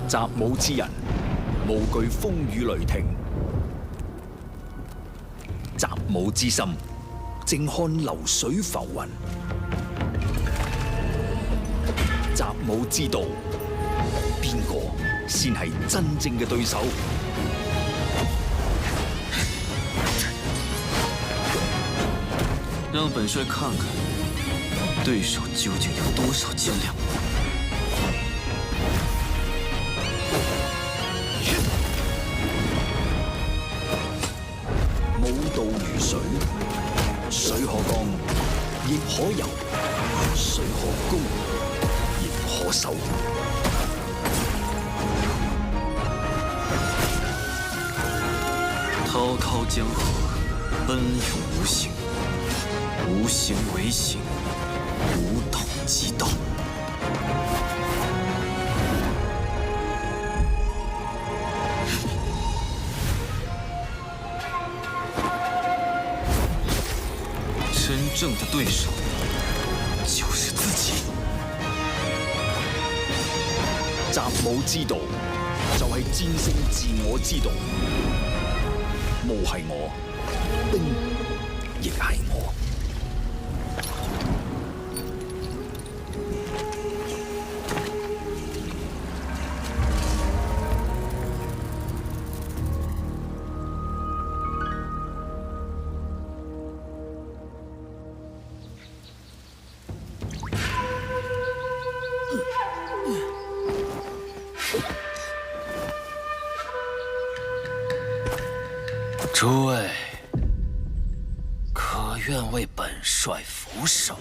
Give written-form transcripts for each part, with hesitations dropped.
習武之人，無懼風雨雷霆。習武之心，靜看流水浮雲。習武之道，邊個先係真正嘅對手？讓本帥看看，對手究竟有多少斤兩。 武道如水，水可乾，亦可游；水可攻，亦可守。滔滔江河，奔涌无形，无形为形，武道即道。 真正的对手就是自己。習武之道就係戰勝自我之道。武係我，兵亦係我。诸位，可愿为本帅俯首？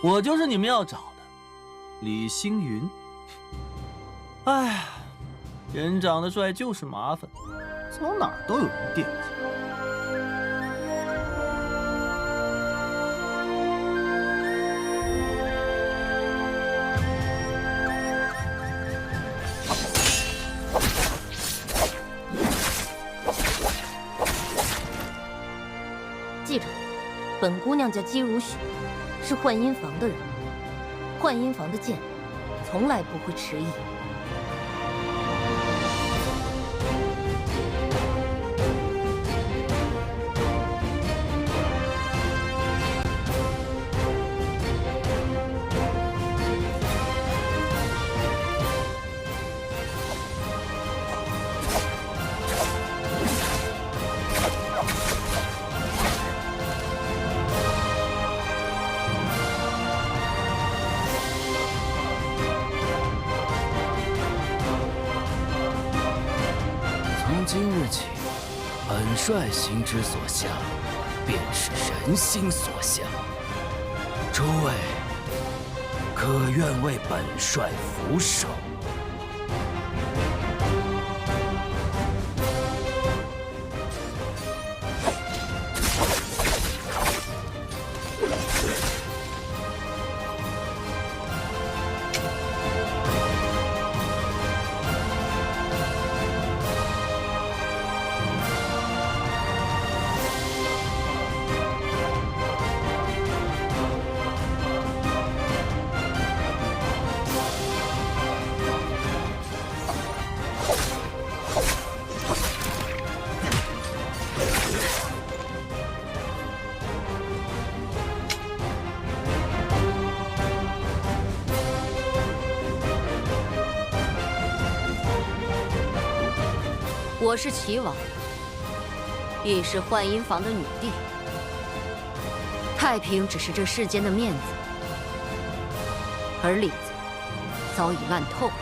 我就是你们要找的。 李星云，哎呀，人长得帅就是麻烦，走哪儿都有人惦记。记着，本姑娘叫姬如雪，是幻音房的人。 幻音房的剑，从来不会迟疑。今日起，本帅心之所向，便是人心所向。诸位，可愿为本帅俯首？我是齐王，亦是幻音房的女帝。太平只是这世间的面子，而里子早已烂透了。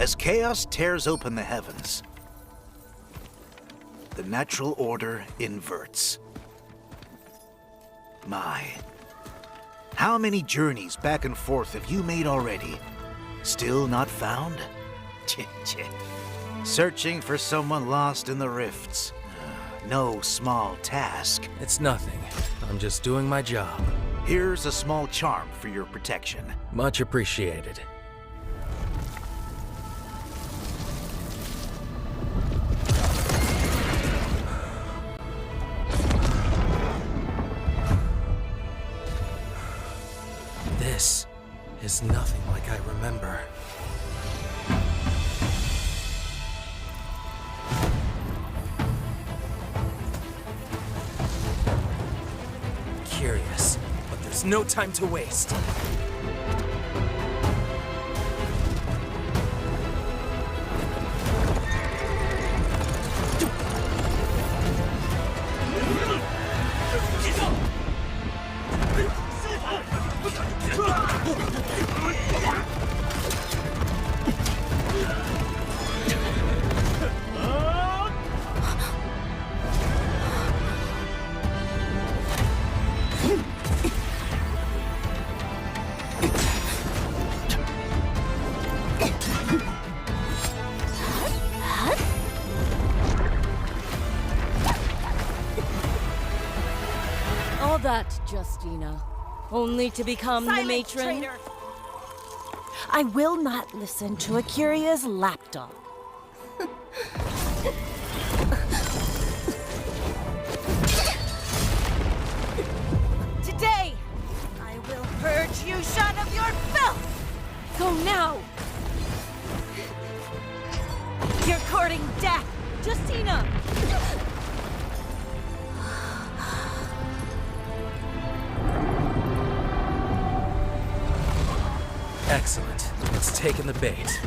As chaos tears open the heavens, the natural order inverts. My, how many journeys back and forth have you made already? Still not found? Searching for someone lost in the rifts. No small task. It's nothing. I'm just doing my job. Here's a small charm for your protection. Much appreciated. This is nothing like I remember. Curious, but there's no time to waste. All that, Justina, only to become the matron? Traitor. I will not listen to Akiria's lapdog. Today, I will purge you, Shun, of your filth! Go now! You're courting death! Justina! Excellent. It's taken the bait.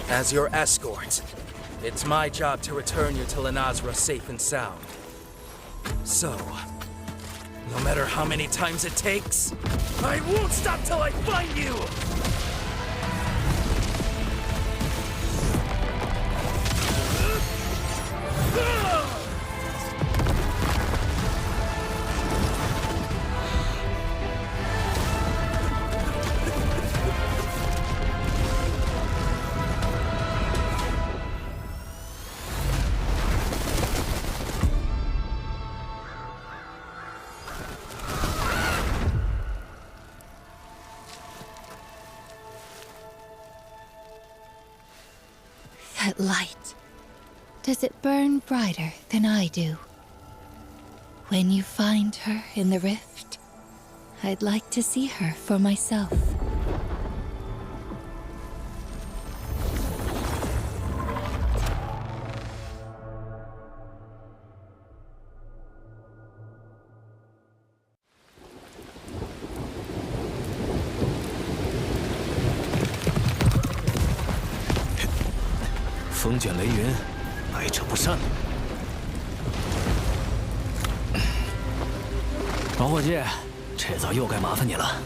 As your escort, it's my job to return you to Lenazra safe and sound. So, no matter how many times it takes, I won't stop till I find you! That light. Does it burn brighter than I do? When you find her in the rift, I'd like to see her for myself.风卷雷云，来者不善。老伙计，这遭又该麻烦你了。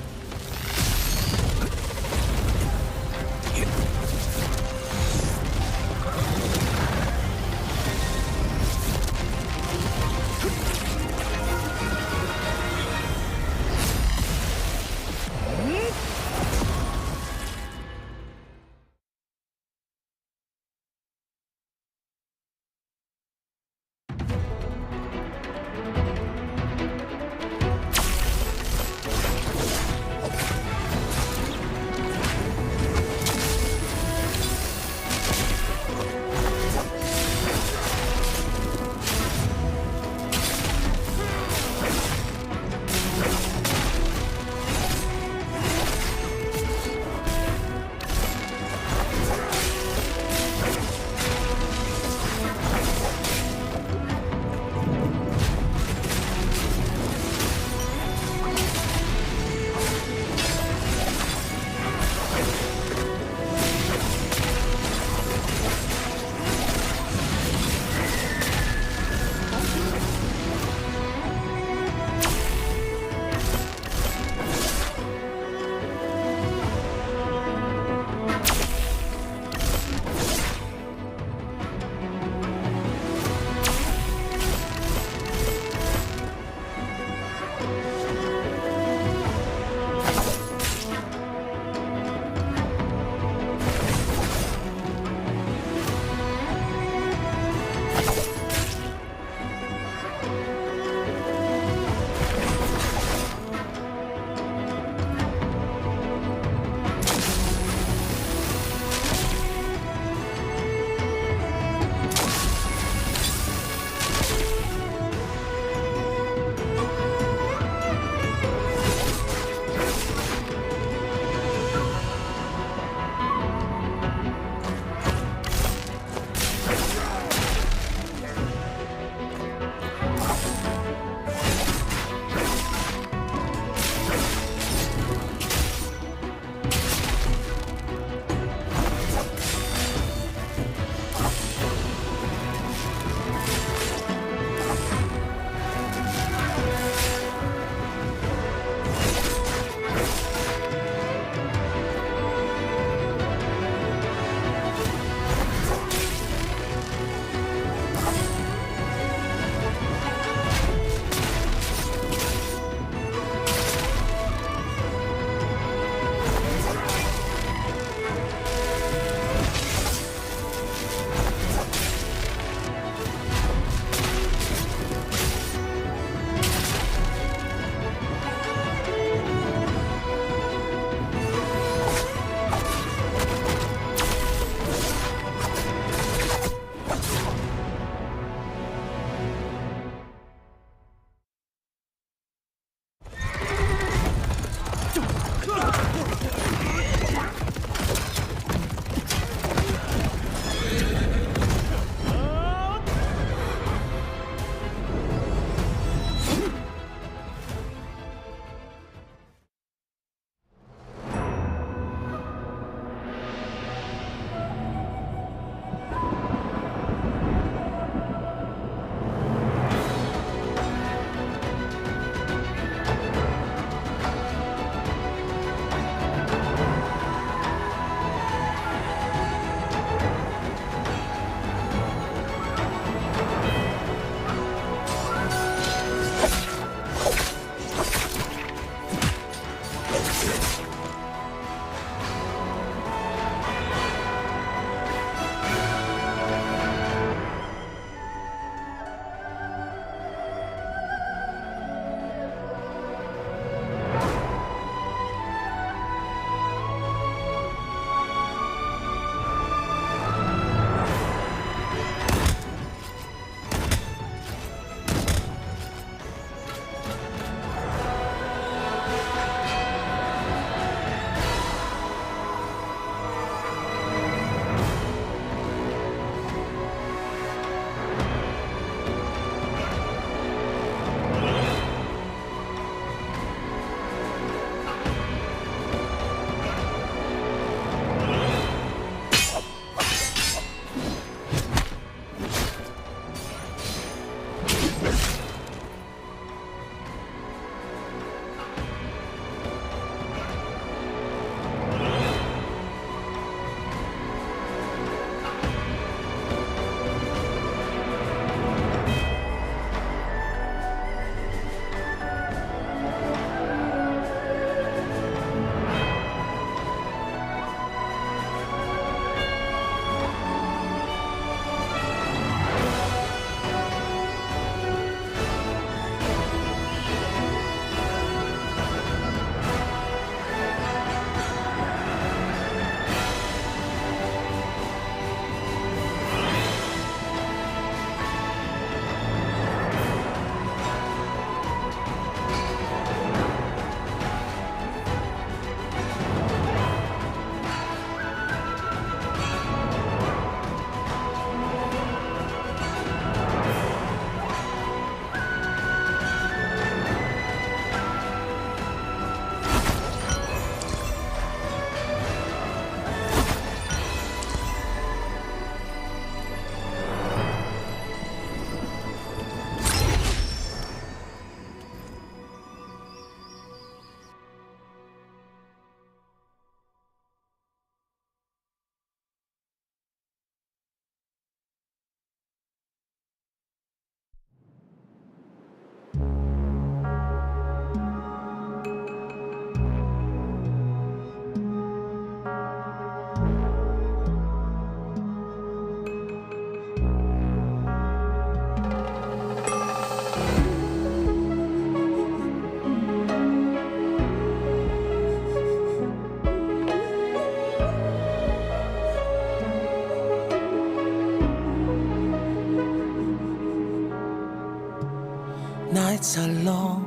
Nights are long,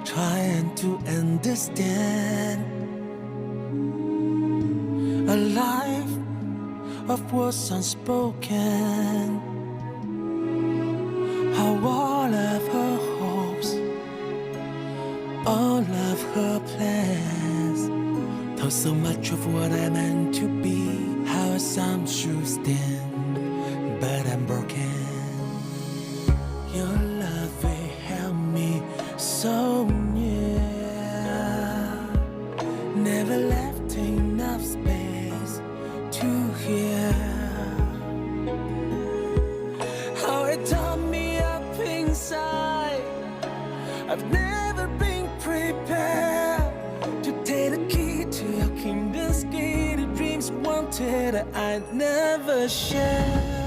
trying to understand a life of words unspoken. How all of her hopes, all of her plans, told so much of what I meant to be. How some should stand, but I'm broken. Your love will help me so near. Never left enough space to hear how it tore me up inside. I've never been prepared to take the key to your kingdom's gate. The dreams wanted I'd never share.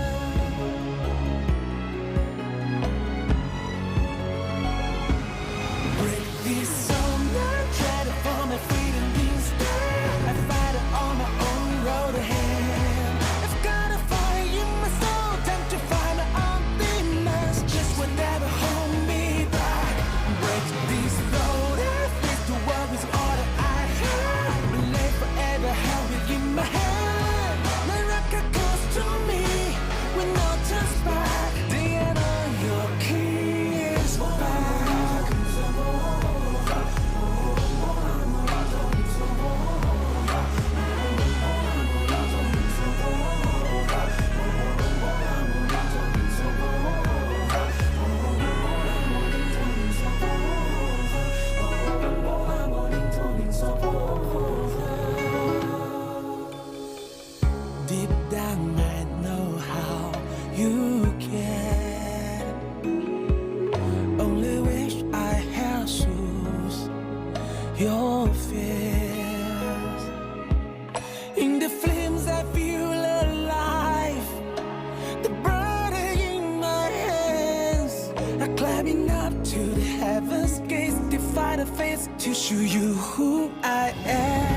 Deep down I know how you care. Only wish I had shoes your fears. In the flames I feel alive, the burden in my hands. I'm climbing up to the heavens gates, defy the fates to show you who I am.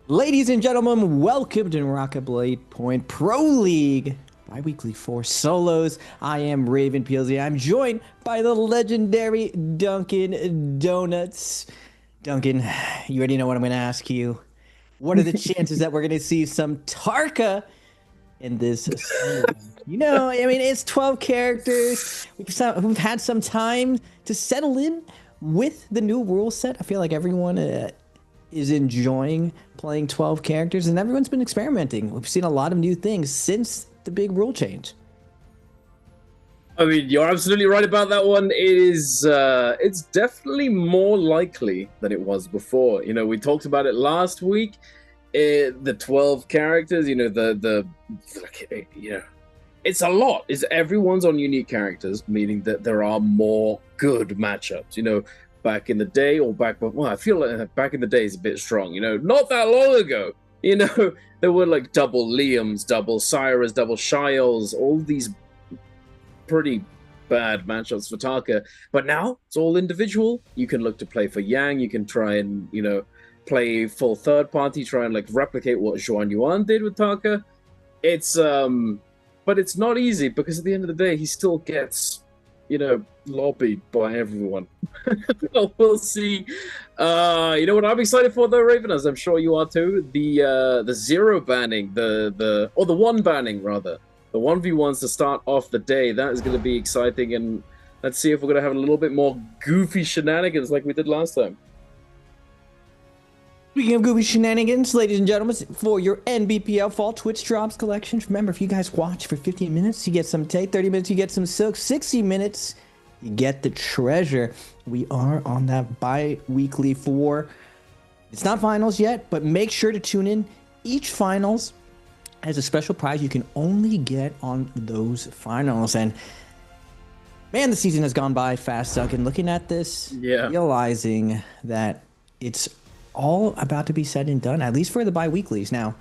Ladies and gentlemen, welcome to NARAKA BLADEPOINT Pro League Biweekly for Solos. I am Nbpl. I'm joined by the legendary Dunkin' Donuts. Duncan, you already know what I'm going to ask you. What are the chances that we're going to see some Tarka in this? You know, I mean, it's 12 characters. We've had some time to settle in with the new rule set. I feel like everyone is enjoying playing 12 characters, and everyone's been experimenting. We've seen a lot of new things since the big rule change. I mean, you're absolutely right about that one. It is, it's definitely more likely than it was before. You know, we talked about it last week. The 12 characters, you know, it's a lot. Everyone's on unique characters, meaning that there are more good matchups. You know, back in the day, I feel like back in the day is a bit strong. You know, not that long ago, you know, there were like double Liams, double Syras, double Shiles, all these pretty bad matchups for Tarka. But now it's all individual. You can look to play for Yang. You can try and, you know, play full third party, try and like replicate what Zhuan Yuan did with Tarka. It's but it's not easy because at the end of the day, he still gets, you know, lobbied by everyone. Well, we'll see. You know what I'm excited for though, Raven, as I'm sure you are too. The zero banning, the 1 banning rather. The 1v1s to start off the day. That is going to be exciting, and let's see if we're going to have a little bit more goofy shenanigans like we did last time. Speaking of goofy shenanigans, ladies and gentlemen, for your NBPL Fall Twitch Drops collection, remember, if you guys watch for 15 minutes, you get some tape, 30 minutes, you get some silk, 60 minutes, you get the treasure. We are on that bi-weekly for, it's not finals yet, but make sure to tune in. Each finals has a special prize you can only get on those finals. And man, the season has gone by fast, Duncan. Looking at this, realizing that it's all about to be said and done, at least for the bi-weeklies. Now,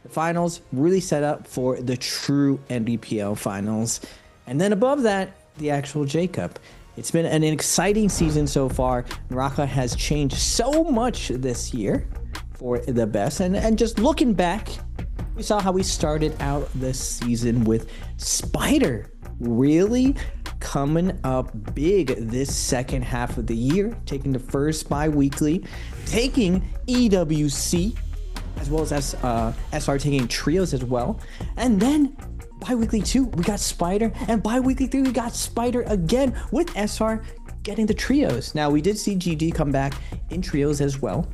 the finals really set up for the true NBPL finals. And then above that, the actual J-Cup. It's been an exciting season so far. NARAKA has changed so much this year for the best. And just looking back, we saw how we started out this season with Spider really coming up big this second half of the year, taking the first bi-weekly, taking EWC, as well as SR taking trios as well. And then bi-weekly 2, we got Spider, and bi-weekly 3, we got Spider again with SR getting the trios. Now, we did see GD come back in trios as well.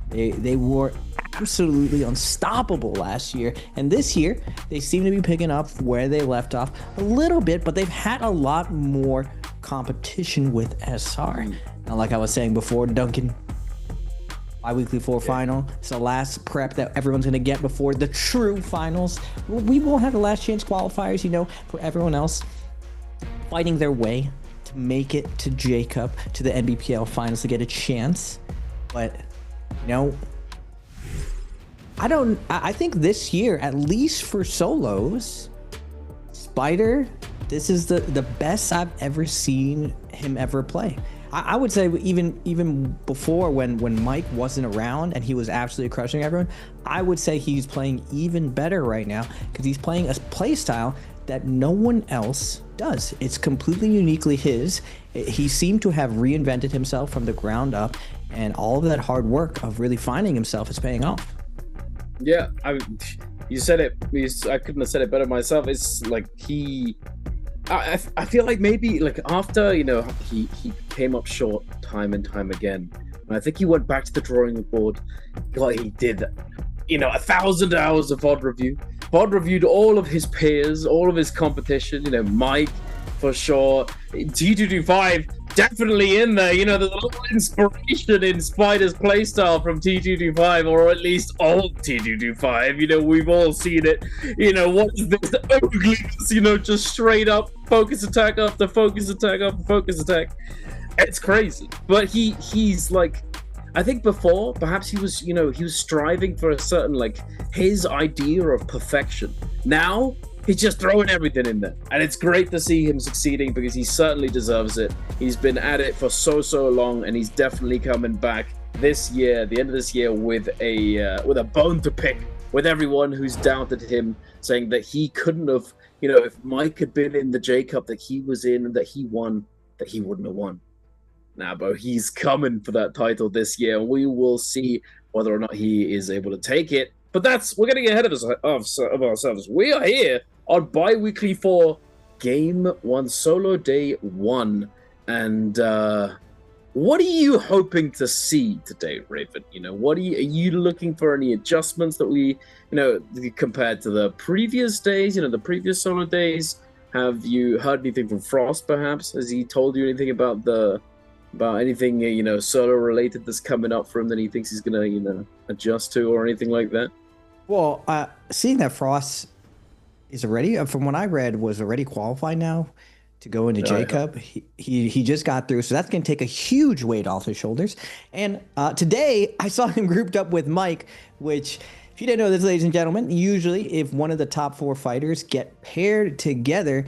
They were absolutely unstoppable last year, and this year they seem to be picking up where they left off a little bit, but they've had a lot more competition with SR. Now, like I was saying before, Duncan, bi-weekly 4 final, it's the last prep that everyone's going to get before the true finals. We won't have the last chance qualifiers, you know, for everyone else fighting their way to make it to J-Cup, to the NBPL finals, to get a chance. But you know, I think this year, at least for solos, Spider, this is the best I've ever seen him ever play. I would say even before when Mike wasn't around and he was absolutely crushing everyone, I would say he's playing even better right now because he's playing a play style that no one else does. It's completely uniquely his. He seemed to have reinvented himself from the ground up, and all of that hard work of really finding himself is paying off. Yeah, you said it. I couldn't have said it better myself. It's like I feel like maybe like after, you know, he came up short time and time again, and I think he went back to the drawing board. Like he did, you know, 1,000 hours of VOD review. VOD reviewed all of his peers, all of his competition. You know, Mike for sure, T225 definitely in there. You know, there's a little inspiration in Spider's playstyle from T225, or at least old T225. You know, we've all seen it. You know, what is this ugliness? You know, just straight up focus attack after focus attack after focus attack. It's crazy. But he's like, I think before, perhaps he was, you know, he was striving for a certain, like, his idea of perfection. Now, he's just throwing everything in there. And it's great to see him succeeding because he certainly deserves it. He's been at it for so long, and he's definitely coming back this year, the end of this year, with a bone to pick with everyone who's doubted him, saying that he couldn't have, if Mike had been in the J Cup that he was in and that he won, that he wouldn't have won. Nah, bro, he's coming for that title this year, and we will see whether or not he is able to take it. But we're getting ahead of ourselves. We are here on bi-weekly for Game 1, Solo Day 1. And what are you hoping to see today, Raven? Are you looking for any adjustments that we, compared to the previous days, the previous Solo days? Have you heard anything from Frost, perhaps? Has he told you anything about anything, solo related that's coming up for him that he thinks he's gonna, adjust to or anything like that? Well, seeing that Frost is already, from what I read, was already qualified now to go into J Cup. He just got through, so that's going to take a huge weight off his shoulders. And today, I saw him grouped up with Mike, which, if you didn't know this, ladies and gentlemen, usually if one of the top 4 fighters get paired together,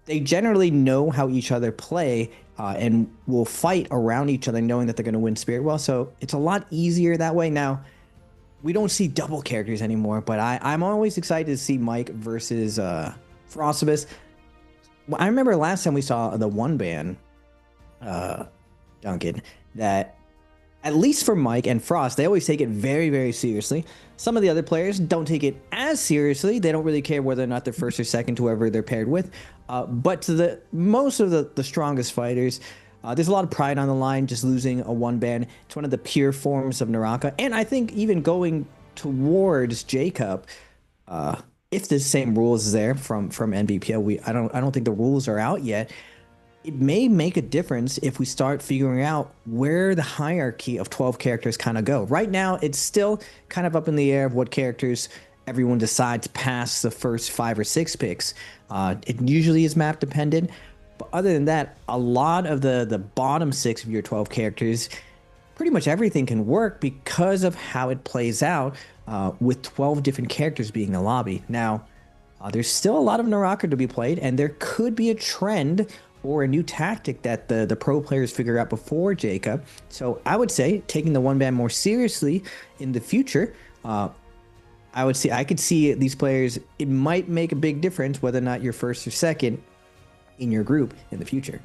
they generally know how each other play and will fight around each other, knowing that they're going to win Spirit Well. So it's a lot easier that way. Now, we don't see double characters anymore, but I'm always excited to see Mike versus Frostibus. I remember last time we saw the one ban, Duncan, that at least for Mike and Frost, they always take it very, very seriously. Some of the other players don't take it as seriously. They don't really care whether or not they're first or second, whoever they're paired with. But to most of the strongest fighters, there's a lot of pride on the line just losing a one ban. It's one of the pure forms of NARAKA. And I think even going towards J Cup, if the same rules is there from Nbpl, I don't think the rules are out yet. It may make a difference if we start figuring out where the hierarchy of 12 characters kind of go. Right now, it's still kind of up in the air of what characters everyone decides past the first 5 or 6 picks. It usually is map dependent. But other than that, a lot of the bottom 6 of your 12 characters, pretty much everything can work because of how it plays out with 12 different characters being in the lobby. Now, there's still a lot of NARAKA to be played, and there could be a trend or a new tactic that the pro players figure out before J Cup. So I would say taking the one ban more seriously in the future, I could see these players, it might make a big difference whether or not you're first or second in your group in the future.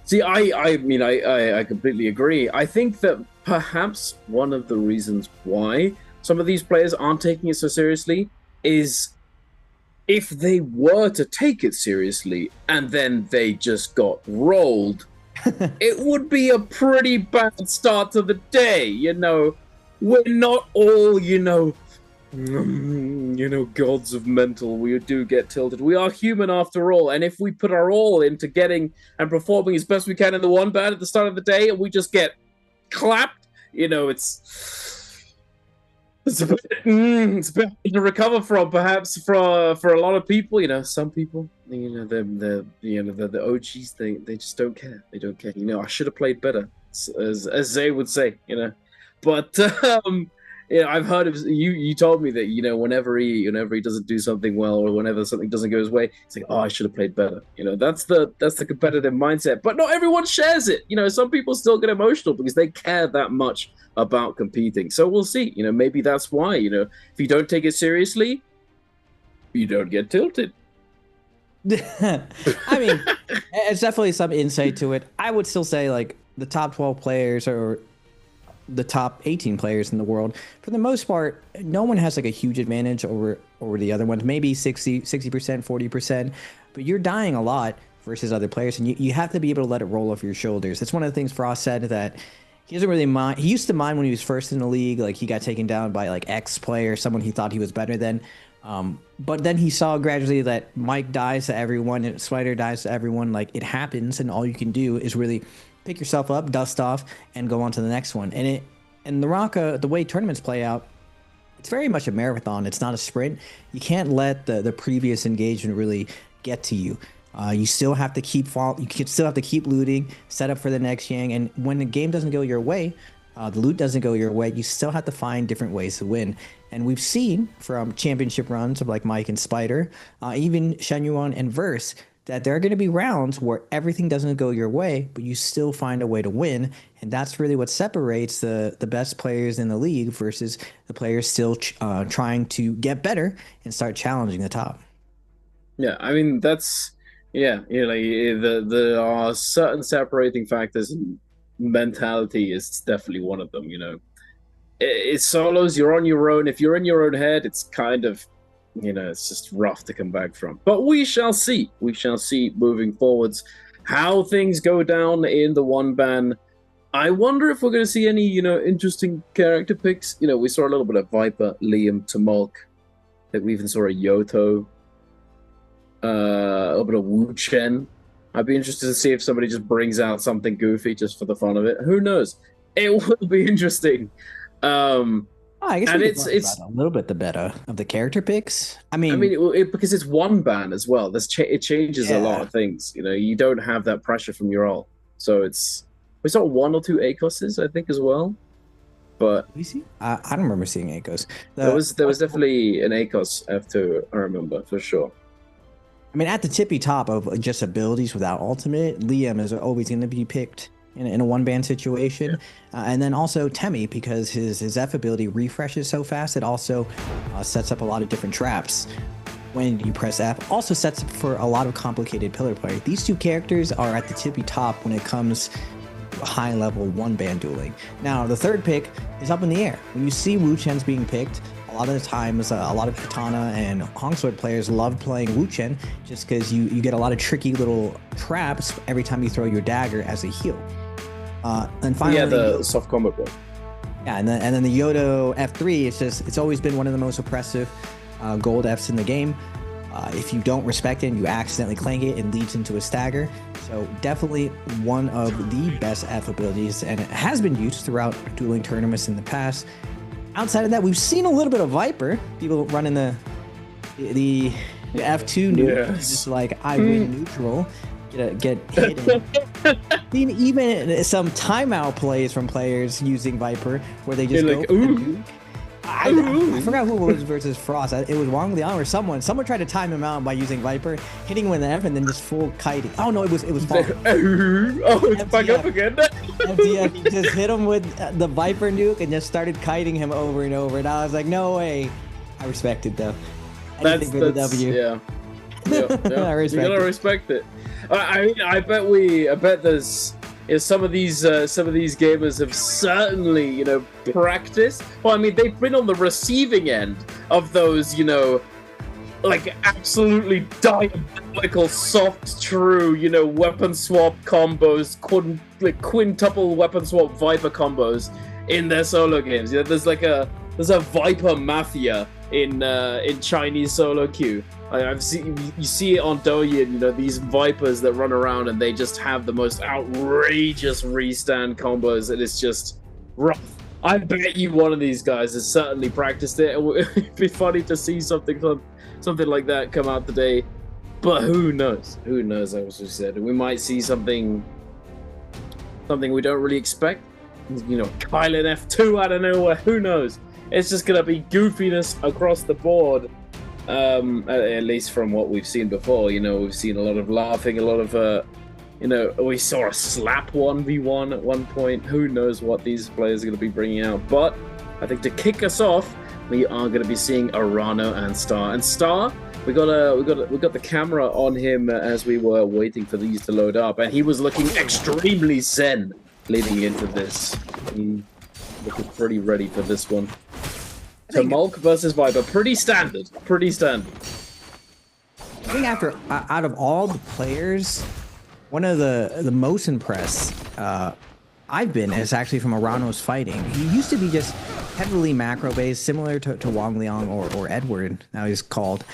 See, I completely agree. I think that perhaps one of the reasons why some of these players aren't taking it so seriously is if they were to take it seriously and then they just got rolled, it would be a pretty bad start to the day. We're not all, gods of mental. We do get tilted. We are human after all. And if we put our all into getting and performing as best we can in the one bad at the start of the day and we just get clapped, it's a bit hard to recover from, perhaps for a lot of people. Some people, the OGs, they just don't care. They don't care. I should have played better, as Zay would say. But I've heard of you told me that whenever he doesn't do something well or whenever something doesn't go his way, it's like, oh, I should have played better. That's the competitive mindset. But not everyone shares it. Some people still get emotional because they care that much about competing. So we'll see. Maybe that's why. If you don't take it seriously, you don't get tilted. I mean, it's definitely some insight to it. I would still say like the top 12 players or the top 18 players in the world, for the most part, no one has like a huge advantage over the other ones. Maybe 60%, 40%, but you're dying a lot versus other players, and you have to be able to let it roll off your shoulders. That's one of the things Frost said, that he doesn't really mind. He used to mind when he was first in the league, like he got taken down by like X player, someone he thought he was better than. But then he saw gradually that Mike dies to everyone, and Spider dies to everyone. Like, it happens, and all you can do is really pick yourself up, dust off, and go on to the next one. And NARAKA, the way tournaments play out, it's very much a marathon. It's not a sprint. You can't let the previous engagement really get to you. You still have to keep looting, set up for the next Yang, and when the game doesn't go your way, the loot doesn't go your way, you still have to find different ways to win. And we've seen from championship runs of like Mike and Spider, even Shenyuan and Verse, that there are going to be rounds where everything doesn't go your way, but you still find a way to win. And that's really what separates the best players in the league versus the players still trying to get better and start challenging the top. Yeah, I mean, that's, yeah, you know, like, there are certain separating factors, and mentality is definitely one of them, you know. It's solos, you're on your own. If you're in your own head, it's kind of, you know, it's just rough to come back from. But we shall see. We shall see moving forwards how things go down in the one ban. I wonder if we're going to see any, you know, interesting character picks. You know, we saw a little bit of Viper, Liam, Tumulk. I think we even saw a Yoto. A little bit of Wu Chen. I'd be interested to see if somebody just brings out something goofy just for the fun of it. Who knows? It will be interesting. I guess and we could talk about a little bit the beta of the character picks. I mean, because it's one ban as well. It changes a lot of things. You know, you don't have that pressure from your all. So we saw 1 or 2 ACOSs, I think, as well. But I don't remember seeing ACOS. There was definitely an ACOS F2. I remember for sure. I mean, at the tippy top of just abilities without ultimate, Liam is always going to be picked in a one-ban situation. Yeah. And then also Temmie, because his F ability refreshes so fast, it also sets up a lot of different traps when you press F. Also sets up for a lot of complicated pillar play. These two characters are at the tippy top when it comes to high-level one-ban dueling. Now, the third pick is up in the air. When you see Wu Chen's being picked, a lot of the times, a lot of Katana and Hongsword players love playing Wu Chen just because you get a lot of tricky little traps every time you throw your dagger as a heal. And finally, the soft combo bro. Yeah, and then the Yodo F3. It's always been one of the most oppressive gold Fs in the game. If you don't respect it and you accidentally clank it, it leads into a stagger. So definitely one of the best F abilities, and it has been used throughout dueling tournaments in the past. Outside of that, we've seen a little bit of Viper. People running the F2 nuke, just like I win neutral, get hidden. Seen even some timeout plays from players using Viper where they just go nuke. I forgot who it was versus Frost. It was Wang Liang or someone. Someone tried to time him out by using Viper, hitting him with an F and then just full kiting. Oh no, it was Fong. It's back up again. MTF, he just hit him with the Viper nuke and just started kiting him over and over. And I was like, no way. I respect it though. That's the W. Yeah. I respect you gotta respect it. I bet there's. Some of these gamers have certainly, you know, practiced. Well, I mean, they've been on the receiving end of those, you know, like absolutely diabolical, soft, true, you know, weapon swap combos, quintuple weapon swap Viper combos in their solo games. You know, there's a Viper mafia in Chinese solo queue. I've seen, you see it on Douyin, you know, these Vipers that run around and they just have the most outrageous restand combos, and it's just rough. I bet you one of these guys has certainly practiced it. It'd be funny to see something like that come out today, but who knows? Who knows? I also said we might see something we don't really expect. You know, Kylan F2 out of nowhere. Who knows? It's just gonna be goofiness across the board. At least from what we've seen before, you know, we've seen a lot of laughing, a lot of, you know, we saw a slap 1v1 at one point. Who knows what these players are going to be bringing out? But I think to kick us off, we are going to be seeing Arano and Star. And Star, we got the camera on him as we were waiting for these to load up, and he was looking extremely zen leading into this. Looking pretty ready for this one. Tumulk versus Viper, pretty standard. I think out of all the players, one of the most impressed I've been is actually from Arano's fighting. He used to be just heavily macro based, similar to Wang Liang or Edward, now he's called.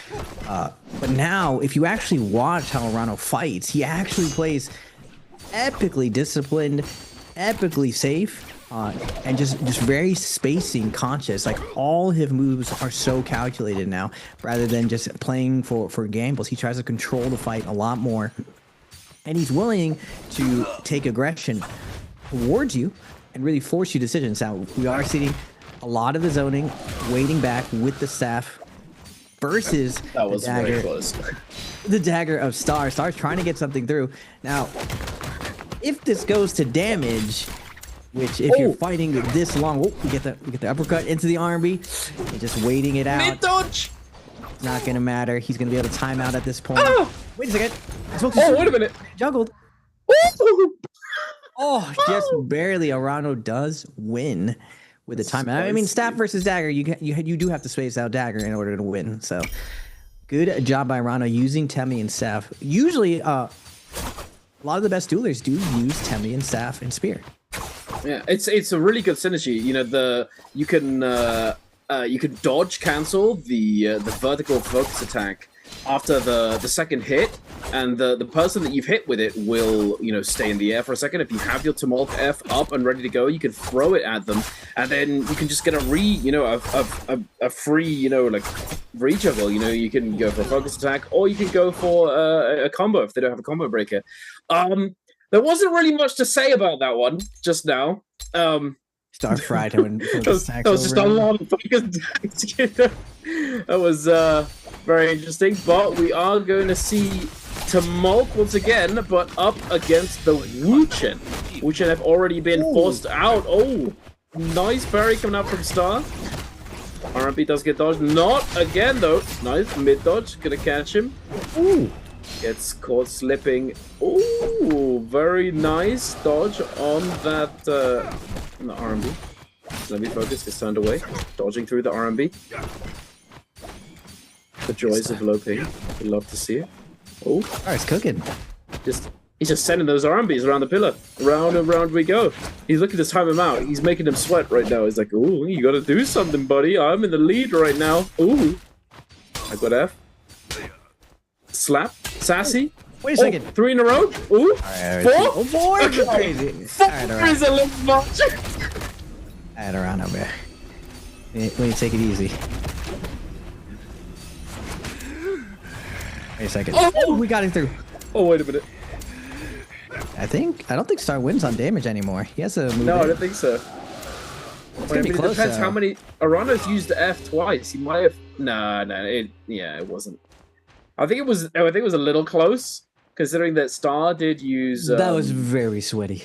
But now, if you actually watch how Arano fights, he actually plays epically disciplined, epically safe. And just very spacing conscious. Like all his moves are so calculated now, rather than just playing for gambles. He tries to control the fight a lot more, and he's willing to take aggression towards you and really force you decisions. Now we are seeing a lot of the zoning, waiting back with the staff versus That was the dagger. very close. The dagger of Star. Star's trying to get something through. Now, if this goes to damage, which if you're fighting this long, we get the uppercut into the R&B, and just waiting it out. Mid dodge. It's not gonna matter. He's gonna be able to time out at this point. Wait a second. Wait a minute. Juggled. Oh, just barely. Arano does win with the timeout. I mean, staff versus dagger. You do have to space out dagger in order to win. So, good job by Arano using Temmie and staff. Usually, a lot of the best duelers do use Temmie and staff and spear. Yeah, it's a really good synergy. You know, you can dodge cancel the vertical focus attack after the second hit, and the person that you've hit with it will, you know, stay in the air for a second. If you have your Tumult F up and ready to go, you can throw it at them, and then you can just get a free, you know, like re-juggle. You know, you can go for a focus attack, or you can go for a combo if they don't have a combo breaker. There wasn't really much to say about that one just now. Star fried him. That was just a lot of focus attacks. That was very interesting. But we are going to see Tumult once again, but up against the Wuchen. Wuchen have already been forced out. Oh, nice parry coming out from Star. RMP does get dodged. Not again, though. Nice mid dodge. Gonna catch him. Ooh. Gets caught slipping. Ooh, very nice dodge on that on the RMB. Let me focus. Gets turned away. Dodging through the RMB. The joys of low ping. We love to see it. Oh, it's cooking. He's just sending those RMBs around the pillar. Round and round we go. He's looking to time him out. He's making him sweat right now. He's like, ooh, you gotta do something, buddy. I'm in the lead right now. Ooh. I got F. Slap. Sassy. Wait a second. 3 in a row. Ooh. Four. Four is Okay. crazy. Four is a little much. Alright, around over there. Let me take it easy. Wait a second. Oh, we got it through. Oh, wait a minute. I don't think Star wins on damage anymore. He has to move. No, I don't think so. It's gonna be close, it depends though. how many. Arano's used the F twice. He might have. No. It wasn't. I think it was a little close, considering that Star did use. That was very sweaty.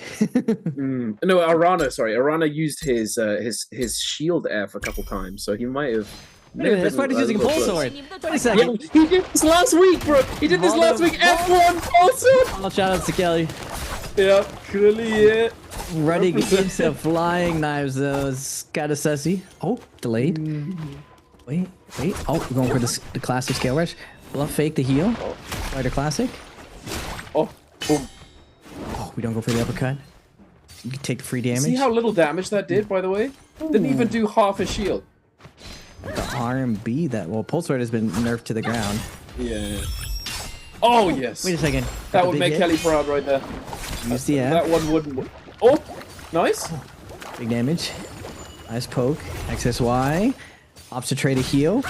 No, Arano. Sorry, Arano used his shield F a couple times, so he might have. That's why he's using a pole sword. Wait a second. Yeah, he did this last week, bro. He did this last week. F1 pole sword. All shout outs to Kelly. Yeah, clearly it. Running into flying knives, though, is kind of sussy. Oh, delayed. Wait. Oh, we're going for the classic scale rush. Bluff fake the heal. Fighter classic. Oh, boom. Oh, we don't go for the uppercut. You can take the free damage. See how little damage that did, by the way? Didn't even do half a shield. The R&B Pulse Sword has been nerfed to the ground. Yeah. Oh, yes. Wait a second. That would make Kelly proud right there. Use the F. That one wouldn't. Oh, nice. Big damage. Nice poke. XSY. Opts to trade a heal.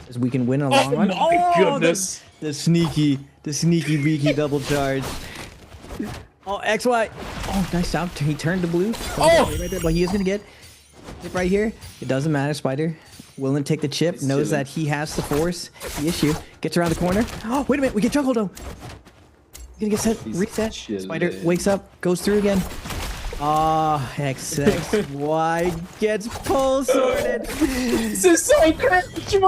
As we can win a long run. Oh my goodness. The sneaky beaky double charge. Oh, XY. Oh, nice out. He turned to blue. Right there, but he is going to get it right here. It doesn't matter, Spider. Willing to take the chip. Knows that he has to force the issue. Gets around the corner. Oh, wait a minute. We get juggled, though. Gonna get set. Reset. Spider wakes up. Goes through again. Ah, XXY gets pole sorted. This is so crazy.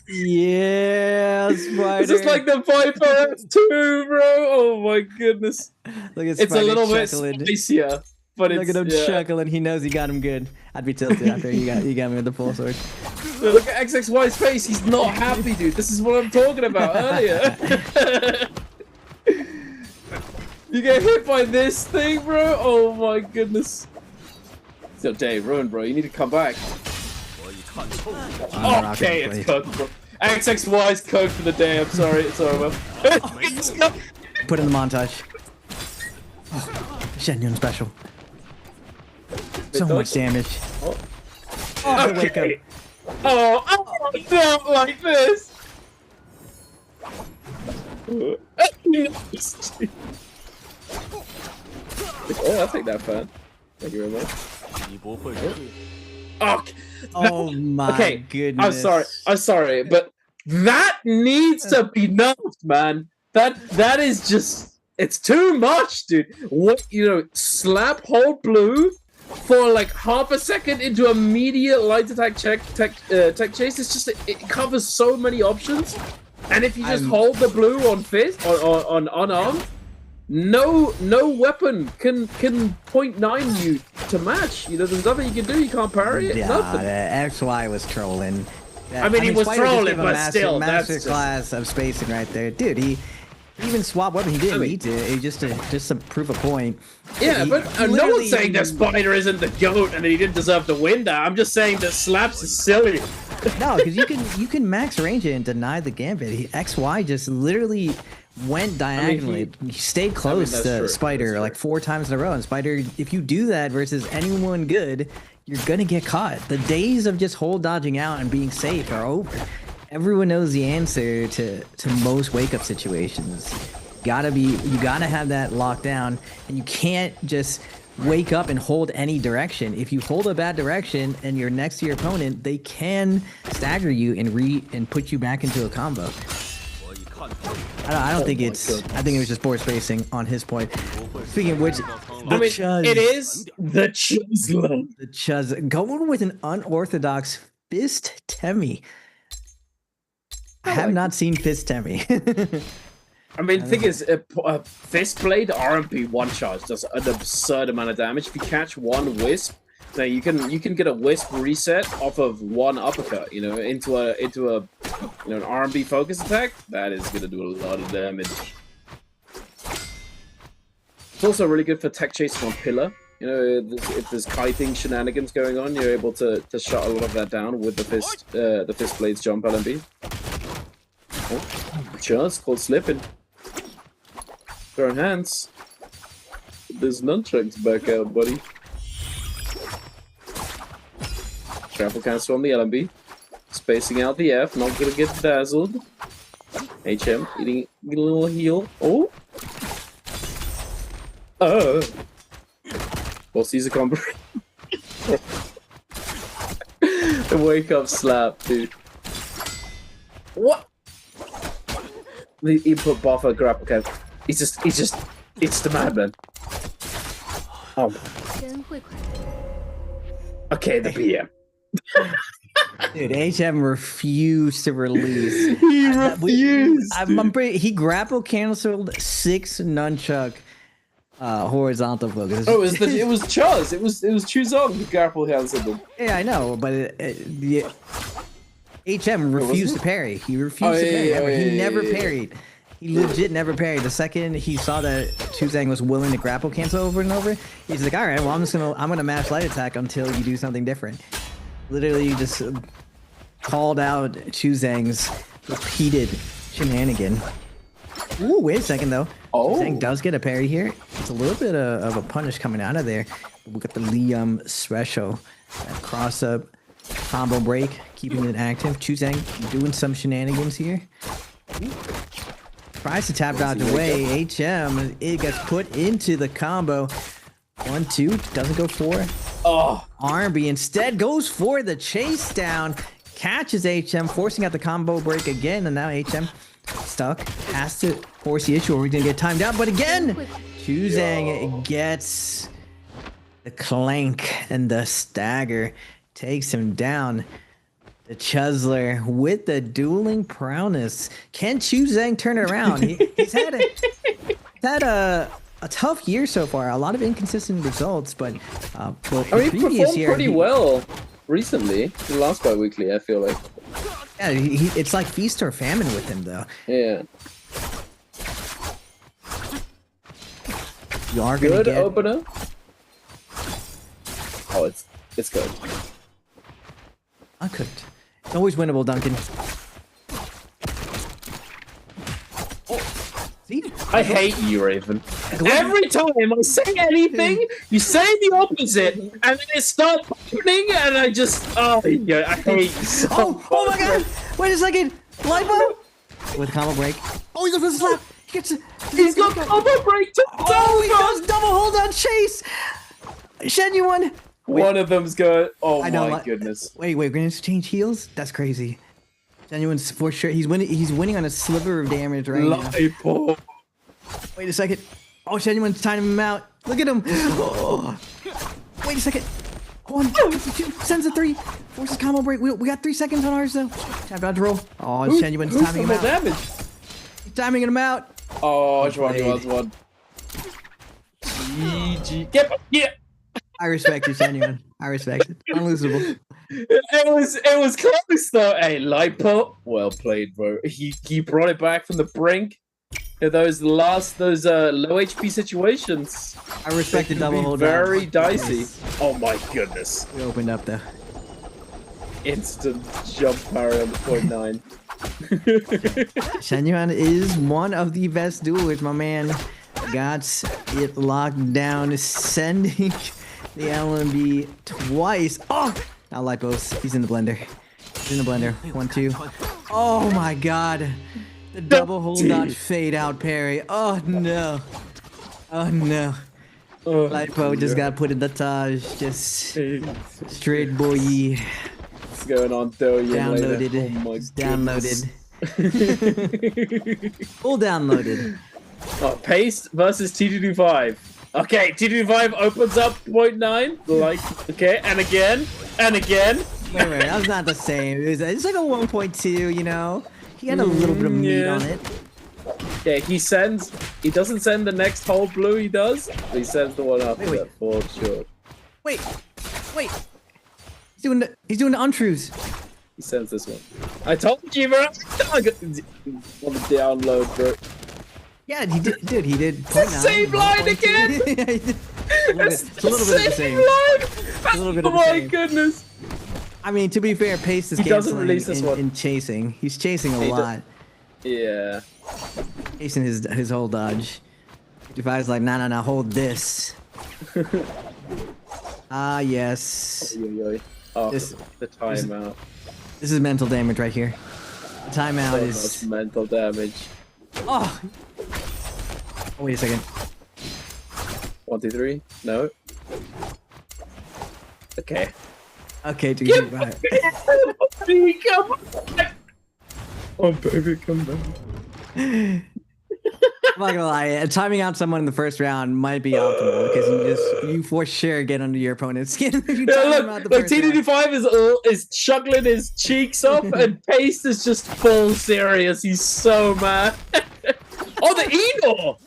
Yeah, Spider. This is like the Viper S2, bro. Oh my goodness. Look at it's Spider a little chuckling. bit spicier, but Look at him chuckling. He knows he got him good. I'd be tilted after you got me with the pole sword. Look at XXY's face. He's not happy, dude. This is what I'm talking about earlier. You get hit by this thing, bro? Oh my goodness. It's your day ruined, bro. You need to come back. Okay, it's cooked, bro. XXY's cooked for the day. I'm sorry. It's over. Put in the montage. Oh, Shenyan special. So much damage. Oh, wake up. Oh, not like this. Oh, I'll take that fan. Thank you very much. Oh my goodness. I'm sorry, but That needs to be nerfed, man. That is just, it's too much, dude. What, slap hold blue for like half a second into immediate light attack tech chase. It's just, it covers so many options. And if you just hold the blue on fist on unarmed, no weapon can 0.9 you to match. There's nothing you can do. You can't parry it. Yeah, nothing. XY was trolling. I mean, he was Spider trolling, just gave a but still, master that's class of spacing right there, dude. He even swapped weapon. He didn't need to. He just to prove a point. Yeah, but no one's saying that Spider isn't the GOAT and that he didn't deserve to win that. I'm just saying that Slaps is silly. No, because you can max range it and deny the gambit. XY just literally went diagonally. He stayed close to true. Spider like 4 times in a row. And Spider, if you do that versus anyone good, you're gonna get caught. The days of just hold dodging out and being safe are over. Everyone knows the answer to most wake up situations. You gotta have that locked down, and you can't just wake up and hold any direction. If you hold a bad direction and you're next to your opponent, they can stagger you and put you back into a combo. I don't think it's. I think it was just poor spacing on his point. Speaking of which, it is the Chuzla. The Chuz going with an unorthodox fist Temi. I have not seen fist Temi. I mean, the thing is, a fist blade RMP one charge does an absurd amount of damage. If you catch one wisp, now you can get a wisp reset off of one uppercut. Into an RMP focus attack. That is gonna do a lot of damage. It's also really good for tech chasing on pillar. If there's kiting shenanigans going on, you're able to shut a lot of that down with the fist blades jump LMB. Oh, chance called slipping. Throwing hands. There's nunchucks back out, buddy. Grapple cancel on the LMB. Spacing out the F, not gonna get dazzled. HM eating a little heal. Oh! Well, sees a combo. The wake up slap, dude. What? The input buffer grapple cancel. It's the madman. Oh. Okay, the PM. Dude, HM refused to release. He refused. He grapple canceled 6 nunchuck horizontal focus. Oh, it was Chuz. It was Chuzong who grapple canceled them. Yeah, I know, but HM refused to parry. He refused to parry. He never parried. He legit never parried. The second he saw that Chuzang was willing to grapple cancel over and over, he's like, all right, well, I'm gonna mash light attack until you do something different. Literally just called out Chuzang's repeated shenanigan. Ooh, wait a second though. Chuzang does get a parry here. It's a little bit of a punish coming out of there. We got the Liam special. Cross up combo break, keeping it active. Chuzang doing some shenanigans here. Ooh. Tries to tap dodge away. HM, it gets put into the combo. 1-2, doesn't go for it. RB instead goes for the chase down. Catches HM, forcing out the combo break again, and now HM stuck. Has to force the issue or he's gonna get timed out. But again, Chuzang gets the clank and the stagger. Takes him down. The Chuzler with the dueling prowess. Can Chuzang turn it around? He's had a tough year so far. A lot of inconsistent results, but he performed pretty well recently. The last bi-weekly, I feel like. Yeah, it's like feast or famine with him, though. Yeah. You are gonna get opener. Oh, it's good. Uncooked. It's always winnable, Duncan. See? I hate you, Raven. Every time I say anything, you say the opposite, and then it starts happening, and I just, I hate you so oh my god! Wait a second! Lipo! With combo break. Oh, he goes for the slap! He's got combo break too! Oh, he does double hold on chase! Genuine! One of them's going, oh my goodness. Wait, we're gonna change heals? That's crazy. Genuine's for sure. He's winning. He's winning on a sliver of damage right now. Lipo. Wait a second. Oh, Genuine's timing him out. Look at him. Oh. Wait a second. 1, 2, sends a 3. Forces combo break. We got 3 seconds on ours though. Tap dodge roll. Oh, Genuine's timing him out. Damage? He's timing him out. Oh, which one was one? GG. Yeah. I respect you, Genuine. I respect it. Unlosable. It was close though. Hey, Lipo, well played, bro. He brought it back from the brink. Those low HP situations. I respect the double hold. Very dicey. Oh my goodness. We opened up though. Instant jump parry on the .9. Genuine is one of the best duelers, my man. Got it locked down, sending the LMB twice. Oh! Now Lipo's. He's in the blender. He's in the blender. 1, 2. Oh my god. The double hold dodge fade out parry. Oh no. Oh no. Lipo just got put in the Taj. Just straight boy. What's going on, though? Downloaded. Oh my downloaded. Full downloaded. Oh, Paste versus T225. Okay, T225 opens up .9. Like, okay, and again, and again. Wait, that's not the same. It's like a 1.2, you know? He had a little bit of meat on it. Yeah, he doesn't send the next whole blue, he does. But he sends the one after that for sure. Wait. He's doing the untruths. He sends this one. I told you, bro. On the download, bro. Yeah, he did. Dude, he did. It's the same line again. It's a little bit of the same. Oh my goodness. I mean, to be fair, Pace is in chasing. He's chasing a lot. Yeah. Chasing his whole dodge. Defi's like, nah, hold this. Ah, yes. Oh, the timeout. This is mental damage right here. The timeout is much mental damage. Oh, wait a second. 1, 2, 3. No. Okay. Okay, dude. Right. Baby, come back. Oh, baby, come back. I'm not gonna lie, timing out someone in the first round might be optimal because you for sure get under your opponent's skin if you time them out the first round. T225 is chuckling his cheeks up and Paste is just full serious. He's so mad. Oh, the Eno!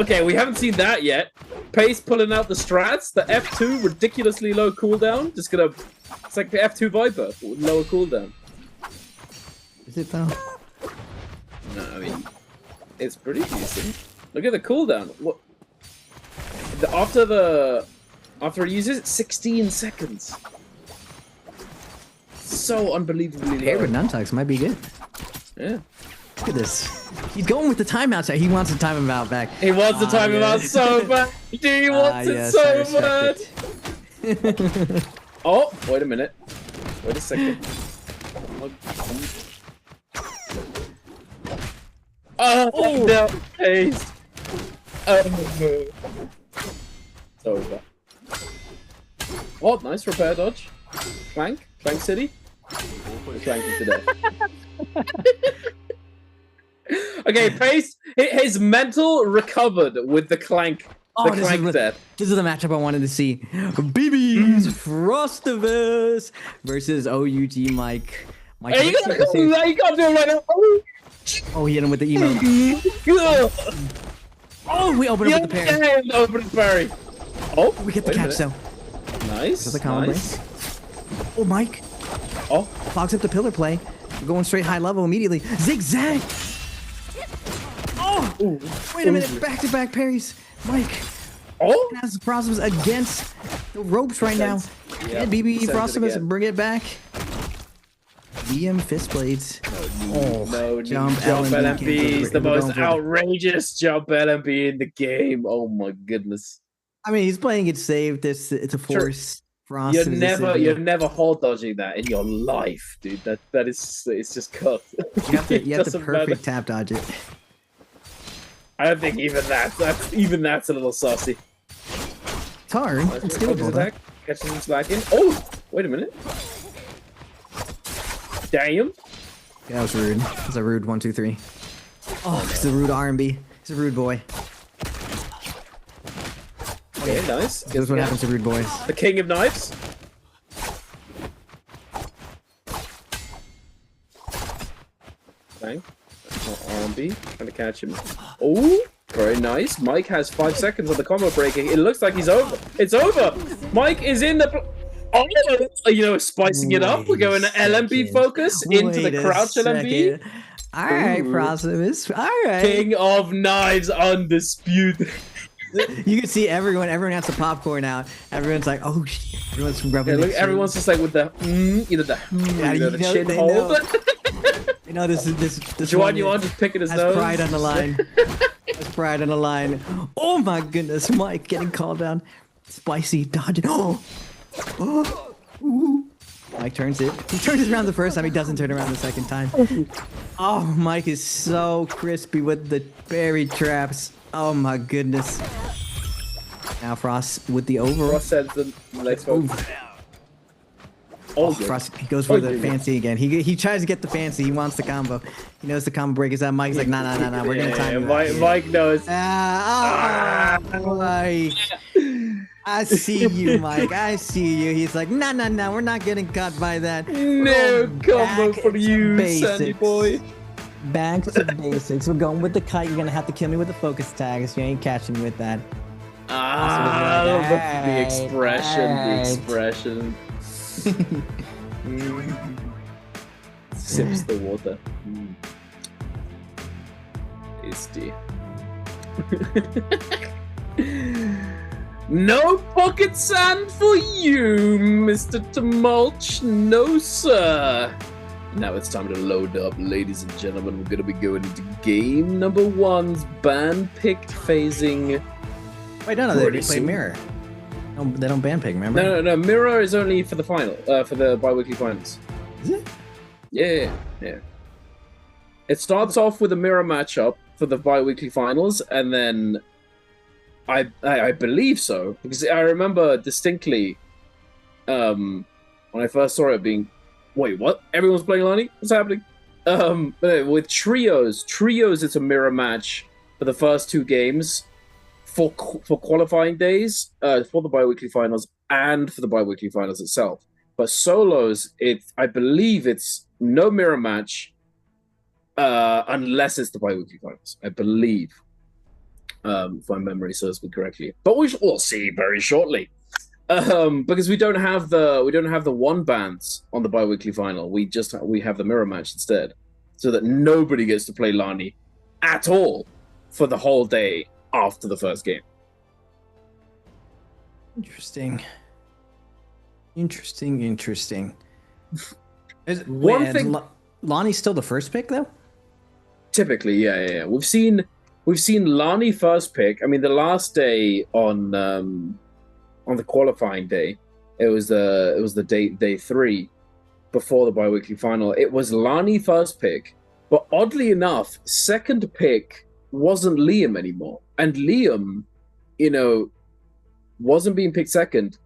Okay, we haven't seen that yet. Paste pulling out the strats, the F2 ridiculously low cooldown. Just gonna, it's like the F2 Viper with lower cooldown. Is it though? No, I mean, it's pretty decent. Look at the cooldown. What? After he uses it, 16 seconds. So unbelievably Paired low. with nunchucks might be good. Yeah. Look at this. He's going with the timeouts. He wants the time him out back. He wants the time him out so bad. He wants it so bad. Oh, wait a minute. Wait a second. Oh, no. Paste. Oh, no. It's over. Oh, nice repair dodge. Clank. Clank City. Clanking today. Okay, Pace, his mental recovered with the clank. The clank death. This is the matchup I wanted to see. BB's Frostivus versus OUG Mike. Hey, you gotta do it right now. Oh, he hit him with the emo. Oh, we opened up with the parry. Yeah, open the parry. Oh, we get the catch though. Nice. The combo nice. break. Oh, Mike. Oh, fogs up the pillar play. We're going straight high level immediately. Zigzag. Oh, wait a minute. Back-to-back parries. Mike. Oh, has Frostivus against the ropes right now. Yeah, BB Frostivus, bring it back. BM fist blades. No, jump LMB is the most outrageous jump LMB in the game. Oh my goodness. I mean, he's playing it safe. It's a force. Sure. You're never hold dodging that in your life, dude. That is, it's just cut. You have to perfect tap dodge it. I don't think even that's a little saucy. It's hard. It's doable. Attack. Catches him slacking. Oh, wait a minute. Damn. That was rude. That's a rude 1, 2, 3. Oh, it's a rude R&B. He's a rude boy. Okay, nice. This is what happens to rude boys. The king of knives. Bang. R&B. Trying to catch him. Oh, very nice. Mike has 5 seconds on the combo breaking. It looks like he's over. It's over. Mike is in the... Oh, you know, spicing it up. We're going to LMB focus into the crouch LMB. All right, Prosimus. All right. King of knives, undisputed. You can see everyone has the popcorn out. Everyone's like, oh shit. Everyone's rubbing their chin. Everyone's just like with the the chin hold. You know, this Juan Yuan just picking his nose. Pride on the line. Has pride on the line. Oh my goodness, Mike getting called down. Spicy dodging. Oh. Ooh. Mike turns it. He turns it around the first time. He doesn't turn around the second time. Oh, Mike is so crispy with the berry traps. Oh my goodness. Now Frost with the over. Frost sends the next one. Oh, Frost, he goes for the fancy again. He tries to get the fancy. He wants the combo. He knows the combo break is out. Mike's like, nah. We're gonna time it. Mike knows. Mike. I see you, Mike. I see you. He's like, nah. We're not getting caught by that. No combo for you, Sandy boy. Back to basics. We're going with the kite. You're gonna have to kill me with the focus tags. You ain't catching me with that. The expression. Sips the water. Tasty. No pocket sand for you, Mr. Tumulch. No, sir. Now it's time to load up, ladies and gentlemen. We're going to be going into game number 1's ban pick phasing. Wait, no, they play mirror. No, they don't ban pick, remember? No. Mirror is only for the final, for the bi-weekly finals. Is it? Yeah. It starts off with a mirror matchup for the bi-weekly finals, and then I believe so, because I remember distinctly when I first saw it being, wait, what? Everyone's playing Lani? What's happening? With trios, it's a mirror match for the first 2 games for qualifying days, for the bi-weekly finals and for the bi-weekly finals itself. But solos, I believe it's no mirror match unless it's the bi-weekly finals. I believe, if my memory serves me correctly. But we'll see very shortly. Because we don't have the 1 bans on the bi-weekly final. We have the mirror match instead, so that nobody gets to play Lani at all for the whole day after the first game. Interesting. One thing, Lani's still the first pick though. Typically, yeah. We've seen Lani first pick. I mean, the last day on the qualifying day, it was the day 3 before the bi-weekly final. It was Lani first pick, but oddly enough, second pick wasn't Liam anymore, and Liam, wasn't being picked second.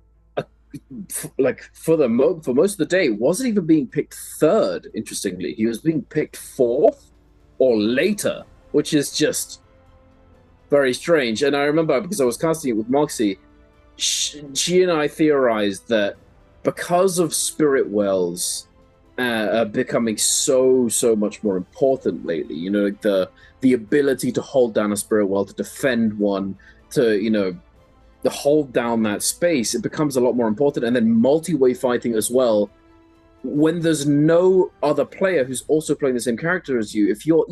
For most of the day, wasn't even being picked third. Interestingly, he was being picked 4th or later, which is just very strange. And I remember, because I was casting it with Moxie, she and I theorized that because of Spirit Wells becoming so much more important lately, the ability to hold down a Spirit Well, to defend one, to hold down that space, it becomes a lot more important. And then multi-way fighting as well, when there's no other player who's also playing the same character as you, if you're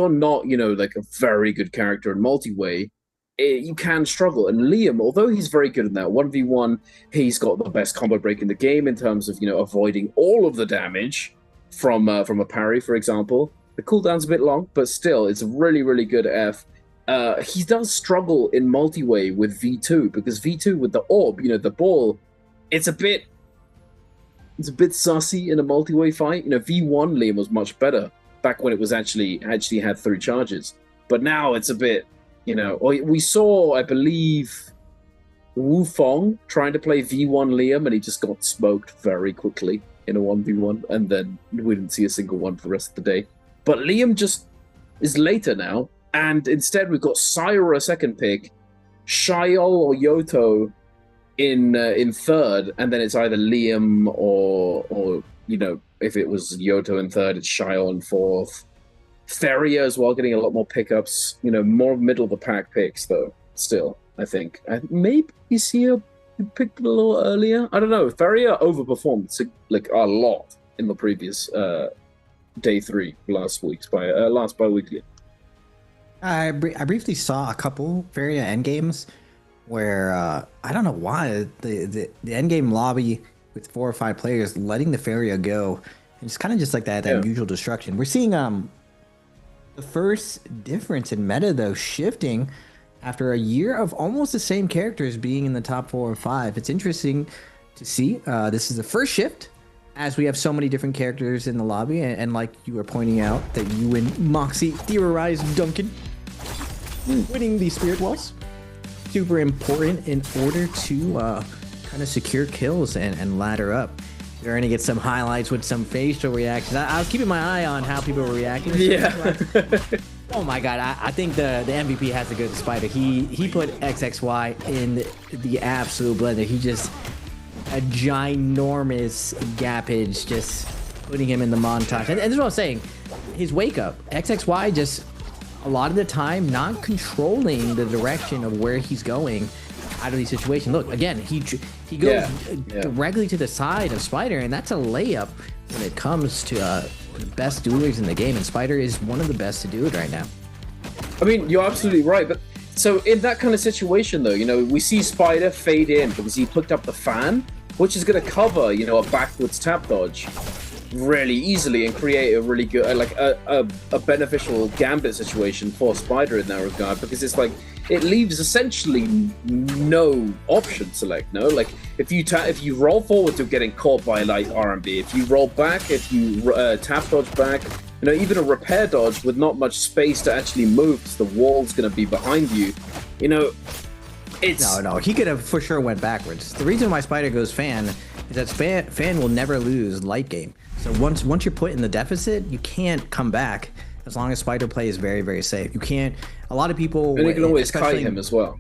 not like a very good character in multi-way, you can struggle. And Liam, although he's very good in that 1v1, he's got the best combo break in the game in terms of avoiding all of the damage from a parry, for example. The cooldown's a bit long, but still, it's a really good F. He does struggle in multi-way with V2, because V2 with the orb, the ball, it's a bit sussy in a multi-way fight. V1 Liam was much better back when it was actually had 3 charges, but now it's a bit, we saw, I believe, Wu Fong trying to play V1 Liam, and he just got smoked very quickly. in a 1v1, and then we didn't see a single one for the rest of the day. But Liam just is later now, and instead we've got Syra second pick, Shayol or Yoto in third, and then it's either Liam or you know, if it was Yoto in third, it's Shayol in fourth. Feria as well, getting a lot more pickups. You know, more middle of the pack picks though. Still, I think maybe Isia picked it a little earlier. I don't know. Feria overperformed like a lot in the previous day 3 last bi-weekly. I briefly saw a couple Feria endgames where I don't know why the endgame lobby with 4 or 5 players letting the Feria go. It's kind of just like that usual destruction. We're seeing the first difference in meta though shifting after a year of almost the same characters being in the top 4 or 5. It's interesting to see. This is the first shift as we have so many different characters in the lobby, and like you were pointing out that you and Moxie theorized Duncan winning the Spirit Walls. Super important in order to kind of secure kills and ladder up. You're going to get some highlights with some facial reactions. I was keeping my eye on how people were reacting. Yeah. Oh my god, I think the MVP has to go to Spider. He put XXY in the absolute blender. He just a ginormous gappage, just putting him in the montage. And this is what I'm saying. His wake up, XXY just a lot of the time not controlling the direction of where he's going out of these situations. Look, again, he goes directly to the side of Spider, and that's a layup when it comes to the best duelers in the game, and Spider is one of the best to do it right now. I mean, you're absolutely right, but so in that kind of situation though, you know, we see Spider fade in because he picked up the fan, which is going to cover, you know, a backwards tap dodge really easily and create a really good, like a beneficial gambit situation for Spider in that regard, because it's like it leaves essentially no option select. No, like if you roll forward to getting caught by like RMB, if you roll back, if you tap dodge back, you know, even a repair dodge with not much space to actually move because the wall's going to be behind you, you know, it's no, he could have for sure went backwards. The reason why Spider goes fan is that fan will never lose light game. So once you're put in the deficit, you can't come back as long as Spider play is very, very safe. You can't. A lot of people. And you can always kite him as well.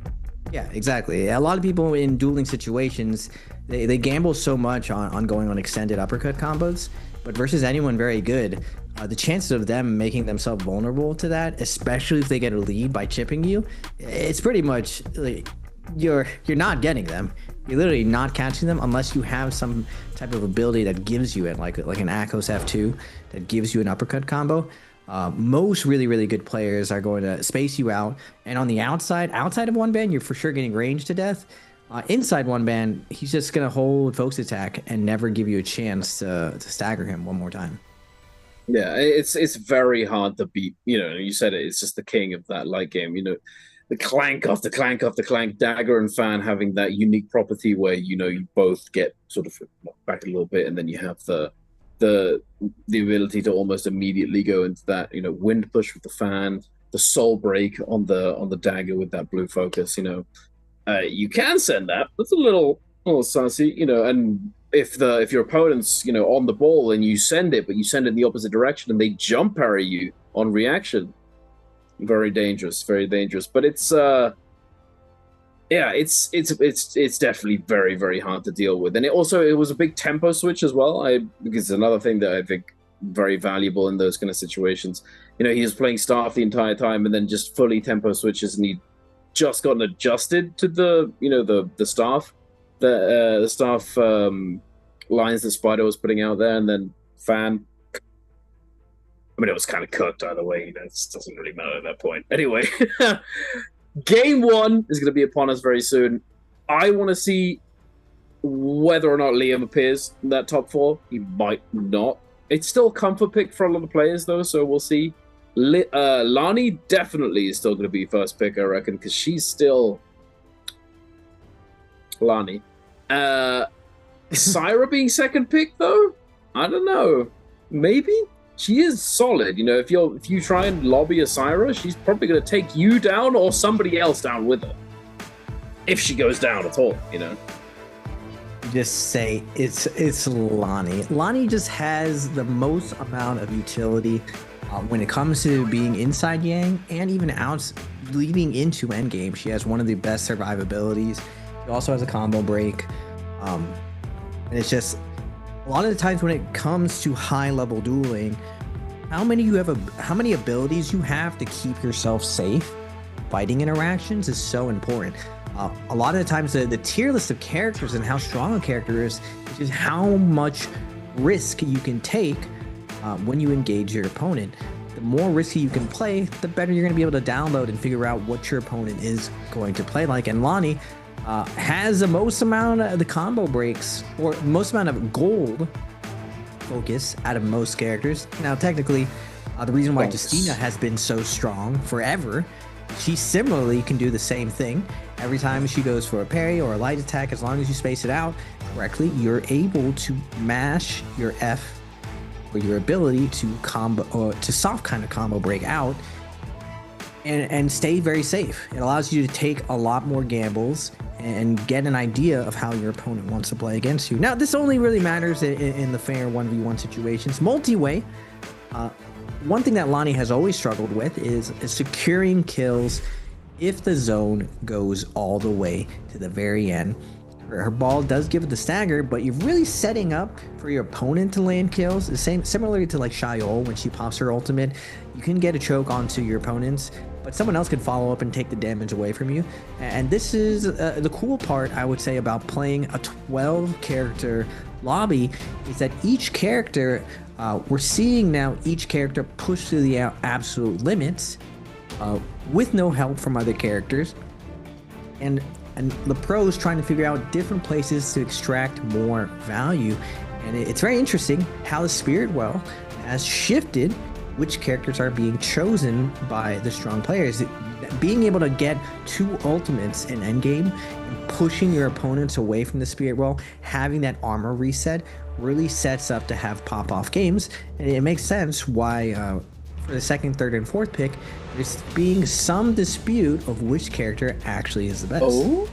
Yeah, exactly. A lot of people in dueling situations, they gamble so much on going on extended uppercut combos, but versus anyone very good, the chances of them making themselves vulnerable to that, especially if they get a lead by chipping you, it's pretty much like you're not getting them. You're literally not catching them unless you have some type of ability that gives you it, like an Akos F2 that gives you an uppercut combo. Most really, really good players are going to space you out, and on the outside of one band, you're for sure getting range to death. Inside one band, he's just gonna hold focus attack and never give you a chance to stagger him one more time. Yeah, it's very hard to beat. You know, you said it. It's just the king of that light game. You know, the clank after clank after clank, dagger and fan having that unique property where, you know, you both get sort of back a little bit, and then you have the ability to almost immediately go into that, you know, wind push with the fan, the soul break on the dagger with that blue focus. You know, you can send that. That's a little sassy, you know. And if your opponent's, you know, on the ball and you send it, but you send it in the opposite direction and they jump parry you on reaction, very dangerous, very dangerous. But it's it's definitely very, very hard to deal with. And it was a big tempo switch as well. Because it's another thing that I think very valuable in those kind of situations. You know, he was playing Staff the entire time and then just fully tempo switches, and he just gotten adjusted to the, you know, the staff lines that Spider was putting out there, and then fan. I mean, it was kind of cooked either way. You know, it doesn't really matter at that point. Anyway, Game 1 is going to be upon us very soon. I want to see whether or not Liam appears in that top 4. He might not. It's still a comfort pick for a lot of players, though, so we'll see. Lani definitely is still going to be first pick, I reckon, because she's still Lani. Syra being second pick, though? I don't know. Maybe? She is solid. You know, if you try and lobby a Syra, she's probably going to take you down or somebody else down with her. If she goes down at all, you know. just say it's Lonnie. Lonnie just has the most amount of utility when it comes to being inside Yang and even out leading into endgame. She has one of the best survivabilities. She also has a combo break. And it's just a lot of the times when it comes to high level dueling, how many abilities you have to keep yourself safe fighting interactions is so important. A lot of the times the tier list of characters and how strong a character is just how much risk you can take when you engage your opponent. The more risky you can play, the better you're going to be able to download and figure out what your opponent is going to play like. And Lonnie has the most amount of the combo breaks, or most amount of gold focus out of most characters. Now, technically, the reason why Justina has been so strong forever, she similarly can do the same thing. Every time she goes for a parry or a light attack, as long as you space it out correctly, you're able to mash your F or your ability to combo or to soft kind of combo break out and stay very safe. It allows you to take a lot more gambles and get an idea of how your opponent wants to play against you. Now, this only really matters in the fair 1v1 situations. Multi-way, one thing that Lonnie has always struggled with is securing kills if the zone goes all the way to the very end. Her ball does give it the stagger, but you're really setting up for your opponent to land kills. The same, similarly to like Xiaoyu when she pops her ultimate, you can get a choke onto your opponents, but someone else can follow up and take the damage away from you. And this is the cool part, I would say, about playing a 12 character lobby, is that each character, we're seeing now each character push to the absolute limits with no help from other characters. And the pros trying to figure out different places to extract more value. And it's very interesting how the Spirit Well has shifted which characters are being chosen by the strong players. Being able to get 2 ultimates in endgame and pushing your opponents away from the Spirit Well, having that armor reset, really sets up to have pop-off games. And it makes sense why for the 2nd, 3rd, and 4th pick, there's being some dispute of which character actually is the best. Oh,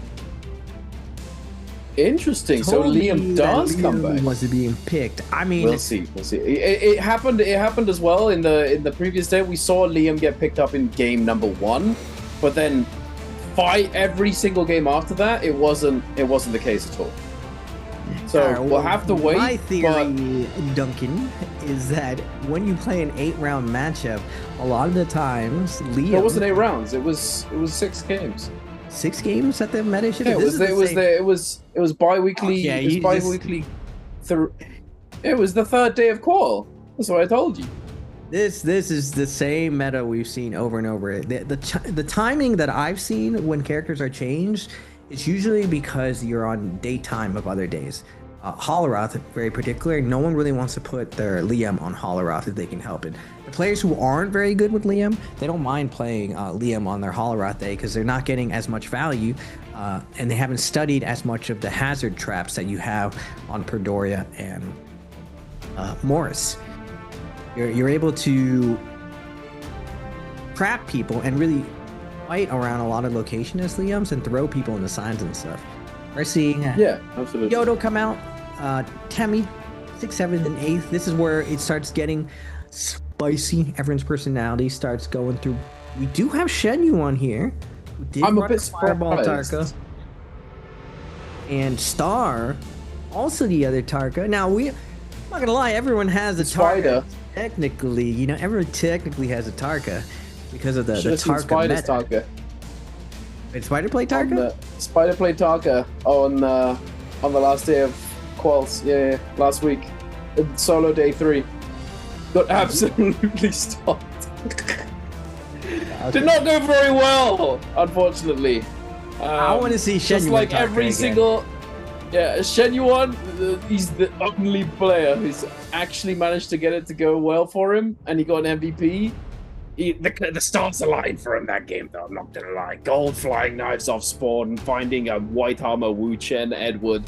interesting. So Liam does come back. Was being picked. I mean, we'll see. We'll see. It happened. It happened as well in the previous day. We saw Liam get picked up in game number 1, but then fight every single game after that. It wasn't the case at all. So we'll have to wait. My theory, Duncan, is that when you play an 8-round matchup, a lot of the times Liam. It wasn't 8 rounds. It was 6 games. 6 games at the meta shift. Yeah, it was bi-weekly. Oh, yeah, it was bi-weekly. It was the 3rd day of qual. That's what I told you. This is the same meta we've seen over and over. The timing that I've seen when characters are changed, it's usually because you're on daytime of other days. Holoroth, very particular, no one really wants to put their Liam on Holoroth if they can help it. The players who aren't very good with Liam, they don't mind playing Liam on their Holoroth day because they're not getting as much value and they haven't studied as much of the hazard traps that you have on Perdoria and Morris. You're able to trap people and really fight around a lot of location as Liams and throw people into signs and stuff. We're seeing absolutely. Yodo come out, Temmie, 6th, 7th, and 8th. This is where it starts getting spicy. Everyone's personality starts going through. We do have Shenyu on here. I'm a bit Fireball Tarka. And Star, also the other Tarka. Now, I'm not gonna lie, everyone has a Tarka. Technically, everyone technically has a Tarka because of the Tarka meta. Tarka. Wait, Spider played Tarka? Spider played Tarka on the last day of quals. Yeah, last week. Solo day 3. Got absolutely stopped. Did not go very well, unfortunately. I want to see Shenyu. Just like every single. Yeah, Shenyu, he's the only player who's actually managed to get it to go well for him, and he got an MVP. The stars aligned for him that game, though, I'm not gonna lie. Gold flying knives off spawn, finding a white armor Wu Chen Edward,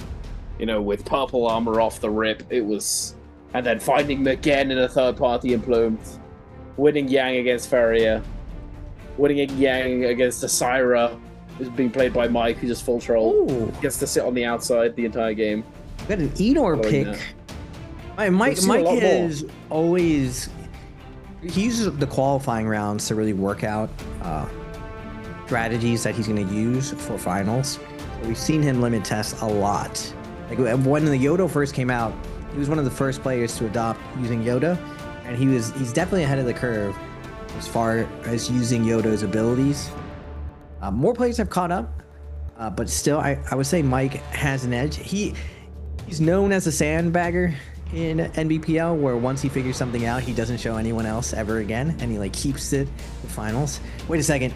with purple armor off the rip. It was. And then finding again in a third party implumed, winning Yang against Feria, winning Yang against Asira, is being played by Mike, who's just full troll. Ooh. Gets to sit on the outside the entire game. Got an Enor pick. Mike is always... He uses the qualifying rounds to really work out strategies that he's going to use for finals. So we've seen him limit test a lot. Like when the Yodo first came out, he was one of the first players to adopt using Yoda, and he's definitely ahead of the curve as far as using Yoda's abilities. More players have caught up, but still, I would say Mike has an edge. He's known as a sandbagger in NBPL, where once he figures something out, he doesn't show anyone else ever again, and he like keeps it to finals. Wait a second.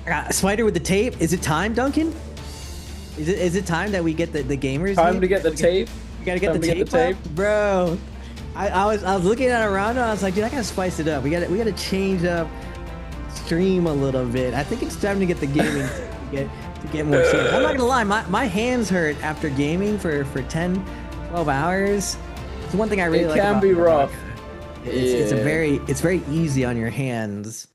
I got Spider with the tape. Is it time, Duncan? Is it time that we get the gamers? Time to get the tape. You gotta get the tape, up? Bro. I was looking at around. I was like, dude, I gotta spice it up. We gotta change up stream a little bit. I think it's time to get the gaming to get more serious. I'm not gonna lie, my hands hurt after gaming for 10, 12 hours. It's one thing I really like. It can be rough. It's very easy on your hands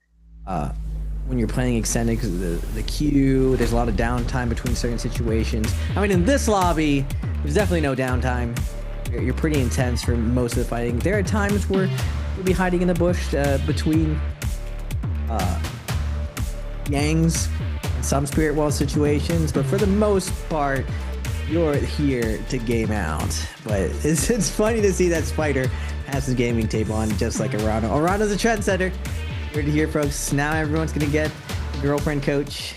when you're playing extended because of the queue. There's a lot of downtime between certain situations. I mean, in this lobby, there's definitely no downtime. You're pretty intense for most of the fighting. There are times where you'll be hiding in the bush between Yangs and some Spirit Wall situations, but for the most part, you're here to game out. But it's funny to see that Spider has his gaming tape on just like Arano. Arano's a trendsetter. We're to hear, folks. Now everyone's gonna get a girlfriend coach.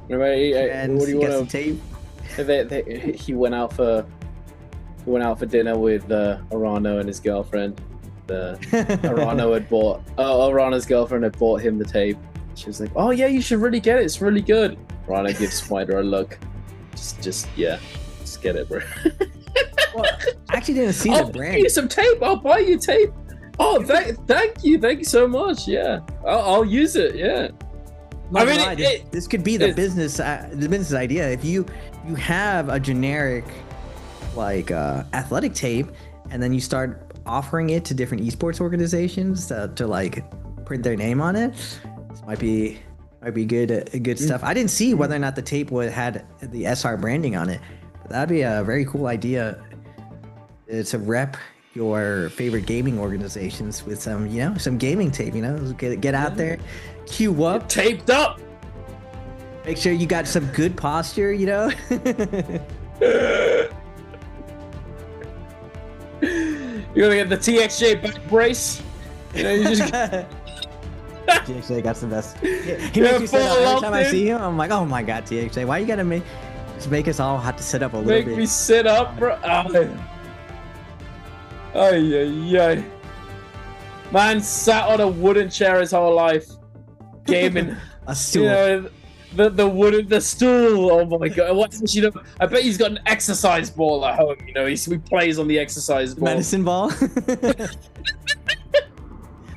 What do you want to tape? He went out for dinner with Arano and his girlfriend. Arano's girlfriend had bought him the tape. She was like, "Oh yeah, you should really get it. It's really good." Arano gives Spider a look. Just get it, bro. Well, I actually didn't see the brand. I'll buy you some tape. I'll buy you tape. Oh, thank you so much. Yeah, I'll use it. Yeah. I mean, this could be the business idea. If you have a generic like athletic tape, and then you start offering it to different esports organizations to like print their name on it, this might be good stuff. I didn't see whether or not the tape had the SR branding on it. But that'd be a very cool idea to rep your favorite gaming organizations with some gaming tape. Get out there, queue up, get taped up. Make sure you got some good posture. You're gonna get the TXJ back brace. You just. TXJ got the best. He makes me sit up every time I see him. I'm like, oh my god, TXJ, why you gotta make us all have to sit up a little bit? Make me sit up, bro. Ay. Man sat on a wooden chair his whole life, gaming. A stool. The stool. Oh my god! I bet he's got an exercise ball at home. He plays on the exercise ball. Medicine ball.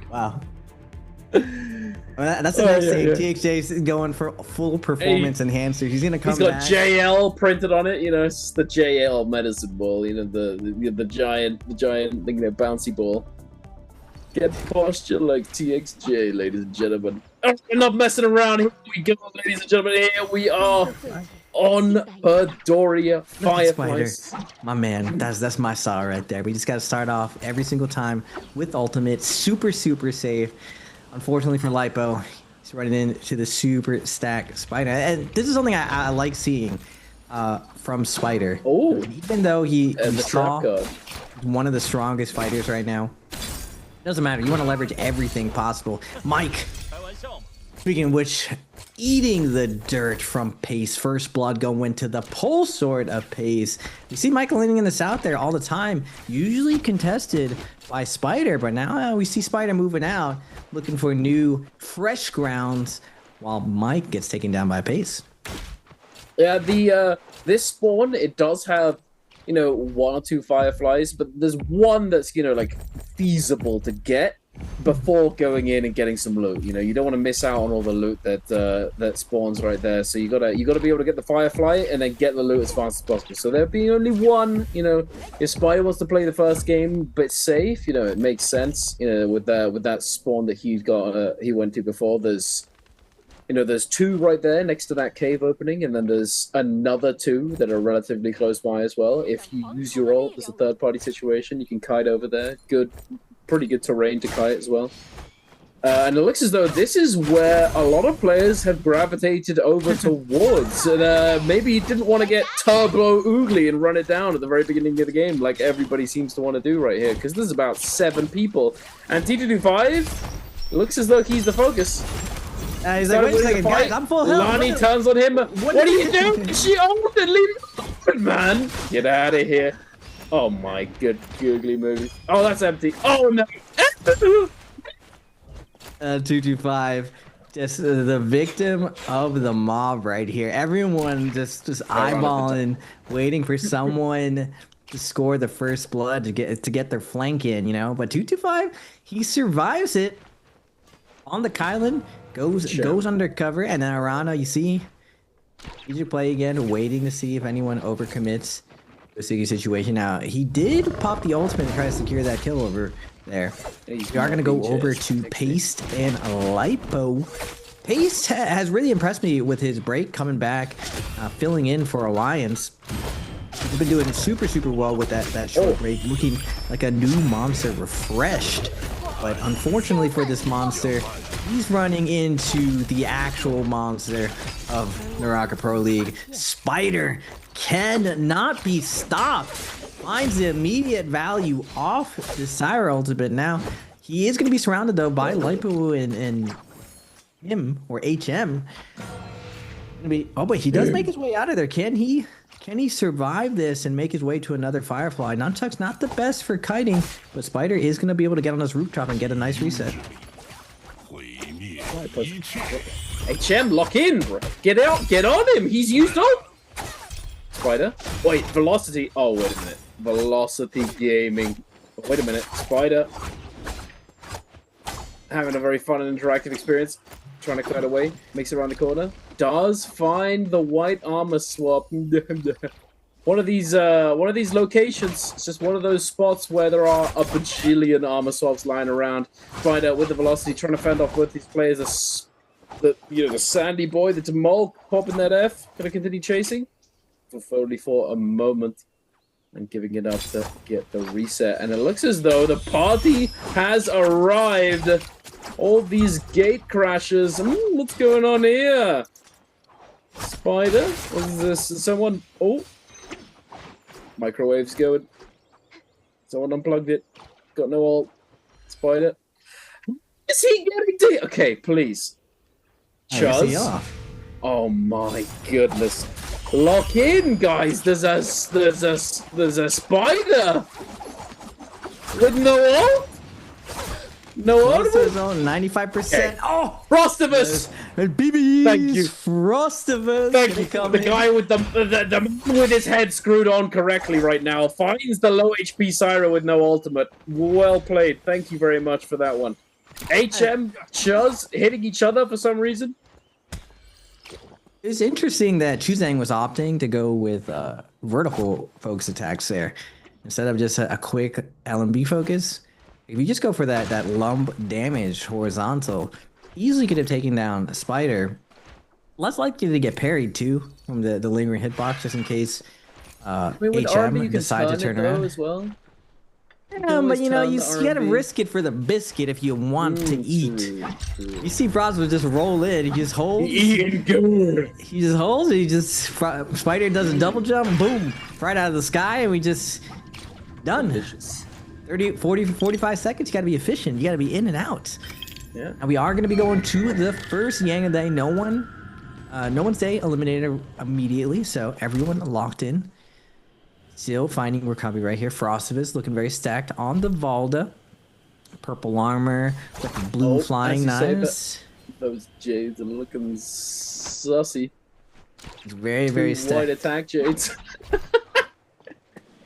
Wow. That's the next thing. TXJ's going for full performance enhancer. He's gonna come. He's got JL printed on it. It's the JL medicine ball. The giant bouncy ball. Get posture like TXJ, ladies and gentlemen. Oh, we're not messing around. Here we go, ladies and gentlemen. Here we are on Padoria Fireflies. My man, that's my saw right there. We just got to start off every single time with ultimate, super safe. Unfortunately for Lipo, he's running into the super stack Spider, and this is something I like seeing from Spider. Oh, even though he's one of the strongest fighters right now. Doesn't matter. You want to leverage everything possible. Mike, speaking of which, eating the dirt from Pace. First blood going to the pole sword of Pace. You see Michael landing in the south there all the time. Usually contested by Spider, but now we see Spider moving out, looking for new, fresh grounds, while Mike gets taken down by Pace. Yeah, this spawn, it does have, one or two Fireflies, but there's one that's, like feasible to get before going in and getting some loot. You don't want to miss out on all the loot that spawns right there. So you gotta be able to get the Firefly and then get the loot as fast as possible. So there being only one, if Spider wants to play the first game but safe, it makes sense. With that spawn that he went to before, there's you know, there's 2 right there next to that cave opening, and then there's another 2 that are relatively close by as well. If you use your ult as a third-party situation, you can kite over there. Pretty good terrain to kite as well. And it looks as though this is where a lot of players have gravitated over towards. And maybe he didn't want to get turbo oogly and run it down at the very beginning of the game, like everybody seems to want to do right here, because there's about 7 people. And T225 looks as though he's the focus. He's like, wait a second, guys, I'm full health. Lonnie turns on him. What are you doing? She owned it. Leave it open, man. Get out of here. Oh my good googly movie. Oh, that's empty. Oh no. 225, just the victim of the mob right here. Everyone just eyeballing, waiting for someone to score the first blood to get their flank in, you know. But 225, he survives it on the Kylan, goes undercover, and then Arana, you see, easy play again, waiting to see if anyone overcommits the sticky situation. Now he did pop the ultimate and try to secure that kill over there. We are going to go over to Paste and Lipo. Paste has really impressed me with his break, coming back, filling in for Alliance. He's been doing super well with that short break, looking like a new monster, refreshed. But unfortunately for this monster, he's running into the actual monster of NARAKA Pro League. Spider cannot be stopped. Finds the immediate value off the Syra ultimate. Now, he is going to be surrounded, though, by Lipo and him, or HM. Oh, but he does make his way out of there. Can he survive this and make his way to another Firefly? Nunchuck's not the best for kiting, but Spider is going to be able to get on this rooftop and get a nice reset. HM, lock in, bro. Get out, get on him. He's used up. Spider. Wait, Velocity. Oh, wait a minute. Velocity Gaming. Wait a minute. Spider. Having a very fun and interactive experience. Trying to clear away. Makes it around the corner. Does find the white armor swap. One of these locations. It's just one of those spots where there are a bajillion armor swaps lying around. Spider with the Velocity trying to fend off both these players. The Sandy boy, the Demol popping that F. Gonna continue chasing. Only for a moment and giving it up to get the reset, and it looks as though the party has arrived. All these gate crashes. What's going on here? Spider? What is this? Someone? Oh, microwaves going. Someone unplugged it. Got no ult. Spider. Is he getting to? Okay, please. Chuz. Oh my goodness. Lock in, guys. There's a Spider with no ult. No ult. Zone 95%. Okay. Oh, Frostivus. BB. Thank you, Frostivus. Thank you. The guy with the with his head screwed on correctly right now finds the low HP Syra with no ultimate. Well played. Thank you very much for that one. HM, Chuz hitting each other for some reason. It's interesting that Chuzang was opting to go with vertical focus attacks there instead of just a quick LMB focus. If you just go for that lump damage horizontal, easily could have taken down a Spider. Less likely to get parried too from the lingering hitbox, just in case HM decide to turn around as well. Yeah, but you know, you gotta risk it for the biscuit if you want to eat. True. You see Frostivus just roll in, he just holds. Eating good. He just holds, Spider does a double jump, boom, right out of the sky, and we just done. Delicious. 30, 40, 45 seconds, you gotta be efficient, you gotta be in and out. Yeah. And we are gonna be going to the first Yang of the day. No one's day eliminated immediately, so everyone locked in. Still finding recovery right here. Frostivus looking very stacked on the Valda. Purple armor with the blue flying knives. Those jades are looking sussy. Very, very stacked. White attack jades.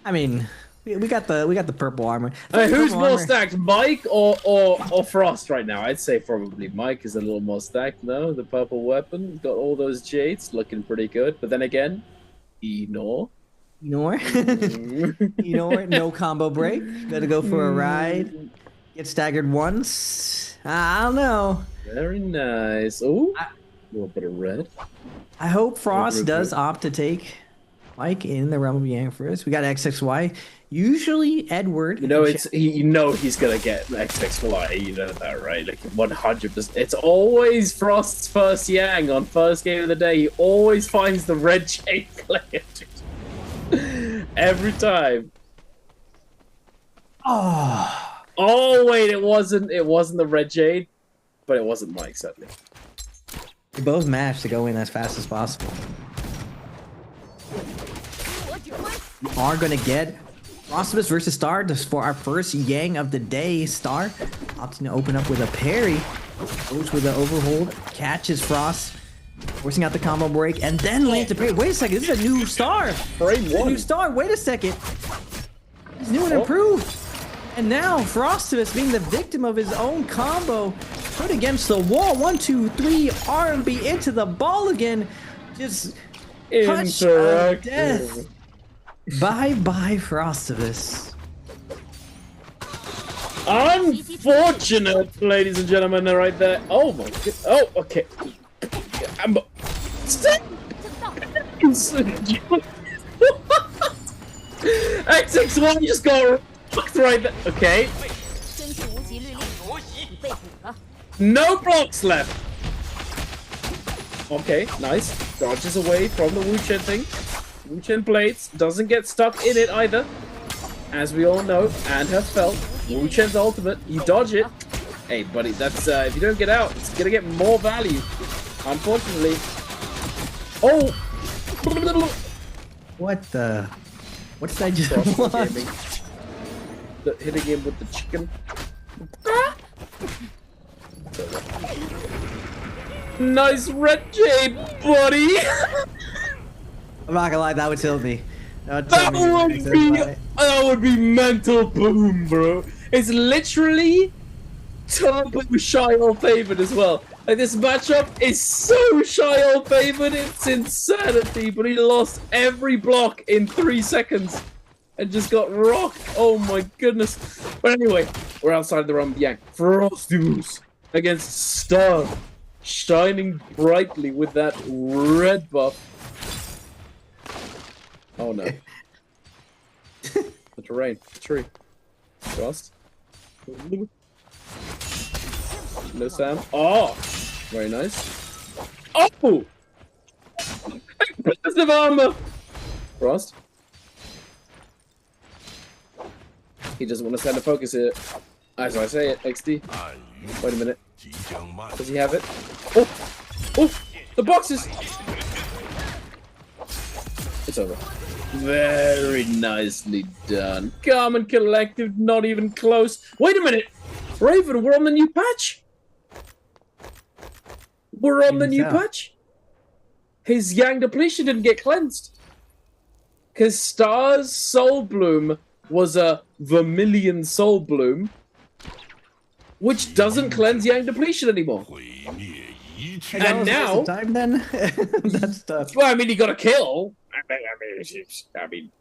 I mean, we got the purple armor. Who's more stacked, Mike or Frost right now? I'd say probably Mike is a little more stacked. No, the purple weapon got all those jades, looking pretty good. But then again, Enor, no combo break. Gotta go for a ride. Get staggered once. I don't know. Very nice. Ooh. A little bit of red. I hope Frost does opt to take Mike in the Realm of Yang first. We got XXY. Usually Edward. You know, you know he's gonna get XXY. You know that, right? Like 100%. It's always Frost's first Yang on first game of the day. He always finds the red chain player. Every time. Oh wait, it wasn't the red jade, but it wasn't Mike certainly. They both matched to go in as fast as possible. We are gonna get Frostivus versus Star for our first Yang of the day. Star opting to open up with a parry, goes with the overhold, catches Frost, forcing out the combo break, and then lands a parry. Wait a second, this is a new Star. Frame one. New Star. Wait a second. He's new and improved. And now Frostivus being the victim of his own combo, put against the wall. 1, 2, 3, RMB into the ball again. Just touch of death. Bye-bye, Frostivus. Unfortunate, ladies and gentlemen, they're right there. Oh my god. Oh, okay. XXY just got fucked right there. Okay. No blocks left. Okay, nice. Dodges away from the Wu Chen thing. Wu Chen blades. Doesn't get stuck in it either. As we all know and have felt. Wu Chen's ultimate. You dodge it. Hey, buddy, that's if you don't get out, it's gonna get more value. Unfortunately. Oh! What the? What's that just watch? Hitting him with the chicken. Nice red jade, buddy! I'm not gonna lie, that would tilt me. That would be mental boom, bro. It's literally turbo Shyle favored as well. Like, this matchup is so Shyle favored, it's insanity. But he lost every block in 3 seconds and just got rocked. Oh my goodness. But anyway, we're outside the Realm of Yang. Frostivus against Star, shining brightly with that red buff. Oh no. The terrain. The tree. Frost. No sound. Oh! Very nice. Oh! Passive armor! Frost. He doesn't want to stand a focus here. As I say it, XD. Wait a minute. Does he have it? Oh! Oh! The boxes! It's over. Very nicely done. Calm and collected, not even close. Wait a minute! Raven, we're on the new patch! We're on the new patch! His Yang depletion didn't get cleansed. Because Star's Soul Bloom was a Vermilion Soul Bloom, which doesn't cleanse Yang depletion anymore. And now, time then that's tough. Well, I mean, he got a kill. I mean,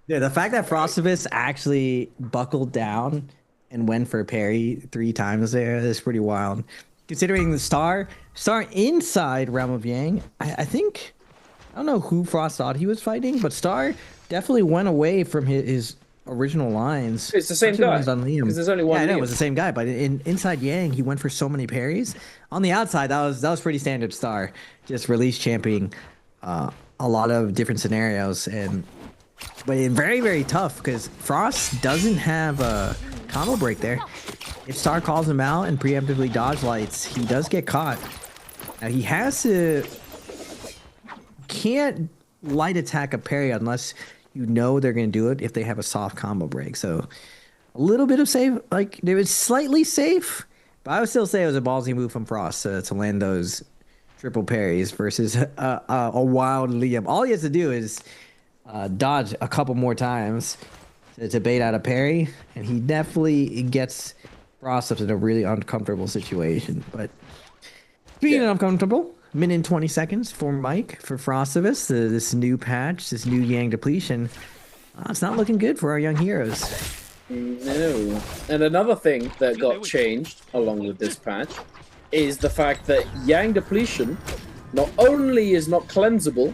yeah, the fact that Frostivus actually buckled down and went for a parry 3 times there is pretty wild. Considering the Star inside Realm of Yang, I think, I don't know who Frost thought he was fighting, but Star definitely went away from his original lines. It's the same guy. Because there's only one. Yeah, I know it was the same guy, but inside Yang, he went for so many parries. On the outside, that was pretty standard Star, just release championing a lot of different scenarios, but very, very tough because Frost doesn't have a combo break there. If Star calls him out and preemptively dodge lights, he does get caught. Now he can't light attack a parry unless you know they're going to do it if they have a soft combo break. So a little bit of safe, like it was slightly safe, but I would still say it was a ballsy move from Frost to land those triple parries versus a wild Liam. All he has to do is dodge a couple more times to bait out a parry, and he definitely gets Frost up in a really uncomfortable situation. But speaking of uncomfortable, minute and 20 seconds for Mike, for Frostivus, this new patch, this new Yang depletion. It's not looking good for our young heroes. No. And another thing that got changed along with this patch is the fact that Yang depletion not only is not cleansable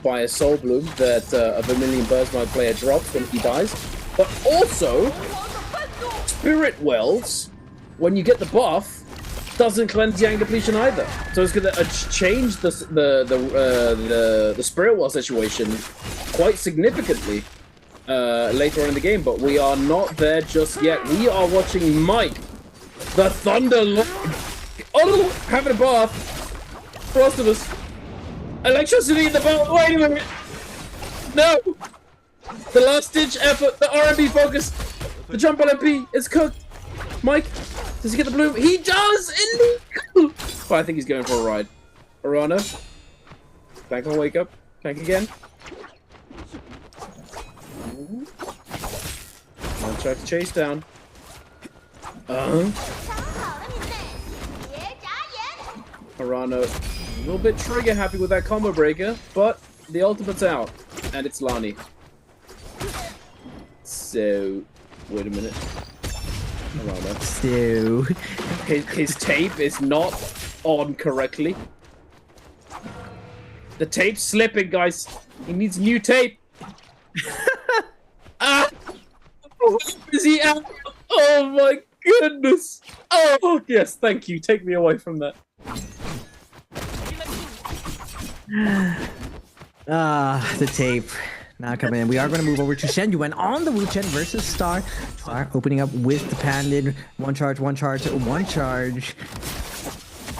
by a Soul Bloom that a Vermilion Burst Knight player drops when he dies, but also Spirit Wells, when you get the buff, doesn't cleanse Yang Depletion either. So it's going to change the Spirit Well situation quite significantly later on in the game, but we are not there just yet. We are watching Mike, the Thunder Lord, having a bath. Frost of us. Electricity in the belt. Wait a minute. No. The last ditch effort. The R&B focus. The jump on MP is cooked. Mike, does he get the bloom? He does. Illegal. But I think he's going for a ride. Arana. Bank on wake up. Bank again. One track to chase down. Harano, a little bit trigger happy with that combo breaker, but the ultimate's out, and it's Lani. So, wait a minute. Harano. So, his tape is not on correctly. The tape's slipping, guys. He needs new tape. Ah! Where is he at? Oh my goodness! Oh yes, thank you. Take me away from that. The tape not coming in. We are going to move over to Shen Yuan on the Wu Chen versus Star. Star opening up with the patented one charge.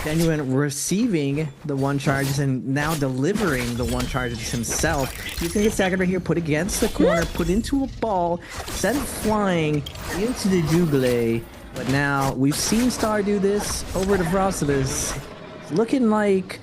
Shen Yuan receiving the one charges and now delivering the one charges himself. He's going to get staggered right here, put against the corner, put into a ball, sent flying into the Jubilee. But now we've seen Star do this over to Frostibus. It's looking like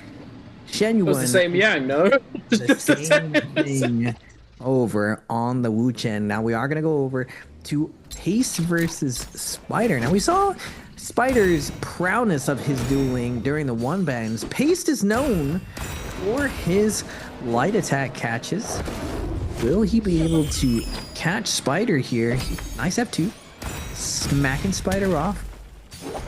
Shen Yuan. It was the same Yang, no? The same thing over on the Wu Chen. Now we are going to go over to Pace versus Spider. Now we saw Spider's proudness of his dueling during the one bands. Pace is known for his light attack catches. Will he be able to catch Spider here? Nice F2. Smacking Spider off.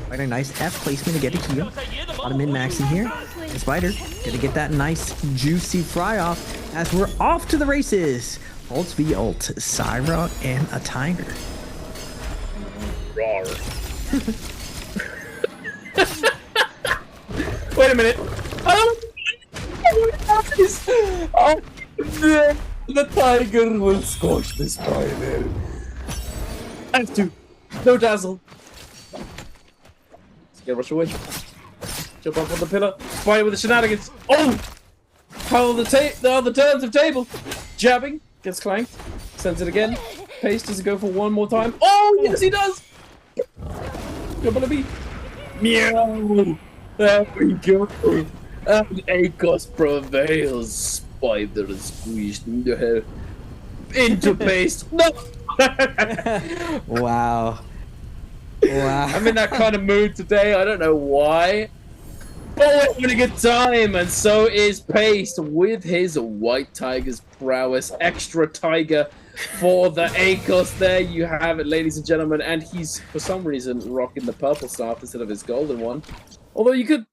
Spider, nice F placement to get a heal. A lot of min-max in here. And Spider gonna get that nice juicy fry off as we're off to the races. Ult v ult. Syra and a Tiger. Rawr. Wait a minute. Oh, the Tiger will scorch the Spider. F2. No dazzle. Let's get rush away. Jump up on the pillar. Spider with the shenanigans. Oh! How the other turns of table. Jabbing. Gets clanked. Sends it again. Pace does it go for one more time. Oh, yes, he does! Jump on the beat. Meow. There we go. And Akos prevails. Spider is squeezed into Pace. No! Wow. I'm in that kind of mood today. I don't know why. But we're having a good time, and so is Pace with his White Tiger's prowess. Extra Tiger for the Akos. There you have it, ladies and gentlemen. And he's, for some reason, rocking the purple staff instead of his golden one. Although you could,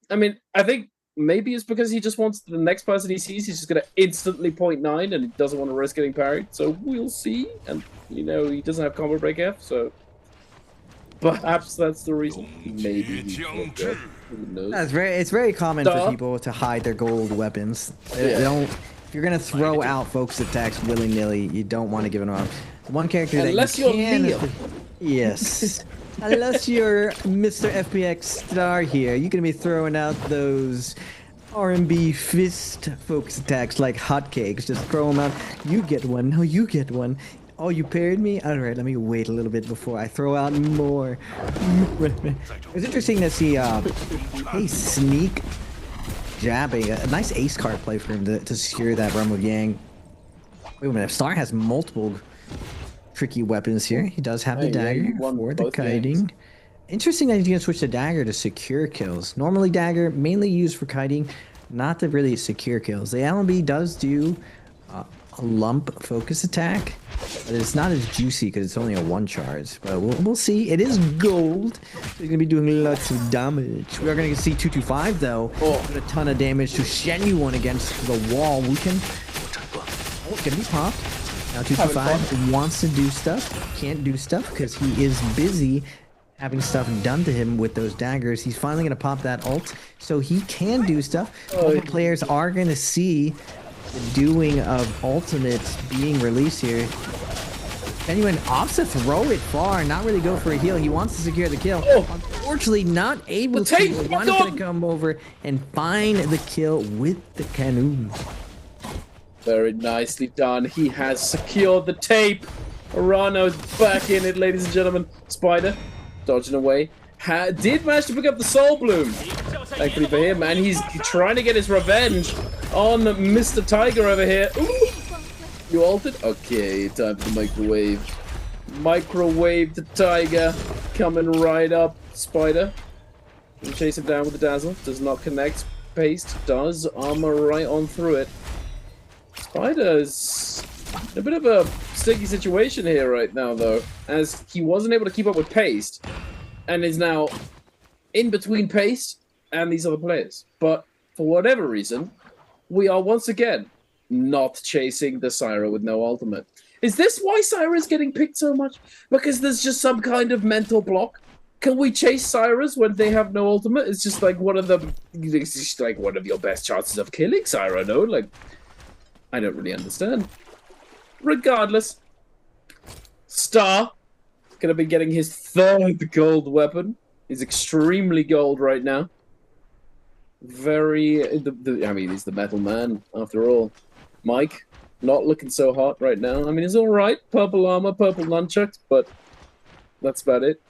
I mean, I think maybe it's because he just wants the next person he sees, he's just going to instantly 0.9 and he doesn't want to risk getting parried. So we'll see. And, you know, he doesn't have combo break F, so perhaps that's the reason. Maybe he's not good. Who knows? It's very common for people to hide their gold weapons. They don't. If you're gonna throw out focus attacks willy-nilly, you don't want to give them up. One character unless that you you're can. Leo. Yes. Unless you're Mr. FPX Star here, you're gonna be throwing out those R&B fist focus attacks like hotcakes. Just throw them out. You get one. No, you get one. Oh, you parried me? Alright, let me wait a little bit before I throw out more. It's interesting to see a sneak jabbing. A nice ace card play for him to secure that Realm of Yang. Wait a minute, Star has multiple tricky weapons here. He does have the dagger for the kiting. Games. Interesting that he's going to switch the dagger to secure kills. Normally dagger mainly used for kiting, not to really secure kills. The LMB does do a lump focus attack. But it's not as juicy because it's only a 1 charge. But we'll see. It is gold. So he's going to be doing lots of damage. We are going to see 225 though. Put a ton of damage to Shenyuan against the wall. Wuken. Oh, going to be popped. Now 225 wants to do stuff. Can't do stuff because he is busy having stuff done to him with those daggers. He's finally going to pop that ult. So he can do stuff. Multiple players are going to see the doing of ultimates being released here. Anyone opts to throw it far and not really go for a heal. He wants to secure the kill. Unfortunately, not able to. One is going to come over and find the kill with the canoe. Very nicely done. He has secured the tape. Arano's back in it, ladies and gentlemen. Spider dodging away. Did manage to pick up the Soul Bloom. Thankfully for him, and he's trying to get his revenge on Mr. Tiger over here. Ooh. You ulted? Okay, time for the microwave. Microwave the Tiger. Coming right up. Spider. And chase him down with the Dazzle. Does not connect. Paste does. Armor right on through it. Spider's in a bit of a sticky situation here right now, though, as he wasn't able to keep up with Paste, and is now in between Paste and these other players. But for whatever reason, we are once again not chasing the Syra with no ultimate. Is this why Syra is getting picked so much? Because there's just some kind of mental block? Can we chase Syras when they have no ultimate? It's just like one of them. It's just like one of your best chances of killing Syra, no? Like, I don't really understand. Regardless, Star gonna be getting his 3rd gold weapon. He's extremely gold right now. Very, I mean, he's the metal man after all. Mike, not looking so hot right now. I mean, he's all right. Purple armor, purple nunchucks, but that's about it.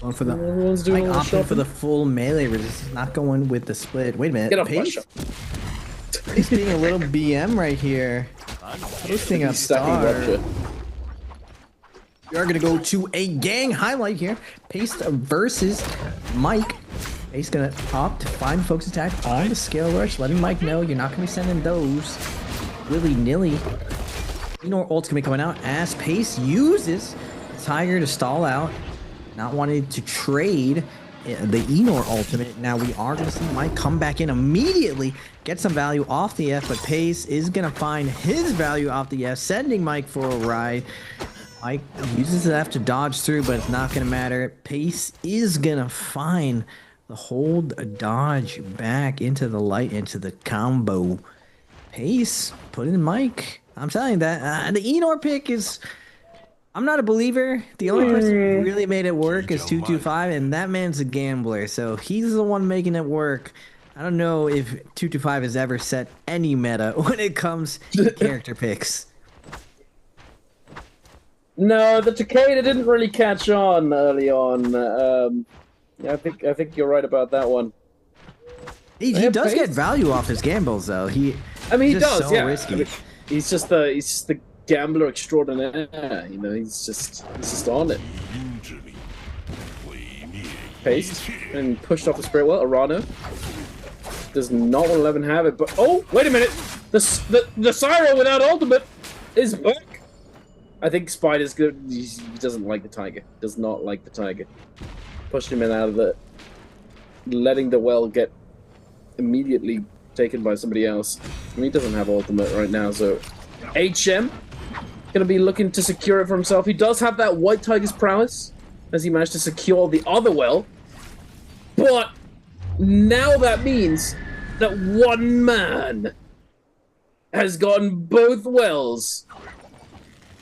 Going for the Mike opting for the full melee resistance, not going with the split. Wait a minute. Get off Pace? He's being a little BM right here. Posting up Star. We are going to go to a gang highlight here. Pace versus Mike. Pace going to opt to find focus attack on the scale rush, letting Mike know you're not going to be sending those willy-nilly. Enor ult's going to be coming out as Pace uses Tiger to stall out, not wanting to trade the Enor ultimate. Now we are going to see Mike come back in immediately, get some value off the F, but Pace is going to find his value off the F, sending Mike for a ride. Mike uses the F to dodge through, but it's not going to matter. Pace is going to find the hold a dodge back into the light, into the combo. Pace, put in Mike. I'm telling you that. The Enor pick is... I'm not a believer. The only person who really made it work is 225, and that man's a gambler, so he's the one making it work. I don't know if 225 has ever set any meta when it comes to character picks. No, the Takeda didn't really catch on early on. I think you're right about that one. He does get value off his gambles, though. He does. So yeah, risky. I mean, he's just the gambler extraordinaire. You know, he's just on it. Paste and pushed off the spirit well. Arano does not want to let him have it, but oh, wait a minute! The Syra without ultimate is back. I think Spider's good. He doesn't like the Tiger. Does not like the Tiger. Pushed him in out of the, letting the well get immediately taken by somebody else. I mean, he doesn't have ultimate right now, so HM gonna be looking to secure it for himself. He does have that White Tiger's prowess, as he managed to secure the other well. But now that means that one man has gotten both wells,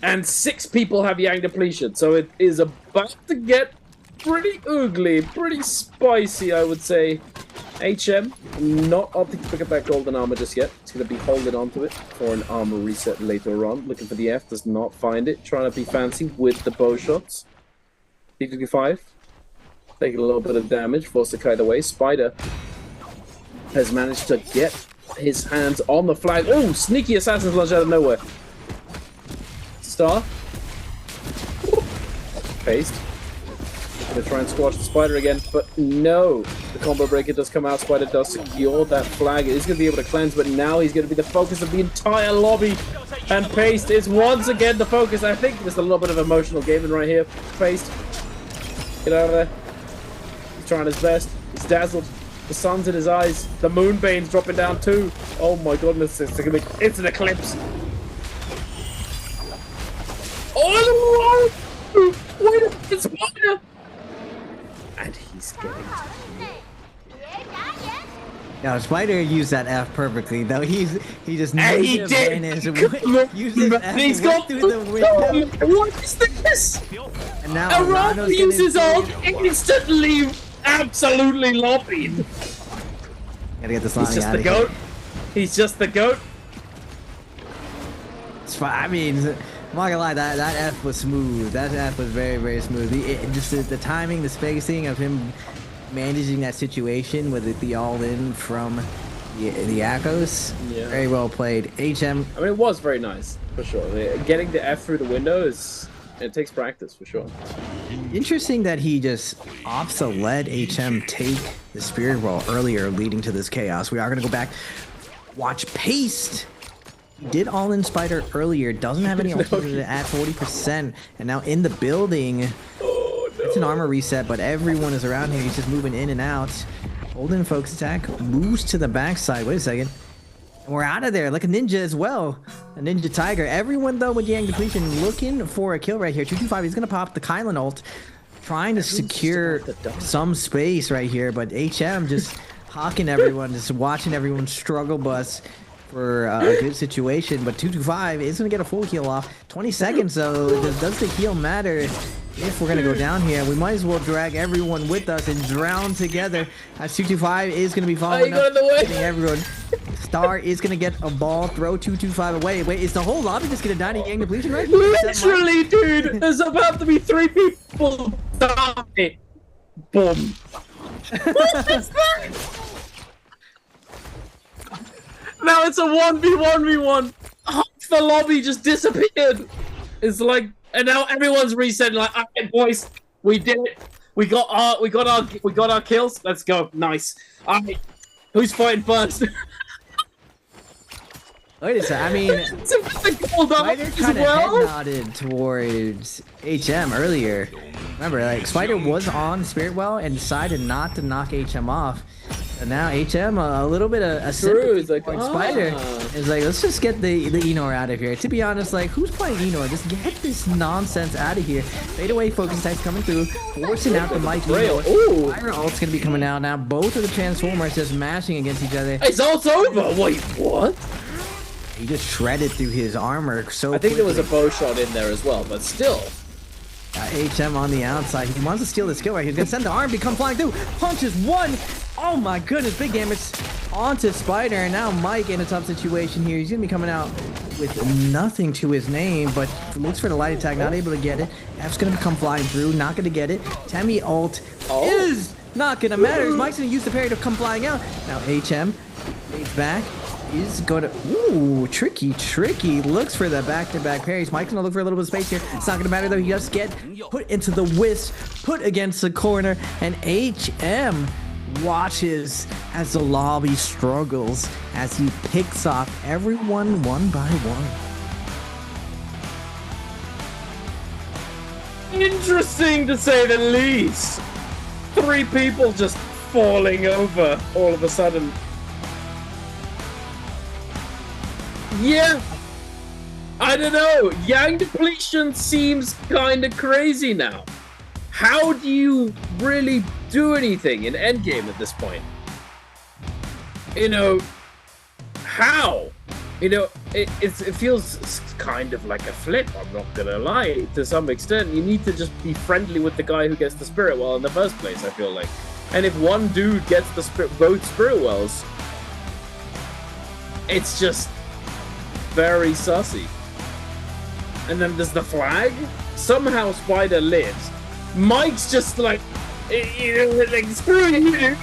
and 6 people have Yang depletion. So it is about to get pretty ugly, pretty spicy, I would say. HM not opting to pick up that golden armor just yet. It's going to be holding onto it for an armor reset later on. Looking for the F, does not find it. Trying to be fancy with the bow shots. P55 taking a little bit of damage, forced to kite away. Spider has managed to get his hands on the flag. Oh, sneaky assassin's lunge out of nowhere. Star. Paste. Gonna try and squash the spider again, but no. The combo breaker does come out. Spider does secure that flag. He's gonna be able to cleanse, but now he's gonna be the focus of the entire lobby. And Paste is once again the focus. I think there's a little bit of emotional gaming right here. Paste, get out of there. He's trying his best. He's dazzled. The sun's in his eyes. The moonbane's dropping down too. Oh my goodness, it's an eclipse. Oh, wait a minute, Spider! And he's getting Now, Spider used that F perfectly, though. He just and he did. Used his F He's got through the window. What is this? And now Around uses ult instantly, absolutely lobbied. Gotta get this He's just the goat. He's just the goat. I mean, I'm not gonna lie, that F was smooth. That F was very, very smooth. Just the timing, the spacing of him managing that situation with the all-in from the Echoes. Yeah. Very well played. HM. I mean, it was very nice, for sure. Getting the F through the window it takes practice, for sure. Interesting that he just opts to let HM take the Spirit Wall earlier, leading to this chaos. We are gonna go back, watch Paste. Did all-in Spider earlier, doesn't have any ultimate at 40%, and now in the building. It's an armor reset, but everyone is around here. He's just moving in and out. Holding focus attack, moves to the backside. Wait a second. And we're out of there, like a ninja as well. A ninja tiger. Everyone, though, with Yang Depletion looking for a kill right here. 225, he's going to pop the Kylan ult, trying to secure some space right here, but HM just hawking everyone, just watching everyone struggle bus for a good situation. But 225 is going to get a full heal off. 20 seconds, though. Does the heal matter? If we're gonna go down here, we might as well drag everyone with us and drown together. As 225 is gonna be following up, hitting everyone. Star is gonna get a ball, throw 225 away. Wait, is the whole lobby just gonna die to Yang Depletion right here? Literally, dude! There's about to be 3 people die. Boom. What is that? Now it's a 1v1v1. Half the lobby just disappeared. It's like. And now everyone's resetting like, okay, boys, we did it. We got our kills. Let's go. Nice. All right. Who's fighting first? Wait a second. I mean, Spider kind of head nodded towards HM earlier. Remember, like Spider was on Spirit Well and decided not to knock HM off. And now HM a little bit of a sympathy like, Spider is like, let's just get the Enor out of here. To be honest, like, who's playing Enor? Just get this nonsense out of here. Fade away focus attacks coming through, forcing out the Mike Enor. Fire ult's gonna be coming out now. Both of the Transformers just mashing against each other. It's ult's over. Wait, what? He just shredded through his armor so I think quickly. There was a bow shot in there as well, but still. HM on the outside. He wants to steal the skill right. He's gonna send the arm, come flying through. Punches one. Oh my goodness, big damage onto Spider. And now Mike in a tough situation here. He's gonna be coming out with nothing to his name, but looks for the light attack, not able to get it. F's gonna come flying through, not gonna get it. Temmie ult is not gonna matter. Mike's gonna use the parry to come flying out. Now HM fades back. Is going to, ooh, tricky. Looks for the back-to-back parries. Mike's gonna look for a little bit of space here. It's not gonna matter though. He just get put into the wisp, put against the corner, and HM watches as the lobby struggles as he picks off everyone one by one. Interesting to say the least. 3 people just falling over all of a sudden. Yeah, I don't know. Yang Depletion seems kind of crazy now. How do you really do anything in endgame at this point? You know, how? You know, it feels kind of like a flip, I'm not gonna lie, to some extent. You need to just be friendly with the guy who gets the Spirit Well in the first place, I feel like. And if one dude gets the both Spirit Wells, it's just very sussy. And then there's the flag. Somehow Spider lives. Mike's just like, like screw you.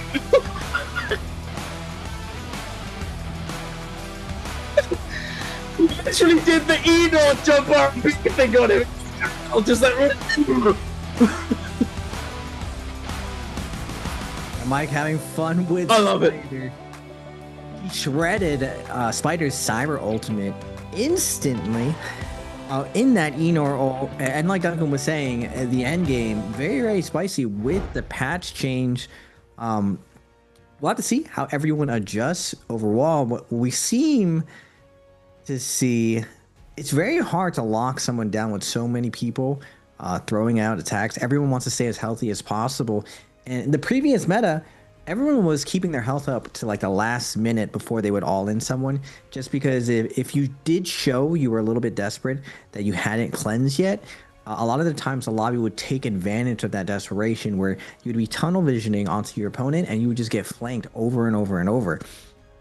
Literally did the Enor jump up and thing on him. I'll just like. Mike having fun with I love it. Spider. He shredded Spider's Cyber Ultimate instantly in that Enor ult. And like Duncan was saying, the end game, very, very spicy with the patch change. We'll have to see how everyone adjusts overall. What we seem to see, it's very hard to lock someone down with so many people throwing out attacks. Everyone wants to stay as healthy as possible. And the previous meta, everyone was keeping their health up to like the last minute before they would all in someone, just because if you did show you were a little bit desperate that you hadn't cleansed yet, a lot of the times the lobby would take advantage of that desperation where you would be tunnel visioning onto your opponent and you would just get flanked over and over and over.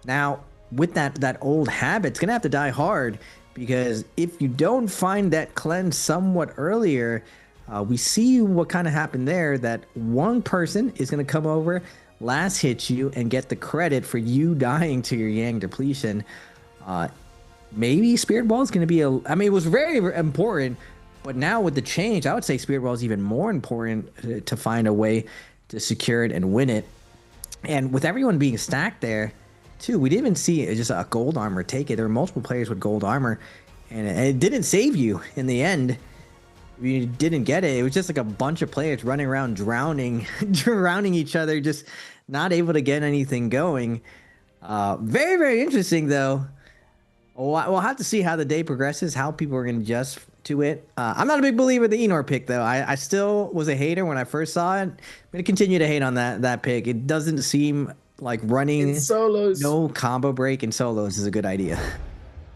Now, with that old habit, it's going to have to die hard, because if you don't find that cleanse somewhat earlier, we see what kind of happened there, that one person is going to come over, last hit you, and get the credit for you dying to your Yang depletion. Maybe Spirit Ball is going to be I mean, it was very important, but now with the change, I would say Spirit Ball is even more important to find a way to secure it and win it. And with everyone being stacked there, too, we didn't even see just a gold armor take it. There were multiple players with gold armor, and it didn't save you in the end. You didn't get it. It was just like a bunch of players running around drowning each other, just not able to get anything going. Very, very interesting, though. We'll have to see how the day progresses, how people are going to adjust to it. I'm not a big believer of the Enor pick, though. I still was a hater when I first saw it. I'm going to continue to hate on that pick. It doesn't seem like running in solos. No combo break in solos is a good idea.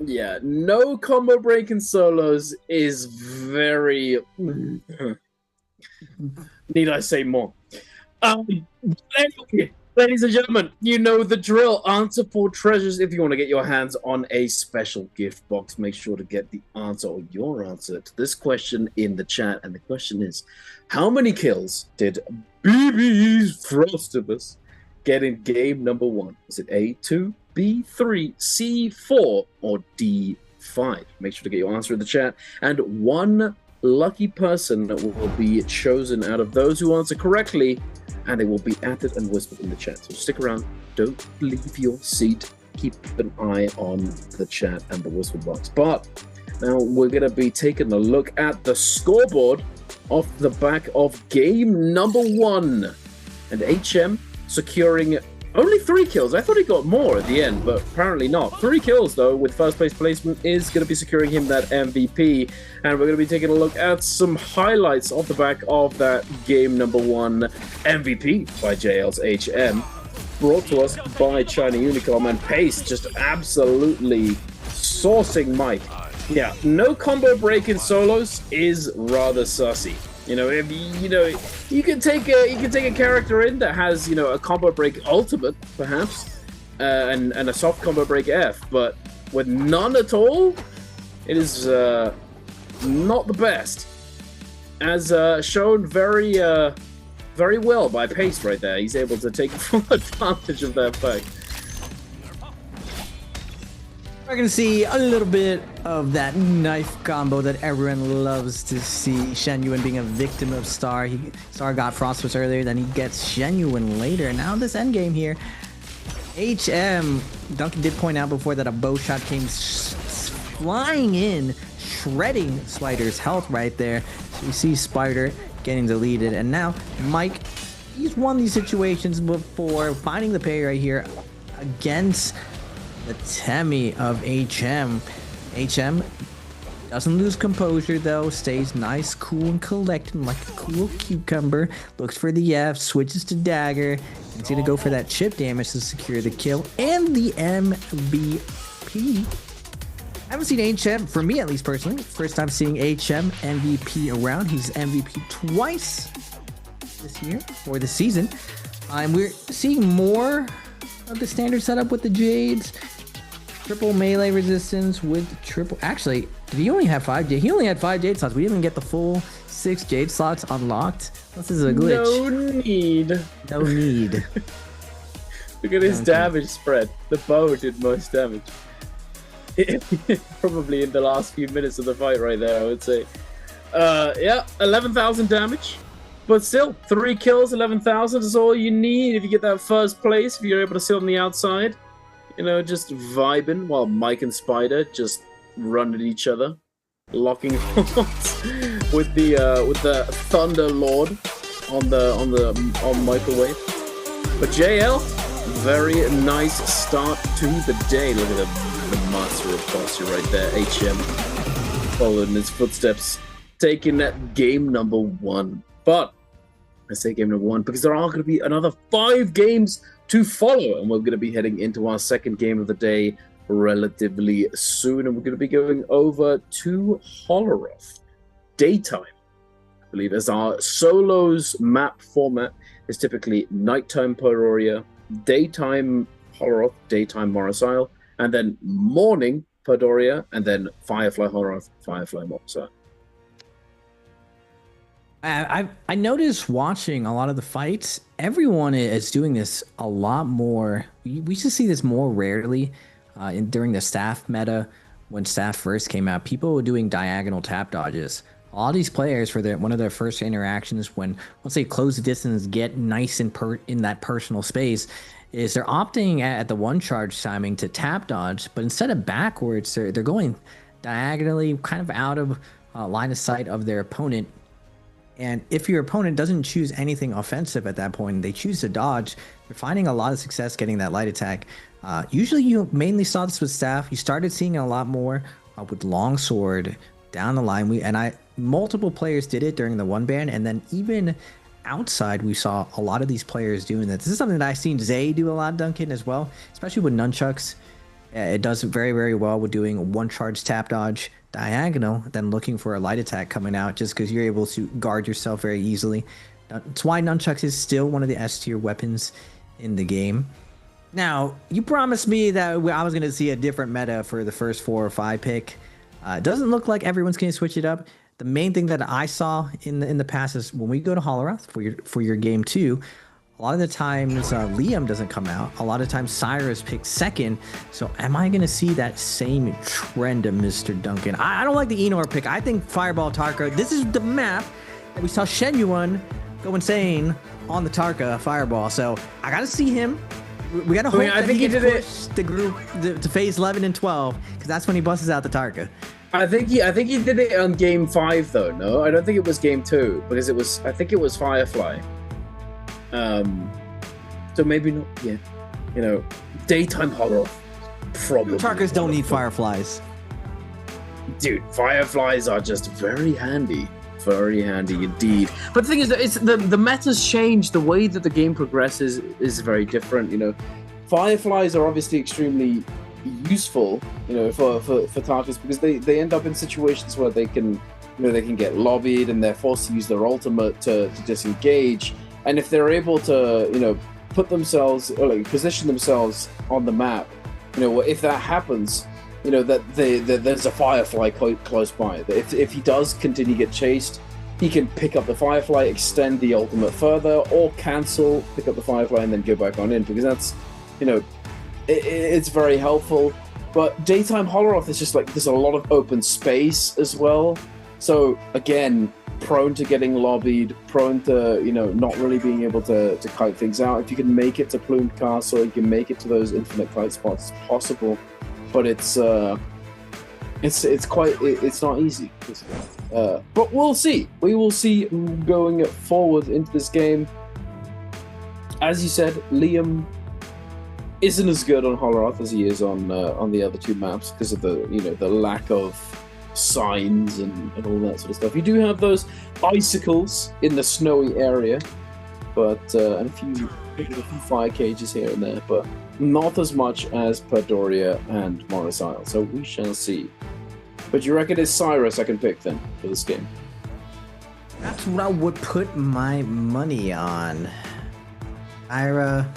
Yeah, no combo break in solos is very... Need I say more? Anyway, ladies and gentlemen, you know the drill. Answer for treasures. If you want to get your hands on a special gift box, make sure to get the answer or your answer to this question in the chat. And the question is, how many kills did BB's Frostibus get in game number 1? Is it A2, B3, C4, or D5? Make sure to get your answer in the chat. And one lucky person will be chosen out of those who answer correctly, and they will be added and whispered in the chat. So stick around. Don't leave your seat. Keep an eye on the chat and the whisper box. But now we're going to be taking a look at the scoreboard off the back of game number 1. And HM securing only 3 kills. I thought he got more at the end, but apparently not. 3 kills, though, with first place placement is going to be securing him that MVP. And we're going to be taking a look at some highlights off the back of that game number 1 MVP by JL's HM. Brought to us by China Unicom, and Pace just absolutely saucing Mike. Yeah, no combo break in solos is rather sussy. You know, if you can take a character in that has, you know, a combo break ultimate, perhaps, and a soft combo break F, but with none at all, it is not the best. As shown very well by Pace right there. He's able to take full advantage of that fact. We're going to see a little bit of that knife combo that everyone loves to see. Shen Yuan being a victim of Star. Star got Frostibus earlier, then he gets Shen Yuan later. And now this endgame here. HM, Duncan did point out before that a bow shot came flying in, shredding Spider's health right there. So you see Spider getting deleted. And now Mike, he's won these situations before, finding the pay right here against the Temi of HM. HM doesn't lose composure, though. Stays nice, cool, and collected like a cool cucumber. Looks for the F, switches to dagger. He's going to go for that chip damage to secure the kill and the MVP. I haven't seen HM, for me at least personally, first time seeing HM MVP around. He's MVP twice this year, or this season. And we're seeing more of the standard setup with the Jades. Triple melee resistance with triple... Actually, did he only have 5 Jade? He only had 5 Jade slots. We didn't even get the full 6 Jade slots unlocked. This is a glitch. No need. No need. Look at his damage spread. The bow did most damage. Probably in the last few minutes of the fight right there, I would say. Yeah, 11,000 damage. But still, 3 kills, 11,000 is all you need if you get that first place. If you're able to sit on the outside, you know, just vibing while Mike and Spider just run at each other, locking horns with the Thunder Lord on microwave. But JL, very nice start to the day. Look at the master of posture right there. HM followed in his footsteps, taking that game number 1. But I say game number 1 because there are going to be another 5 games to follow, and we're going to be heading into our second game of the day relatively soon, and we're going to be going over to Holoroth Daytime. I believe as our solos map format is typically nighttime Pedoria, daytime Holoroth, daytime Morris Isle, and then morning Pedoria, and then Firefly Holoroth, Firefly Morris Isle. I noticed watching a lot of the fights, everyone is doing this a lot more. We used to see this more rarely during the staff meta. When staff first came out, people were doing diagonal tap dodges. A lot of these players, for one of their first interactions, when once they close the distance, get nice in that personal space, is they're opting at the 1 charge timing to tap dodge, but instead of backwards, they're going diagonally, kind of out of line of sight of their opponent. And if your opponent doesn't choose anything offensive at that point, they choose to dodge, you're finding a lot of success getting that light attack. Usually you mainly saw this with staff. You started seeing it a lot more with longsword down the line. Multiple players did it during the 1 ban, and then even outside we saw a lot of these players doing that. This is something that I've seen Zay do a lot, Duncan, as well, especially with nunchucks. It does very, very well with doing 1 charge tap dodge diagonal, then looking for a light attack coming out, just because you're able to guard yourself very easily. That's why nunchucks is still one of the S tier weapons in the game. Now, you promised me that I was going to see a different meta for the first 4 or 5 pick. It doesn't look like everyone's going to switch it up. The main thing that I saw in the past is when we go to Holoroth for your game 2, a lot of the times Liam doesn't come out. A lot of times Cyrus picks second. So am I going to see that same trend of Mr. Duncan? I don't like the Enor pick. I think Fireball Tarka, this is the map that we saw Shenyuan go insane on the Tarka Fireball. So I got to see him. We got to hope I think he did the group to phase 11 and 12, because that's when he busts out the Tarka. I think he did it on game 5 though. No, I don't think it was game 2, because I think it was Firefly. So maybe not. Yeah, you know, daytime horror. Probably. Tarkas don't need fireflies. Dude, fireflies are just very handy. Very handy indeed. But the thing is that it's the meta's changed. The way that the game progresses is very different. You know, fireflies are obviously extremely useful, you know, for Tarkas, because they end up in situations where they can get lobbied and they're forced to use their ultimate to disengage. And if they're able to, you know, put themselves or like position themselves on the map, you know, if that happens, you know, that there's a firefly close by. If he does continue to get chased, he can pick up the firefly, extend the ultimate further, or cancel, pick up the firefly, and then go back on in, because that's, you know, it's very helpful. But daytime Holoroth is just like, there's a lot of open space as well. So again, prone to getting lobbied, prone to, you know, not really being able to kite things out. If you can make it to Plumed Castle, you can make it to those infinite kite spots, it's possible. But it's not easy. But we'll see. We will see going forward into this game. As you said, Liam isn't as good on Holoroth as he is on the other 2 maps because of the, you know, the lack of signs and all that sort of stuff. You do have those icicles in the snowy area, but and a few fire cages here and there, but not as much as Pedoria and Morris Isle. So we shall see. But you reckon it's Cyrus I can pick then for this game? That's what I would put my money on. Cyrus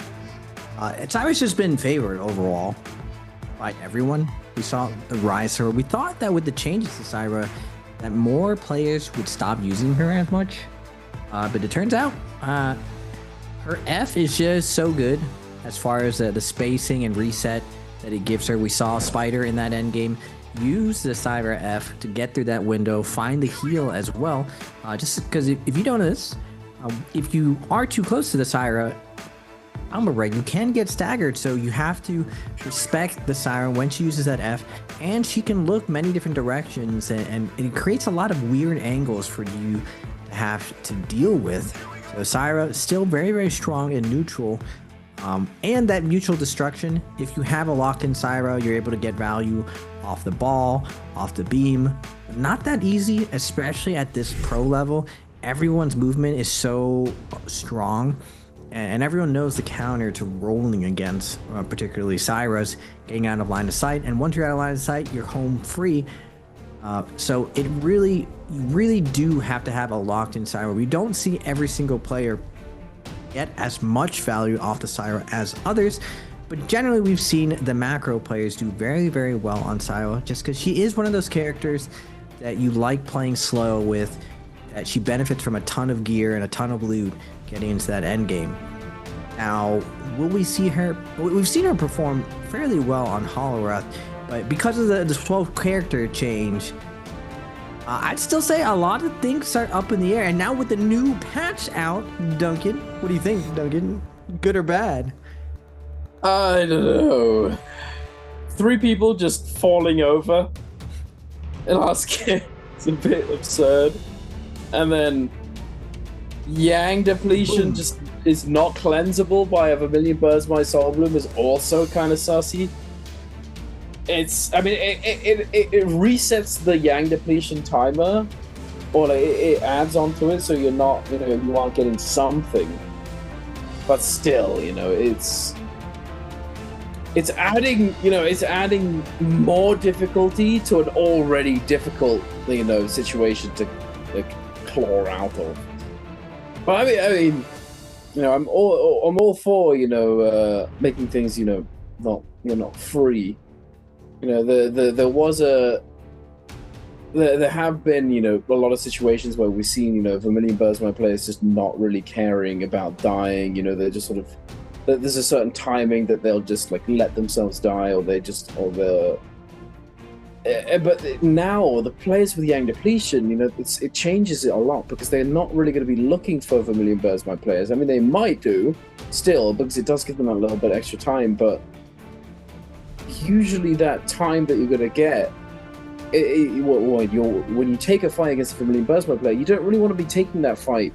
has been favored overall by everyone. We saw the rise her. We thought that with the changes to Syra, that more players would stop using her as much. But it turns out her F is just so good as far as the spacing and reset that it gives her. We saw Spider in that endgame use the Syra F to get through that window, find the heal as well. Just because if you don't know this, If you are too close to the Syra Alma Ray, you can get staggered, so you have to respect the Syra when she uses that F, and she can look many different directions, and it creates a lot of weird angles for you to have to deal with. So Syra still very, very strong and neutral, and that mutual destruction. If you have a locked-in Syra, you're able to get value off the ball, off the beam. Not that easy, especially at this pro level. Everyone's movement is so strong, and everyone knows the counter to rolling against, particularly Syra's, getting out of line of sight. And once you're out of line of sight, you're home free. So you really do have to have a locked-in Syra. We don't see every single player get as much value off the Syra as others, but generally we've seen the macro players do very, very well on Syra, just because she is one of those characters that you like playing slow with, that she benefits from a ton of gear and a ton of loot getting into that end game. Now, will we see her? We've seen her perform fairly well on Holowrath, but because of the 12 character change, I'd still say a lot of things are up in the air. And now with the new patch out, Duncan, what do you think, Duncan? Good or bad? I don't know. 3 people just falling over in last game. It's a bit absurd. And then Yang depletion just is not cleansable by a Vermilion Burst My Soul Bloom is also kind of sussy. It resets the Yang depletion timer, or like it adds onto it, so you're not, you aren't getting something. But still, it's adding more difficulty to an already difficult, situation to claw out of. But I mean, I'm all for making things not free. There have been a lot of situations where we've seen Vermilion Burst My players just not really caring about dying. They're just sort of, there's a certain timing that they'll just let themselves die, or but now the players with Yang depletion, it changes it a lot, because they're not really going to be looking for Vermilion Burst My players. I mean, they might do still, because it does give them a little bit extra time, but usually that time that you're going to get, when you take a fight against a Vermilion Burst My player, you don't really want to be taking that fight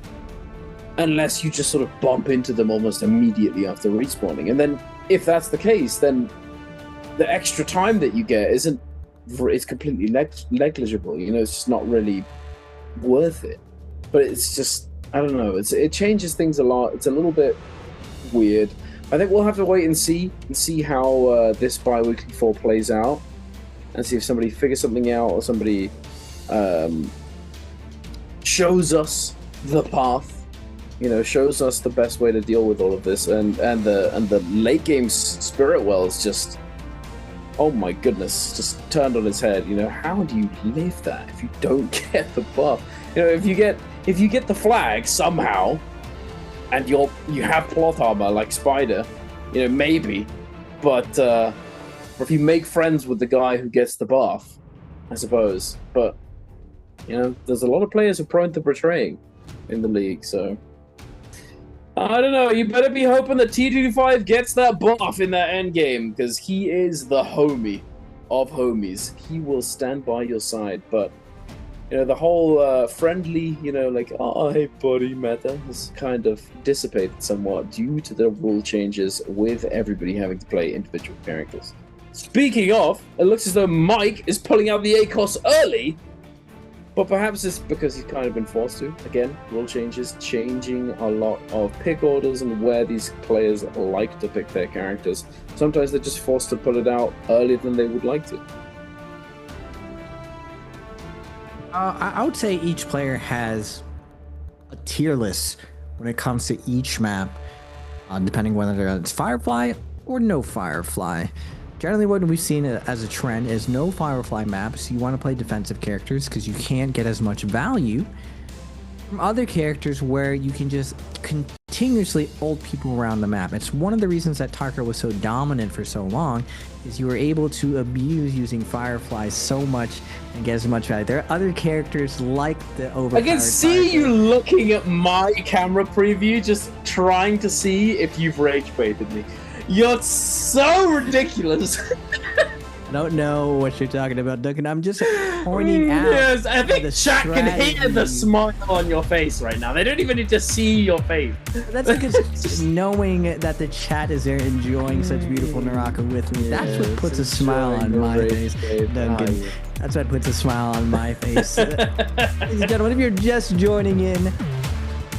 unless you just sort of bump into them almost immediately after respawning. And then if that's the case, then the extra time that you get it's completely negligible. It's just not really worth it. But it's just, I don't know, it changes things a lot. It's a little bit weird. I think we'll have to wait and see how this bi-weekly 4 plays out, and see if somebody figures something out, or somebody shows us the path, shows us the best way to deal with all of this. And the late game Spirit Well is just, oh my goodness, just turned on its head. How do you live that if you don't get the buff? If you get the flag somehow, and you have plot armor like Spider, maybe, but or if you make friends with the guy who gets the buff, I suppose. But there's a lot of players who are prone to betraying in the league, so I don't know. You better be hoping that T25 gets that buff in that end game, because he is the homie of homies. He will stand by your side. But the whole friendly, oh hey buddy meta has kind of dissipated somewhat due to the rule changes, with everybody having to play individual characters. Speaking of, it looks as though Mike is pulling out the ACOS early, but perhaps it's because he's kind of been forced to. Again, rule changes, changing a lot of pick orders and where these players like to pick their characters. Sometimes they're just forced to pull it out earlier than they would like to. I would say each player has a tier list when it comes to each map, depending whether it's Firefly or no Firefly. Generally, what we've seen as a trend is no Firefly maps. You want to play defensive characters because you can't get as much value from other characters, where you can just continuously ult people around the map. It's one of the reasons that Tarka was so dominant for so long, is you were able to abuse using Fireflies so much and get as much value. There are other characters like the overpowered I can see Tarka. you looking at my camera preview, just trying to see if you've rage baited me. You're so ridiculous. I don't know what you're talking about, Duncan. I'm just pointing out. Yes, I think the chat can hear the strategy. smile on your face right now. They don't even need to see your face. That's because knowing that the chat is there enjoying such beautiful Naraka with me, that's what puts a smile on my face, Duncan. That's what puts a smile on my face. Ladies and gentlemen, if you're just joining in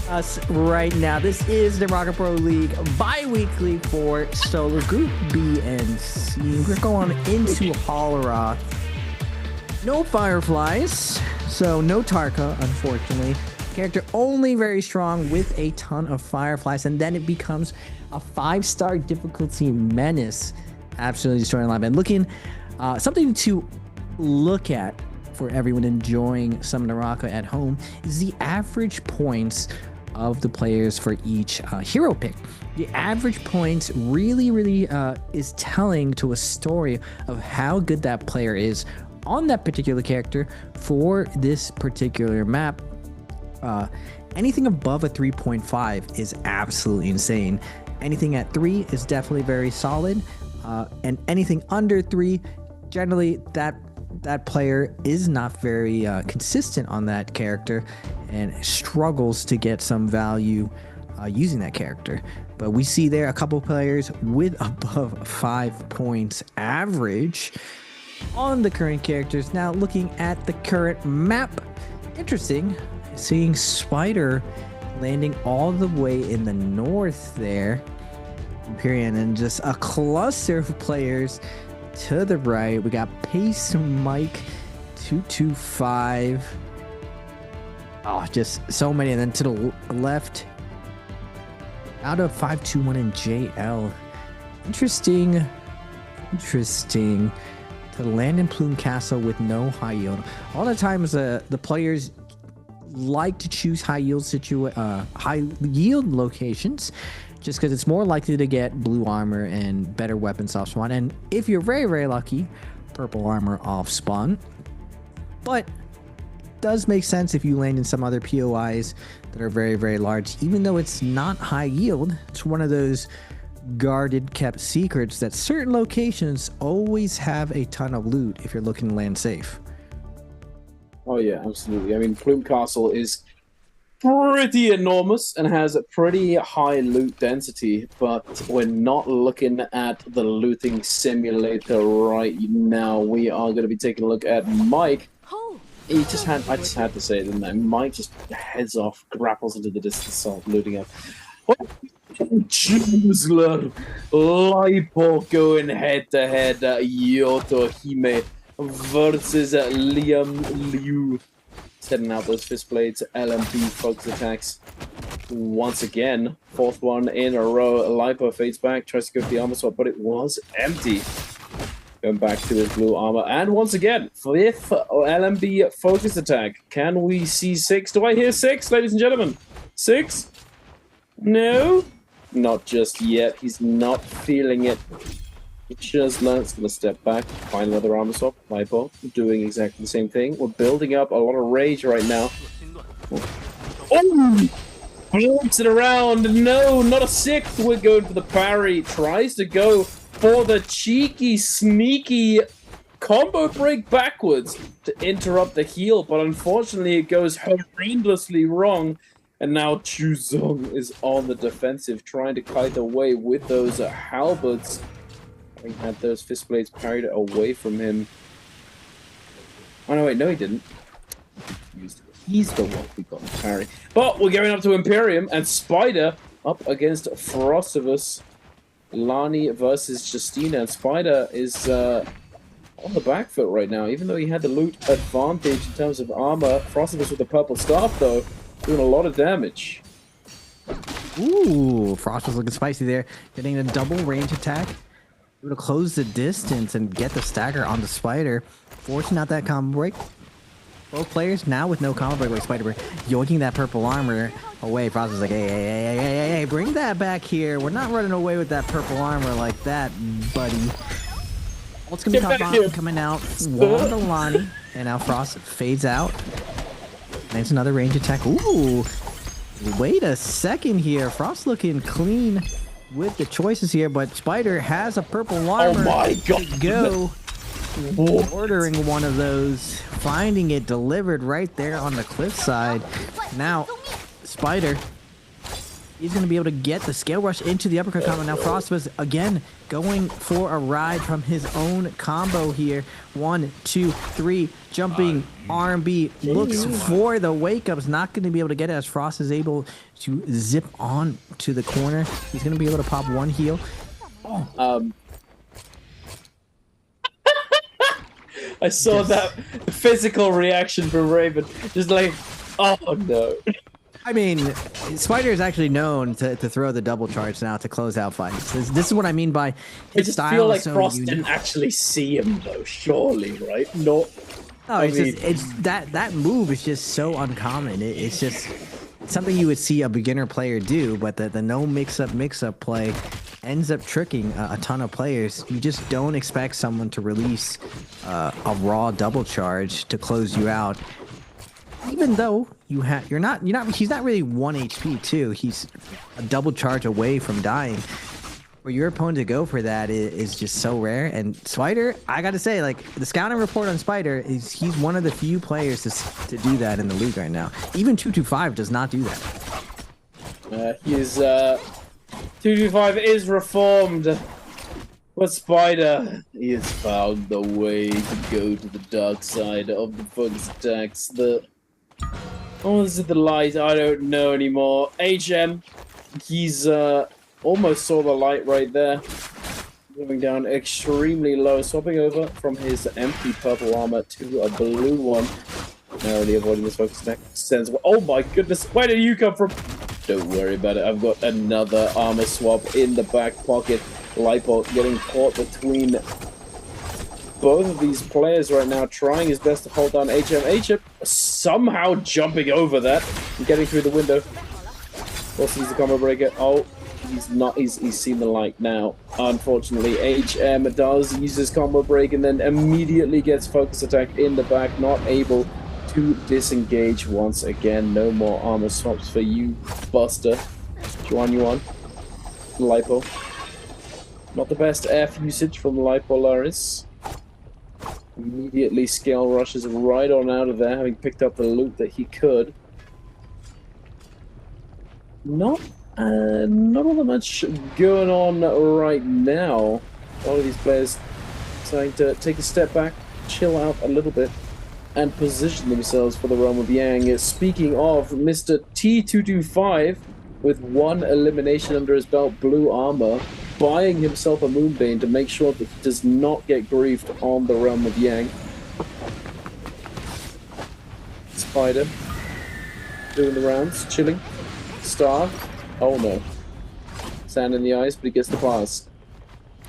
us right now, this is the Rocket Pro League bi-weekly for solo group B and C. We're going into Holorath. No Fireflies, so no Tarka, unfortunately. Character only very strong with a ton of Fireflies, and then it becomes a 5-star difficulty menace. Absolutely destroying live. And looking, something to look at for everyone enjoying some Naraka at home is the average points of the players for each hero pick. The average points really is telling to a story of how good that player is on that particular character for this particular map. Anything above a 3.5 is absolutely insane. Anything at 3 is definitely very solid, and anything under 3, generally that player is not very consistent on that character and struggles to get some value using that character. But we see there a couple players with above 5 points average on the current characters. Now looking at the current map, interesting, seeing Spider landing all the way in the north there, Empyrean, and just a cluster of players to the right. We got Pace Mike 225. Oh, just so many. And then to the left, out of 521 and JL. Interesting to land in Plume Castle with no high yield. All the times the players like to choose high yield locations, just because it's more likely to get blue armor and better weapons off spawn, and if you're very lucky, purple armor off spawn. But it does make sense if you land in some other POIs that are very large, even though it's not high yield. It's one of those guarded, kept secrets that certain locations always have a ton of loot if you're looking to land safe. Oh yeah, absolutely. I mean, Plume Castle is pretty enormous and has a pretty high loot density, but we're not looking at the looting simulator right now. We are going to be taking a look at Mike. I just had to say it, didn't I? Mike just heads off, grapples into the distance, starts looting up. Chuzler, Lipo going head to head, Yoto Hime versus Liam Liu. Setting out those fist blades, LMP focus attacks once again. Fourth one in a row. Lipo fades back, tries to go for the armor swap, but it was empty. Going back to his blue armor. And once again, fifth LMB focus attack. Can we see 6? Do I hear 6, ladies and gentlemen? 6? No? Not just yet. He's not feeling it. Chuzler's going to step back, find another armor swap. Lipo doing exactly the same thing. We're building up a lot of rage right now. Oh! Flips it around. No, not a 6th. We're going for the parry. Tries to go for the cheeky, sneaky combo break backwards to interrupt the heal, but unfortunately it goes horrendously wrong. And now Chuzong is on the defensive, trying to kite away with those halberds. He had those fist blades parried away from him. Oh no, wait, no he didn't. He's the one who got the parry. But we're going up to Imperium, and Spider up against Frostivus. Lani versus Justina, and Spider is on the back foot right now, even though he had the loot advantage in terms of armor. Frostivus with the purple staff, though, doing a lot of damage. Ooh, Frost was looking spicy there, getting a double range attack. Able to close the distance and get the stagger on the Spider, forcing out that combo break. both players now with no combo break like Spider-Man, yoinking that purple armor away. Frost is like, hey, bring that back here. We're not running away with that purple armor like that, buddy. What's gonna be top bottom coming out? Wandalani. And now Frost fades out. Nice, another range attack. Ooh. Wait a second here. Frost looking clean with the choices here, but Spider has a purple armor. Oh my god. To go. Ordering one of those, finding it delivered right there on the cliffside. Now, Spider, he's going to be able to get the scale rush into the uppercut combo. Now, Frost was again going for a ride from his own combo here. 1, 2, 3, jumping R&B, looks for the wake up. Is not going to be able to get it as Frost is able to zip on to the corner. He's going to be able to pop one heal. I saw that physical reaction from Raven, just like, oh no. I mean, Spider is actually known to throw the double charge now to close out fights. This is what I mean by his style. I feel like so Frost unique. didn't actually see him though, surely, right? No. No, it's that move is just so uncommon. It's just something you would see a beginner player do, but the no mix-up play ends up tricking a ton of players. You just don't expect someone to release a raw double charge to close you out, even though he's not really 1 HP too. He's a double charge away from dying. For your opponent to go for that is just so rare. And Spider, I gotta say, like, the scouting report on Spider is he's one of the few players to do that in the league right now. Even 225 does not do that. He's 225 is reformed. But Spider, he has found the way to go to the dark side of the focus attacks. This is the light. I don't know anymore. HM, he's almost saw the light right there. Going down extremely low, swapping over from his empty purple armor to a blue one. Narrowly avoiding this focus attack. Oh my goodness, where did you come from? Don't worry about it. I've got another armor swap in the back pocket. Lipo getting caught between both of these players right now, trying his best to hold down HM. HM somehow jumping over that and getting through the window. Also sees the combo breaker. Oh, he's not. He's seen the light now. Unfortunately, HM does use his combo break and then immediately gets focus attack in the back, not able to disengage once again. No more armor swaps for you, Buster. Juan. Lipo. Not the best F usage from Lipolaris. Immediately scale rushes right on out of there, having picked up the loot that he could. Not all that much going on right now. A lot of these players trying to take a step back, chill out a little bit, and position themselves for the realm of Yang. Speaking of Mr. T225, with 1 elimination under his belt, blue armor, buying himself a Moonbane to make sure that he does not get griefed on the realm of Yang. Spider doing the rounds, chilling. Star, oh no. Sand in the eyes, but he gets the pass.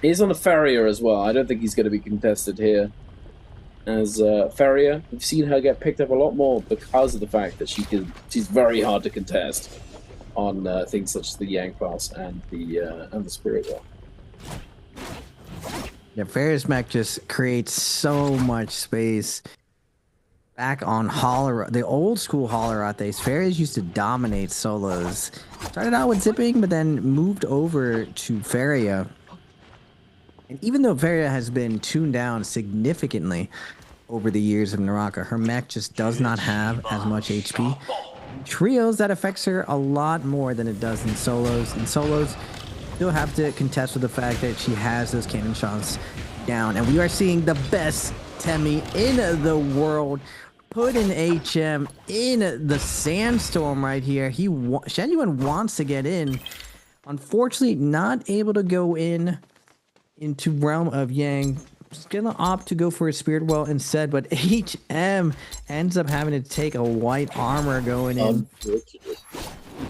He's on a Farrier as well. I don't think he's going to be contested here. As Farrier, we've seen her get picked up a lot more because of the fact that she's very hard to contest on things such as the Yang Pass and the Spirit Well. Yeah, Farrier's mech just creates so much space. Back on the old school Holoroth, Farriers used to dominate solos. Started out with zipping, but then moved over to Farrier. And even though Farrier has been tuned down significantly over the years of NARAKA, her mech just does not have as much HP. Trios, that affects her a lot more than it does in solos. In solos, you'll have to contest with the fact that she has those cannon shots down. And we are seeing the best Temi in the world put in HM in the sandstorm right here. Shenyuan wants to get in. Unfortunately, not able to go into Realm of Yang. Just gonna opt to go for a Spirit Well instead, but HM ends up having to take a white armor going in. He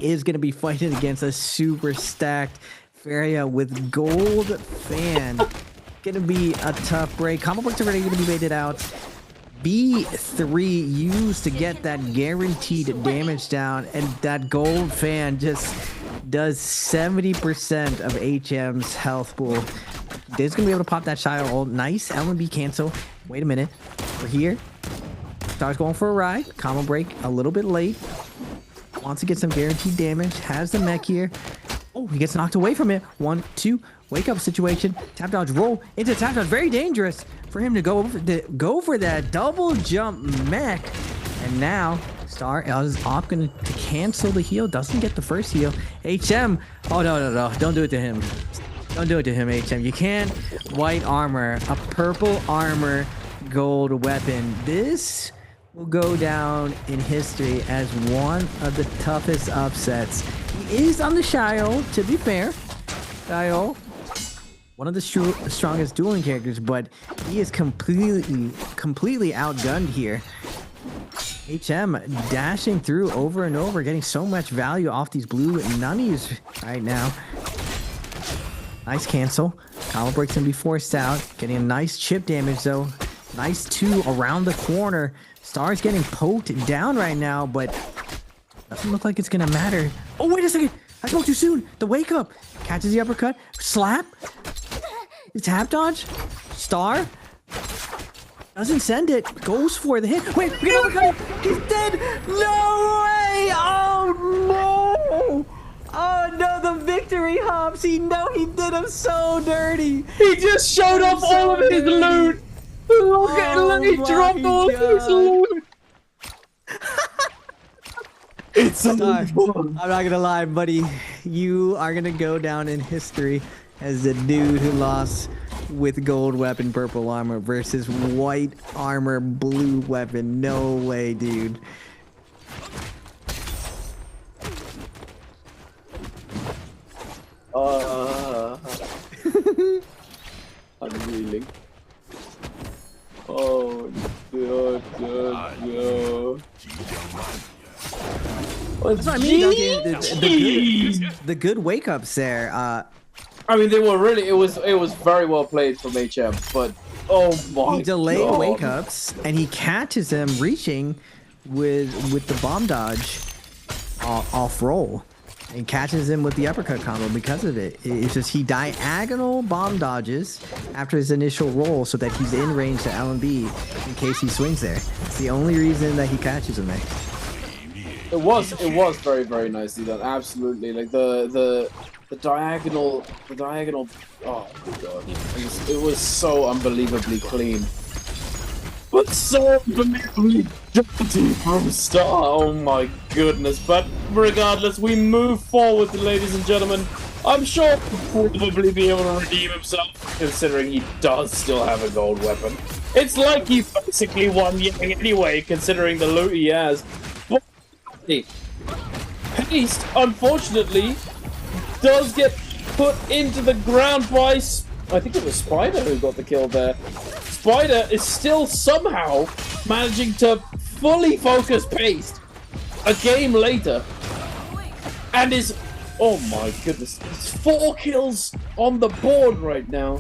is gonna be fighting against a super stacked Farrier with gold fan. Gonna be a tough break. Combo breaks are already gonna be baited out. B3 used to get that guaranteed damage down, and that gold fan just does 70% of HM's health pool. They's gonna be able to pop that Shire ult. Nice LMB cancel. Wait a minute. We're here. Star's going for a ride. Combo break a little bit late. Wants to get some guaranteed damage. Has the mech here. Oh, he gets knocked away from it. 1, 2. Wake up situation. Tap dodge roll into tap dodge. Very dangerous for him to go for that double jump mech. And now Star is opting to cancel the heal. Doesn't get the first heal. HM. Oh, no. Don't do it to him. Don't do it to him, HM. You can't white armor a purple armor gold weapon. This will go down in history as one of the toughest upsets. He is on the Shio, to be fair. Shio, one of the strongest dueling characters, but he is completely outgunned here. HM dashing through over and over, getting so much value off these blue nunnies right now. Nice cancel. Combo breaks gonna be forced out. Getting a nice chip damage though. Nice 2 around the corner. Star's getting poked down right now, but doesn't look like it's gonna matter. Oh, wait a second. I spoke too soon. The wake up. Catches the uppercut. Slap. Tap dodge. Star. Doesn't send it. Goes for the hit. Wait, we got uppercut. He's dead. No way. Oh, no. Oh, no, the victory hops. He did him so dirty. He just showed off all of his loot. Look at him. He dropped all of his loot. It's so fun. I'm not gonna lie, buddy. You are gonna go down in history as the dude who lost with gold weapon, purple armor versus white armor, blue weapon. No way, dude. I'm reeling. Oh, no. That's what I mean, Duncan. The good wake ups there. I mean, they were really. It was very well played from HM, but oh my! He delayed wake ups, and he catches them reaching with the bomb dodge off roll, and catches him with the uppercut combo because of it. It's just he diagonal bomb dodges after his initial roll so that he's in range to LMB in case he swings there. It's the only reason that he catches him there. It was very, very nicely done. Absolutely, like the diagonal. Oh my god, it was so unbelievably clean, but so unbelievably dirty from Star. Oh my goodness! But regardless, we move forward, ladies and gentlemen. I'm sure he'll probably be able to redeem himself, considering he does still have a gold weapon. It's like he basically won Yang anyway, considering the loot he has. But Haste, unfortunately, does get put into the ground by, I think it was Spider who got the kill there. Spider is still somehow managing to fully focus Paste a game later, and is, oh my goodness, 4 kills on the board right now.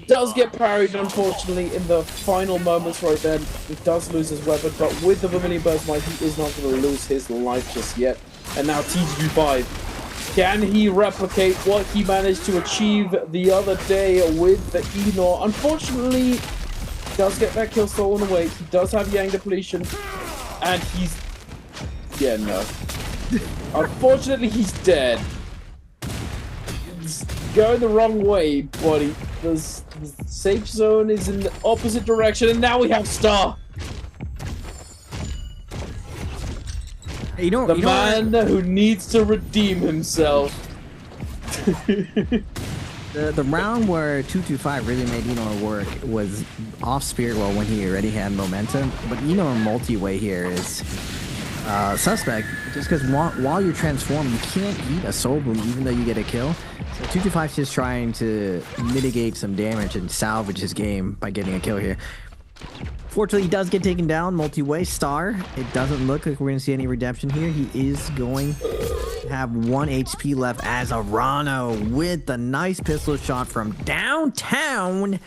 Does get parried, unfortunately, in the final moments right then. He does lose his weapon, but with the Vermilion Burst Might, he is not going to lose his life just yet. And now TGG5. Can he replicate what he managed to achieve the other day with the Enor? Unfortunately, he does get that kill stolen away. He does have Yang depletion, and he's... yeah, no. Unfortunately, he's dead. It's going the wrong way, buddy. The safe zone is in the opposite direction, and now we have Star. The man who needs to redeem himself. The round where 225 really made Enor work was off Spirit World when he already had momentum, but Enor multi-way here is suspect, just because while you're transformed, you can't eat a soul boom even though you get a kill. So 225 is just trying to mitigate some damage and salvage his game by getting a kill here. Fortunately, he does get taken down multi-way. Star, it doesn't look like we're going to see any redemption here. He is going to have 1 HP left as Arano with the nice pistol shot from downtown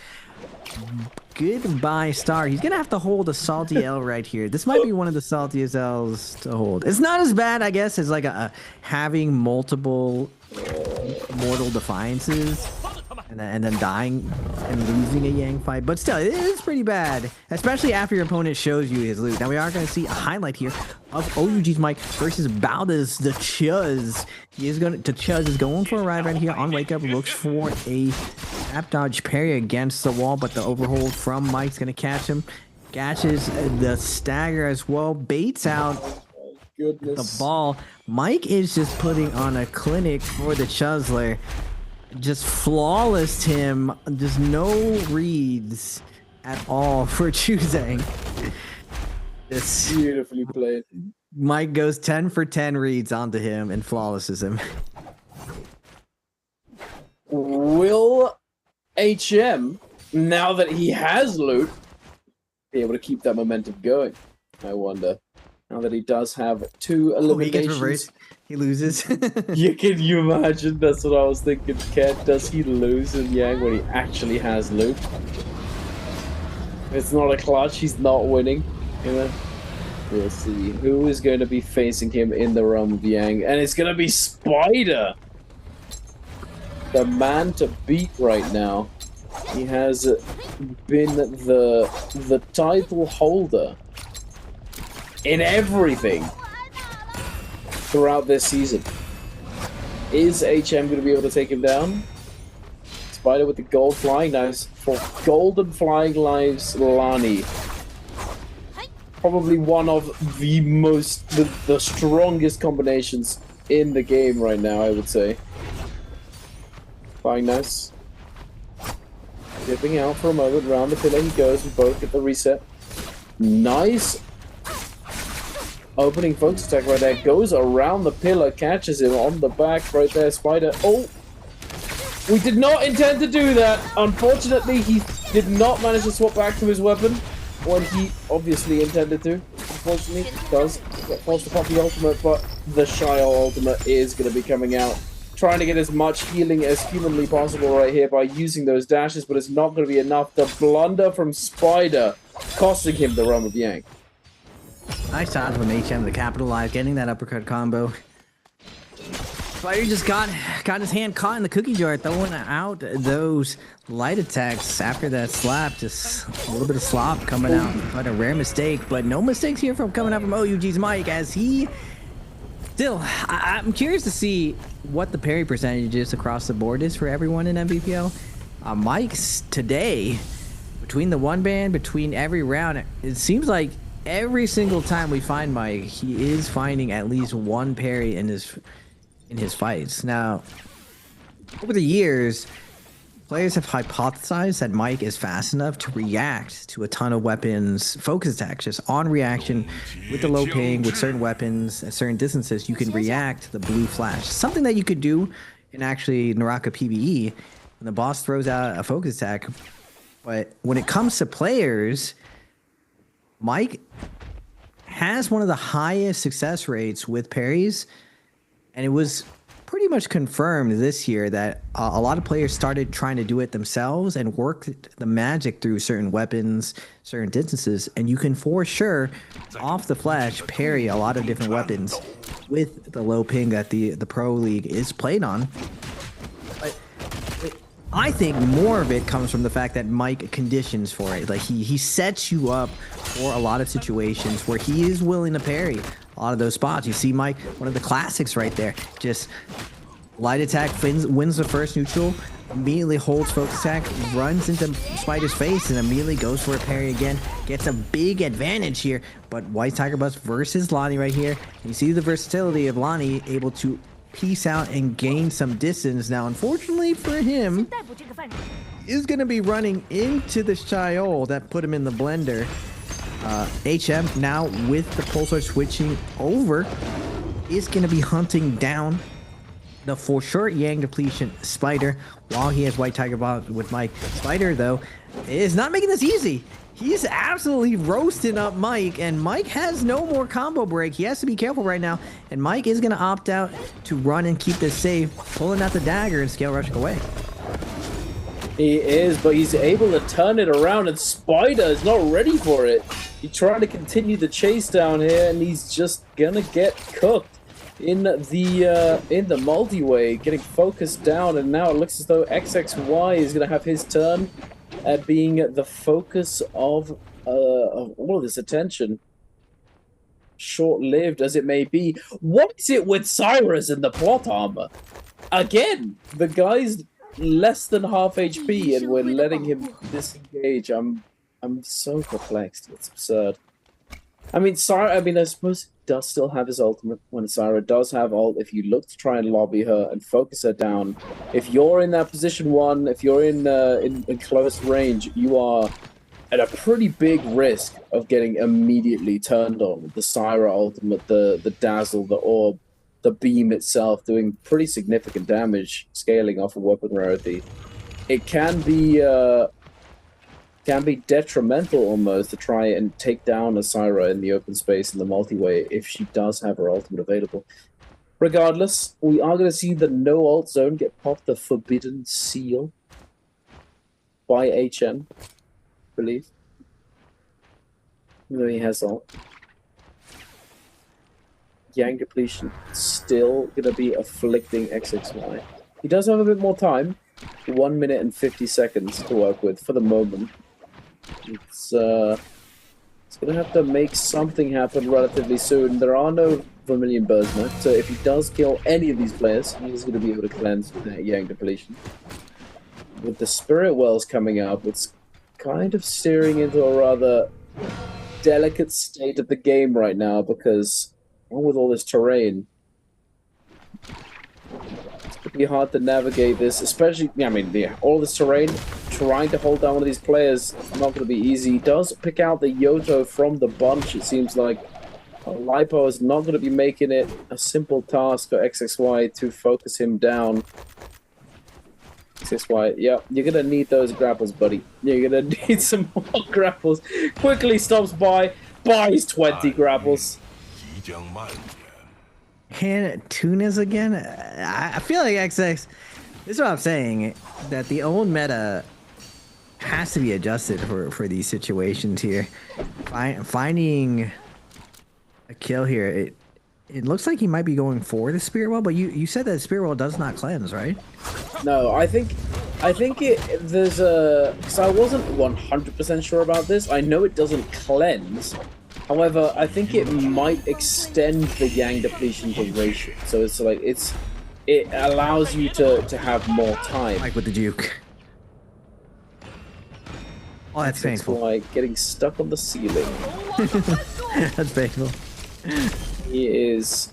goodbye star. He's gonna have to hold a salty L right here. This might be one of the saltiest L's to hold. It's not as bad, I guess, as like having multiple mortal defiances and then dying and losing a Yang fight, but still, it is pretty bad, especially after your opponent shows you his loot. Now we are going to see a highlight here of OUG's Mike versus Baldas the Chuz. Chuz is going for a ride right here on Wake Up, looks for a tap dodge parry against the wall, but the overhold from Mike's going to catch him. Catches the stagger as well, baits out the ball. Mike is just putting on a clinic for the Chuzler. Just flawless him. Just no reads at all for Chuzang. Just beautifully played. Mike goes 10 for 10 reads onto him and flawlesses him. Will HM, now that he has loot, be able to keep that momentum going? I wonder. Now that he does have 2 eliminations. He gets reversed. He loses. Can you imagine? That's what I was thinking. Does he lose in Yang when he actually has loot? It's not a clutch. He's not winning. You know. We'll see who is going to be facing him in the realm of Yang, and it's going to be Spider, the man to beat right now. He has been the title holder in everything throughout this season. Is HM going to be able to take him down? Spider with the gold flying knives for golden flying knives. Lani, probably one of the strongest combinations in the game right now, I would say. Flying knives dipping out for a moment. Round the pillar he goes. We both get the reset. Nice opening focus attack right there. Goes around the pillar, catches him on the back right there. Spider. Oh! We did not intend to do that. Unfortunately, he did not manage to swap back to his weapon when he obviously intended to. Unfortunately, he does get forced to pop the ultimate, but the Shio ultimate is going to be coming out. Trying to get as much healing as humanly possible right here by using those dashes, but it's not going to be enough. The blunder from Spider costing him the realm of Yang. Nice shot from HM to capitalize, getting that uppercut combo. Spider just got his hand caught in the cookie jar, throwing out those light attacks after that slap. Just a little bit of slop coming out. But a rare mistake, but no mistakes here from coming out from OUG's Mike, as he still, I'm curious to see what the parry percentages across the board is for everyone in NBPL. Mike's today, between the one band, between every round, it seems like every single time we find Mike, he is finding at least one parry in his fights. Now, over the years, players have hypothesized that Mike is fast enough to react to a ton of weapons, focus attacks, just on reaction with the low ping, with certain weapons at certain distances. You can react to the blue flash. Something that you could do in actually NARAKA PvE when the boss throws out a focus attack. But when it comes to players, Mike has one of the highest success rates with parries, and it was pretty much confirmed this year that a lot of players started trying to do it themselves and work the magic through certain weapons, certain distances, and you can for sure off the flash parry a lot of different weapons with the low ping that the Pro League is played on. But I think more of it comes from the fact that Mike conditions for it. Like he sets you up for a lot of situations where he is willing to parry a lot of those spots. You see Mike, one of the classics right there. Just light attack, wins the first neutral, immediately holds focus attack, runs into Spider's face, and immediately goes for a parry again. Gets a big advantage here. But White Tiger Bus versus Lonnie right here. You see the versatility of Lonnie, able to piece out and gain some distance. Now, unfortunately for him, is going to be running into the Shiol that put him in the blender. HM now with the pulsar switching over is going to be hunting down the for sure Yang depletion Spider while he has White Tiger Bomb with Mike. Spider though is not making this easy. He's absolutely roasting up Mike, and Mike has no more combo break. He has to be careful right now, and Mike is going to opt out to run and keep this safe, pulling out the dagger and scale rushing away. He is, but he's able to turn it around, and Spider is not ready for it. He's trying to continue the chase down here, and he's just gonna get cooked in the multi-way, getting focused down, and now it looks as though XXY is gonna have his turn at being the focus of all of this attention. Short-lived as it may be. What is it with Cyrus and the plot armor? Again, the guy's less than half HP, and we're letting him disengage. I'm so perplexed. It's absurd. I mean, I suppose he does still have his ultimate when Syra does have ult. If you look to try and lobby her and focus her down, if you're in that position one, if you're in close range, you are at a pretty big risk of getting immediately turned on. The Syra ultimate, the dazzle, the orb, the beam itself doing pretty significant damage, scaling off of weapon rarity. It can be detrimental almost to try and take down a Syra in the open space in the multi-way if she does have her ultimate available. Regardless, we are going to see the no ult zone get popped, the Forbidden Seal by HM, I believe. Even though he has ult. Yang depletion still going to be afflicting XXY. He does have a bit more time, 1 minute and 50 seconds to work with for the moment. It's going to have to make something happen relatively soon. There are no Vermilion Birds now, so if he does kill any of these players, he's going to be able to cleanse with that Yang depletion. With the Spirit Wells coming up, it's kind of steering into a rather delicate state of the game right now, because with all this terrain, it's going to be hard to navigate this, especially, all this terrain, trying to hold down one of these players, it's not going to be easy. He does pick out the Yoto from the bunch, it seems like. Lipo is not going to be making it a simple task for XXY to focus him down. XXY, yeah, you're going to need those grapples, buddy. You're going to need some more grapples. Quickly stops by, buys 20 grapples. And Tunas again? I feel like XX, this is what I'm saying, that the old meta has to be adjusted for these situations here. Finding a kill here, it looks like he might be going for the Spirit Well, but you said that Spirit Well does not cleanse, right? No, I think there's a... because I wasn't 100% sure about this. I know it doesn't cleanse. However, I think it might extend the Yang depletion duration. So it's like, it allows you to have more time. Like with the Duke. Oh, that's painful. Like getting stuck on the ceiling. That's painful. He is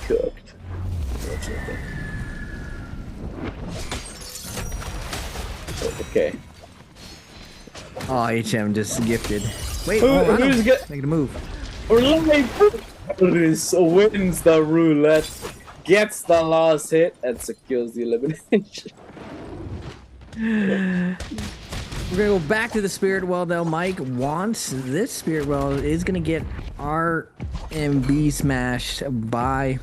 cooked. Unfortunately. Okay. Oh, HM just gifted. Wait, who's making a move. Wins the roulette, gets the last hit, and secures the elimination. We're gonna go back to the Spirit Well though. Mike wants this Spirit Well, is gonna get RMB smashed by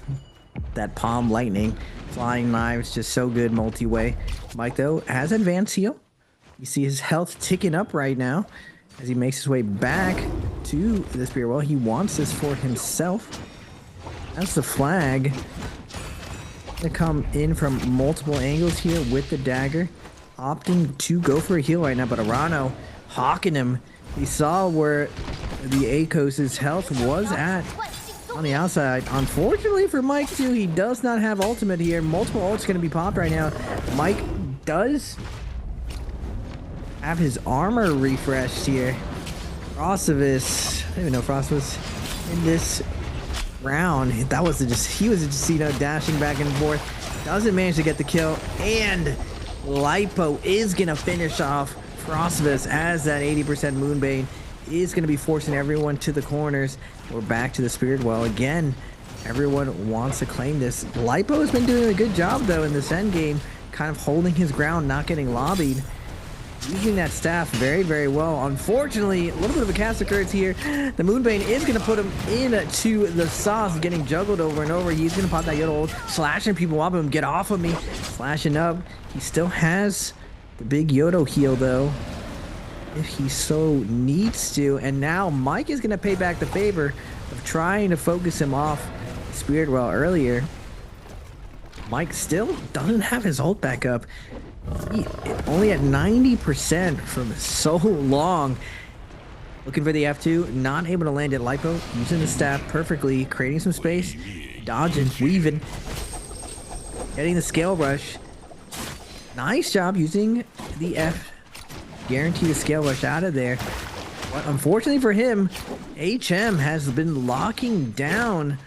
that Palm Lightning. Flying Knives, just so good multi-way. Mike though has advanced heal. You see his health ticking up right now as he makes his way back to the Spirit Well. He wants this for himself. That's the flag. Gonna come in from multiple angles here with the dagger. Opting to go for a heal right now, but Arano hawking him. He saw where the Akos' health was at on the outside. Unfortunately for Mike too, he does not have ultimate here. Multiple ults gonna be popped right now. Mike does have his armor refreshed here. Frostivus, I don't even know if Frost was in this round. That was he was just, dashing back and forth. Doesn't manage to get the kill, and Lipo is gonna finish off Frostivus as that 80% Moonbane is gonna be forcing everyone to the corners. We're back to the Spirit Well again. Everyone wants to claim this. Lipo has been doing a good job though in this end game, kind of holding his ground, not getting lobbied. Using that staff very, very well. Unfortunately, a little bit of a cast occurs here. The Moonbane is going to put him into the sauce, getting juggled over and over. He's going to pop that Yoda ult, slashing people up him. Get off of me. Slashing up. He still has the big Yodo heal, though, if he so needs to. And now Mike is going to pay back the favor of trying to focus him off Spirit Well earlier. Mike still doesn't have his ult back up. He only at 90% from so long. Looking for the F2, not able to land at Lipo, using the staff perfectly, creating some space, dodging, weaving, getting the scale rush. Nice job using the F. Guarantee the scale rush out of there. But unfortunately for him, HM has been locking down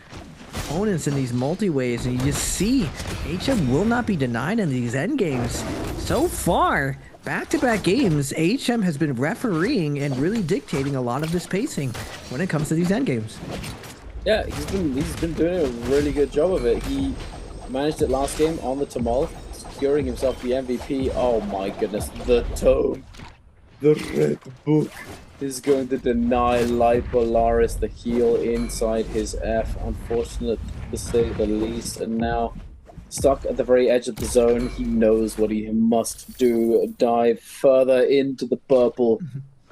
opponents in these multi-waves, and you just see HM will not be denied in these end games. So far, back-to-back games, HM has been refereeing and really dictating a lot of this pacing when it comes to these end games. Yeah, he's been doing a really good job of it. He managed it last game on the Tamal, securing himself the MVP. Oh my goodness, the tome, the red book is going to deny Lipolaris the heal inside his F. Unfortunate to say the least. And now, stuck at the very edge of the zone, he knows what he must do. Dive further into the purple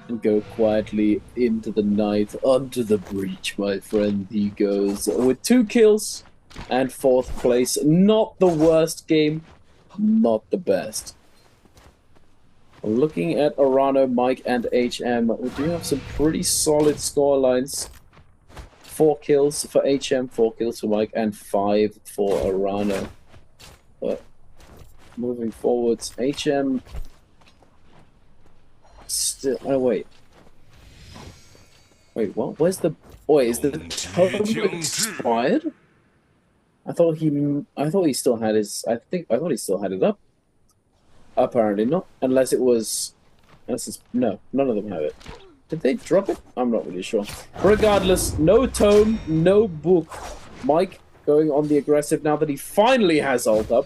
and go quietly into the night, onto the breach, my friend. He goes with 2 kills and 4th place. Not the worst game, not the best. Looking at Arano, Mike, and HM, we do have some pretty solid score lines. 4 kills for HM, 4 kills for Mike, and 5 for Arano. But moving forwards, HM still. Oh wait, what? Where's the? Wait, is the tome expired? I thought he still had his. I thought he still had it up. Apparently not, unless it's no, none of them have it. Did they drop it? I'm not really sure. Regardless, no tome, no book. Mike going on the aggressive now that he finally has ult up.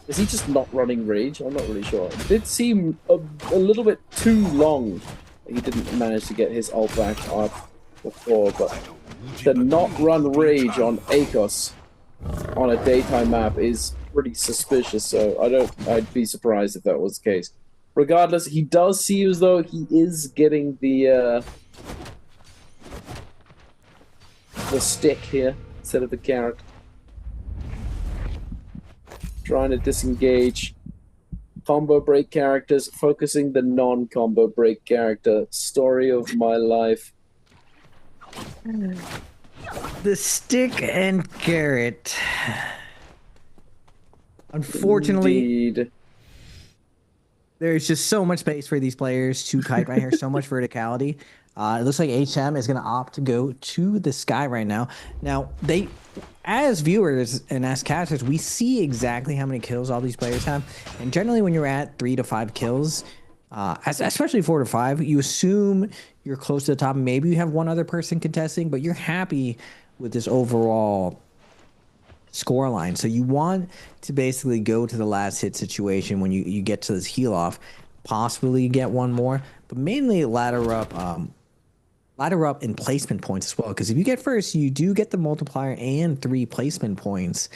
Is he just not running rage? I'm not really sure. It did seem a little bit too long. He didn't manage to get his ult back up before, but to not run rage on Akos on a daytime map is pretty suspicious, so I'd be surprised if that was the case. Regardless, he does seem as though he is getting the stick here instead of the carrot. Trying to disengage combo break characters, focusing the non-combo break character. Story of my life. The stick and carrot. Unfortunately, indeed, there's just so much space for these players to kite right here, so much verticality. It looks like HM is going to opt to go to the sky right now. Now, as viewers and as casters, we see exactly how many kills all these players have. And generally, when you're at 3 to 5 kills, especially 4 to 5, you assume you're close to the top. Maybe you have one other person contesting, but you're happy with this overall score line. So you want to basically go to the last hit situation when you get to this heal off, possibly get one more, but mainly ladder up in placement points as well, because if you get first, you do get the multiplier and 3 placement points.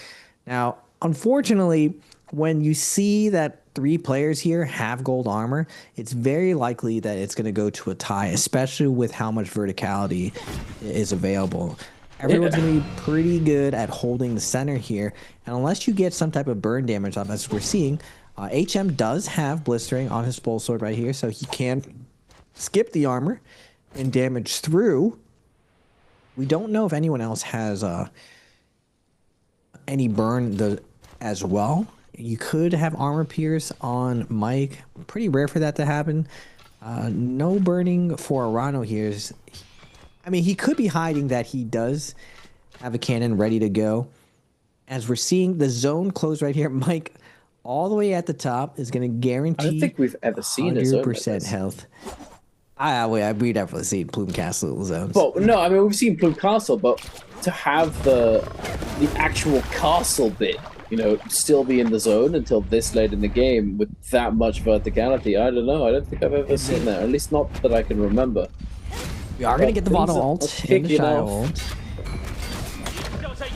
Now, unfortunately, when you see that 3 players here have gold armor, it's very likely that it's going to go to a tie, especially with how much verticality is available. Everyone's going to be pretty good at holding the center here, and unless you get some type of burn damage up, as we're seeing, HM does have blistering on his full sword right here, so he can skip the armor and damage through. We don't know if anyone else has any burn as well. You could have armor pierce on Mike. Pretty rare for that to happen. No burning for Arano here. I mean, he could be hiding that he does have a cannon ready to go. As we're seeing the zone close right here, Mike, all the way at the top, is going to guarantee. I don't think we've ever seen a zone like 100% health. We definitely seen Plume Castle zones. But no, I mean we've seen Plume Castle, but to have the actual castle bit, you know, still be in the zone until this late in the game with that much verticality, I don't know. I don't think I've ever seen that, at least not that I can remember. We are going to get the bottom ult and the Shy ult.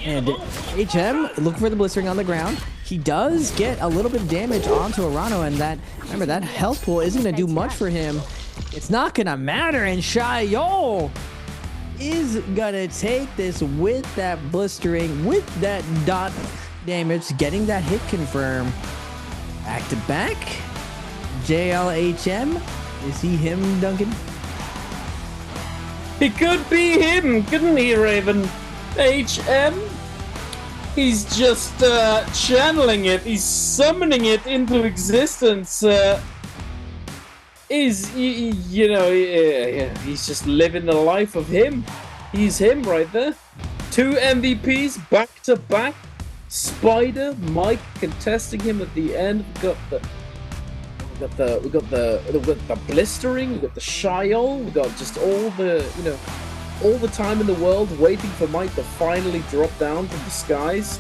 And HM looking for the blistering on the ground. He does get a little bit of damage onto Arano, and that, remember, that health pool isn't going to do much for him. It's not going to matter, and Shayol is going to take this with that blistering, with that dot damage, getting that hit confirm. Back to back. JLHM. Is he him, Duncan? It could be him, couldn't he, Raven? HM? He's just channeling it. He's summoning it into existence. He's just living the life of him. He's him right there. 2 MVPs back to back. Spider, Mike contesting him at the end. We got the blistering. We got the Shayol. We got just all the time in the world waiting for Mike to finally drop down from the skies.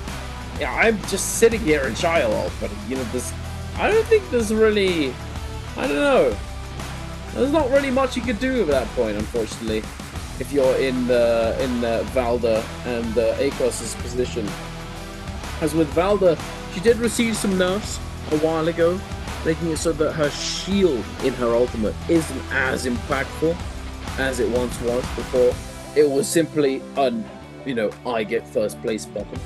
Yeah, I'm just sitting here in Shayol, but I don't think there's really, I don't know. There's not really much you could do at that point, unfortunately, if you're in Valda and Akos's position. As with Valda, she did receive some nerfs a while ago, making it so that her shield in her ultimate isn't as impactful as it once was before. It was simply I get first place button,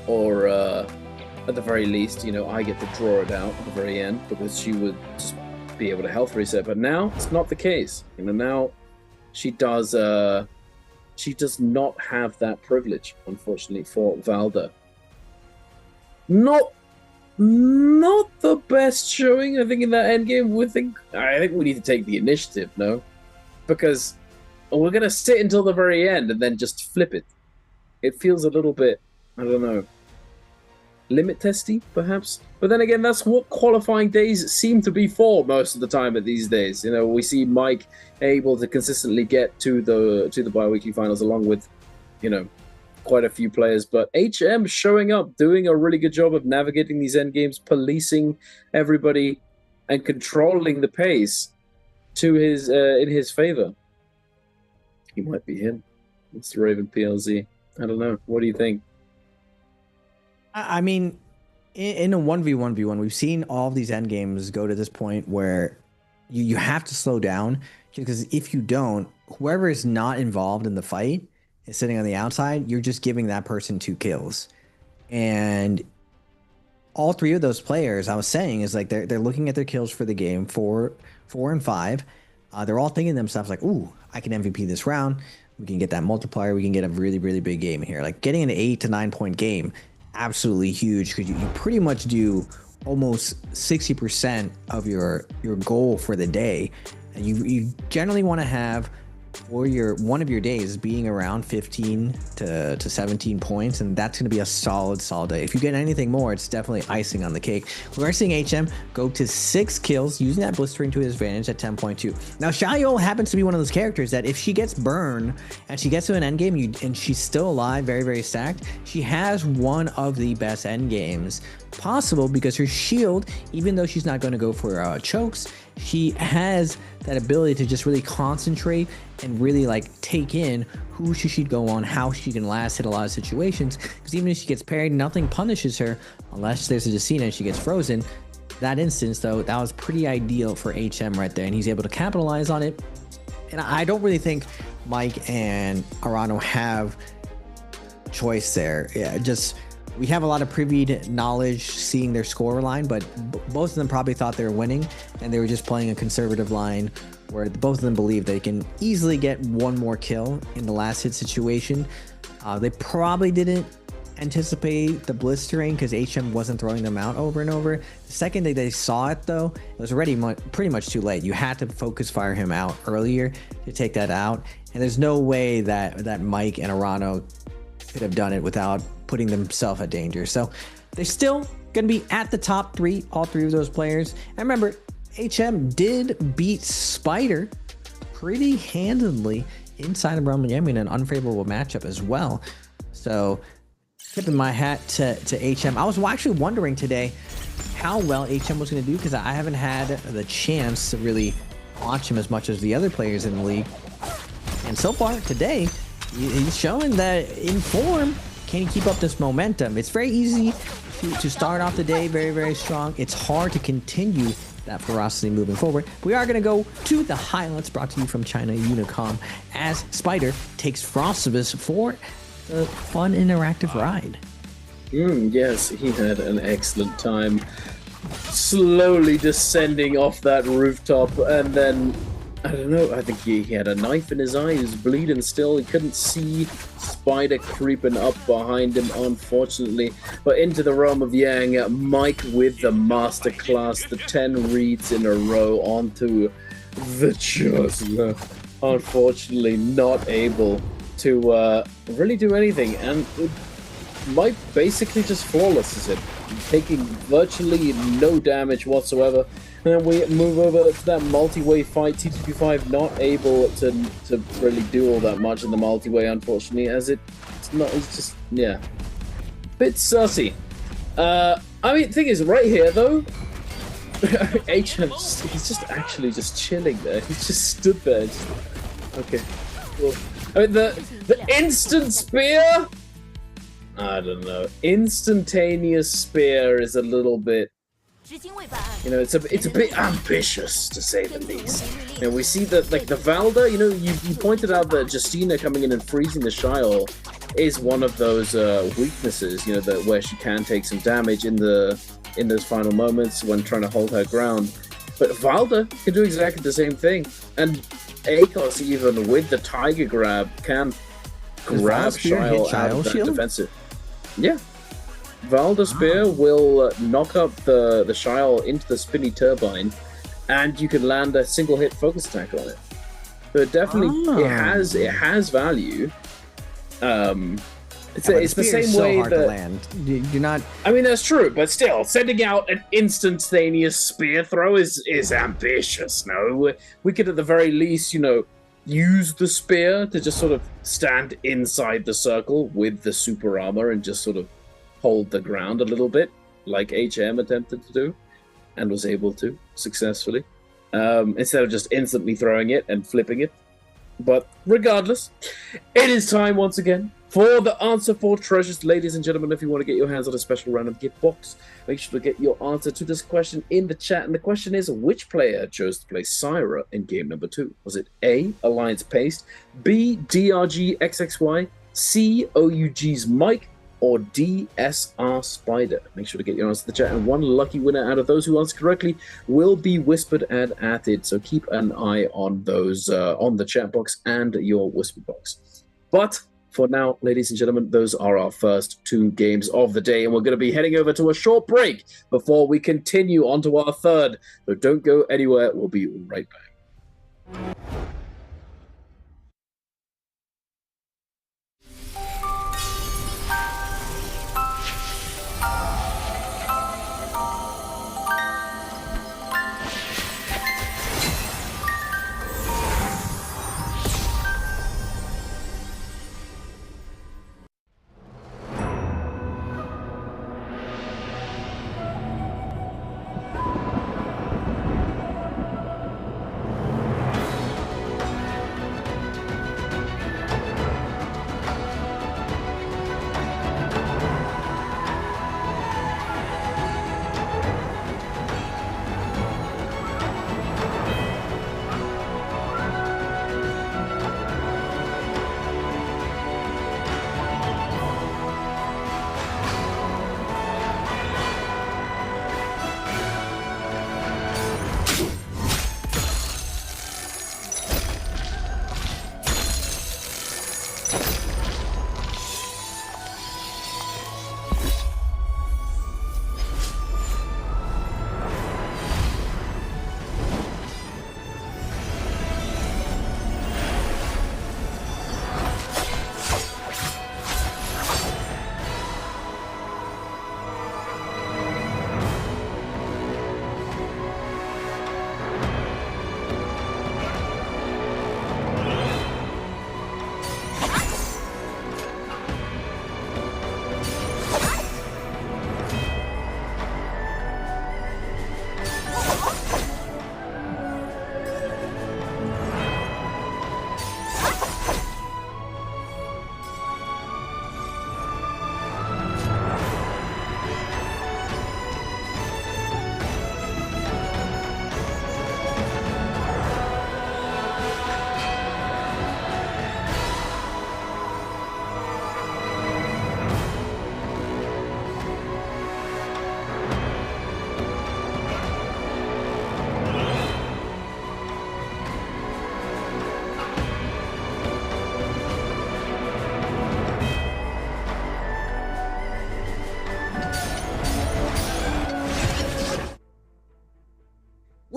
or at the very least, I get to draw it out at the very end because she would just be able to health reset. But now it's not the case. Now she does not have that privilege, unfortunately, for Valda. Not the best showing, I think, in that endgame. I think we need to take the initiative, no? Because we're going to sit until the very end and then just flip it. It feels a little bit, I don't know, limit testy, perhaps? But then again, that's what qualifying days seem to be for most of the time these days. We see Mike able to consistently get to the bi-weekly finals along with, quite a few players, but HM showing up, doing a really good job of navigating these end games, policing everybody, and controlling the pace to his in his favor. He might be him. It's the Raven PLZ. I don't know. What do you think? I mean, in a 1v1v1, we've seen all of these end games go to this point where you have to slow down, because if you don't, whoever is not involved in the fight is sitting on the outside. You're just giving that person 2 kills. And all 3 of those players, I was saying, is like they're looking at their kills for the game, 4 and 5. They're all thinking to themselves like, ooh, I can MVP this round. We can get that multiplier. We can get a really, really big game here. Like getting an 8 to 9 point game, absolutely huge, because you pretty much do almost 60% of your goal for the day. And you generally want to have for one of your days being around 15 to 17 points, and that's going to be a solid day. If you get anything more, it's definitely icing on the cake. We are seeing HM go to 6 kills using that blistering to his advantage at 10.2. Now Shayol happens to be one of those characters that if she gets burned and she gets to an end game and she's still alive, very, very stacked, she has one of the best end games possible, because her shield, even though she's not going to go for chokes, she has that ability to just really concentrate and really like take in who she should go on, how she can last hit a lot of situations, because even if she gets parried, nothing punishes her unless there's a Decina and she gets frozen. That instance, though, that was pretty ideal for HM right there, and he's able to capitalize on it. And I don't really think Mike and Arano have choice there. Yeah, we have a lot of privied knowledge seeing their score line, but both of them probably thought they were winning, and they were just playing a conservative line where both of them believe they can easily get one more kill in the last hit situation. They probably didn't anticipate the blistering because HM wasn't throwing them out over and over. The second day they saw it, though, it was already pretty much too late. You had to focus fire him out earlier to take that out, and there's no way that Mike and Arano could have done it without putting themselves at danger. So they're still going to be at the top 3, all 3 of those players. And remember, HM did beat Spider pretty handedly inside of Roman in an unfavorable matchup as well. So tipping my hat to HM. I was actually wondering today how well HM was going to do, because I haven't had the chance to really watch him as much as the other players in the league. And so far today, he's showing that in form, Can he keep up this momentum? It's very easy to start off the day very, very strong. It's hard to continue that ferocity moving forward. We are going to go to the highlights brought to you from China Unicom as Spider takes Frostivus for a fun interactive ride. Yes, he had an excellent time slowly descending off that rooftop, and then, I don't know, I think he had a knife in his eye, he was bleeding still, he couldn't see Spider creeping up behind him, unfortunately. But into the realm of Yang, Mike with the masterclass, the 10 reads in a row onto the Chuzma. Unfortunately, not able to really do anything, and Mike basically just flawlesses it, taking virtually no damage whatsoever. And then we move over to that multi-way fight. T2P5 not able to really do all that much in the multi-way, unfortunately, as it's just, yeah, bit sussy. I mean, the thing is, right here, though, HM, he's just actually just chilling there. He's just stood there. Just, okay. Well, I mean, the instant spear? I don't know. Instantaneous spear is a little bit, you know, it's a bit ambitious, to say the least. You know, we see that, like, the Valda, you know, you pointed out that Justina coming in and freezing the Shiol is one of those weaknesses, you know, that where she can take some damage in those final moments when trying to hold her ground. But Valda can do exactly the same thing, and Akos, even with the Tiger Grab, can grab Shiol out of that defensive. Yeah. Valda Spear will knock up the Shiol into the spinny turbine, and you can land a single hit focus attack on it. So it definitely it has value. It's the same way hard that to land. You're not. I mean, that's true, but still, sending out an instantaneous spear throw is ambitious. No, we could at the very least, you know, use the spear to just sort of stand inside the circle with the super armor and just sort of hold the ground a little bit, like HM attempted to do and was able to successfully, instead of just instantly throwing it and flipping it. But regardless, it is time once again for the answer for treasures. Ladies and gentlemen, if you want to get your hands on a special random gift box, make sure to get your answer to this question in the chat. And the question is, which player chose to play Syra in game number 2? Was it A, Alliance Paste, B, DRG XXY, C, OUG's Mike, or D, SR Spider? Make sure to get your answer to the chat, and one lucky winner out of those who answer correctly will be whispered and added. So keep an eye on those, on the chat box and your whisper box. But for now, ladies and gentlemen, those are our first 2 games of the day, and we're going to be heading over to a short break before we continue on to our third. So don't go anywhere. We'll be right back.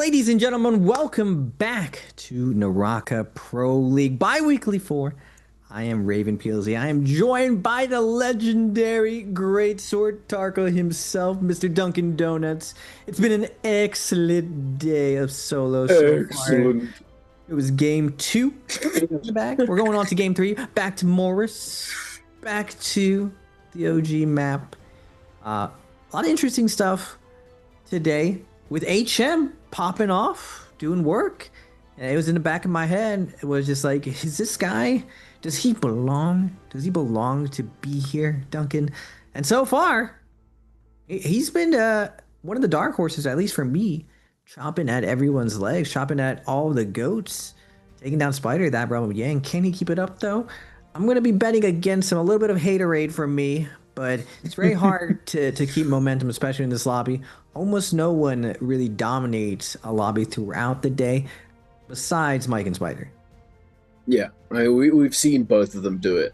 Ladies and gentlemen, welcome back to NARAKA Pro League Bi-Weekly 4. I am Raven PLZ. I am joined by the legendary Great Sword Tarko himself, Mr. Dunkin' Donuts. It's been an excellent day of solo so far. It was game 2 back. We're going on to game 3. Back to Morris. Back to the OG map. A lot of interesting stuff today with HM popping off, doing work. And it was in the back of my head. It was just like, is this guy, does he belong? Does he belong to be here, Duncan? And so far, he's been one of the dark horses, at least for me, chopping at everyone's legs, chopping at all the goats, taking down Spider, that Brahma Yang. Can he keep it up, though? I'm going to be betting against him. A little bit of haterade from me, but it's very hard to keep momentum, especially in this lobby. Almost no one really dominates a lobby throughout the day, besides Mike and Spider. Yeah, we've seen both of them do it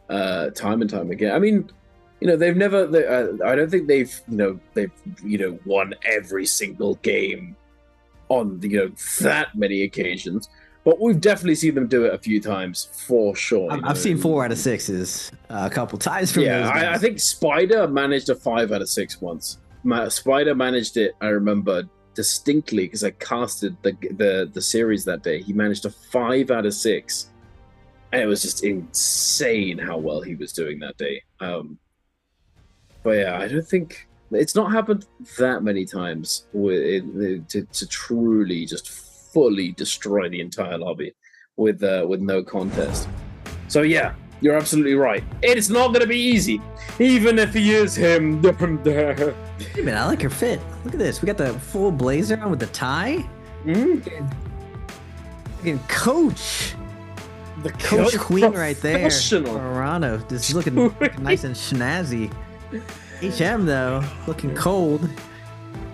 time and time again. I mean, they've never. I don't think they've won every single game on that many occasions. But we've definitely seen them do it a few times for sure. I've seen 4 out of 6s a couple times from those guys. I think Spider managed a 5 out of 6 once. Spider managed it, I remember distinctly, because I casted the series that day. He managed a 5 out of 6. And it was just insane how well he was doing that day. But yeah, I don't think... It's not happened that many times to truly just fully destroy the entire lobby with no contest. So yeah, you're absolutely right. It's not going to be easy, even if he is him. Hey man, I like your fit. Look at this. We got the full blazer on with the tie. Fucking coach. The coach queen right there. Toronto, just looking nice and snazzy. HM though, looking cold.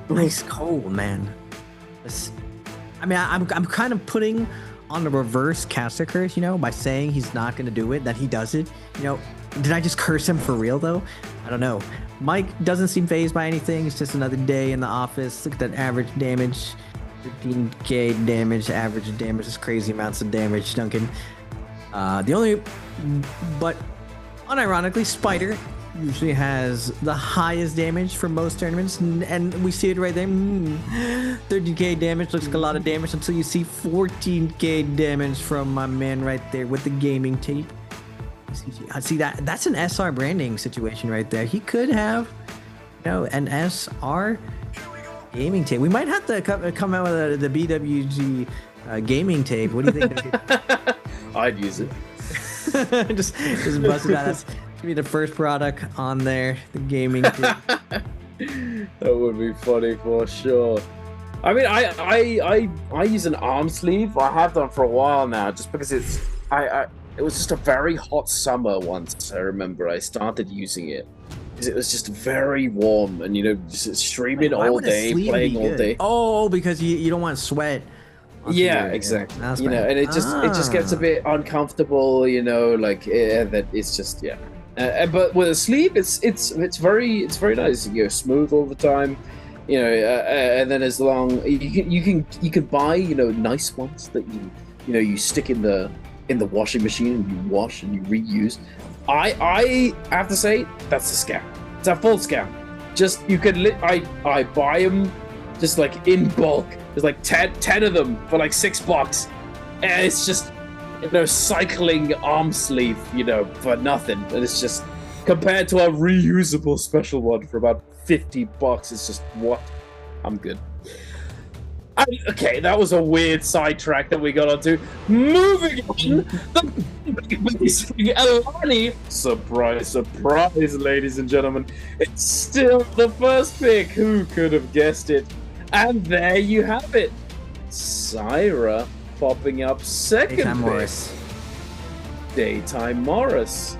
Nice cold, man. I'm kind of putting on the reverse caster curse, by saying he's not going to do it, that he does it. Did I just curse him for real, though? I don't know. Mike doesn't seem fazed by anything. It's just another day in the office. Look at that average damage. 15k damage, average damage. Is crazy amounts of damage, Duncan. But unironically, Spider usually has the highest damage for most tournaments, and we see it right there. 13k damage looks like a lot of damage until you see 14k damage from my man right there with the gaming tape. See that's an SR branding situation right there. He could have an SR gaming tape. We might have to come out with the BWG gaming tape. What do you think? I'd use it. just bust it out. That's gonna be the first product on there, the gaming tape. That would be funny for sure. I mean, I use an arm sleeve. I have done for a while now, just because it was just a very hot summer once. I remember I started using it because it was just very warm, and just streaming all day, playing all day. Oh, because you don't want sweat. Yeah, exactly. And it just gets a bit uncomfortable. That it's just but with a sleeve, it's very nice. Smooth all the time. And then as long you can buy nice ones that you stick in the washing machine and you wash and you reuse. I have to say that's a scam. It's a full scam. Just I buy them just like in bulk. There's like 10 of them for like $6, and it's just cycling arm sleeve for nothing. And it's just compared to a reusable special one for about $50. It's just what? I'm good. Okay, that was a weird sidetrack that we got onto. Moving on, Alani. Surprise, ladies and gentlemen. It's still the first pick. Who could have guessed it? And there you have it. Syra popping up second. Daytime Morris. Daytime Morris.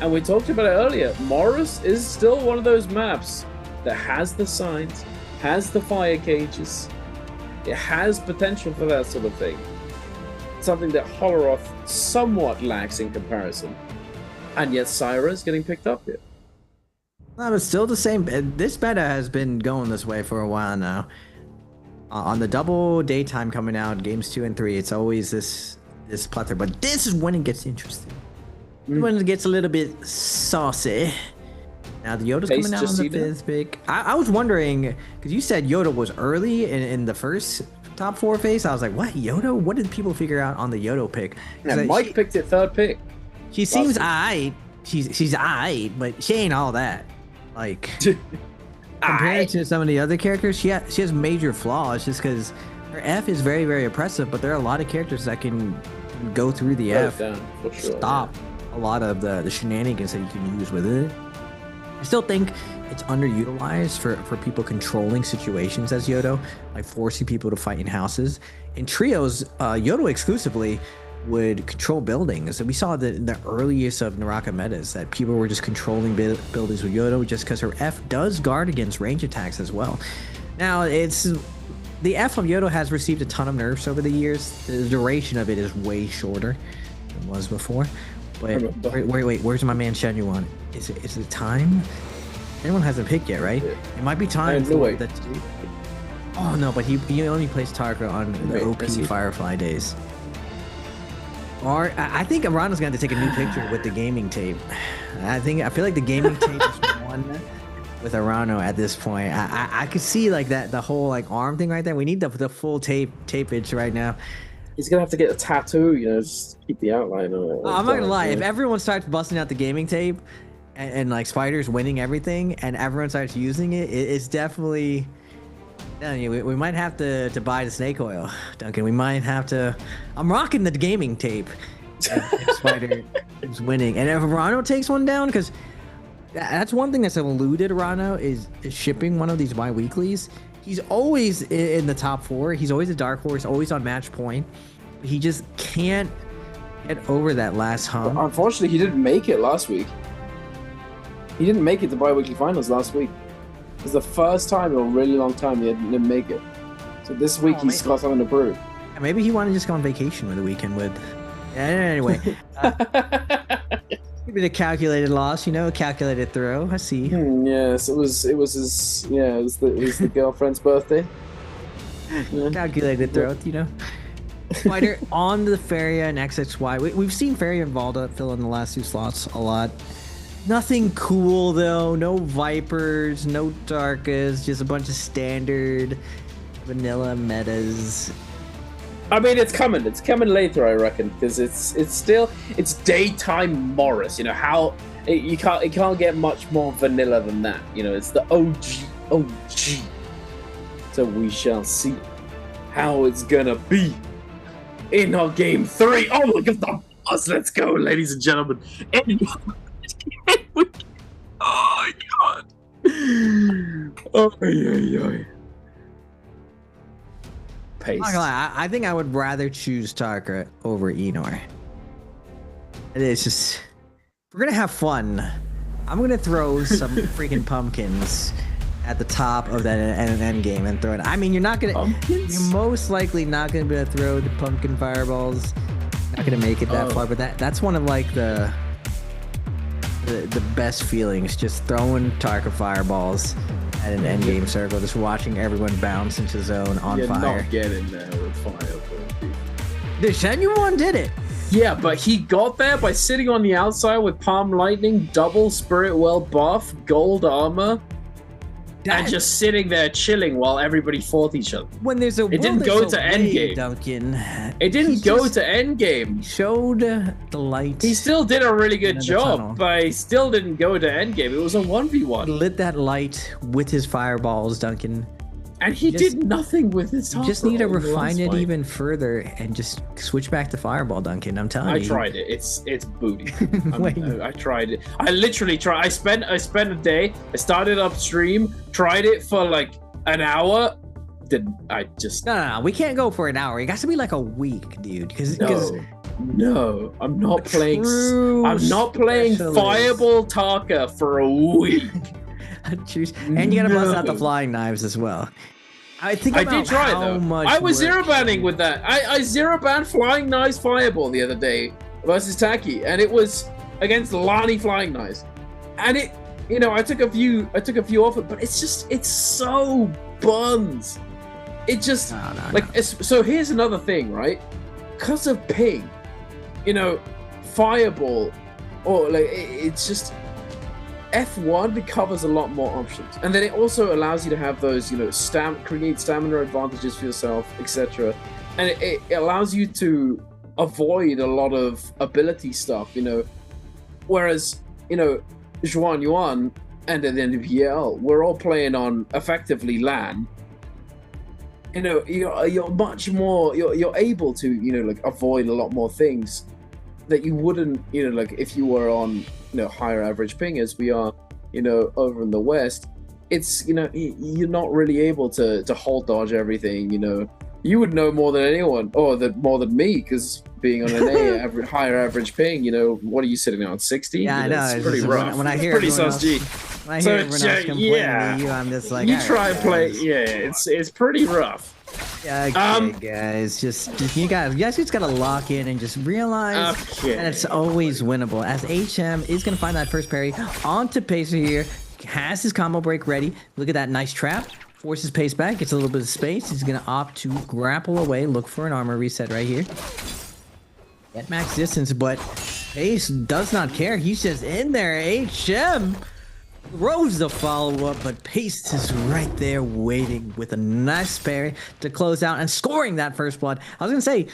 And we talked about it earlier. Morris is still one of those maps that has the signs, has the fire cages. It has potential for that sort of thing. Something that Holoroth somewhat lacks in comparison. And yet Syra is getting picked up here. No, but still the same. This meta has been going this way for a while now. On the double daytime coming out, games 2 and 3, it's always this plethora. But this is when it gets interesting. When it gets a little bit saucy. Now the Yoda's coming out on the 5th pick. I was wondering, because you said Yoda was early in the first top 4 phase. I was like, what, Yoda? What did people figure out on the Yoda pick? Yeah, Mike picked it 3rd pick. She seems aight. She's aight, but she ain't all that. Like, compared to some of the other characters, she has major flaws just because her F is very, very oppressive, but there are a lot of characters that can go through the F, stop a lot of the shenanigans that you can use with it. I still think it's underutilized for people controlling situations as Yoda, like forcing people to fight in houses. In trios, Yoda exclusively would control buildings, and we saw the earliest of NARAKA metas that people were just controlling buildings with Yoda just because her F does guard against range attacks as well. Now, the F of Yoda has received a ton of nerfs over the years. The duration of it is way shorter than it was before. Wait, where's my man Shenyuan? Is it time? Anyone hasn't picked yet, right? Yeah. It might be time for the... Oh no, but he only plays Tarka on the OP Firefly days. Or I think Arano's going to take a new picture with the gaming tape. I feel like the gaming tape is one with Arano at this point. I could see like the whole like arm thing right there. We need the full tapeage right now. He's gonna have to get a tattoo, just keep the outline on it. I'm not gonna lie. If everyone starts busting out the gaming tape, and like Spider's winning everything, and everyone starts using it, it's definitely. We might have to buy the snake oil, Duncan. We might have to. I'm rocking the gaming tape. If Spider is winning, and if Arano takes one down, because that's one thing that's eluded Arano is shipping one of these bi-weeklies. He's always in the top 4. He's always a dark horse, always on match point. He just can't get over that last hump. But unfortunately, he didn't make it last week. He didn't make it to bi-weekly finals last week. It was the first time in a really long time he didn't make it. So this week he's got something to prove. Maybe he wanted to just go on vacation with the weekend with. Anyway. Maybe the calculated loss, a calculated throw. I see. Yes, it was his. Yeah, it was the girlfriend's birthday. Calculated throw, Spider on the Feria and XXY. We've seen Feria and Valda fill in the last 2 slots a lot. Nothing cool though. No Vipers, no Darkas. Just a bunch of standard vanilla metas. I mean, it's coming. It's coming later, I reckon, because it's daytime Morris. It can't get much more vanilla than that. It's the OG. So we shall see how it's gonna be in our game 3. Oh my God, let's go, ladies and gentlemen. Oh my God. Oh yeah. Pace. I think I would rather choose Tarka over Enor. It's just, we're gonna have fun. I'm gonna throw some freaking pumpkins at the top of that end game and throw it. I mean, you're most likely not gonna be able to throw the pumpkin fireballs. Not gonna make it that far, but that's one of like the best feelings, just throwing Tarka fireballs at an endgame circle, just watching everyone bounce into zone on fire. Not getting there with fire. The Shenyuan did it. Yeah, but he got there by sitting on the outside with Palm Lightning, double Spirit Well buff, gold armor, and just sitting there chilling while everybody fought each other. When there's a it didn't go to endgame, Duncan. It didn't go to endgame. Showed the light. He still did a really good job, but he still didn't go to endgame. It was a 1v1. He lit that light with his fireballs, Duncan. And he did nothing with his top. You just need to refine it even further and just switch back to fireball, Duncan. I'm telling you. I tried it. It's booty. I tried it. I literally tried. I spent a day. I started upstream, tried it for like an hour. No. We can't go for an hour. It has to be like a week, dude. Because no, I'm not playing. I'm not playing Fireball Tarka for a week. And you gotta bust out the flying knives as well. I did try it though. I was zero banning with that. I zero banned Flying Knives Fireball the other day versus Taki, and it was against Lani Flying Knives. And I took a few off it, but it's so buns. it just No. so here's another thing, right? Because of ping, you know, fireball, or like it's just F1 covers a lot more options, and then it also allows you to have those, you know, create stamina advantages for yourself, etc. And it allows you to avoid a lot of ability stuff, you know. Whereas, you know, Zhuan Yuan and the Nbpl, we're all playing on effectively LAN. You know, you're much more, you're able to, you know, like avoid a lot more things that you wouldn't, you know, like if you were on, you know, higher average ping as we are, you know, over in the West. It's, you know, you're not really able to hold dodge everything, you know. You would know more than anyone, or more than me, because being on an higher average ping, you know, what are you sitting on, 60? Yeah, I know. It's pretty rough. When I hear pretty everyone sus G. When I hear everyone else complaining to you, I'm just like, you all try right, and play, guys. yeah, it's pretty rough. Yeah, okay, guys. Just you guys just gotta lock in and just realize that it's always winnable. As HM is gonna find that first parry onto Pacer here, has his combo break ready. Look at that nice trap. Forces Pace back, gets a little bit of space. He's gonna opt to grapple away, look for an armor reset right here. Get max distance, but Pace does not care. He's just in there. HM throws the follow-up, but Pace is right there waiting with a nice parry to close out and scoring that first blood. I was gonna say,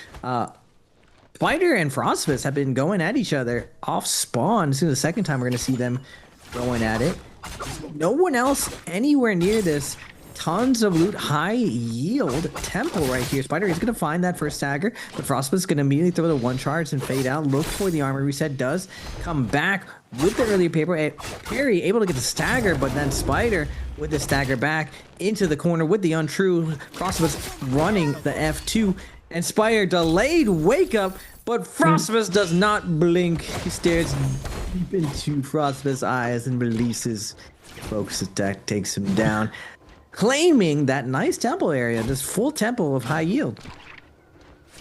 Spider and Frostfist have been going at each other off spawn. This is the second time we're gonna see them going at it. No one else anywhere near this. Tons of loot, high yield temple right here. Spider is going to find that first stagger, but Frostbite is going to immediately throw the one charge and fade out. Look for the armor reset. Does come back with the early parry, able to get the stagger, but then Spider with the stagger back into the corner with the untrue. Frostbite's running the F2, and Spider delayed wake up, but Frostbite does not blink. He stares deep into Frostbite's eyes and releases. Focus attack takes him down, claiming that nice temple area, this full temple of high yield.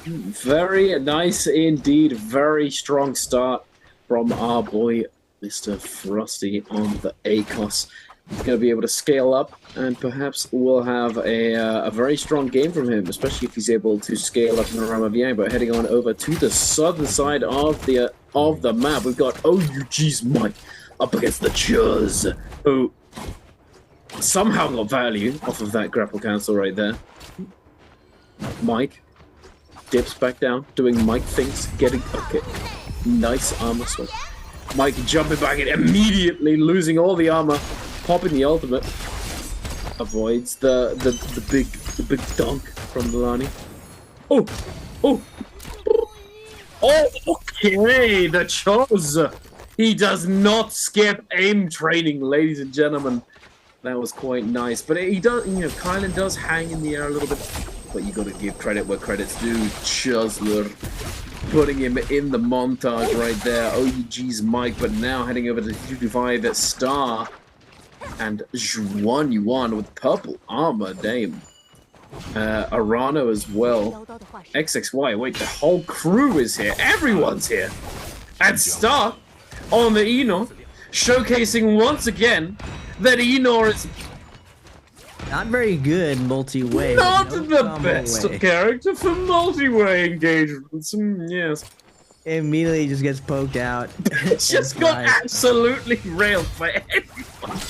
Very nice indeed. Very strong start from our boy, Mr. Frosty, on the ACOS. He's going to be able to scale up, and perhaps we'll have a very strong game from him, especially if he's able to scale up NARAKA Viang. But heading on over to the southern side of the map, we've got OUG's Mike up against the Chuz, who somehow got value off of that grapple cancel right there. Mike dips back down, doing Mike things, getting okay. Nice armor swing. Mike jumping back in, immediately losing all the armor, popping the ultimate. Avoids the big dunk from Milani. Oh, okay, the Chuz. He does not skip aim training, ladies and gentlemen. That was quite nice, but he does, you know, Kylan does hang in the air a little bit, but you got to give credit where credit's due. Chuzler putting him in the montage right there. OUG's Mike, but now heading over to 225 Star and Zhuan Yuan with purple armor. Damn. Arano as well. XXY. Wait, the whole crew is here. Everyone's here. And Star on the Eno, showcasing once again that Enor is not very good multi-way. Not the best character for multi-way engagements. Yes. Immediately just gets poked out. Just got absolutely railed by everyone.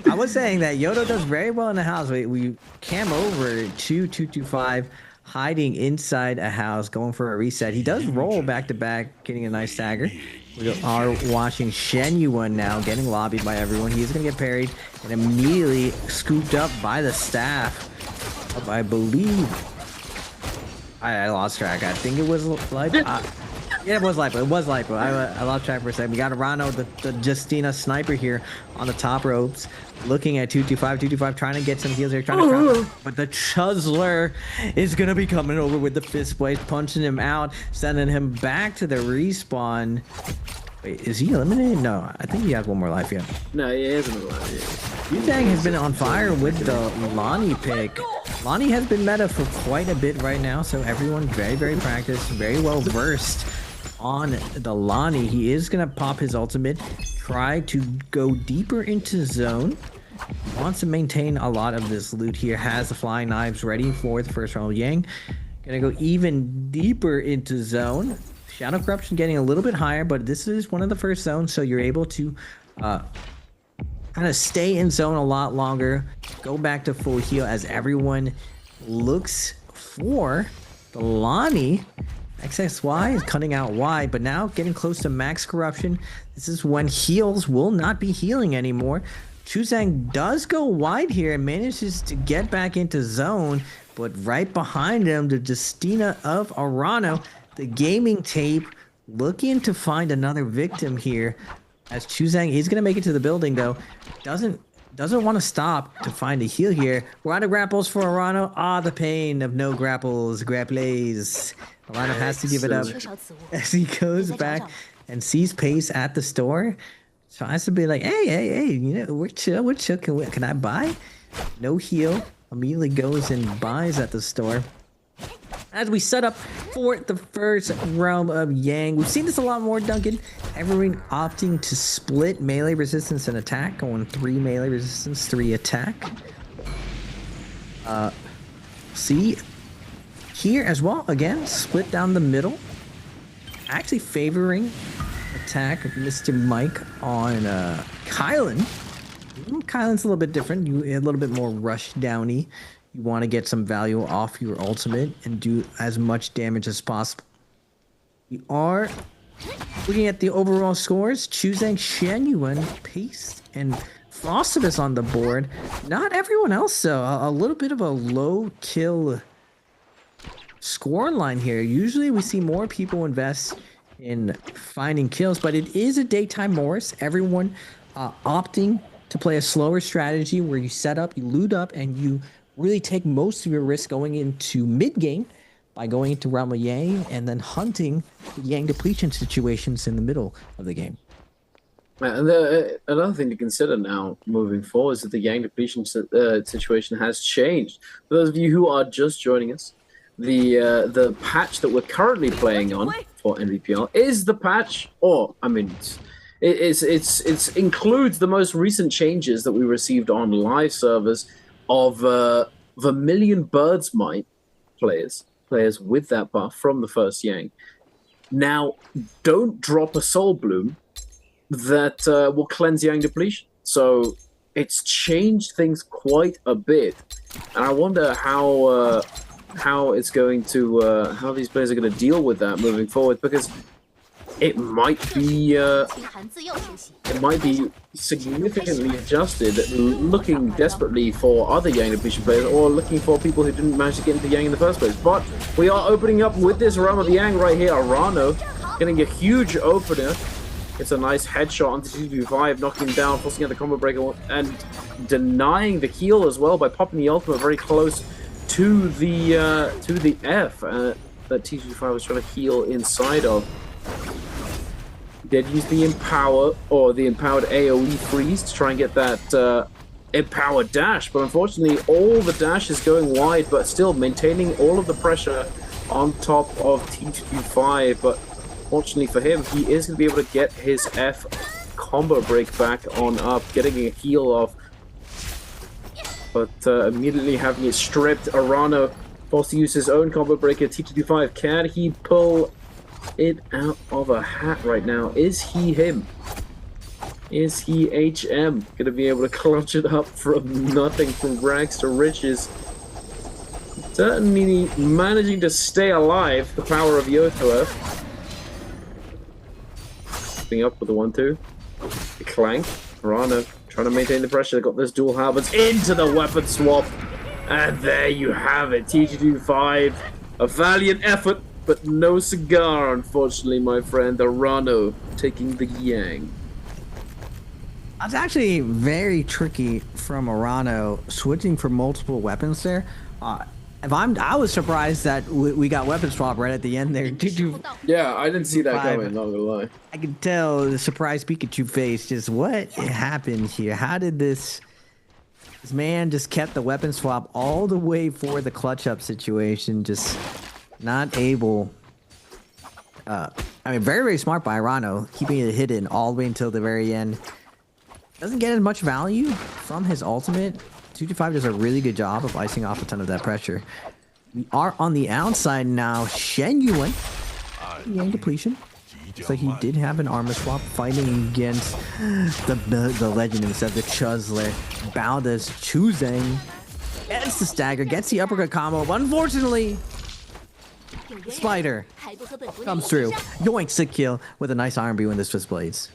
I was saying that Yodo does very well in the house. We cam over to 225, hiding inside a house, going for a reset. He does roll back to back, getting a nice stagger. We are watching Shen Yuan now getting lobbied by everyone. He's going to get parried and immediately scooped up by the staff. I believe. I lost track. I think it was Lipo. Yeah, it was Lipo. It was Lipo. I lost track for a second. We got Arano, the Justina sniper here on the top ropes. Looking at 225. 225 trying to get some heals here. But the Chuzler is going to be coming over with the fist blade, punching him out, sending him back to the respawn. Wait, is he eliminated? No, I think he has one more life yet. No, he hasn't alive yet. Yutang has been on fire with the Lonnie pick. Lonnie has been meta for quite a bit right now, so everyone very, very practiced, very well versed on the Lonnie. He is going to pop his ultimate, try to go deeper into zone. wants to maintain a lot of this loot here. Has the flying knives ready for the first round of Yang. Gonna go even deeper into zone. Shadow Corruption getting a little bit higher, but this is one of the first zones, so you're able to kind of stay in zone a lot longer. Go back to full heal as everyone looks for the Lonnie. XXY is cutting out wide, but now getting close to max corruption. This is when heals will not be healing anymore. Chuzang does go wide here and manages to get back into zone, but right behind him, the Justina of Arano, the gaming tape, looking to find another victim here. As Chuzang is going to make it to the building, though, doesn't want to stop to find a heal here. We're out of grapples for Arano. Ah, the pain of no grapples. Grapples. Arano has to give it up as he goes back and sees Pace at the store. Tries to be like, hey, you know, we're chill. Can I buy? No heal. Immediately goes and buys at the store. As we set up for the first realm of Yang, we've seen this a lot more, Duncan. Everyone opting to split melee resistance and attack, going 3 melee resistance, 3 attack. See here as well, again, split down the middle. Actually favoring attack of Mr. Mike on Kylan. Kylan's a little bit different, a little bit more rush downy. You want to get some value off your ultimate and do as much damage as possible. We are looking at the overall scores. Chuzang, Shenyuan, Pace, and Frostivus on the board. Not everyone else, though. A little bit of a low kill score line here. Usually we see more people invest in finding kills, but it is a daytime Morris. Everyone opting to play a slower strategy where you set up, you loot up, and you really take most of your risk going into mid-game by going into Realm of Yang and then hunting the Yang depletion situations in the middle of the game. And another thing to consider now moving forward is that the Yang depletion situation has changed. For those of you who are just joining us, the patch that we're currently playing on for Nbpl is the patch, or I mean, it includes the most recent changes that we received on live servers of Vermilion Bird's Might players with that buff from the first Yang. Now, don't drop a Soul Bloom that will cleanse Yang depletion. So it's changed things quite a bit, and I wonder how it's going to how these players are going to deal with that moving forward, because it might be significantly adjusted, looking desperately for other Yang depletion players or looking for people who didn't manage to get into Yang in the first place. But we are opening up with this realm of the Yang right here. Arano getting a huge opener. It's a nice headshot onto 225, knocking him down, forcing out the combo breaker, and denying the heal as well by popping the ultimate very close to the F that 225 was trying to heal inside of. Did use the Empower, or the Empowered AoE freeze to try and get that Empowered dash, but unfortunately all the dash is going wide, but still maintaining all of the pressure on top of T225. But fortunately for him, he is going to be able to get his F combo break back on up, getting a heal off, but immediately having it stripped. Arano forced to use his own combo breaker, T225. Can he pull it out of a hat right now? Is he him? Is he HM gonna be able to clutch it up from nothing, from rags to riches? Certainly managing to stay alive, the power of Yotoa. Picking up with the 1-2. The clank. Arano trying to maintain the pressure. They've got this dual halberds into the weapon swap. And there you have it. T225. A valiant effort, but no cigar, unfortunately, my friend. Arano taking the Yang. It's actually very tricky from Arano switching for multiple weapons there. I was surprised that we got weapon swap right at the end there. Yeah, I didn't see that coming, not gonna lie. I could tell the surprised Pikachu face. Just what happened here? How did this man just kept the weapon swap all the way for the clutch up situation? Just not able. I mean, very, very smart by Arano, keeping it hidden all the way until the very end. Doesn't get as much value from his ultimate. 225 does a really good job of icing off a ton of that pressure. We are on the outside now. Shen Yuan, Yang depletion. Looks like he did have an armor swap fighting against the legend himself, the Chuzler. Baldas choosing. Gets the stagger, gets the uppercut combo. But unfortunately, Spider comes through. Yoinks the kill with a nice Iron Beam when this Swiss Blades.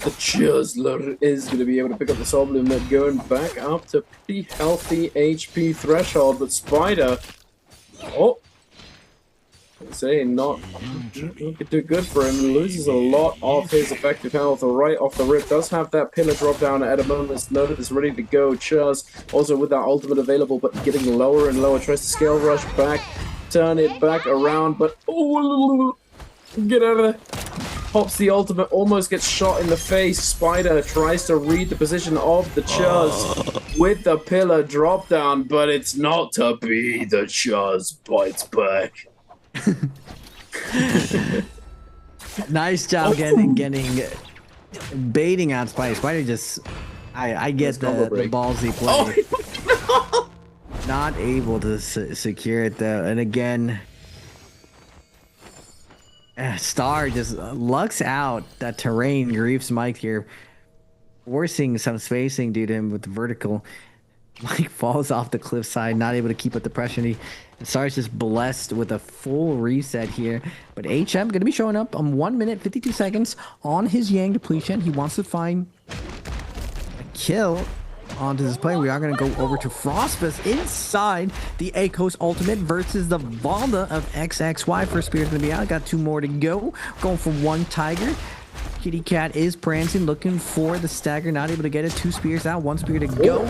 The Chuzler is going to be able to pick up the Soul Bloom, going back up to pretty healthy HP threshold, but Spider, oh, I'd say not looking too good for him. Loses a lot of his effective health right off the rip. Does have that pillar drop down at a moment's notice. Is ready to go. Chuz also with that ultimate available, but getting lower and lower. Tries to scale rush back, turn it back around, but oh, get out of there. Pops the ultimate, almost gets shot in the face. Spider tries to read the position of the Chuz with the pillar drop down, but it's not to be. The Chuz bites back. Nice job getting baiting out Spider. Spider just, I get the ballsy play. Oh, no. Not able to secure it though, and again. Star just lucks out that terrain, griefs Mike here, forcing some spacing due to him with the vertical. Mike falls off the cliffside, not able to keep up the pressure. Star's just blessed with a full reset here. But HM going to be showing up on 1 minute 52 seconds on his Yang depletion. He wants to find a kill onto this play. We are going to go over to Frostbus inside the Akos ultimate versus the Valda of XXY. First spear is going to be out. Got 2 more to go. Going for 1 Tiger. Kitty Cat is prancing, looking for the stagger. Not able to get it. 2 spears out. 1 spear to go.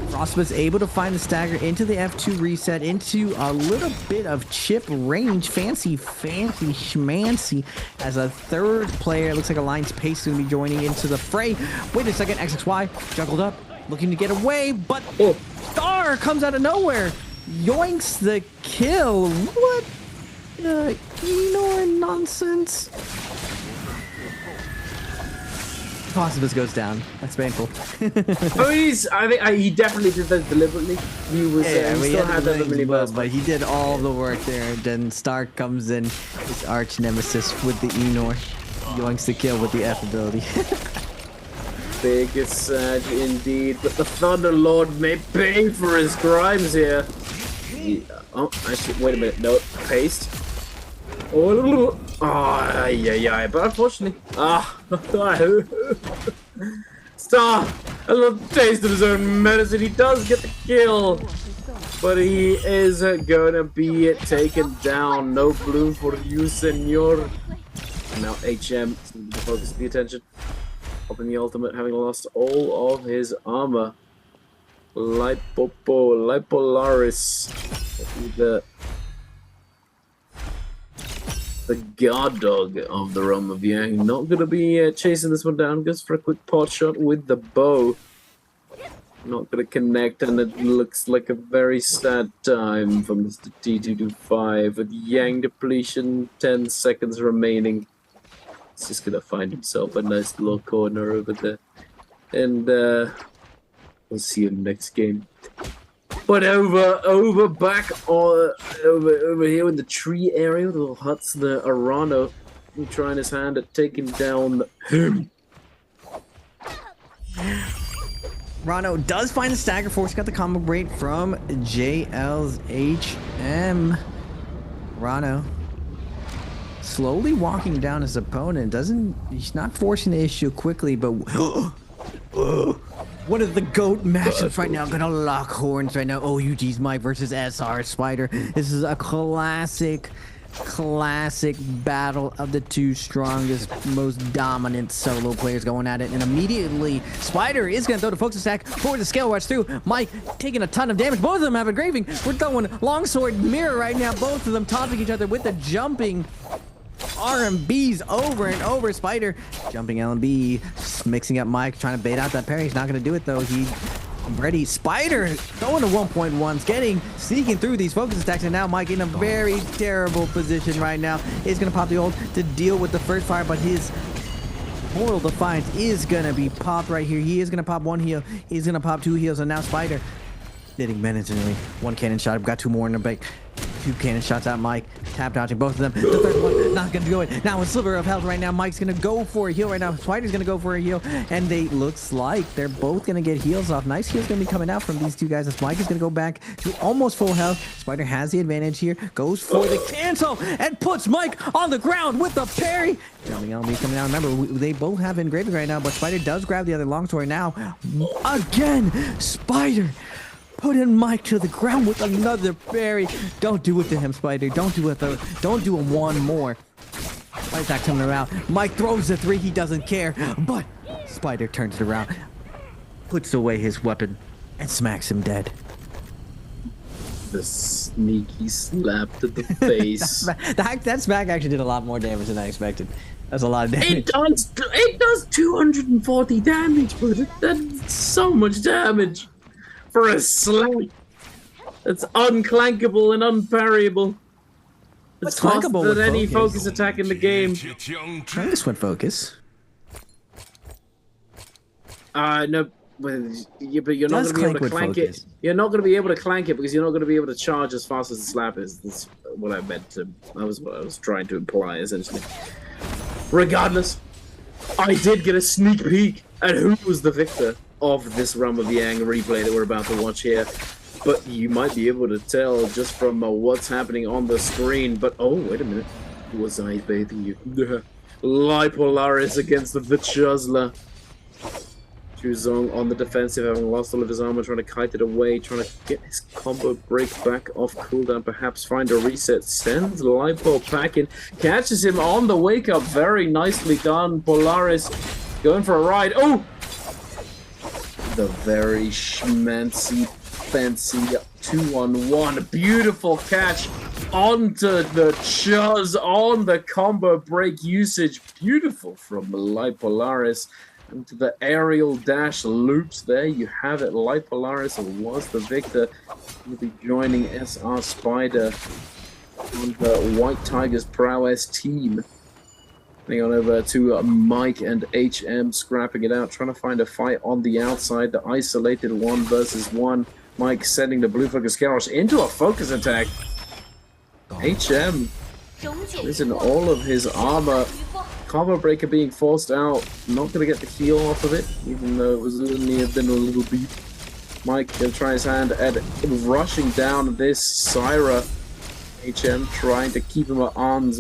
Frostbus able to find the stagger into the F2 reset, into a little bit of chip range. Fancy schmancy as a 3rd player. It looks like Alliance Pace is going to be joining into the fray. Wait a second. XXY juggled up, looking to get away, but Star comes out of nowhere. Yoinks the kill. What Enor nonsense. Frostbus goes down. That's painful. Oh, I think he definitely did that deliberately. He was he still had that really burst, but he did all the work there. Then Stark comes in, his arch nemesis with the Enor. Yoinks the kill with the F ability. Biggest surge indeed, but the Thunderlord may pay for his crimes here. Oh, actually, wait a minute. No, paste. Oh, yeah, but unfortunately, Star, a little taste of his own medicine. He does get the kill, but he is gonna be taken down. No bloom for you, senor. Now HM is going to focus the attention. Popping the ultimate, having lost all of his armor. Lipolaris. The guard dog of the realm of Yang. Not going to be chasing this one down. Goes for a quick pot shot with the bow. Not going to connect, and it looks like a very sad time for Mr. T225 with Yang depletion, 10 seconds remaining. He's just going to find himself a nice little corner over there. And we'll see you next game. But over here in the tree area, the little huts, the Arano trying his hand at taking down him. Rano does find the stagger force, got the combo break from JL's HM. Rano slowly walking down his opponent. He's not forcing the issue quickly, but one of the GOAT matchups right now. Gonna lock horns right now. OUG's Mike versus SR Spider. This is a classic battle of the 2 strongest, most dominant solo players going at it. And immediately, Spider is going to throw the focus attack for the scale rush through. Mike taking a ton of damage. Both of them have engraving. We're throwing longsword mirror right now. Both of them topping each other with the jumping RMBs over and over. Spider jumping LMB, mixing up Mike, trying to bait out that parry. He's not going to do it though. Ready. Spider going to 1.1s, sneaking through these focus attacks, and now Mike in a very terrible position right now. He's going to pop the ult to deal with the first fire, but his Portal Defiance is gonna be popped right here. He is gonna pop 1 heal. He's gonna pop 2 heals, and now Spider hitting menacingly. 1 cannon shot. I've got 2 more in the bank. 2 cannon shots at Mike. Tap dodging both of them. The third one not gonna go in. Now a sliver of health right now. Mike's gonna go for a heal right now. Spider's gonna go for a heal, and they looks like they're both gonna get heals off. Nice heals gonna be coming out from these 2 guys. As Mike is gonna go back to almost full health. Spider has the advantage here. Goes for the cancel and puts Mike on the ground with the parry. Jumping enemies coming out. Remember, they both have engraving right now, but Spider does grab the other longsword now. Again, Spider putting Mike to the ground with another parry. Don't do it to him, Spider. Don't do it. Don't do him one more. Spider's not coming around. Mike throws the 3. He doesn't care. But Spider turns it around, puts away his weapon, and smacks him dead. The sneaky slap to the face. that smack actually did a lot more damage than I expected. That's a lot of damage. It does 240 damage, but that's so much damage. For a slap that's unclankable and unparryable. It's faster than any focus attack in the game. Try this one, focus. No, but you're not going to be able to clank it. You're not going to be able to clank it because you're not going to be able to charge as fast as the slap is. That's what I meant to. That was what I was trying to imply, essentially. Regardless, I did get a sneak peek at who was the victor of this Realm of Yang replay that we're about to watch here, but you might be able to tell just from what's happening on the screen. But oh, wait a minute, was I bathing you? Lipolaris against the Chuzla. Chuzong on the defensive, having lost all of his armor, trying to kite it away, trying to get his combo break back off cooldown, perhaps find a reset, sends Lipo packing, catches him on the wake up, very nicely done. Polaris going for a ride. Oh! The very schmancy, fancy 2-on-1. Beautiful catch onto the Chuz on the combo break usage. Beautiful from Lipolaris. Into the aerial dash loops. There you have it. Lipolaris was the victor. He'll be joining SR Spider on the White Tigers Prowess team. Heading on over to Mike and HM, scrapping it out, trying to find a fight on the outside. The isolated 1 versus 1. Mike sending the blue focus Garrosh into a focus attack. HM losing all of his armor. Combo breaker being forced out. Not going to get the heal off of it, even though it was only been a little beat. Mike going to try his hand at rushing down this Syra. HM trying to keep him at arm's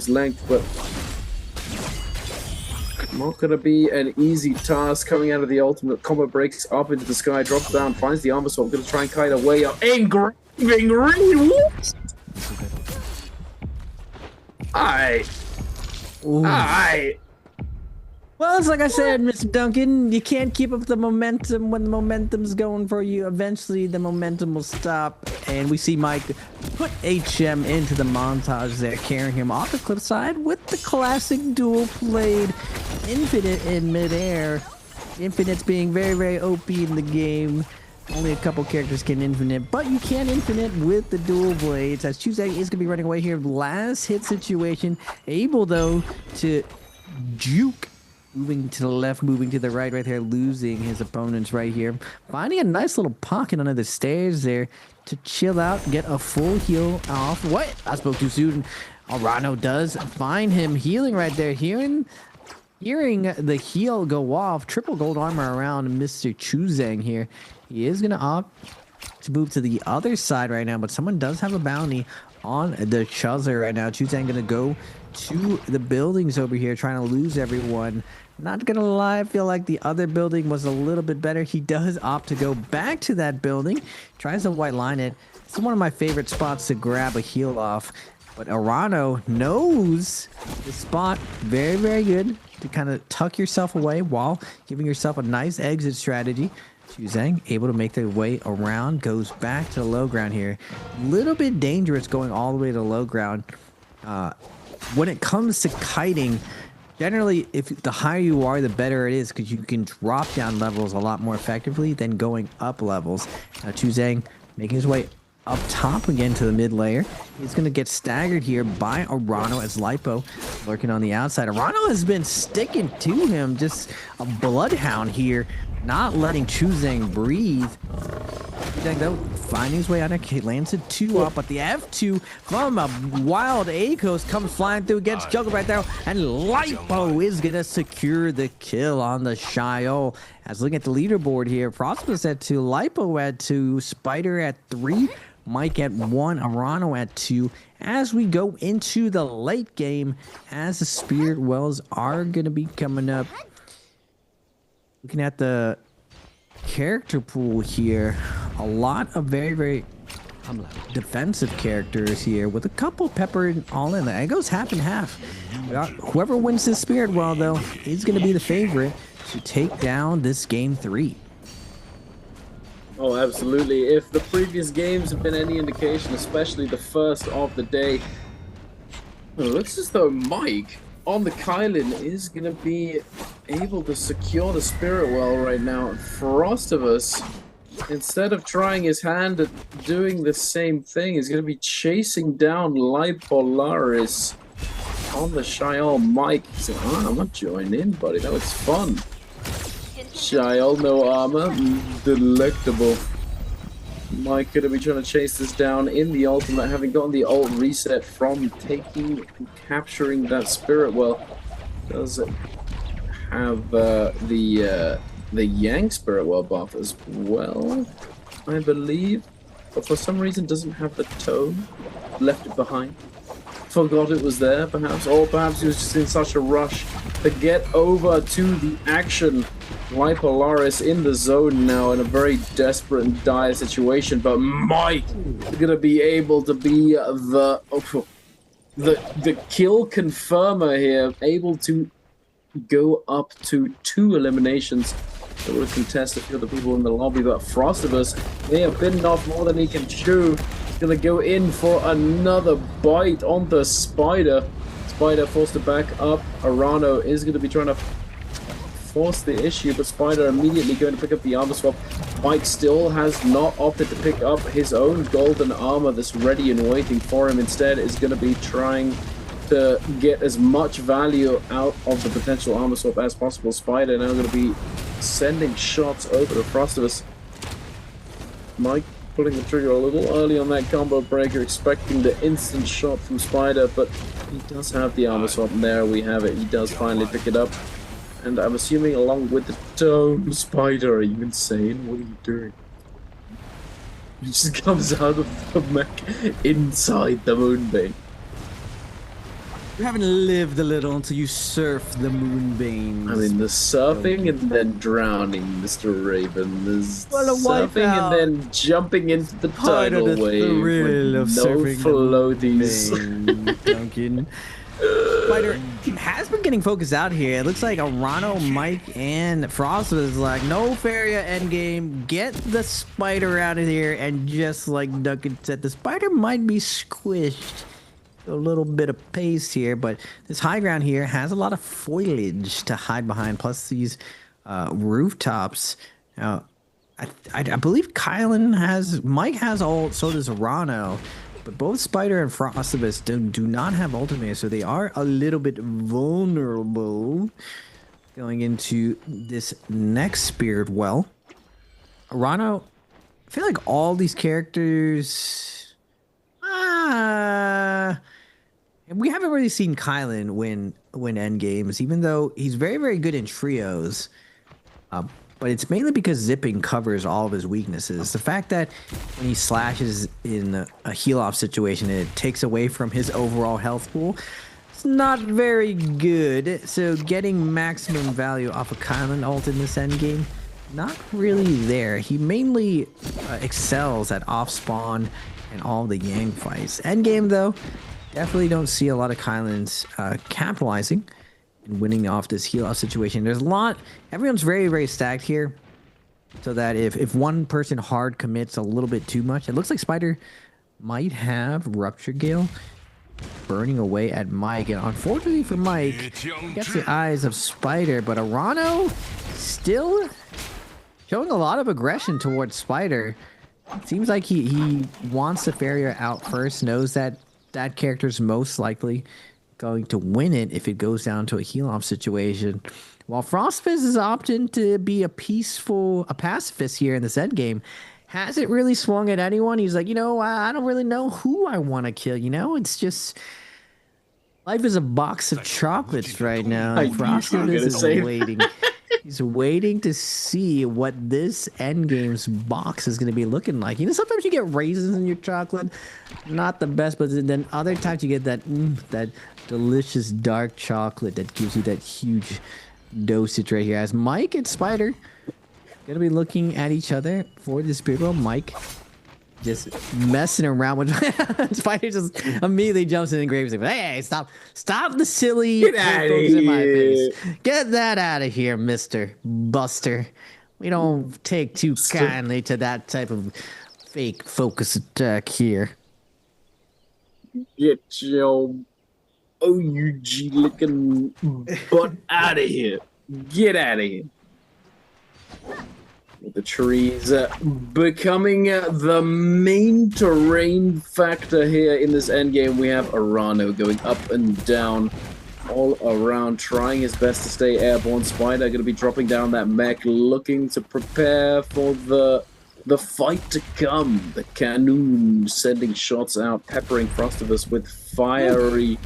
length, but not going to be an easy task. Coming out of the ultimate, combo breaks up into the sky, drops down, finds the armor sword, going to try and kite away. Engraving read. What? Well, it's like I said, Mr. Duncan, you can't keep up the momentum when the momentum's going for you. Eventually, the momentum will stop, and we see Mike put HM into the montage there, carrying him off the cliffside with the classic dual played Infinite in midair. Infinite's being very, very OP in the game. Only a couple characters can infinite, but you can infinite with the dual blades, as Chuzang is going to be running away here. Last hit situation, able though to juke. Moving to the left, moving to the right there, losing his opponents right here. Finding a nice little pocket under the stairs there to chill out, get a full heal off. What? I spoke too soon. Arano does find him healing right there. Hearing the heal go off. Triple gold armor around Mr. Chuzang here. He is going to opt to move to the other side right now, but someone does have a bounty on the Chuzzer right now. Chuzang going to go to the buildings over here, trying to lose everyone. Not gonna lie, I feel like the other building was a little bit better. He does opt to go back to that building, tries to white line it. It's one of my favorite spots to grab a heal off, but Arano knows the spot very, very good to kind of tuck yourself away while giving yourself a nice exit strategy. Chuzang able to make their way around, goes back to the low ground here. Little bit dangerous going all the way to the low ground. When it comes to kiting, generally, if the higher you are, the better it is, because you can drop down levels a lot more effectively than going up levels. Chuzang making his way up top again to the mid layer. He's going to get staggered here by Arano as Lipo lurking on the outside. Arano has been sticking to him, just a bloodhound here, not letting Chuzang breathe. Chuzang, though, finding his way out of it, lands a 2 up, but the F2 from a wild Akos comes flying through, gets juggled right there, and Lipo is going to secure the kill on the Shiol. As looking at the leaderboard here, Prosperous at 2, Lipo at 2, Spider at 3, Mike at 1, Arano at 2. As we go into the late game, as the Spirit Wells are going to be coming up. Looking at the character pool here, a lot of very defensive characters here with a couple peppered all in there. It goes half and half. Whoever wins this Spirit Well, though, is going to be the favorite to take down this game 3. Oh, absolutely. If the previous games have been any indication, especially the first of the day, it looks as though Mike on the Kylan is going to be able to secure the Spirit Well right now. Frostivus, instead of trying his hand at doing the same thing, is going to be chasing down Lipolaris on the Shiol. Mike saying, I'm not joining in, buddy. That looks fun. Shiol, no armor. Delectable. Mike gonna be trying to chase this down in the ultimate, having gotten the ult reset from taking and capturing that Spirit Well. Does it have the Yang Spirit Well buff as well, I believe, but for some reason doesn't have the tone. Left it behind. Forgot it was there, perhaps, or perhaps he was just in such a rush to get over to the action. Lipolaris in the zone now in a very desperate and dire situation, but Mike is gonna be able to be the kill confirmer here, able to go up to 2 eliminations. That would contest a few of the people in the lobby, but Frostivus may have bitten off more than he can chew. He's gonna go in for another bite on the Spider. Spider forced to back up. Arano is gonna be trying to force the issue, but Spider immediately going to pick up the armor swap. Mike still has not opted to pick up his own golden armor that's ready and waiting for him. Instead is going to be trying to get as much value out of the potential armor swap as possible. Spider now going to be sending shots over to Frostivus. Mike pulling the trigger a little early on that combo breaker, expecting the instant shot from Spider, but he does have the armor swap, and there we have it. He does finally pick it up. And I'm assuming along with the dome, Spider, are you insane? What are you doing? He just comes out of the mech inside the Moonbane. You haven't lived a little until you surf the Moonbane. I mean, the surfing and then drowning, Mr. Raven. There's surfing and then jumping into the tidal wave with no floaties. Duncan. Spider has been getting focused out here. It looks like Arano, Mike, and Frost was like, no Faria endgame. Get the Spider out of here. And just like Duncan said, the Spider might be squished. A little bit of pace here, but this high ground here has a lot of foliage to hide behind, plus these rooftops. Now, I believe Mike has ult, so does Arano. But both Spider and Frostivus do not have ultimate, so they are a little bit vulnerable going into this next Spirit Well. Arano, I feel like all these characters... we haven't really seen Kylan win endgames, even though he's very, very good in trios. But it's mainly because zipping covers all of his weaknesses. The fact that when he slashes in a heal-off situation, it takes away from his overall health pool, it's not very good. So getting maximum value off of Kylan ult in this endgame, not really there. He mainly excels at off-spawn and all the Yang fights. Endgame, though, definitely don't see a lot of Kylans capitalizing and winning off this heal-off situation. There's a lot... Everyone's very, very stacked here. So that if one person hard commits a little bit too much... It looks like Spider might have Rupture Gale burning away at Mike. And unfortunately for Mike, he gets the eyes of Spider. But Arano still showing a lot of aggression towards Spider. Seems like he wants the Farrier out first, knows that that character's most likely going to win it if it goes down to a heal-off situation. While Frostfist is opting to be a pacifist here in this endgame, hasn't really swung at anyone. He's like, I don't really know who I want to kill, It's just... Life is a box of chocolates right now. Frostfist is waiting. He's waiting to see what this endgame's box is going to be looking like. Sometimes you get raisins in your chocolate. Not the best, but then other times you get that delicious dark chocolate that gives you that huge dosage right here. As Mike and Spider going to be looking at each other for this big old Mike. Just messing around with Spider just immediately jumps in and grabs him. Hey, stop the silly photos in my face. Get that out of here, Mr. Buster. We don't take too kindly to that type of fake focus attack here. Get your OUG looking butt out of here. Get out of here. The trees becoming the main terrain factor here in this endgame. We have Arano going up and down all around, trying his best to stay airborne. Spider going to be dropping down that mech, looking to prepare for the fight to come. The Canoon sending shots out, peppering Frostivus with fiery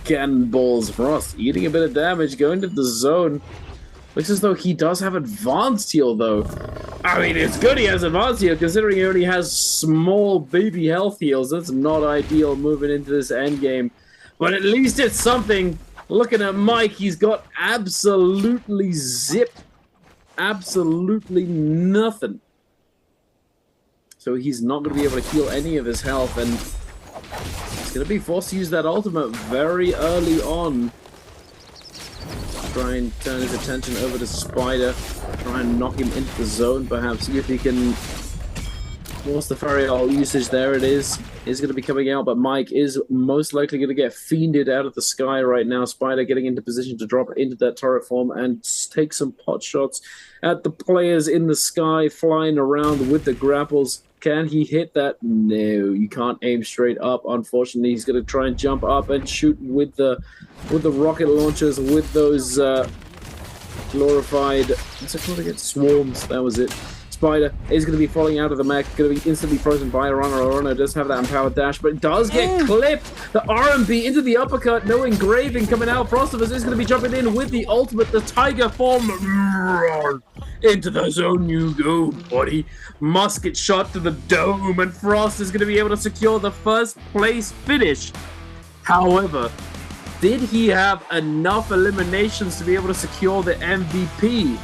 cannonballs. Frost eating a bit of damage, going to the zone. Looks as though he does have advanced heal, though. I mean, it's good he has advanced heal, considering he only has small baby health heals. That's not ideal moving into this endgame. But at least it's something. Looking at Mike, he's got absolutely zip. Absolutely nothing. So he's not going to be able to heal any of his health, and he's going to be forced to use that ultimate very early on. Try and turn his attention over to Spider. Try and knock him into the zone, perhaps. See if he can force the Farial usage. There it is going to be coming out, but Mike is most likely going to get fiended out of the sky right now. Spider getting into position to drop into that turret form and take some pot shots at the players in the sky, flying around with the grapples. Can he hit that? No, you can't aim straight up. Unfortunately, he's going to try and jump up and shoot with the rocket launchers, with those glorified, what's it called again? Swarms. That was it. Spider is going to be falling out of the mech, going to be instantly frozen by Arano. Arano does have that empowered dash, but it does get clipped. The RMB into the uppercut, no engraving coming out. Frostivus is going to be jumping in with the ultimate, the tiger form. Into the zone you go, buddy. Musket shot to the dome, and Frost is going to be able to secure the first place finish. However, did he have enough eliminations to be able to secure the MVP?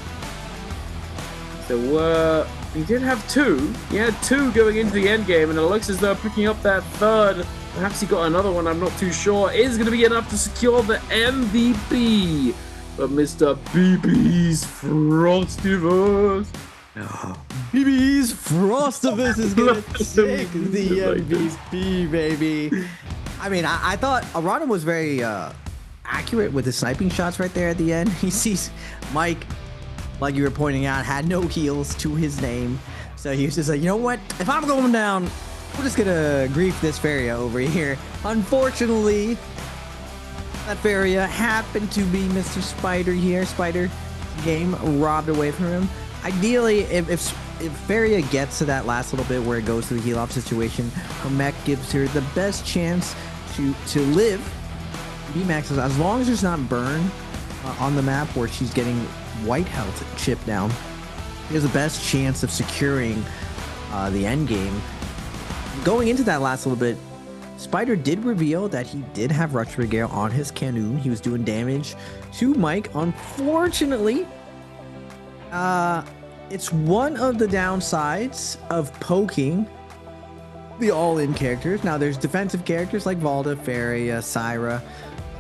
So, he did have two. He had two going into the end game, and it looks as though picking up that third, perhaps he got another one, I'm not too sure, is going to be enough to secure the MVP. But Mr. BB's Frostivus. BB's Frostivus is going to take the MVP, baby. I mean, I thought Arano was very accurate with the sniping shots right there at the end. He sees Mike, like you were pointing out, had no heals to his name. So he was just like, you know what? If I'm going down, we're just going to grief this Faria over here. Unfortunately, that Faria happened to be Mr. Spider here. Spider game robbed away from him. Ideally, if Faria gets to that last little bit where it goes to the heal-off situation, her mech gives her the best chance to live. B-Max, as long as there's not burn on the map where she's getting white health chipped down, he has the best chance of securing the end game. Going into that last little bit, Spider did reveal that he did have Rush Regale on his Canoon. He was doing damage to Mike. Unfortunately, it's one of the downsides of poking the all-in characters. Now, there's defensive characters like Valda, Faria, Syra,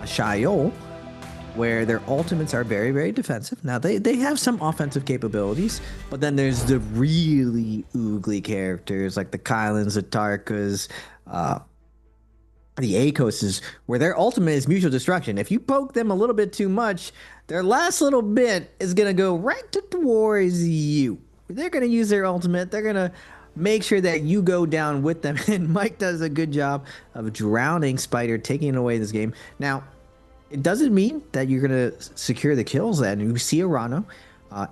Shaiol, where their ultimates are very, very defensive. Now, they have some offensive capabilities, but then there's the really oogly characters like the Kylans, the Tarkas, the Akoses, where their ultimate is mutual destruction. If you poke them a little bit too much, their last little bit is going to go right towards you. They're going to use their ultimate. They're going to make sure that you go down with them. And Mike does a good job of drowning Spider, taking away this game. Now, it doesn't mean that you're going to secure the kills. And you see Arano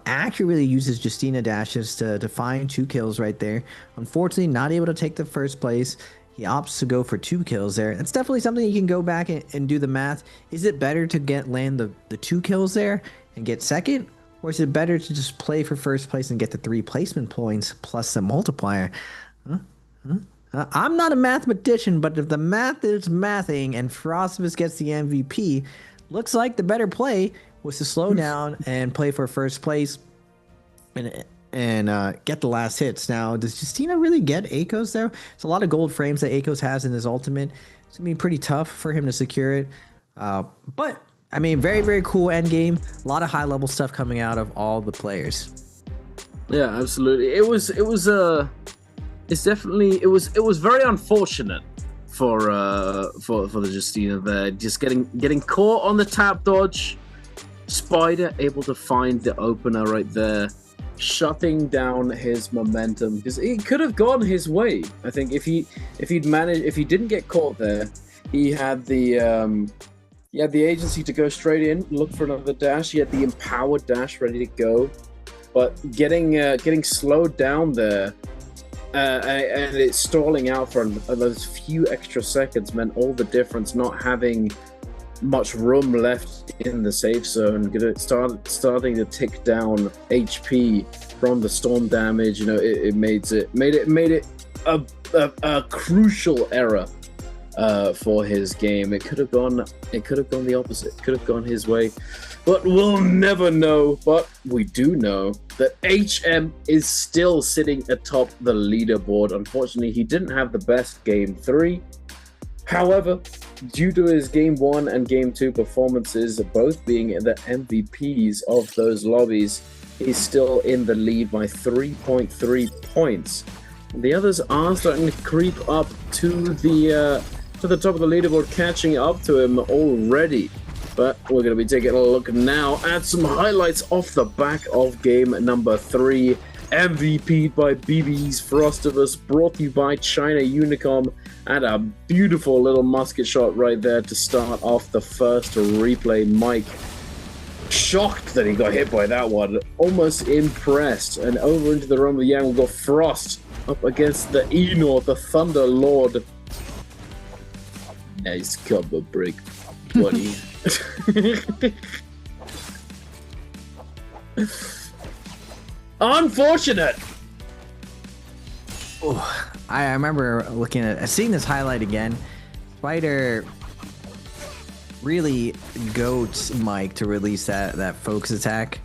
accurately uses Justina dashes to find 2 kills right there. Unfortunately, not able to take the first place. He opts to go for 2 kills there. It's definitely something you can go back and do the math. Is it better to land the 2 kills there and get second? Or is it better to just play for first place and get the 3 placement points plus the multiplier? I'm not a mathematician, but if the math is mathing and Frostivus gets the MVP, looks like the better play was to slow down and play for first place and get the last hits. Now, does Justina really get Akos there? It's a lot of gold frames that Akos has in his ultimate. It's going to be pretty tough for him to secure it. But, I mean, very, very cool end game. A lot of high-level stuff coming out of all the players. Yeah, absolutely. It's definitely, it was very unfortunate for the Justina there. Just getting caught on the tap dodge. Spider able to find the opener right there, shutting down his momentum, because it could have gone his way. I think if he didn't get caught there, he had the agency to go straight in, look for another dash. He had the empowered dash ready to go, but getting slowed down there and it's stalling out for those few extra seconds meant all the difference. Not having much room left in the safe zone, starting to tick down HP from the storm damage. You know, it made it a crucial error for his game. It could have gone the opposite. Could have gone his way, but we'll never know. But we do know that HM is still sitting atop the leaderboard. Unfortunately, he didn't have the best game 3. However, due to his Game 1 and Game 2 performances, both being the MVPs of those lobbies, he's still in the lead by 3.3 points. The others are starting to creep up to the top of the leaderboard, catching up to him already. But we're going to be taking a look now at some highlights off the back of game number 3. MVP'd by BB's Frostivus, brought to you by China Unicom, and a beautiful little musket shot right there to start off the first replay. Mike, shocked that he got hit by that one, almost impressed. And over into the realm of the Yang, we've got Frost up against the Enor, the Thunder Lord. Nice cover break, buddy. Unfortunate. Oh, I remember seeing this highlight again. Spider really goats Mike to release that focus attack.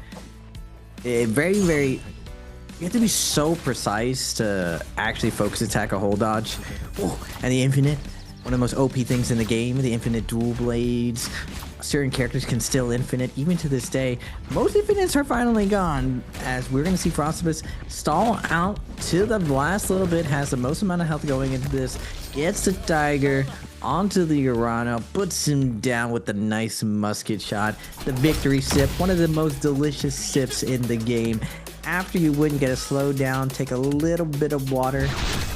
It very, very, you have to be so precise to actually focus attack a hold dodge. Oh, and the infinite, one of the most OP things in the game, the infinite dual blades. Certain characters can still infinite, even to this day. Most infinites are finally gone, as we're going to see Frostivus stall out to the last little bit, has the most amount of health going into this, gets the Tiger onto the Urana, puts him down with a nice musket shot. The victory sip, one of the most delicious sips in the game. After you win, get a slow down, take a little bit of water,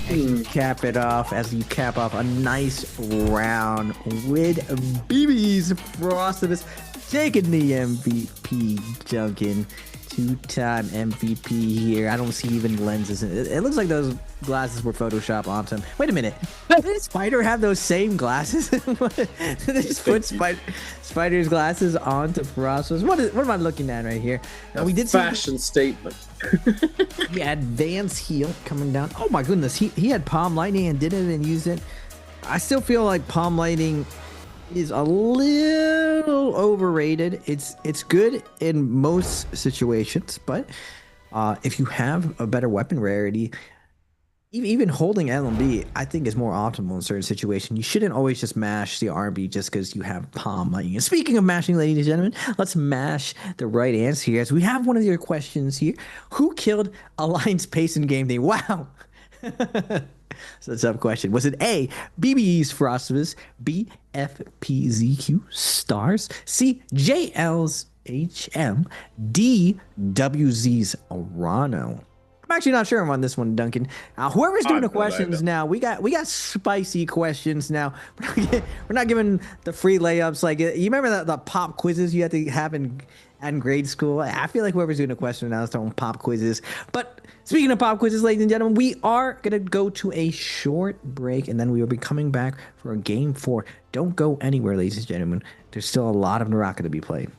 and cap it off as you cap off a nice round with BB's Frostivus taking the MVP. Duncan, 2-time MVP here. I don't see even lenses. It looks like those glasses were photoshopped onto him. Wait a minute. Did Spider have those same glasses? Did they just put Spider's glasses onto Frostivus? What am I looking at right here? Now, we did fashion statement. Yeah, advanced heal coming down. Oh my goodness, he had Palm Lightning and didn't even use it. I still feel like Palm Lightning is a little overrated. It's good in most situations, but if you have a better weapon rarity, even holding LMB, I think is more optimal in certain situations. You shouldn't always just mash the RB just because you have Palm Lightning. And speaking of mashing, ladies and gentlemen, let's mash the right answer here, as we have one of your questions here. Who killed Alliance Pace in game day? Wow. So that's a tough question. Was it A, BBE's Frostivus, B, FPZQ Stars, C, JL's HM, D, WZ's Arano? actually not sure on this one, Duncan. Whoever's doing the I'm not questions either. now, we got spicy questions now. We're not giving the free layups. Like, you remember the pop quizzes you had to have in grade school? I feel like whoever's doing the question now is throwing pop quizzes. But speaking of pop quizzes, ladies and gentlemen, we are gonna go to a short break, and then we will be coming back for a game 4. Don't go anywhere, ladies and gentlemen. There's still a lot of NARAKA to be played.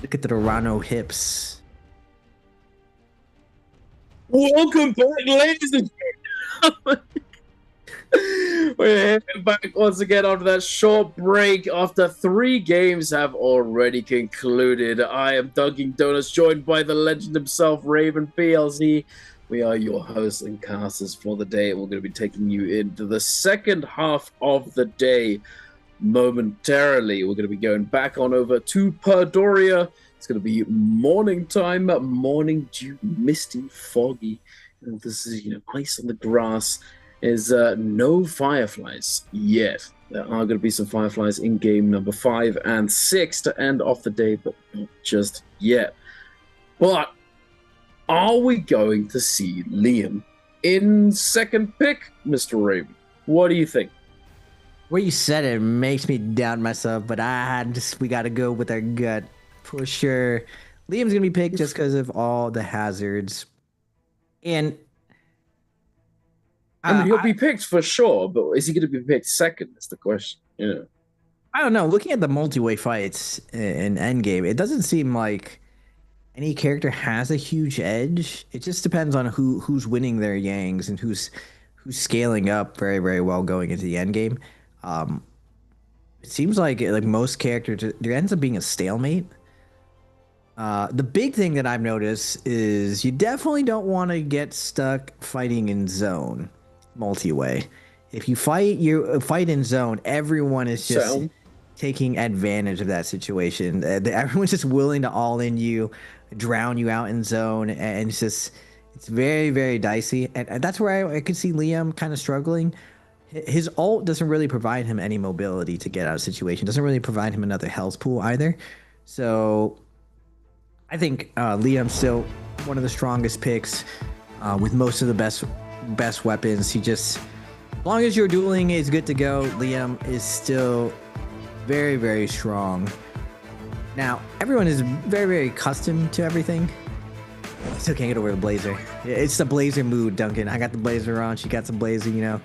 Look at the Rano hips. Welcome back, ladies and gentlemen. We're back once again after that short break. After 3 games have already concluded, I am Dunkin' Donuts, joined by the legend himself, Raven PLZ. We are your hosts and casters for the day. We're going to be taking you into the second half of the day momentarily. We're going to be going back on over to Perdoria. It's going to be morning time, morning dew, misty, foggy. And this is, ice on the grass. Is no fireflies yet. There are going to be some fireflies in game number 5 and 6 to end off the day, but not just yet. But are we going to see Liam in second pick, Mr. Raven. What do you think? Where you said it makes me doubt myself, but we got to go with our gut for sure. Liam's gonna be picked just because of all the hazards, and I mean, he'll be picked for sure, but is he going to be picked second? Is the question. You know, I don't know. Looking at the multi-way fights in Endgame, it doesn't seem like any character has a huge edge. It just depends on who's winning their Yangs and who's scaling up very, very well going into the Endgame. It seems like most characters, there ends up being a stalemate. The big thing that I've noticed is you definitely don't want to get stuck fighting in zone multi-way. If you fight in zone, everyone is just taking advantage of that situation. Everyone's just willing to all in you, drown you out in zone, and it's very, very dicey. And that's where I could see Liam kind of struggling. His ult doesn't really provide him any mobility to get out of situation. Doesn't really provide him another health pool either. So I think Liam's still one of the strongest picks with most of the best weapons. As long as your dueling is good to go, Liam is still very, very strong. Now, everyone is very, very accustomed to everything. I still can't get over the blazer. It's the blazer mood, Duncan. I got the blazer on. She got some blazer,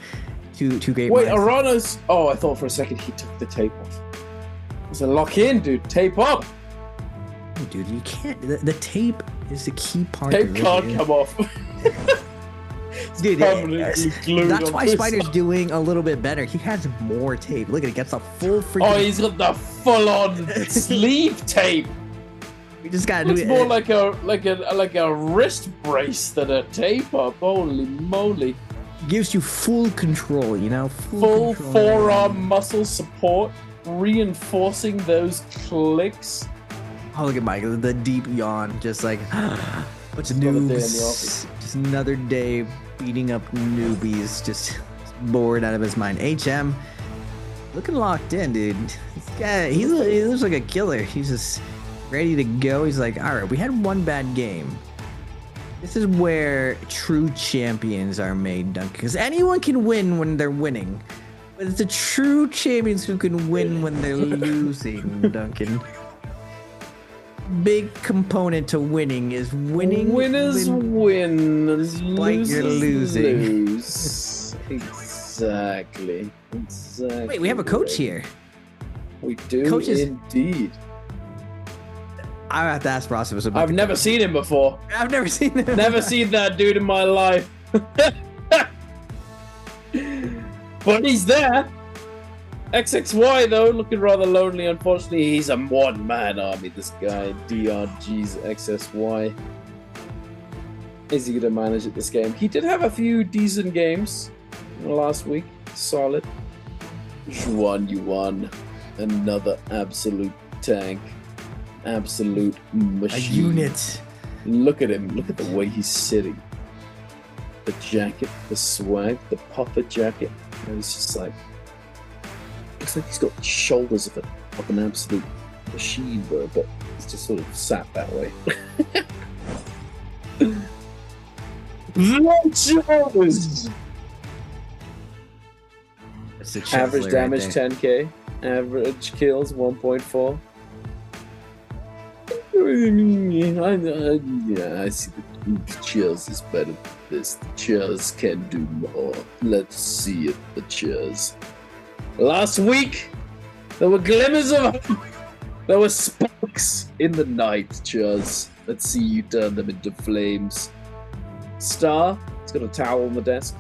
Two great. Wait, Arana's. Oh, I thought for a second he took the tape off. It's a lock in, dude. Tape up. Dude, you can't. The tape is the key part. Tape can't come off. Dude, that's why Spider's doing a little bit better. He has more tape. Look at it, gets a full freaking. Oh, he's got the full-on sleeve tape. We just got to do it. It's more like a wrist brace than a tape up. Holy moly! Gives you full control, full forearm muscle support, reinforcing those clicks. Oh, look at Mike, the deep yawn, just like, what's noobs? Just another day beating up newbies, just bored out of his mind. HM, looking locked in, dude. This guy, he looks like a killer. He's just ready to go. He's like, all right, we had one bad game. This is where true champions are made, Duncan. Because anyone can win when they're winning. But it's the true champions who can win when they're losing, Duncan. Big component to winning is winning. Winners win. Like you're losing. Lose. Exactly. Wait, we have a coach here. We do indeed. I have to ask Ross if it was I've never seen him before. I've never seen him. Never seen that dude in my life. But he's there. XXY though, looking rather lonely. Unfortunately, he's a one-man army. This guy, DRG's XSY. Is he gonna manage it this game? He did have a few decent games last week. Solid. You won. Another absolute tank. Absolute machine. A unit. Look at him. Look at the way he's sitting. The jacket, the swag, the puffer jacket. And it's just like, looks like he's got the shoulders of an absolute machine, bro. But it's just sort of sat that way. Average damage 10k. Average kills 1.4. Yeah, I see the Cheers is better than this. The Cheers can do more. Let's see it, the Cheers. Last week, there were glimmers of hope. There were sparks in the night, Cheers. Let's see you turn them into flames. Star, it's got a towel on the desk.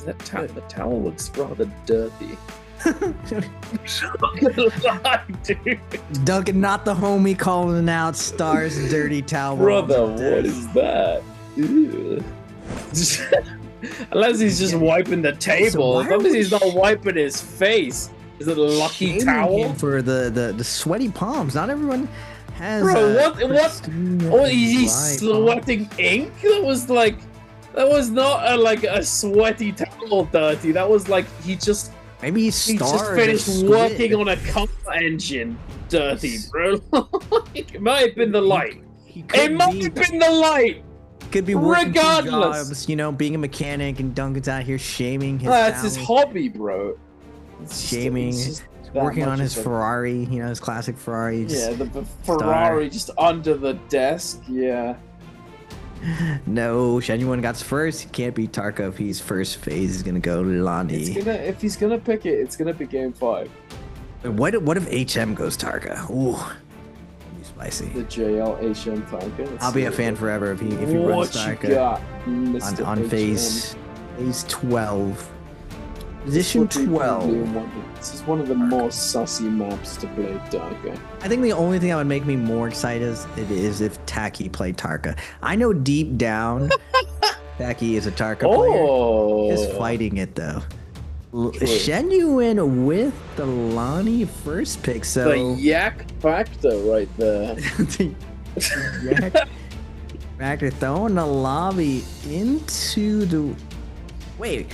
The towel looks rather dirty. Dude. Duncan, not the homie calling out Star's dirty towel. Brother, what is that? Unless he's just wiping the table. Unless he's not wiping his face. Is it a lucky towel? For the sweaty palms. Not everyone has. Bro, what? Oh, he's sweating ink? That was not a sweaty towel dirty. That was like he just finished working on a car engine dirty, bro. It might have been the light. It might have been the light. Could be working two Regardless. jobs, you know, being a mechanic, and Duncan's out here shaming his. That's his talent, hobby, bro. Shaming, working on his Ferrari, you know, his classic Ferrari. Yeah, the Ferrari just under the desk. Yeah. No, Shen Yuan got first. He can't beat Tarka if he's first phase. He's gonna go Lani. If he's gonna pick it, it's gonna be game 5. What if HM goes Tarka? Ooh, spicy. The JL HM Tarka. I'll be a fan forever if he runs Tarka on phase 12. Position 12. This is one of the more sussy maps to play Tarka. I think the only thing that would make me more excited is if Taki played Tarka. I know deep down Taki is a Tarka player. Just fighting it though. Shen Yuan with the Lani first pick, so the yak factor right there. The yak factor throwing the lobby into the wait.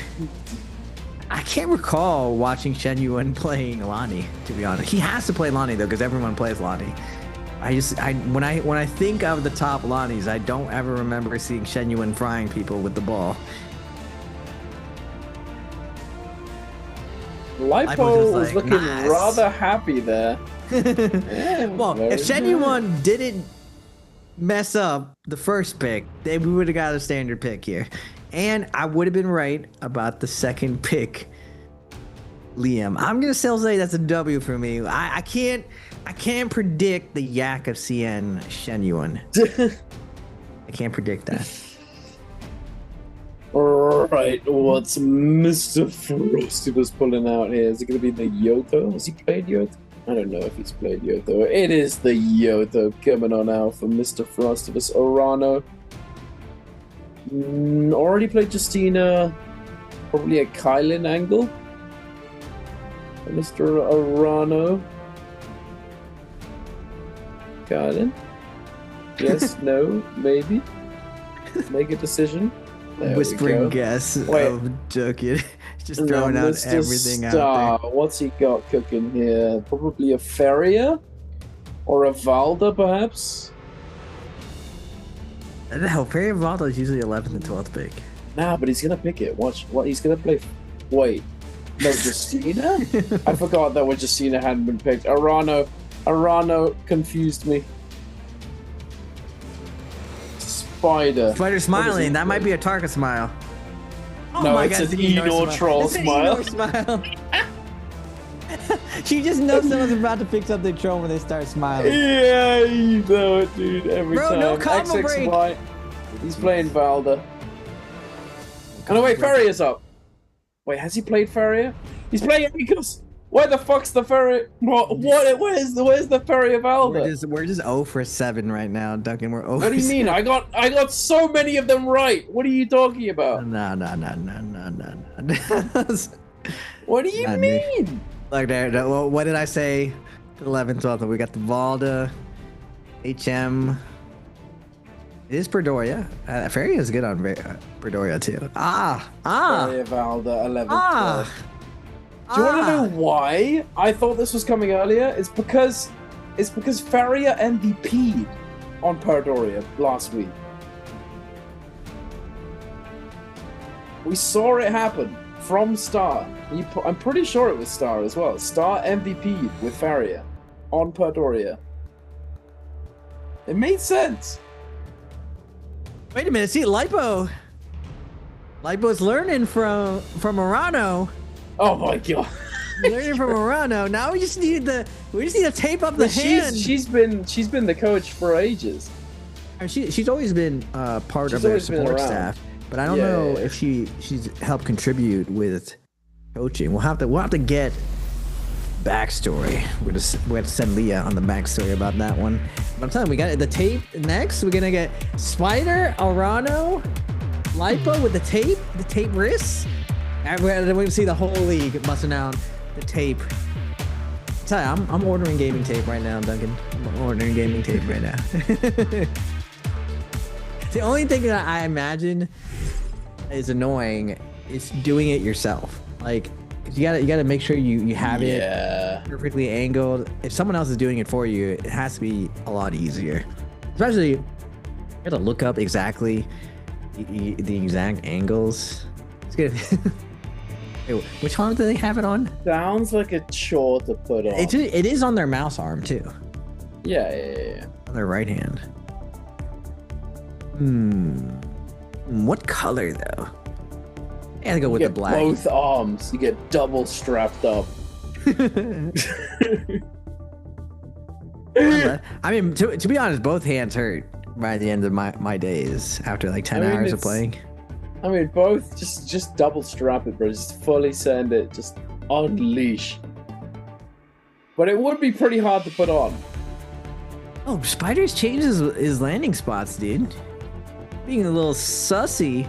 I can't recall watching Shen Yuan playing Lani, to be honest. He has to play Lani though, because everyone plays Lani. When I think of the top Lanis, I don't ever remember seeing Shen Yuan frying people with the ball. Lipo was looking rather happy there. Yeah, well, if Shen Yuan didn't mess up the first pick, then we would have got a standard pick here. And I would have been right about the second pick, Liam. I'm gonna still say that's a W for me. I can't predict the yak of CN Shen Yuan. I can't predict that. Alright, what's Mr. Frosty was pulling out here? Is it gonna be the Yoto? Has he played Yoto? I don't know if he's played Yoto. It is the Yoto coming on out for Mr. Frostivus Orano. Already played Justina. Probably a Kylan angle. Mr. Orano. Kylan? Yes, no, maybe. Make a decision. There Whispering guess of Duncan. Just throwing out Mr. everything Star. out there. What's he got cooking here? Probably a Feria? Or a Valda, perhaps? No, Feria Valdo is usually 11th and 12th pick. Nah, but he's gonna pick it. Watch. What? He's gonna play. Wait. No, Justina? I forgot that when Justina hadn't been picked. Arano confused me. Spider smiling. That might be a Tarka smile. Oh no, my it's God, an Enor troll smile. You just know someone's about to pick something troll when they start smiling. Yeah, you know it, dude. Every time. No combo break. XXY. He's playing Valda. Oh no, wait, Feria's up. Wait, has he played Feria? He's playing Amicus. Where the fuck's the Feria? Where's the Feria Valda? We're just 0 for 7 right now, Duncan. We're 0 What do you mean? I got so many of them right. What are you talking about? No. What do you mean? Look there. Well, what did I say? 11th, 12th. We got the Valda, HM. It is Perdoria. Feria is good on Perdoria too. Feria Valda, 11th. 12th. Do you want to know why I thought this was coming earlier? It's because Feria MVP'd on Perdoria last week. We saw it happen from Star. I'm pretty sure it was Star as well. Star MVP'd with Feria on Perdoria. It made sense. Wait a minute. See, Lipo's learning from Murano. Oh my God! Learning from Murano. Now we just need to tape up the hand. She's been the coach for ages. She's always been part of their support staff, but I don't know if she's helped contribute with coaching. We'll have to get backstory. We're gonna send Leah on the backstory about that one. But I'm telling you, we got the tape next. We're gonna get Spider, Arano, Lipo with the tape wrists. And we're gonna see the whole league busting out the tape. Tell you, I'm ordering gaming tape right now, Duncan. I'm ordering gaming tape right now. The only thing that I imagine is annoying is doing it yourself. Like, you gotta make sure you have it perfectly angled. If someone else is doing it for you, it has to be a lot easier. Especially, you have to look up exactly the exact angles. It's good. Hey, which arm do they have it on? Sounds like a chore to put on. It is on their mouse arm too. Yeah. On their right hand. What color though? I gotta go with the black. Both arms. You get double strapped up. I mean, to be honest, both hands hurt by the end of my days after like 10 hours of playing. I mean, both just double strap it, bro. Just fully send it. Just unleash. But it would be pretty hard to put on. Oh, Spider's changed his landing spots, dude. Being a little sussy,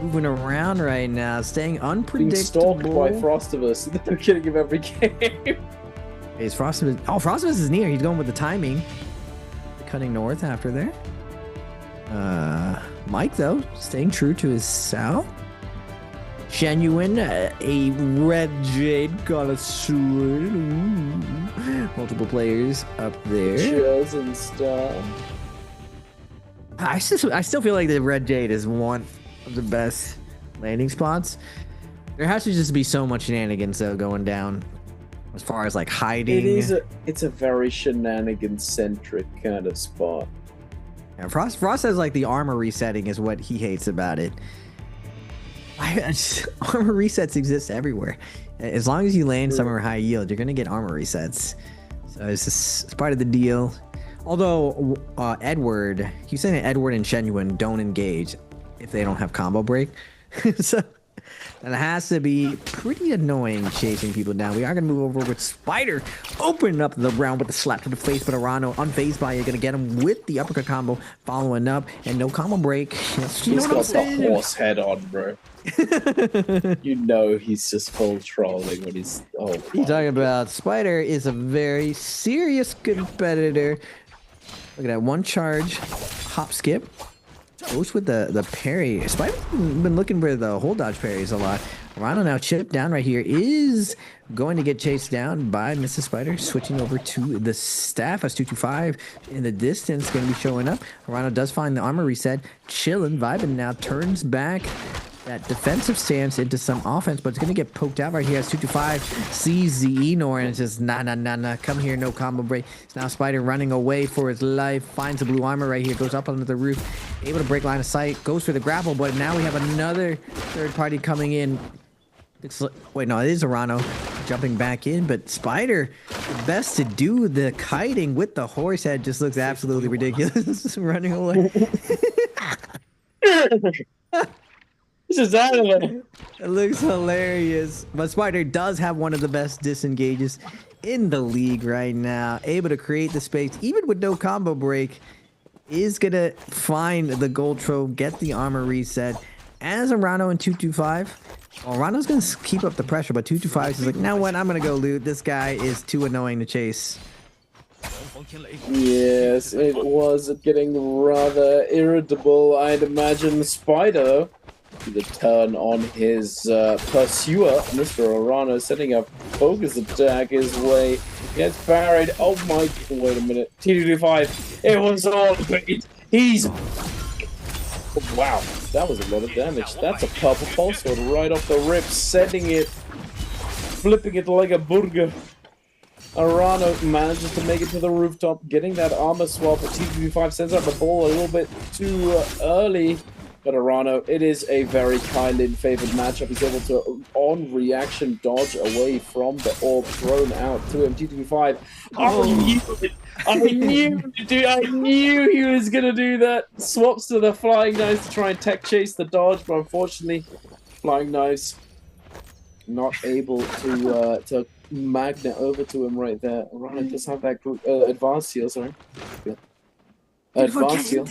moving around right now, staying unpredictable. Being stalked by Frostivus at the beginning of every game. Is Frostivus? Oh, Frostivus is near. He's going with the timing. Cutting north after there. Mike though, staying true to his south. Genuine, a red jade connoisseur. Multiple players up there. Chills and stuff. I still feel like the red jade is one of the best landing spots. There has to just be so much shenanigans though going down, as far as like hiding. It's a very shenanigans centric kind of spot. Yeah, Frost says like the armor resetting is what he hates about it. Armor resets exist everywhere. As long as you land somewhere high yield, you're gonna get armor resets. So it's part of the deal. Although Edward, he's saying that Edward and Genuine don't engage if they don't have combo break. So that has to be pretty annoying chasing people down. We are going to move over with Spider, opening up the round with the slap to the face, but Arano, unfazed by it, going to get him with the uppercut combo, following up, and no combo break. He's got the horse head on, bro. You know he's just full trolling when he's... Oh, he's talking about Spider is a very serious competitor. Look at that, one charge, hop skip. Goes with the parry. Spider's been looking for the hold dodge parries a lot. Rhino now chipped down right here is going to get chased down by Mrs. Spider. Switching over to the staff as 225 in the distance going to be showing up. Rhino does find the armor reset. Chilling, vibing now. Turns back that defensive stance into some offense, but it's going to get poked out right here as 225 sees the Enor and it's just nah. Come here, no combo break. It's now Spider running away for his life. Finds the blue armor right here. Goes up onto the roof. Able to break line of sight. Goes for the grapple, but now we have another third party coming in. Wait, no, it is Arano jumping back in, but Spider, the best to do the kiting with the horse head just looks absolutely ridiculous. Running away. This is out of there. It looks hilarious. But Spider does have one of the best disengages in the league right now. Able to create the space, even with no combo break. Is going to find the gold trove, get the armor reset. As Arano and 225. Well, Rano's going to keep up the pressure, but 225 is like, now what? I'm going to go loot. This guy is too annoying to chase. Yes, it was getting rather irritable. I'd imagine Spider, the turn on his pursuer, Mr. Arano, setting up focus attack his way. Gets buried. Oh my, wait a minute. T225, it was all great. He's... Wow, that was a lot of damage. That's a purple pulse sword right off the rip, sending it, flipping it like a burger. Arano manages to make it to the rooftop, getting that armor swap, but T225 sends out the ball a little bit too early. But Arano, it is a very kind and favored matchup. He's able to, on reaction, dodge away from the orb thrown out to him. T225. Oh, I knew it. I knew he was going to do that. Swaps to the Flying Knives to try and tech chase the dodge, but unfortunately, Flying Knives not able to magnet over to him right there. Arano does have that advanced seal, sorry. Yeah. Advanced seal.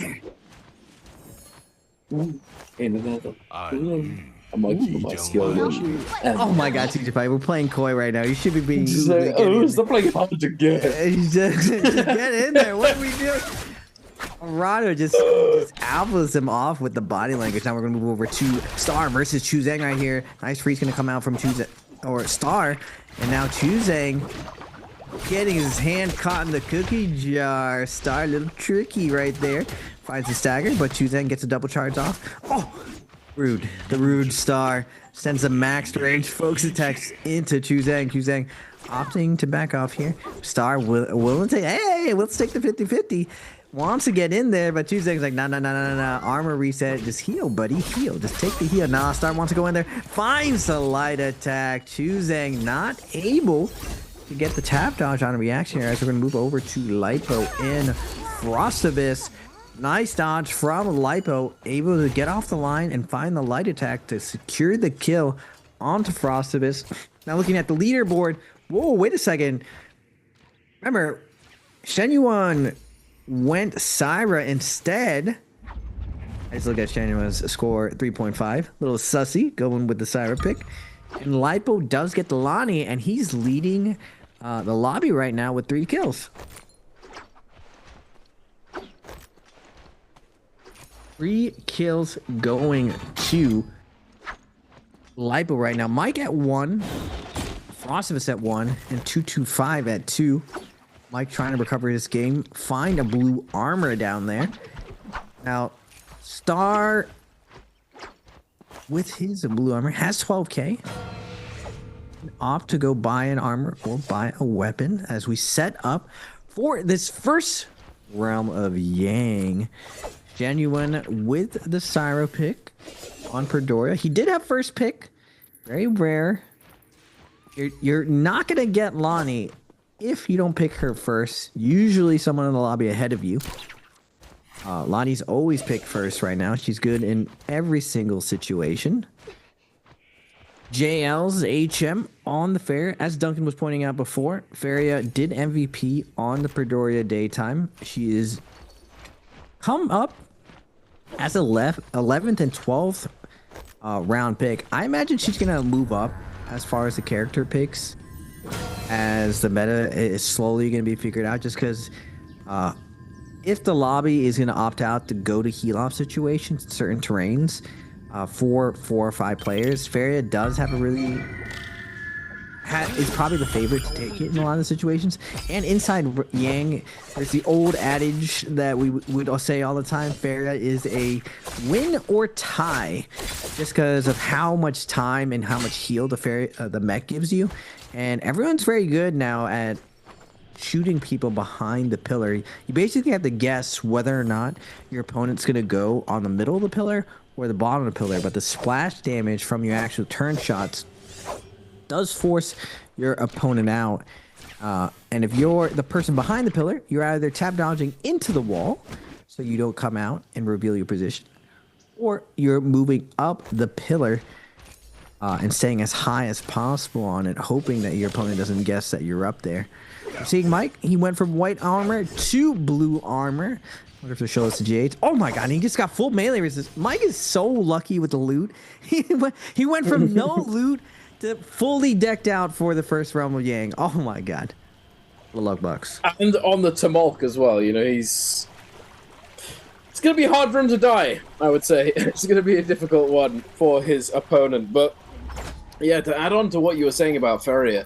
Oh my god, TJ5, we're playing coy right now. You should be being... stop playing hard to get. Just get in there. What are we doing? Arano just alphas him off with the body language. Now we're going to move over to Star versus Chuzang right here. Nice freeze going to come out from Chuzang, or Star. And now Chuzang getting his hand caught in the cookie jar. Star, a little tricky right there. Finds a stagger, but Chuzeng gets a double charge off. Oh, rude. The rude Star sends a max range focus attacks into Chuzeng. Chuzeng opting to back off here. Star willing to, hey, let's take the 50-50. Wants to get in there, but Chuzeng's like, nah. Armor reset. Just heal, buddy. Heal. Just take the heal. Nah, Star wants to go in there. Finds the light attack. Chuzeng not able to get the tap dodge on a reaction here, as we're going to move over to Lipo in Frostabus. Nice dodge from Lipo. Able to get off the line and find the light attack to secure the kill onto Frostabus. Now looking at the leaderboard. Whoa, wait a second. Remember, Shenyuan went Syra instead. Let's look at Shenyuan's score, 3.5. Little sussy going with the Syra pick. And Lipo does get the Lonnie, and he's leading the lobby right now with 3 kills. 3 kills going to Lipo right now. Mike at 1. Frostabus at 1. And 225 at 2. Mike trying to recover his game. Find a blue armor down there. Now, Star with his blue armor has 12k. Opt to go buy an armor or buy a weapon as we set up for this first realm of Yang. Genuine with the Syro pick on Perdoria. He did have first pick. Very rare. You're not going to get Lonnie if you don't pick her first. Usually someone in the lobby ahead of you. Lonnie's always picked first right now. She's good in every single situation. JL's HM on the fair. As Duncan was pointing out before, Feria did MVP on the Perdoria daytime. She is come up as 11th and 12th round pick. I imagine she's going to move up as far as the character picks as the meta is slowly going to be figured out, just because if the lobby is going to opt out to go to heal-off situations in certain terrains for 4 or 5 players, Feria does have a really... is probably the favorite to take it in a lot of situations. And inside Yang, there's the old adage that we would say all the time, Feria is a win or tie, just because of how much time and how much heal the mech gives you. And everyone's very good now at shooting people behind the pillar. You basically have to guess whether or not your opponent's going to go on the middle of the pillar or the bottom of the pillar, but the splash damage from your actual turn shots does force your opponent out. And if you're the person behind the pillar, you're either tap dodging into the wall so you don't come out and reveal your position, or you're moving up the pillar and staying as high as possible on it, hoping that your opponent doesn't guess that you're up there. I'm seeing Mike, he went from white armor to blue armor. I wonder if they'll show us the G8. Oh my god, he just got full melee resist. Mike is so lucky with the loot. He went from no loot to fully decked out for the first realm of Yang. Oh my god. The luck bucks. And on the Tamolk as well, you know, it's going to be hard for him to die, I would say. It's going to be a difficult one for his opponent. But yeah, to add on to what you were saying about Feria,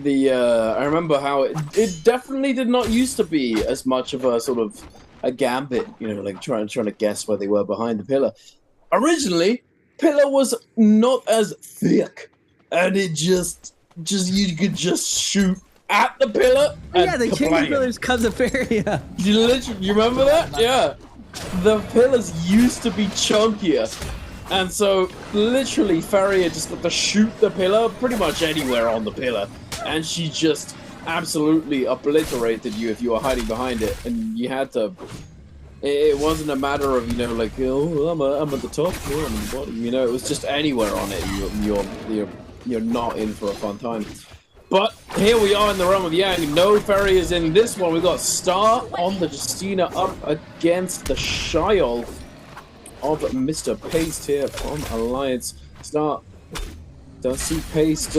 I remember how it definitely did not used to be as much of a sort of a gambit, you know, like trying to guess where they were behind the pillar. Originally, pillar was not as thick, and it just you could just shoot at the pillar. Yeah, they kicked the pillars because of Feria. You remember that? Yeah. The pillars used to be chunkier. And so, literally, Feria just got to shoot the pillar pretty much anywhere on the pillar. And she just absolutely obliterated you if you were hiding behind it. And you had to... It wasn't a matter of, you know, like, oh, I'm at the top, oh, I'm at the bottom. You know, it was just anywhere on it. You're not in for a fun time. But here we are in the realm of Yang. No Ferry is in this one. We've got Star on the Justina up against the Shiol of Mr. Paste here from Alliance. Star does see Paste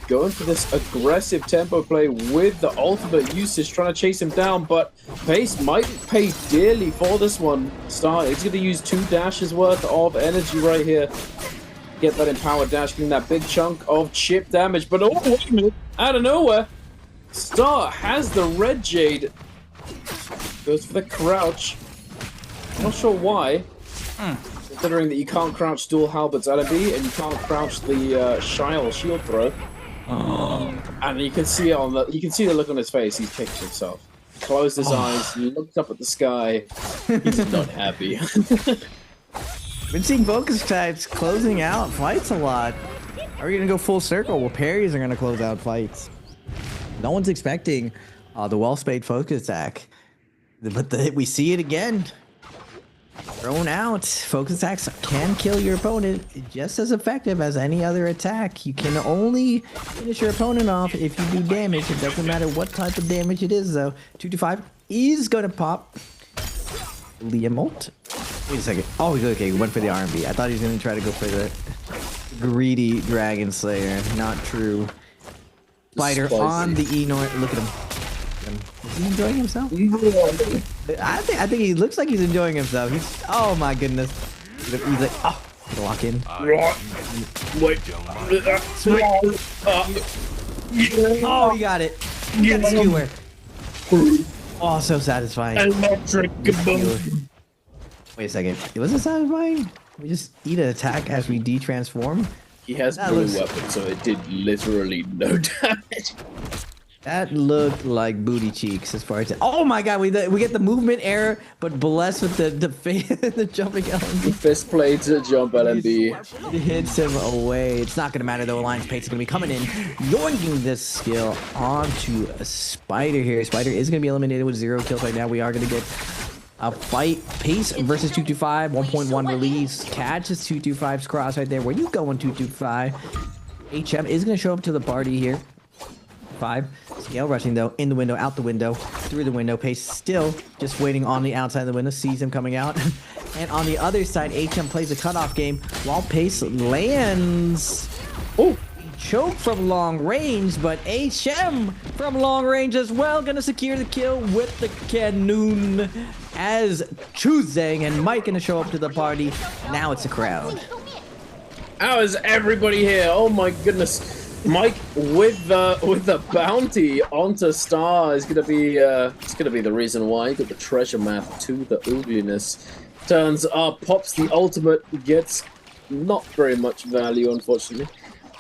going for this aggressive tempo play with the ultimate usage, trying to chase him down, but Paste might pay dearly for this one. Star is going to use 2 dashes worth of energy right here. Get that empowered dash, getting that big chunk of chip damage, but oh, wait a minute, out of nowhere, Star has the red jade. Goes for the crouch. Not sure why. Considering that you can't crouch dual halberds LB and you can't crouch the Shile shield throw. And you can see it on the look on his face. He's kicked himself. Closed his eyes, looked up at the sky. He's not happy. Been seeing focus types closing out fights a lot. Are we gonna go full circle? Well, parries are gonna close out fights. No one's expecting the well-spaced focus attack, but we see it again. Thrown out. Focus attacks can kill your opponent just as effective as any other attack. You can only finish your opponent off if you do damage. It doesn't matter what type of damage it is, though. 225 is gonna pop. Liam ult. Wait a second. Oh, okay. He went for the R&B. I thought he was gonna try to go for the greedy Dragon Slayer. Not true. Spider on the Enor. Look at him. Is he enjoying himself? I think he looks like he's enjoying himself. He's, oh my goodness. He's like, oh, lock in. Wait. Oh, he got it. He got the skewer. Oh, so satisfying. Electric. Wait a second. Was it satisfying? We just eat an attack as we de-transform? He has blue weapon, so it did literally no damage. That looked like booty cheeks as far as oh my god, we get the movement error, but blessed with the jumping LMB. Fist play to jump LMB. It hits him away. It's not gonna matter though. Alliance Pace is gonna be coming in, yoinking this skill onto a Spider here. Spider is gonna be eliminated with 0 kills right now. We are gonna get a fight. Pace versus 225, 1.1 release. Catches 225's cross right there. Where you going, 225? HM is gonna show up to the party here. 5. Scale rushing though, in the window, out the window, through the window. Pace still just waiting on the outside of the window, sees him coming out. And on the other side, HM plays a cutoff game while Pace lands. Oh, choke from long range, but HM from long range as well, gonna secure the kill with the Canoon as Chuzang and Mike gonna show up to the party. Now it's a crowd. How is everybody here? Oh my goodness. Mike with the bounty onto Star is gonna be it's gonna be the reason why. Got the treasure map to the ugliness. Turns up, pops the ultimate, gets not very much value unfortunately.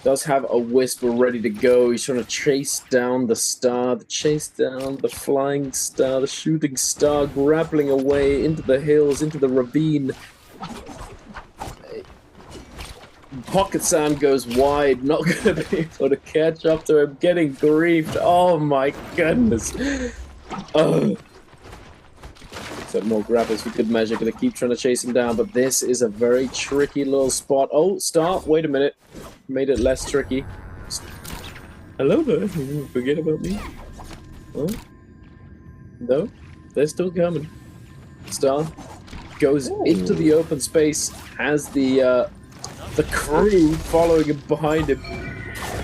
Does have a whisper ready to go. He's trying to chase down the star, chase down the flying star, the shooting star, grappling away into the hills, into the ravine. Pocket Sand goes wide, not going to be able to catch up to him, getting griefed. Oh my goodness. Oh. So more grapples for good measure, going to keep trying to chase him down, but this is a very tricky little spot. Oh, Star, wait a minute. Made it less tricky. Hello there, forget about me? Oh. No, they're still coming. Star goes into the open space, has the crew following him behind him.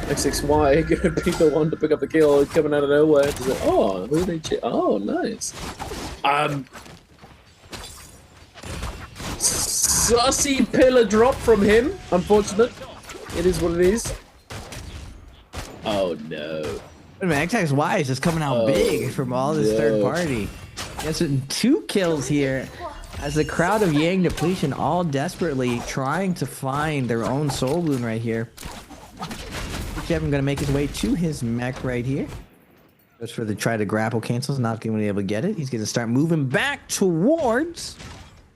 XXY gonna be the one to pick up the kill, coming out of nowhere. Oh, who are they? Oh, nice. Sussy pillar drop from him. Unfortunate. It is what it is. Oh no. Wait a minute, XXY is just coming out big from all this third party. Yes, 2 kills here. As the crowd of Yang Depletion all desperately trying to find their own soul bloom right here. Kevin gonna make his way to his mech right here. Goes for the try to grapple, cancels, not gonna be able to get it. He's gonna start moving back towards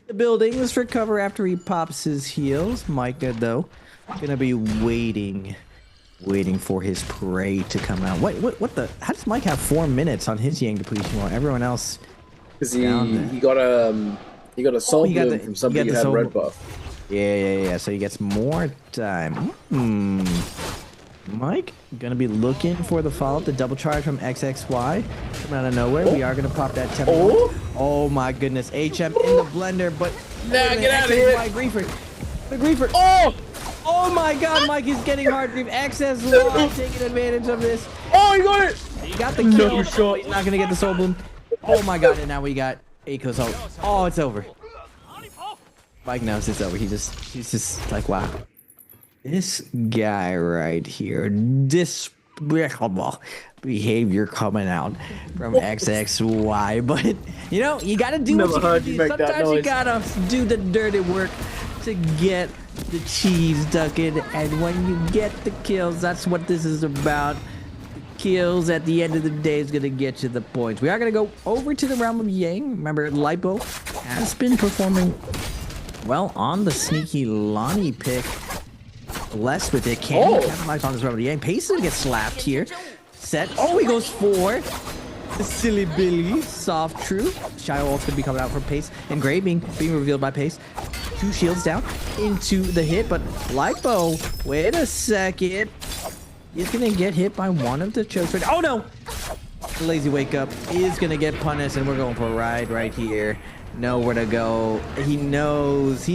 the building. Let's recover after he pops his heals. Micah though, gonna be waiting for his prey to come out. What the? How does Mike have 4 minutes on his Yang Depletion while everyone else? Because he got a soul bloom from somebody who had red buff. Yeah. So he gets more time. Mike gonna be looking for the follow-up, the double charge from XXY. Come out of nowhere. We are gonna pop that tempo. Oh my goodness. HM in the blender, but nah, get out of here. The Griefer. Oh my god, Mike is getting hard grief. XXY taking advantage of this. Oh, he got it! He got the kill. No, he's not gonna get the soul bloom. Oh my god, and now we got Aiko's ult. Oh, it's over. Mike knows it's over. He's just like, wow. This guy right here, despicable. behavior coming out from XXY. But you know, you gotta do Never what heard you you do. make that Sometimes you noise. gotta do the dirty work to get the cheese ducking, and when you get the kills, that's what this is about. Kills at the end of the day is gonna get you the points. We are gonna go over to the realm of Yang. Remember, Lipo has been performing well on the sneaky Lonnie pick. Blessed with it. Can capitalize on this realm of Yang. Pace gets slapped here. Set. Oh, he goes for the silly Billy. Soft true. Shy ult's gonna be coming out for Pace. Engraving being revealed by Pace. 2 shields down into the hit, but Lipo, wait a second. He's gonna get hit by one of the chokes. Oh no! The lazy wake up is gonna get punished, and we're going for a ride right here. Nowhere to go. He knows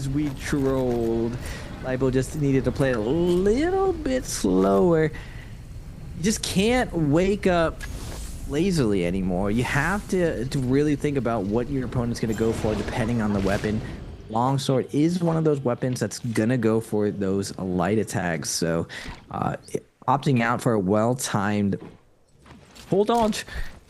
we trolled. Lipo just needed to play a little bit slower. You just can't wake up lazily anymore. You have to really think about what your opponent's gonna go for depending on the weapon. Longsword is one of those weapons that's gonna go for those light attacks, so opting out for a well-timed full dodge.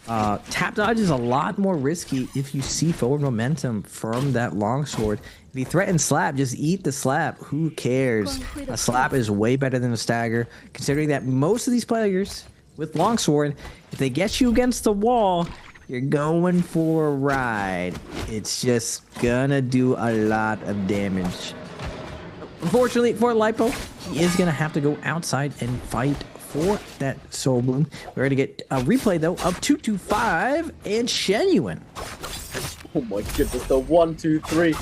Tap dodge is a lot more risky if you see forward momentum from that longsword. If you threaten slap, just eat the slap. Who cares? A slap is way better than a stagger, considering that most of these players with longsword, if they get you against the wall, you're going for a ride. It's just gonna do a lot of damage. Unfortunately for Lipo, he is gonna have to go outside and fight for that soul bloom. We're gonna get a replay though of 225 and Genuine. Oh my goodness, the 1, 2, 3.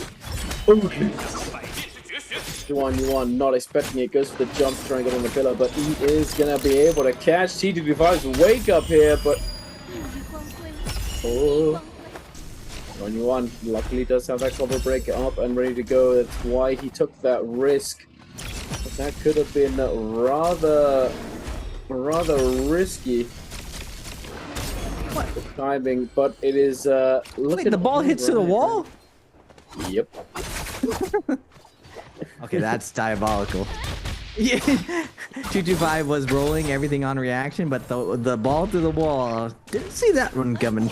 Yuan, not expecting it, goes for the jump triangle on the pillar, but he is gonna be able to catch T225's wake up here, but Yuan luckily does have that cover break up and ready to go. That's why he took that risk. But that could have been rather risky. The timing, but it is Wait, the ball hits to the wall? Yep. Okay, that's diabolical. Yeah, 225 was rolling everything on reaction, but the ball through the wall, didn't see that one coming.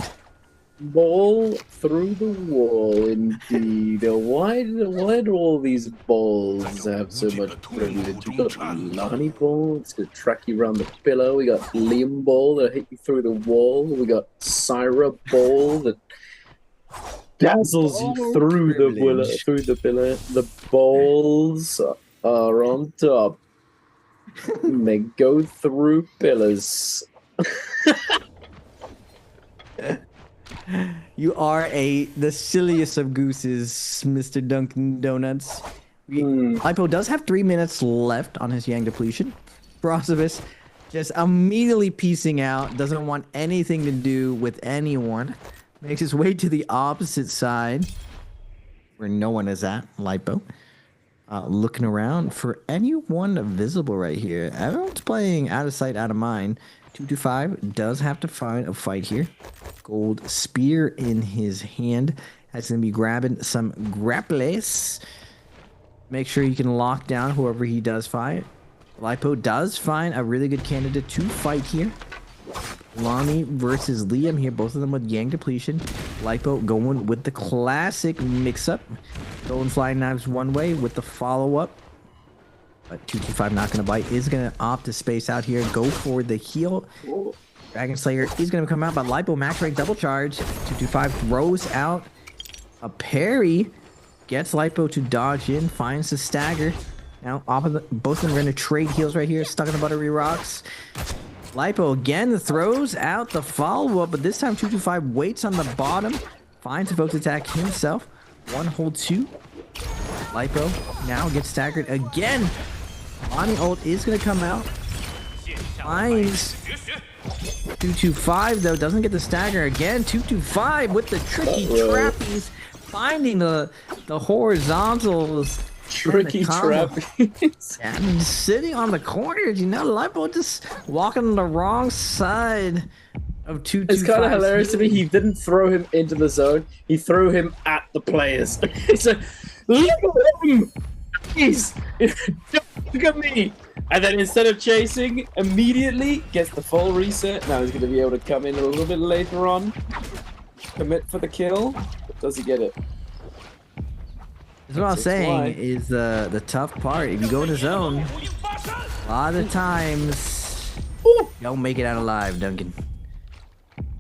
Ball through the wall, indeed. Why do all these balls have so much privilege? We got Lonnie Ball, it's gonna track you around the pillow. We got Liam Ball that'll hit you through the wall. We got Syra Ball that dazzles you through the pillar. The balls are on top. They go through pillars. You are the silliest of gooses, Mr. Dunkin' Donuts. Lipo does have 3 minutes left on his Yang depletion. Brosovus just immediately piecing out, doesn't want anything to do with anyone. Makes his way to the opposite side, where no one is at, Lipo. Looking around for anyone visible right here. Everyone's playing out of sight, out of mind. 225 does have to find a fight here. Gold spear in his hand. That's going to be grabbing some grapples. Make sure you can lock down whoever he does fight. Lipo does find a really good candidate to fight here. Lonnie versus Liam here, both of them with Yang depletion. Lipo going with the classic mix-up. Going flying knives one way with the follow-up. But 225 not going to bite. Is going to opt to space out here. Go for the heal. Dragon Slayer is going to come out, but Lipo max rank double charge. 225 throws out a parry. Gets Lipo to dodge in. Finds the stagger. Now both of them are going to trade heals right here. Stuck in the buttery rocks. Lipo again throws out the follow-up, but this time 225 waits on the bottom. Finds a focus attack himself. One hold two. Lipo now gets staggered again. Lonnie ult is going to come out. Finds 225 though, doesn't get the stagger again. 225 with the tricky trappies. Finding the horizontals. Tricky trappies. And sitting on the corners, you know, Lipo just walking on the wrong side of 225. It's kind of hilarious to me. He didn't throw him into the zone. He threw him at the players. It's like, look at him! Please! Look at me! And then instead of chasing, immediately gets the full reset. Now he's going to be able to come in a little bit later on. Commit for the kill. Does he get it? That's what I'm saying is the tough part. If you go in the zone, a lot of times you don't make it out alive, Duncan.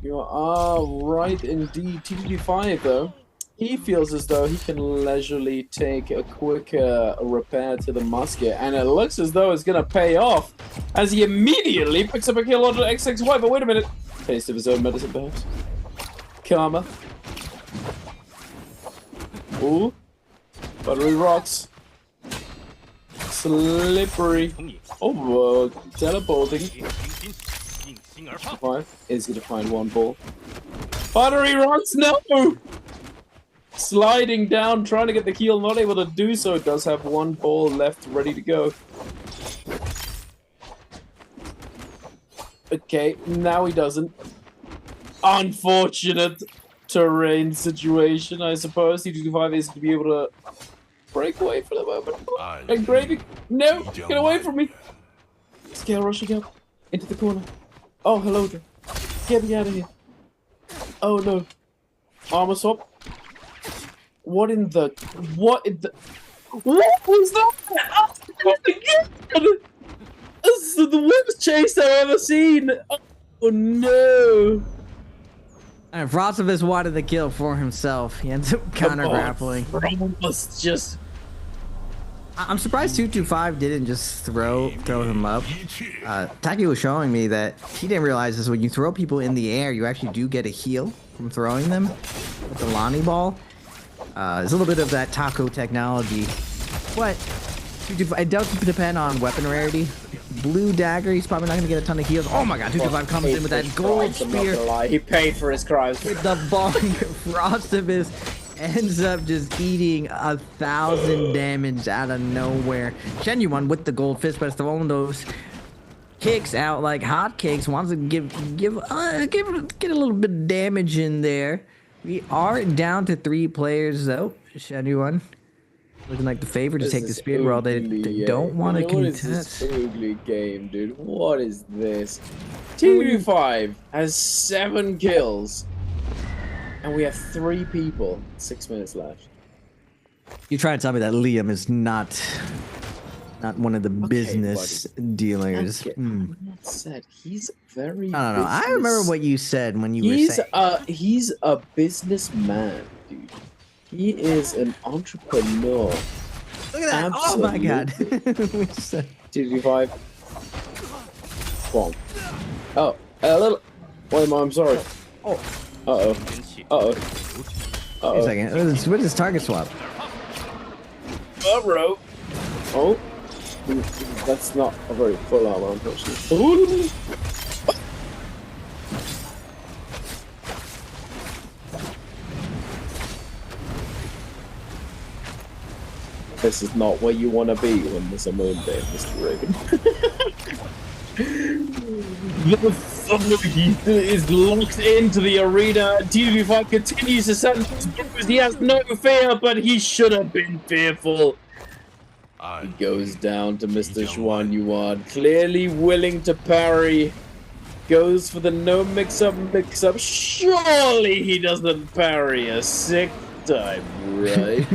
You are right indeed. TDP5 though, he feels as though he can leisurely take a quick repair to the musket, and it looks as though it's gonna pay off as he immediately picks up a kill on the XXY. But wait a minute, taste of his own medicine perhaps. Karma. Ooh. Buttery rocks. Slippery. Oh, teleporting. Is going to find one ball. Buttery rocks, no! Sliding down, trying to get the kill, not able to do so. Does have one ball left, ready to go. Okay, now he doesn't. Unfortunate terrain situation, I suppose. T25 is to be able to break away for the moment. And Gravy, no, get away from me. Scale rushing up into the corner. Oh, hello there. Get me out of here. Oh no. Armor swap. What in the what was that? Oh my god! This is the worst chase I've ever seen. Oh no. And Frostivus wanted the kill for himself. He ends up counter grappling. Just. I'm surprised 225 didn't just throw him up. Taki was showing me that he didn't realize this. When you throw people in the air, you actually do get a heal from throwing them with the Lonnie ball. There's a little bit of that taco technology, but it does depend on weapon rarity. Blue dagger, he's probably not gonna get a ton of heals. Oh my god, 225 comes in with that gold spear. He paid for his crimes. With the bong, Frostivus ends up just eating 1,000 damage out of nowhere. Genuine with the gold fist, but it's throwing those kicks out like hotcakes. Wants to get a little bit of damage in there. We are down to 3 players though. Genuine looking like the favorite to take the spear while they don't want to contest. What is this ugly game, dude? What is this? T25 has 7 kills. And we have 3 people. 6 minutes left. You trying to tell me that Liam is not one of the business dealers? Said he's very. I don't know. I remember what you said when you were saying. He's a businessman, dude. He is an entrepreneur. Look at that! Absolutely. Oh my god! T25. Bomb. Oh, a little. Wait, I'm sorry. Oh. Uh-oh. Uh-oh. Wait a second. What is this target swap? Bro. Oh. That's not a very full armor, unfortunately. This is not where you want to be when there's a moon day, Mr. Raven. The Thunder is locked into the arena. TW5 continues to send his bruise. He has no fear, but he should have been fearful. He goes down to Mr. Xuan Yuan, clearly willing to parry. Goes for the no mix-up. Surely he doesn't parry a 6th time, right?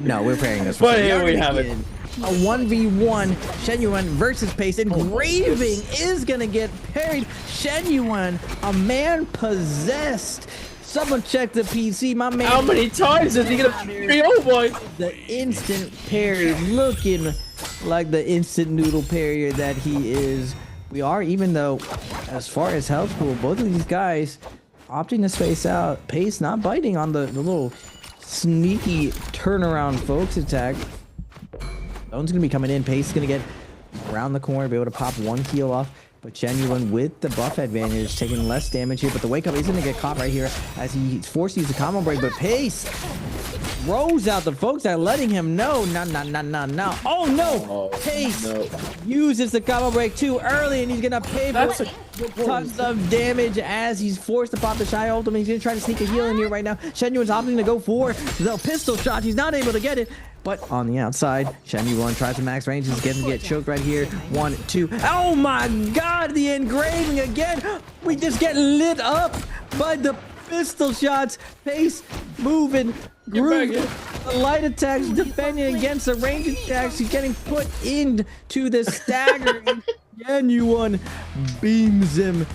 No, we're pairing this. But here we have it. A 1v1 Shenyuan versus Pace, and Graving is gonna get parried. Shenyuan, a man possessed. Someone check the PC, my man. How many times is he gonna parry? Oh boy! The instant parry, looking like the instant noodle parrier that he is. We are, even though, as far as health pool, both of these guys opting to space out. Pace not biting on the little sneaky turnaround folks attack. Bone's gonna be coming in. Pace is gonna get around the corner, be able to pop 1 heal off. But Genuine with the buff advantage, taking less damage here. But the wake up is gonna get caught right here as he's forced to use the combo break. But Pace throws out the folks that are letting him know. No. Oh no! Pace uses the combo break too early, and he's gonna pay for tons of damage as he's forced to pop the Shy ultimate. He's gonna try to sneak a heal in here right now. Shen Yuan's opting to go for the pistol shot. He's not able to get it. But on the outside, Shen Yuan tries to max range. He's getting get choked right here. 1, 2. Oh my god, the engraving again. We just get lit up by the pistol shots. Pace moving. Groove. The light attacks defending against the range attacks. He's getting put into the stagger. Shen Yuan beams him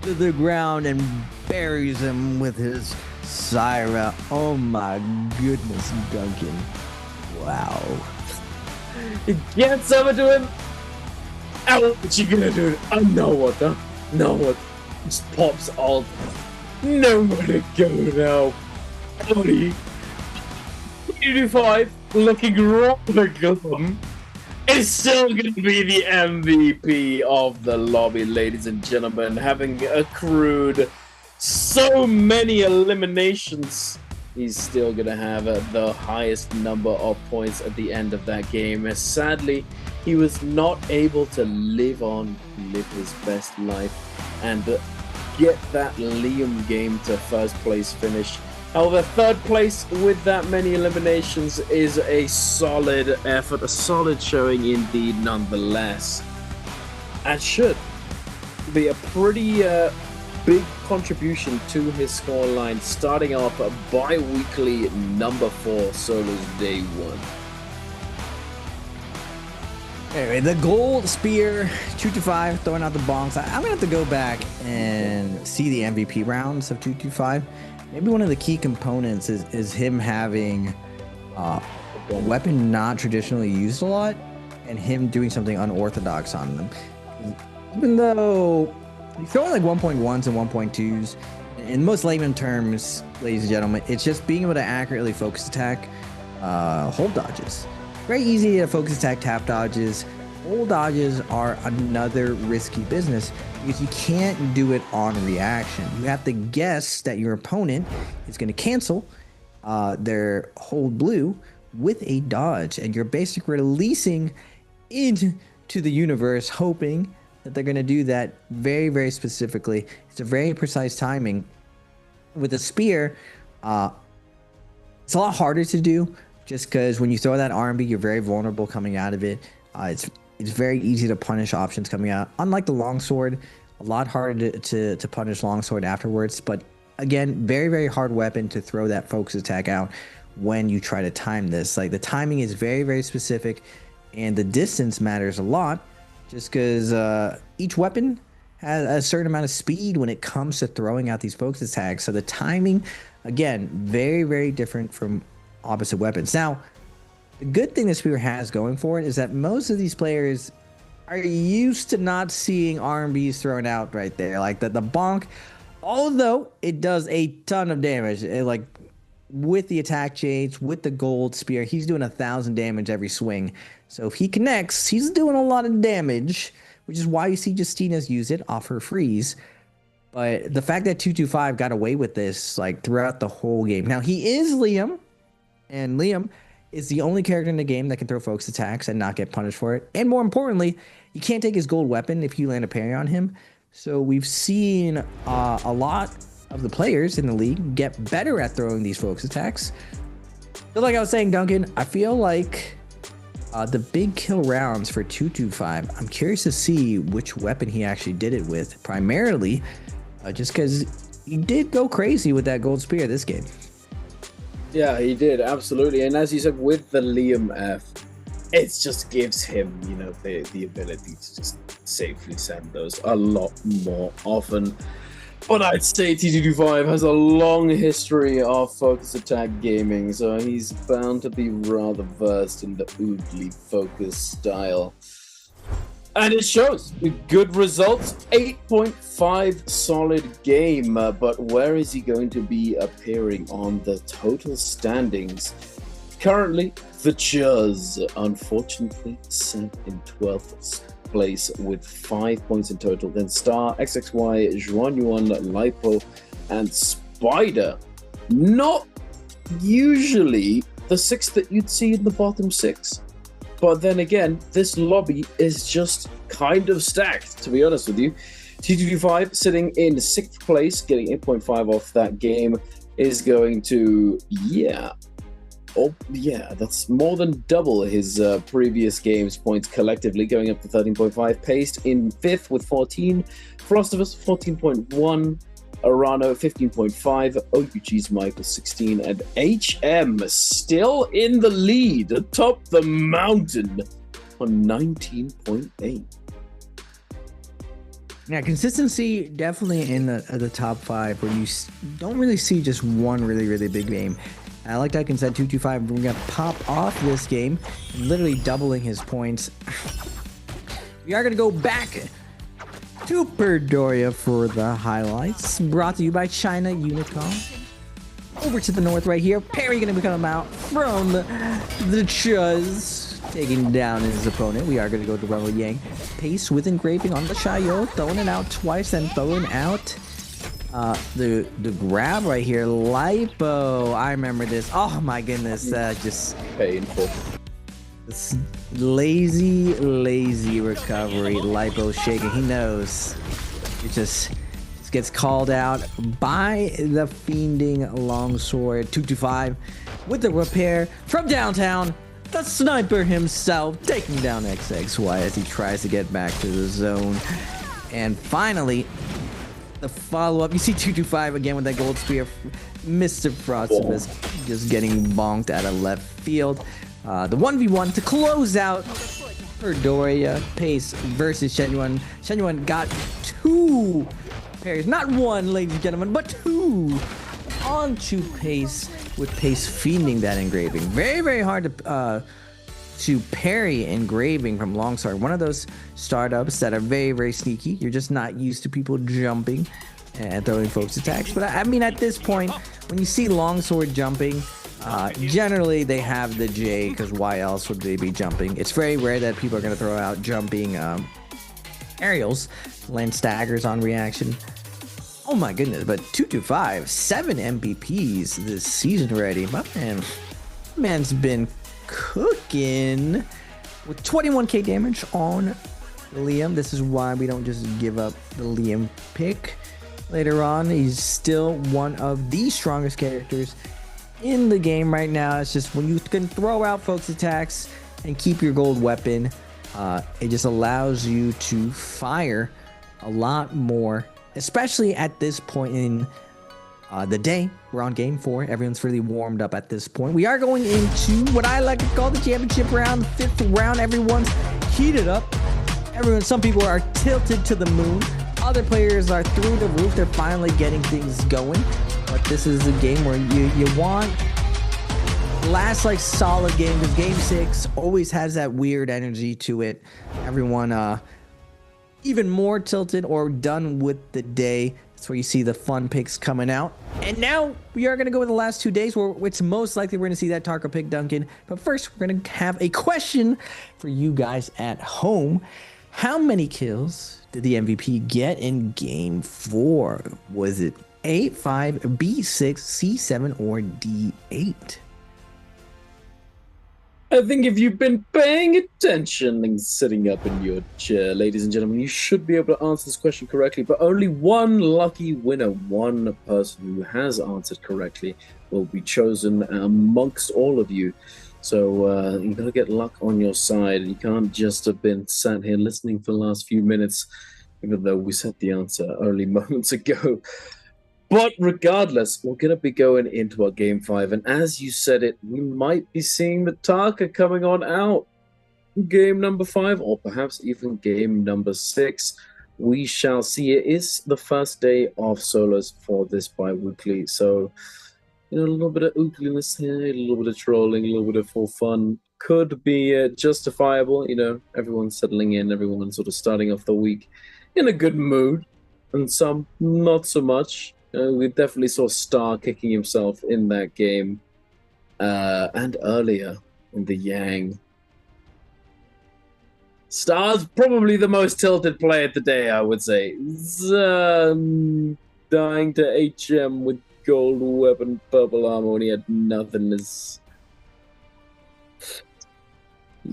to the ground and buries him with his Syra. Oh my goodness, Duncan. Wow. He gets over to him. And what you gonna do? I know what the. No what. Just pops alt. Nowhere to go now. Only 5 looking rather glum. Is still gonna be the MVP of the lobby, ladies and gentlemen, having accrued so many eliminations. He's still gonna have the highest number of points at the end of that game. As sadly, he was not able to live his best life and get that Liam game to first place finish. However, third place with that many eliminations is a solid effort, a solid showing indeed nonetheless. And should be a pretty big contribution to his scoreline, starting off a bi-weekly number 4 solos day 1. Anyway, the gold spear, 225, throwing out the bonks. I'm gonna have to go back and see the MVP rounds of 225. Maybe one of the key components is him having a weapon not traditionally used a lot, and him doing something unorthodox on them. Even though you throw in like 1.1s and 1.2s, in most layman terms, ladies and gentlemen, it's just being able to accurately focus attack hold dodges. Very easy to focus attack tap dodges. Hold dodges are another risky business because you can't do it on reaction. You have to guess that your opponent is going to cancel their hold blue with a dodge, and you're basically releasing into the universe, hoping that they're going to do that very, very specifically. It's a very precise timing. With a spear, it's a lot harder to do, just because when you throw that R&B, you're very vulnerable coming out of it. It's very easy to punish options coming out. Unlike the longsword, a lot harder to punish longsword afterwards. But again, very, very hard weapon to throw that focus attack out when you try to time this. Like, the timing is very, very specific, and the distance matters a lot, just because each weapon has a certain amount of speed when it comes to throwing out these focus attacks. So the timing, again, very, very different from opposite weapons. Now, the good thing this spear has going for it is that most of these players are used to not seeing R&Bs thrown out right there. Like the bonk, although it does a ton of damage, like with the attack chains, with the gold spear, he's doing 1,000 damage every swing. So if he connects, he's doing a lot of damage, which is why you see Justina's use it off her freeze. But the fact that 225 got away with this like throughout the whole game. Now, he is Liam, and Liam is the only character in the game that can throw focus attacks and not get punished for it. And more importantly, you can't take his gold weapon if you land a parry on him. So we've seen a lot of the players in the league get better at throwing these focus attacks. But like I was saying, Duncan, I feel like the big kill rounds for 225, I'm curious to see which weapon he actually did it with, primarily just because he did go crazy with that gold spear this game. Yeah, he did, absolutely. And as you said, with the Liam F, it just gives him, you know, the ability to just safely send those a lot more often. But I'd say T225 has a long history of focus attack gaming, so he's bound to be rather versed in the oogly focus style. And it shows. Good results. 8.5 solid game. But where is he going to be appearing on the total standings? Currently, the Chuz, unfortunately, sat in 12th place with 5 points in total. Then Star, XXY, Juanyuan, Lipo, and Spider. Not usually the 6 that you'd see in the bottom 6. But then again, this lobby is just kind of stacked, to be honest with you. T225 sitting in 6th place, getting 8.5 off that game, is going to, that's more than double his previous game's points collectively, going up to 13.5. Paste in 5th with 14, Frostivus 14.1, Arano 15.5, OUG's Michael 16, and HM still in the lead atop the mountain on 19.8. Yeah, consistency definitely in the top 5 where you don't really see just one really, really big game. Like Dyken said, 225, we're going to pop off this game, literally doubling his points. We are going to go back to Perdoria for the highlights. Brought to you by China Unicom. Over to the north right here. Perry going to come out from the Chuz, taking down his opponent. We are going to go to Rumble Yang. Pace with engraving on the Shayo, throwing it out twice and throwing out the grab right here. Lipo, I remember this. Oh my goodness, just painful. This lazy recovery. Lipo shaking. He knows. It just gets called out by the fiending longsword. 225 with the repair from downtown. The sniper himself taking down XXY as he tries to get back to the zone. And finally, the follow-up. You see 225 again with that gold spear. Mr. Frostivus just getting bonked out of left field. The 1v1 to close out Perdoria. Pace versus Shenyuan. Shenyuan got 2 parries. Not 1, ladies and gentlemen, but 2 onto Pace, with Pace fiending that engraving. Very, very hard to parry engraving from longsword. One of those startups that are very, very sneaky. You're just not used to people jumping and throwing folks attacks. But I mean, at this point, when you see longsword jumping, generally they have the J, because why else would they be jumping? It's very rare that people are going to throw out jumping aerials, land staggers on reaction. Oh my goodness, but 225, 7 MVPs this season already. My man's been cooking with 21k damage on Liam. This is why we don't just give up the Liam pick later on. He's still one of the strongest characters in the game right now. It's just when you can throw out folks' attacks and keep your gold weapon, it just allows you to fire a lot more, especially at this point in the day. We're on game 4. Everyone's really warmed up at this point. We are going into what I like to call the championship round, 5th round. Everyone's heated up. Some people are tilted to the moon. Other players are through the roof. They're finally getting things going. But this is a game where you want last like solid game, because game 6 always has that weird energy to it. Everyone even more tilted or done with the day. That's where you see the fun picks coming out. And now we are going to go with the last 2 days, where it's most likely we're going to see that Tarka pick, Duncan. But first, we're going to have a question for you guys at home. How many kills did the MVP get in game 4? Was it 8, 5, B6, C7, or D8? I think if you've been paying attention and sitting up in your chair, ladies and gentlemen, you should be able to answer this question correctly. But only one lucky winner, one person who has answered correctly, will be chosen amongst all of you. So you got to get luck on your side. You can't just have been sat here listening for the last few minutes, even though we said the answer only moments ago. But regardless, we're going to be going into our Game 5. And as you said it, we might be seeing the Tarka coming on out. Game number 5, or perhaps even game number 6. We shall see. It is the first day of solos for this bi-weekly. So, you know, a little bit of oopliness here, a little bit of trolling, a little bit of full fun. Could be justifiable. You know, everyone's settling in. Everyone's sort of starting off the week in a good mood. And some not so much. We definitely saw Star kicking himself in that game, and earlier in the Yang. Star's probably the most tilted player today, I would say. Dying to HM with gold weapon, purple armor when he had nothing is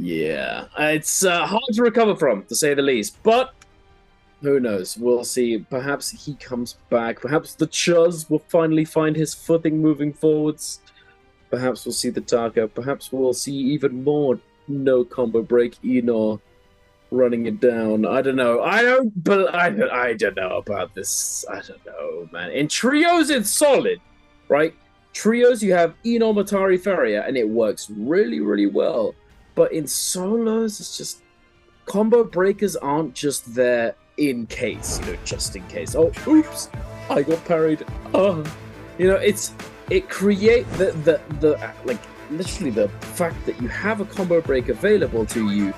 Yeah, it's hard to recover from, to say the least. But who knows? We'll see. Perhaps he comes back. Perhaps the Chuz will finally find his footing moving forwards. Perhaps we'll see the Taka. Perhaps we'll see even more no combo break Enor running it down. I don't know. I don't know about this. I don't know, man. In trios, it's solid, right? Trios, you have Enor, Matari, Feria, and it works really, really well. But in solos, it's just combo breakers aren't just there in case, just in case. Oh, oops, I got parried. Oh, it create the like literally the fact that you have a combo break available to you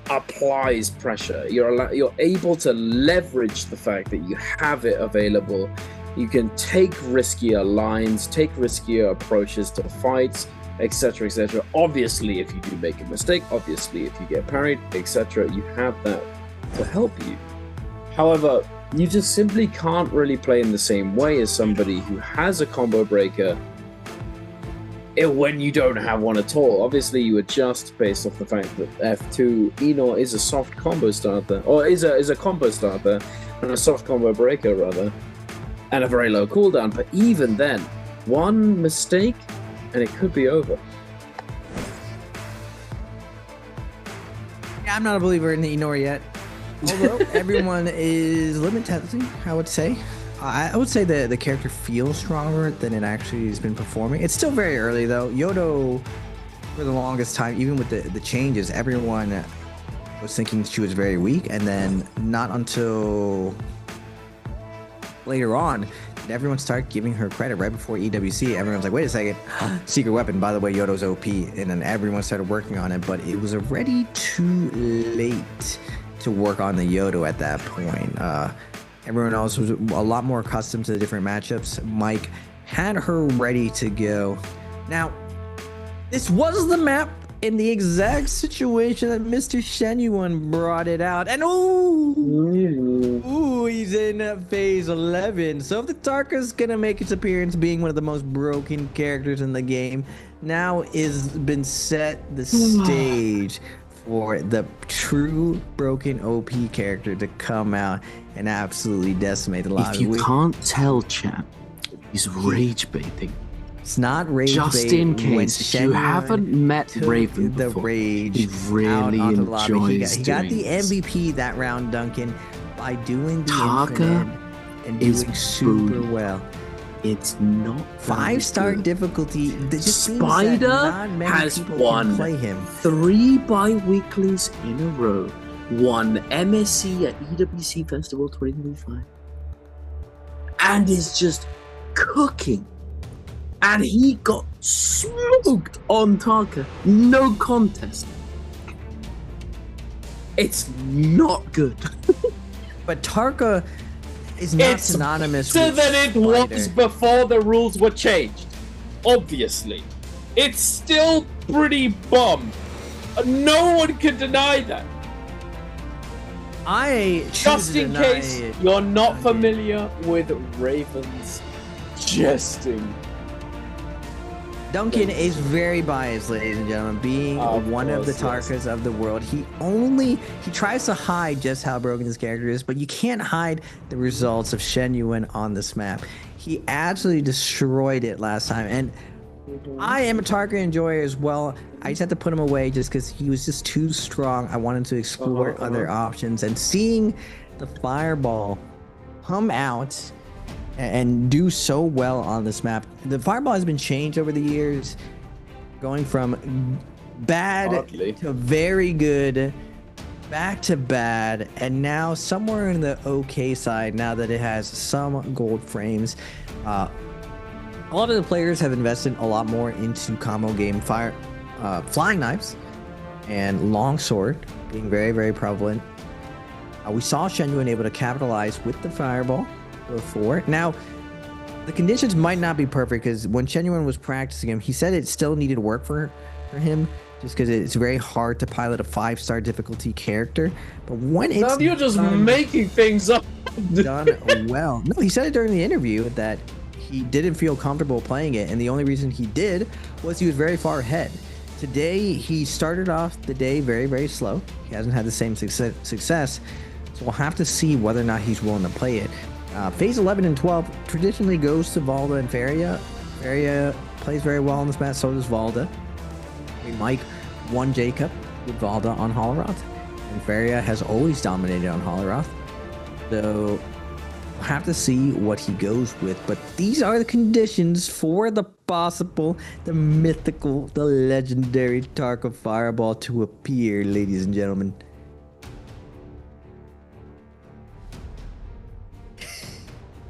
applies pressure. You're able to leverage the fact that you have it available. You can take riskier lines, take riskier approaches to fights, etc., etc. Obviously, if you do make a mistake, obviously, if you get parried, etc., you have that to help you. However, you just simply can't really play in the same way as somebody who has a combo breaker when you don't have one at all. Obviously, you adjust based off the fact that F2 Enor is a soft combo starter, or is a combo starter, and a soft combo breaker rather, and a very low cooldown. But even then, one mistake and it could be over. Yeah, I'm not a believer in the Enor yet. Although everyone is limited testing, I would say. I would say that the character feels stronger than it actually has been performing. It's still very early though. Yodo, for the longest time, even with the changes, everyone was thinking she was very weak, and then not until later on did everyone start giving her credit. Right before EWC, everyone's like, wait a second, secret weapon, by the way, Yodo's OP, and then everyone started working on it, but it was already too late to work on the Yodo at that point. Everyone else was a lot more accustomed to the different matchups. Mike had her ready to go. Now, this was the map in the exact situation that Mr. Shenyuan brought it out. And ooh, he's in phase 11. So if the Tarka's gonna make its appearance being one of the most broken characters in the game, now is been set the stage for the true broken OP character to come out and absolutely decimate the lives. If you can't tell, chat, he's rage baiting. It's not rage just bait. in case you haven't met Raven the before, rage he really enjoys he got the this. MVP that round, Duncan, by doing the Taka infinite and doing super well. It's not 5-star difficulty. Just Spider has won play him 3 bi-weeklies in a row. Won MSC at EWC Festival 2025, and is just cooking. And he got smoked on Taka. No contest. It's not good. But Tarka is not synonymous with than it was before the rules were changed. Obviously. It's still pretty bum. No one can deny that. Just in case you're not familiar with Raven's jesting. Duncan is very biased, ladies and gentlemen, being one of the Tarkas of the world. He tries to hide just how broken his character is, but you can't hide the results of Shenyuan on this map. He absolutely destroyed it last time, and I am a Tarka enjoyer as well. I just had to put him away just because he was just too strong. I wanted to explore other options, and seeing the Fireball come out and do so well on this map. The Fireball has been changed over the years, going from bad to very good, back to bad, and now somewhere in the okay side now that it has some gold frames. A lot of the players have invested a lot more into combo game flying knives and longsword being very, very prevalent. We saw Shenyuan able to capitalize with the Fireball before. Now, the conditions might not be perfect because when Shenyuan was practicing him, he said it still needed work for him just because it's very hard to pilot a 5-star difficulty character. But when it's now you're just making things up. Done well. No, he said it during the interview that he didn't feel comfortable playing it, and the only reason he did was he was very far ahead. Today, he started off the day very, very slow. He hasn't had the same success, so we'll have to see whether or not he's willing to play it. Phase 11 and 12 traditionally goes to Valda and Faria. Faria plays very well on this map, so does Valda. We mic one Jacob with Valda on Holoroth, and Faria has always dominated on Holoroth. So we'll have to see what he goes with, but these are the conditions for the possible, the mythical, the legendary Tarka Fireball to appear, ladies and gentlemen.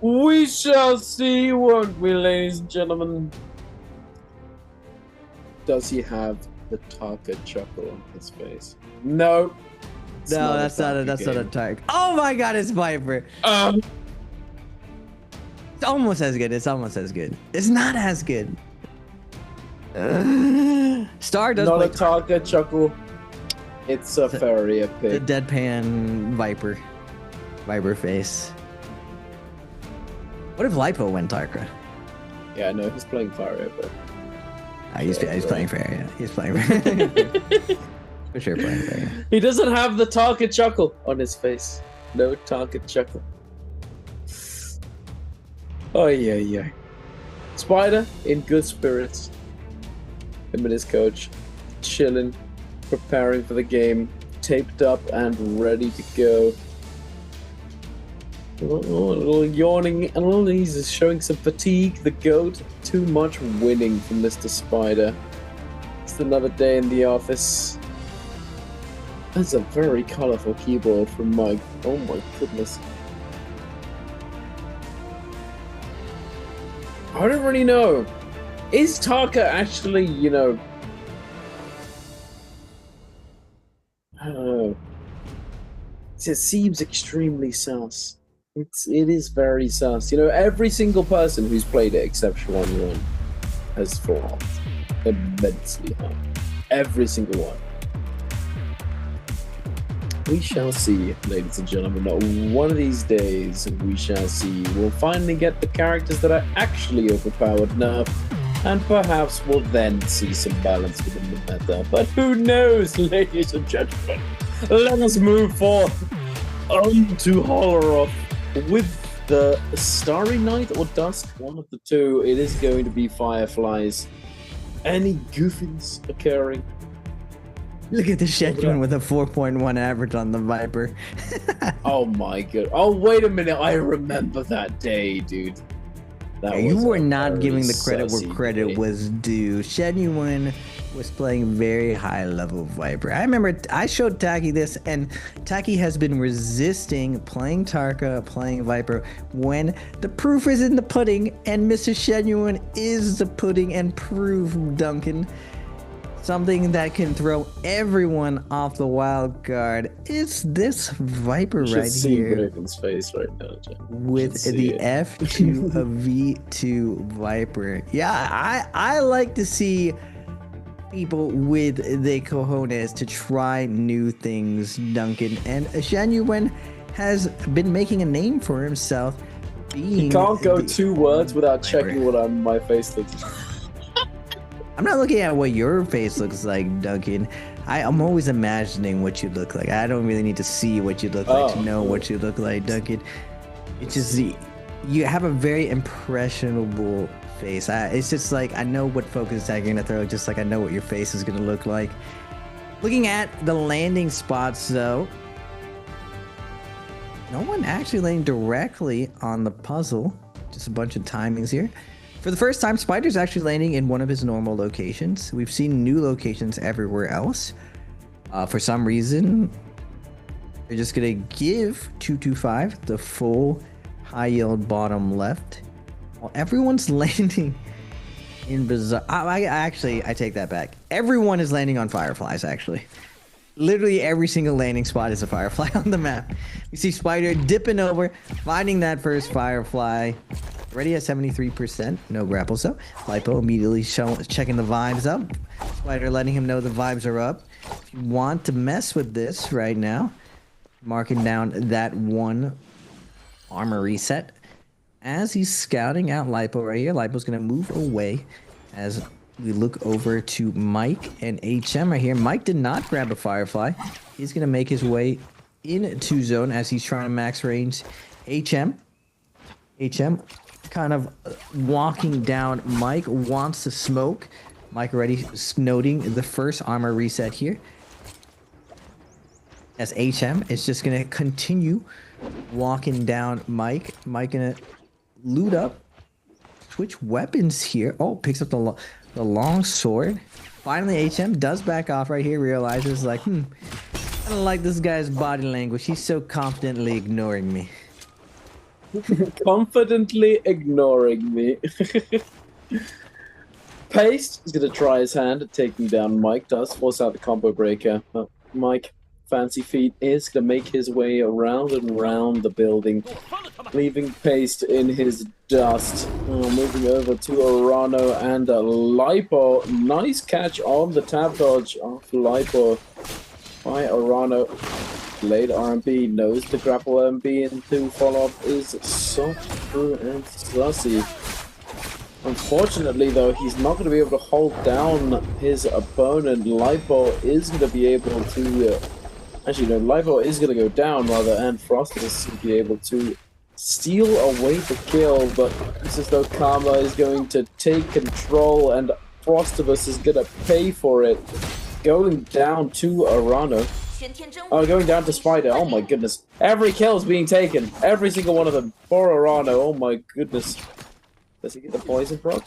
We shall see, won't we, ladies and gentlemen? Does he have the Tarka chuckle on his face? No. No, that's not a Tarka. Oh my god, it's Viper. It's almost as good. It's almost as good. It's not as good. Star does not play a Tarka chuckle. It's a Faria pig. The deadpan Viper. Viper face. What if Lipo went Tarka? Yeah, I know he's playing Faria, but he's playing Faria. He's playing Faria. For sure playing Faria. He doesn't have the Tarka chuckle on his face. No Tarka chuckle. Oh yeah. Spider in good spirits. Him and his coach chilling, preparing for the game, taped up and ready to go. A little yawning, and he's showing some fatigue. The goat, too much winning from Mr. Spider. It's another day in the office. That's a very colorful keyboard from Mike. Oh my goodness. I don't really know. Is Tarka actually, I don't know. It seems extremely sus. It is very sus. Every single person who's played it except Shawan has flopped immensely hard. Every single one. We shall see, ladies and gentlemen. One of these days, we shall see. We'll finally get the characters that are actually overpowered enough, and perhaps we'll then see some balance within the meta. But who knows, ladies and gentlemen? Let us move forth on to Holoroth with the Starry Night or Dusk, one of the two. It is going to be Fireflies. Any goofiness occurring? Look at the Shetland with a 4.1 average on the Viper. Oh my god. Oh, wait a minute. I remember that day, dude. You were not giving the credit where credit was due. Genuine was playing very high level Viper. I remember I showed Taki this, and Taki has been resisting playing Tarka, playing Viper, when the proof is in the pudding, and Mr. Genuine is the pudding and proof, Duncan. Something that can throw everyone off the wild card. It's this Viper right here. Braven's face right now, Jack. With the F2 of V2 Viper. Yeah, I like to see people with the cojones to try new things, Duncan. And Genuine has been making a name for himself. He can't go 2 words without checking what my face looks like. I'm not looking at what your face looks like, Duncan. I'm always imagining what you look like. I don't really need to see what you look like to know what you look like, Duncan. It's just you have a very impressionable face. It's just like I know what focus tag you're gonna throw, just like I know what your face is gonna look like. Looking at the landing spots, though, no one actually landing directly on the puzzle. Just a bunch of timings here. For the first time, Spider's actually landing in one of his normal locations. We've seen new locations everywhere else. For some reason, they're just gonna give 225 the full high yield bottom left, while everyone's landing in Bizarre. I take that back. Everyone is landing on Fireflies, actually. Literally every single landing spot is a Firefly on the map. We see Spider dipping over, finding that first Firefly. Already at 73%, no grapples though. Lipo immediately checking the vibes up. Spider letting him know the vibes are up. If you want to mess with this right now, marking down that 1 armor reset. As he's scouting out Lipo right here, Lipo's gonna move away as we look over to Mike and HM right here. Mike did not grab a Firefly. He's going to make his way into zone as he's trying to max range HM. HM kind of walking down. Mike wants to smoke. Mike already noting the first armor reset here. As HM is just going to continue walking down Mike. Mike going to loot up. Switch weapons here. Oh, picks up the long sword. Finally, HM does back off right here. Realizes like, I don't like this guy's body language. He's so confidently ignoring me. Confidently ignoring me. Paste is going to try his hand at taking down Mike. Does force out the combo breaker. But Mike, Fancy Feet, is going to make his way around and around the building, leaving Paste in his dust. Moving over to Arano and Lipo. Nice catch on the tap dodge of Lipo by Arano. Blade RMB knows the grapple MB into follow-up is soft, true, and sussy. Unfortunately, though, he's not going to be able to hold down his opponent. Lipo is going to be able to... actually, no, Lipo is going to go down, rather, and Frosted is going to be able to steal away the kill, but it's as though Karma is going to take control, and Frostivus is going to pay for it. Going down to Arano. Oh, going down to Spider. Oh my goodness. Every kill is being taken. Every single one of them. For Arano. Oh my goodness. Does he get the poison proc?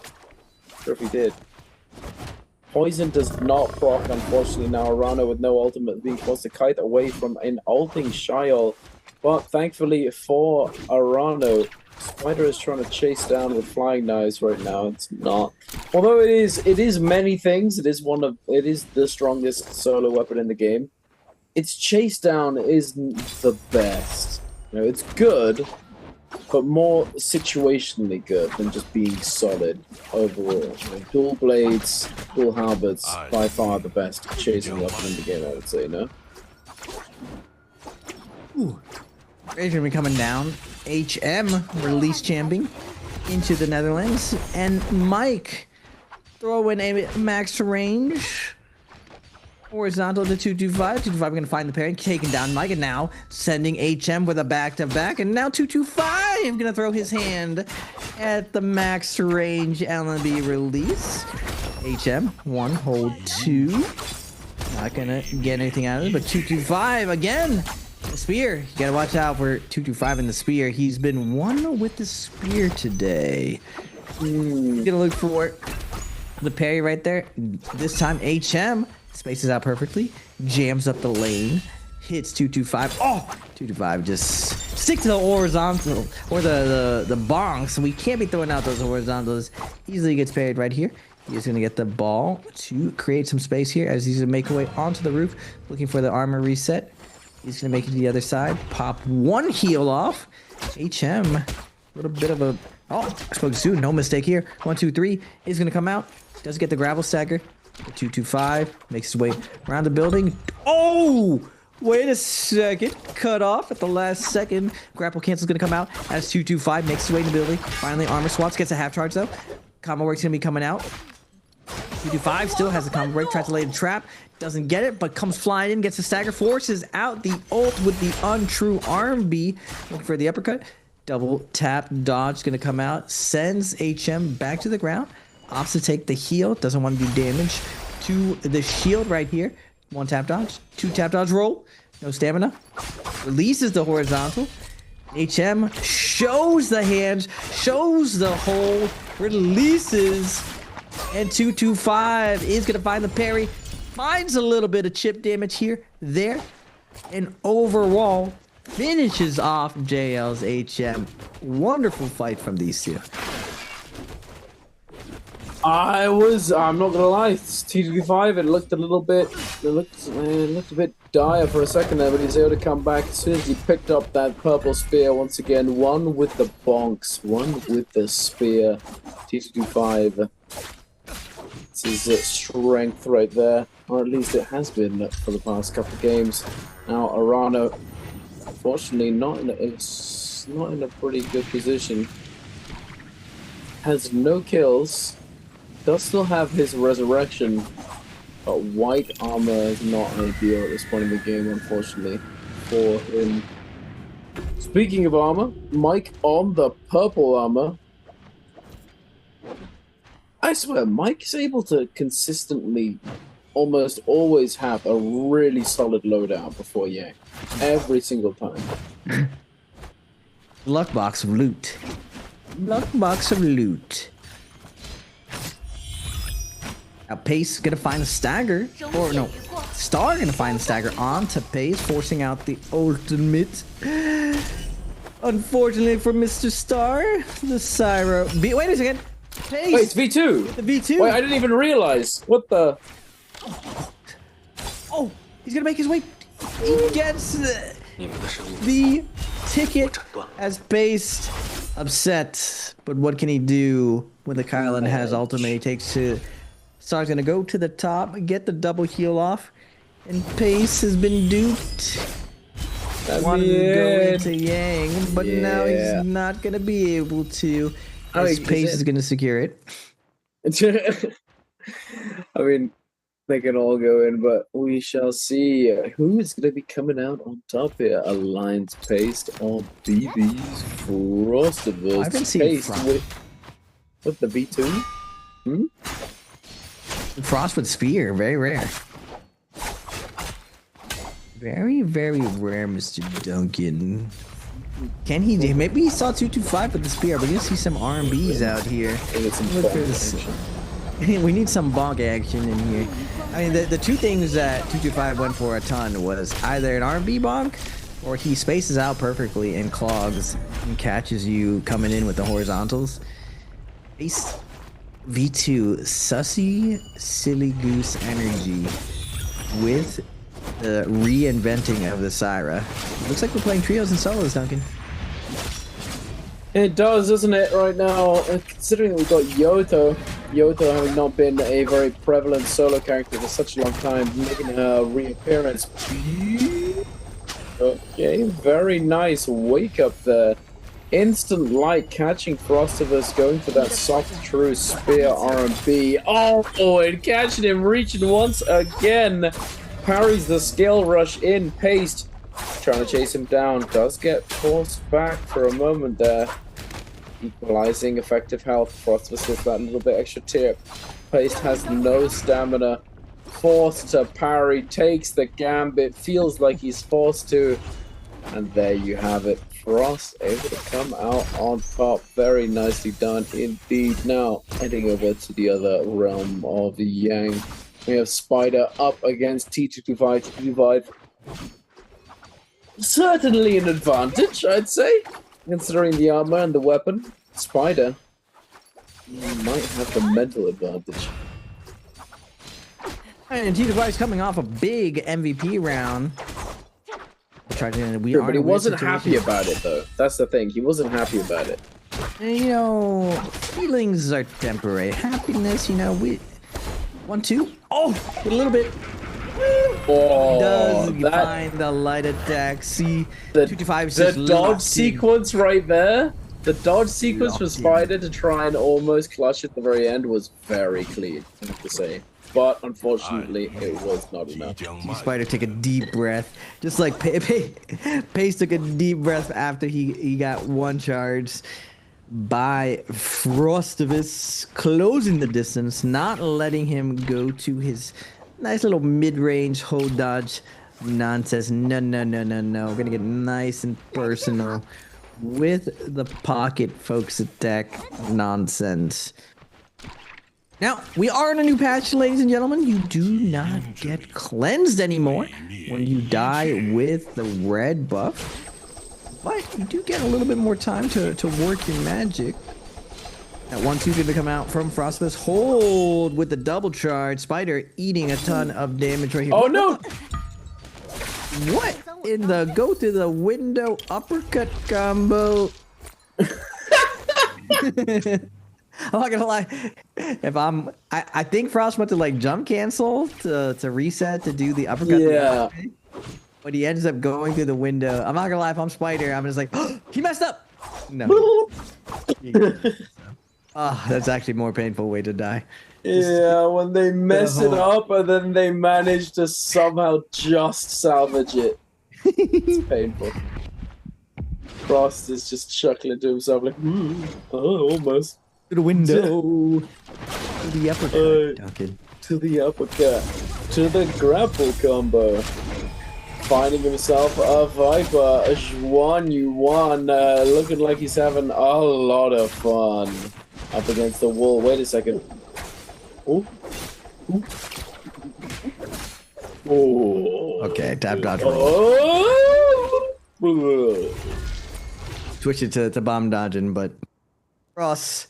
Sure if he did. Poison does not proc, unfortunately. Now Arano with no ultimate being forced to kite away from an ulting Shiol. But thankfully for Arano, Spider is trying to chase down with flying knives right now. It's not. Although it is many things. It is the strongest solo weapon in the game. Its chase down isn't the best. You know, it's good, but more situationally good than just being solid overall. You know, dual blades, dual halberds, by far the best chasing weapon in the game, I would say, no? Ooh. Adrian coming down. HM release champing into the Netherlands. And Mike throwing a max range. Horizontal to 225. 225 going to find the parry, taking down Mike, and now sending HM with a back-to-back, and now 225 going to throw his hand at the max range LNB release. HM, 1, hold 2. Not going to get anything out of it, but 225 again. The spear. You got to watch out for 225 in the spear. He's been 1 with the spear today. Going to look for the parry right there. This time, HM spaces out perfectly, jams up the lane, hits 225. Oh, 225 just stick to the horizontal or the bonks. We can't be throwing out those horizontals. Easily gets parried right here. He's gonna get the ball to create some space here as he's gonna make his way onto the roof, looking for the armor reset. He's gonna make it to the other side, pop 1 heal off. HM, a little bit of a spoke soon. No mistake here. 1, 2, 3 is gonna come out. Does get the gravel stagger. 225 makes his way around the building. Oh, wait a second. Cut off at the last second. Grapple cancel is going to come out as 225 makes his way in the building. Finally, armor swaps, gets a half charge though. Combo work's going to be coming out. 225 still has the combo break, tries to lay the trap. Doesn't get it, but comes flying in, gets the stagger, forces out the ult with the untrue arm B. Looking for the uppercut. Double tap dodge going to come out. Sends HM back to the ground. Opts to take the heal, doesn't want to do damage to the shield right here. 1 tap dodge, 2 tap dodge roll, no stamina. Releases the horizontal. HM shows the hands, shows the hold, releases, and 225 is going to find the parry. Finds a little bit of chip damage here, there, and overall finishes off JL's HM. Wonderful fight from these two. I'm not gonna lie, it's T25, it looked a bit dire for a second there, but he's able to come back as soon as he picked up that purple spear once again. 1 with the bonks, 1 with the spear. T25. It's his strength right there, or at least it has been for the past couple of games. Now Arano, unfortunately, not in a pretty good position. Has no kills. does still have his resurrection, but white armor is not ideal at this point in the game, unfortunately, for him. Speaking of armor, Mike on the purple armor. I swear, Mike is able to consistently, almost always have a really solid loadout before Yang. Every single time. Luck box of loot. Luck box of loot. Now Pace gonna find a stagger, or no, Star gonna find the stagger onto Pace, forcing out the ultimate. Unfortunately for Mr. Star, the Syro. Wait a second. Pace. Wait, it's V2. The V2. Wait, I didn't even realize. What the? Oh, he's gonna make his way. He gets the ticket as Pace. Upset, but what can he do when the Kylan has ultimate? He takes to. Star's gonna go to the top, get the double heal off, and Pace has been duped. Wanted to go into Yang, but now he's not gonna be able to. As Pace is gonna secure it. I mean, they can all go in, but we shall see who is going to be coming out on top here. Alliance Paste or BB's Frostivus. I haven't seen Frost. With the V2? Frost with Spear, very rare. Very, very rare, Mr. Duncan. Can he do? Maybe he saw 225 with the Spear, but you see some R&Bs out here. Look for this. We need some bonk action in here. I mean, the two things that 225 went for a ton was either an R&B bonk, or he spaces out perfectly and clogs and catches you coming in with the horizontals. Base V2, Sussy Silly Goose Energy with the reinventing of the Syra. Looks like we're playing trios and solos, Duncan. It does, doesn't it, right now? Considering that we've got Yoto having not been a very prevalent solo character for such a long time, making a reappearance. Okay, very nice wake up there. Instant light catching Frostivus, going for that soft true spear R&B. Oh, and catching him, reaching once again. Parries the skill rush in, Paste. Trying to chase him down, does get forced back for a moment there. Equalizing effective health. Frostivus with that little bit extra tip. Paste has no stamina. Forced to parry, takes the gambit, feels like he's forced to. And there you have it. Frost able to come out on top. Very nicely done indeed. Now, heading over to the other realm of Yang. We have Spider up against T225. Certainly an advantage, I'd say, considering the armor and the weapon. Spider might have the mental advantage. And T225 coming off a big MVP round. But he wasn't happy about it, though. That's the thing. He wasn't happy about it. And, you know, feelings are temporary. Happiness, you know, we... 1-2. Oh, a little bit. Oh, does find the light attack. See, the 225 is the just dodge sequence right there. The dodge sequence for Spider to try and almost clutch at the very end was very clean, I have to say. But unfortunately, it was not enough. Spider take a deep breath, just like Pace took a deep breath after he got one charge by Frostivus, closing the distance, not letting him go to his nice little mid-range hold dodge nonsense. No. We're gonna get nice and personal with the pocket folks attack nonsense. Now, we are in a new patch, ladies and gentlemen. You do not get cleansed anymore when you die with the red buff. But you do get a little bit more time to work your magic. That 1-2 going to come out from Frostivus. Hold with the double charge. Spider eating a ton of damage right here. Oh, no! What in the go through the window uppercut combo? I'm not gonna lie. If I think Frost went to like jump cancel to reset to do the uppercut. Yeah. But he ends up going through the window. I'm not gonna lie. If I'm Spider, I'm just like, oh, he messed up. No. That's actually a more painful way to die. Yeah, when they mess it up and then they manage to somehow just salvage it. It's painful. Frost is just chuckling to himself like, oh, almost. To the window. To the uppercut, Duncan. To the uppercut. To the grapple combo. Finding himself a Viper. Juan Yuan looking like he's having a lot of fun. Up against the wall. Wait a second. Oh. Oh. Okay, tap dodge. Switch it to bomb dodging, but Ross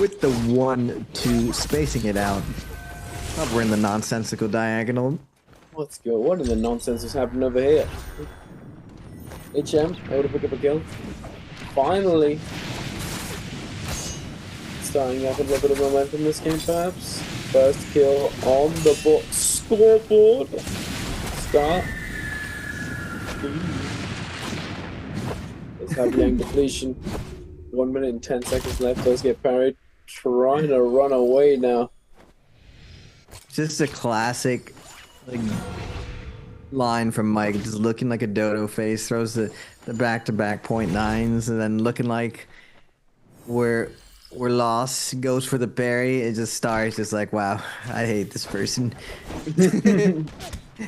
with the 1-2 spacing it out. Covering the nonsensical diagonal. Let's go. What in the nonsense is happening over here? HM, able to pick up a kill. Finally. Starting up a little bit of momentum this game, perhaps. First kill on the scoreboard. Start. Let's have Yang depletion. 1 minute and 10 seconds left. Does get parried. Trying to run away now. Just a classic line from Mike, just looking like a dodo face, throws the back-to-back .9s, and then looking like we're lost, goes for the parry. It just starts just like, wow, I hate this person.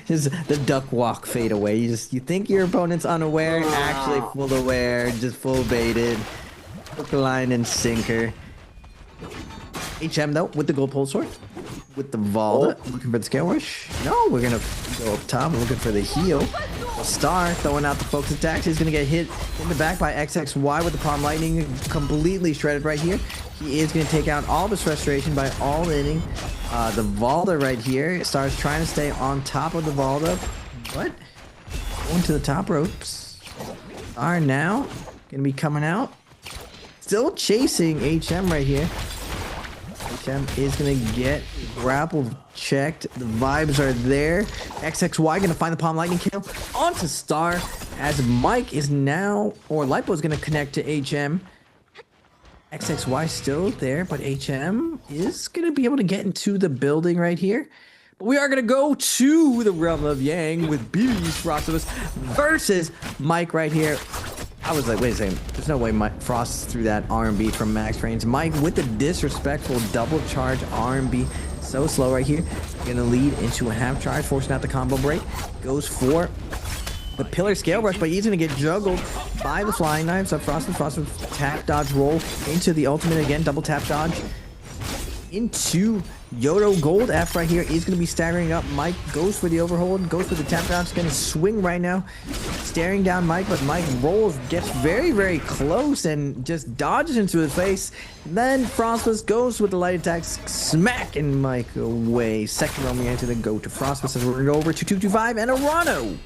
Just the duck walk fade away. You think your opponent's unaware, actually full aware, just full baited. Hook, line, and sinker. HM though with the gold pole sword. With the Valda, looking for the scale rush. No, we're gonna go up top, looking for the heal. Star throwing out the focus attacks. He's gonna get hit in the back by XXY with the palm lightning, completely shredded right here. He is gonna take out all of his frustration by all-inning the Valda right here. Star's trying to stay on top of the Valda, but going to the top ropes. Star now gonna be coming out. Still chasing HM right here. HM is gonna get grapple checked. The vibes are there. XXY gonna find the palm lightning kill onto Star as Mike is now, or Lipo is gonna connect to HM. XXY still there, but HM is gonna be able to get into the building right here. But we are gonna go to the realm of Yang with BB's Frostivus versus Mike right here. I was like, wait a second, there's no way Mike Frost threw that R&B from Max Range. Mike with the disrespectful double charge R&B, so slow right here. Gonna lead into a half charge, forcing out the combo break. Goes for the pillar scale rush, but he's gonna get juggled by the flying knives of Frost. Frost with tap dodge roll into the ultimate again, double tap dodge into Yodo. Gold F right here is going to be staggering up. Mike goes for the overhold, goes for the tap dodge. It's going to swing right now, staring down Mike, but Mike rolls, gets very, very close and just dodges into his face. Then Frostbus goes with the light attacks, smacking Mike away. Second round, we enter the go to Frostbus as we're going to go over to 225 and Arano.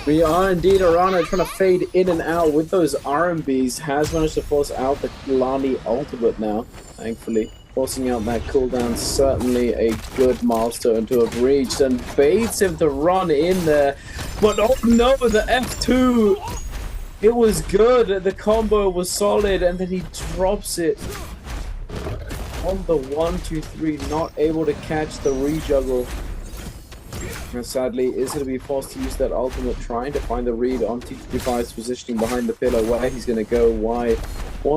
We are indeed Arano trying to fade in and out with those RMBs. Has managed to force out the Lani ultimate now, thankfully. Forcing out that cooldown, certainly a good milestone to have reached, and baits him to run in there. But oh no, the F2! It was good, the combo was solid, and then he drops it on the 1-2-3, not able to catch the rejuggle. And sadly, is going to be forced to use that ultimate, trying to find the read on T25's positioning behind the pillar, where he's going to go, why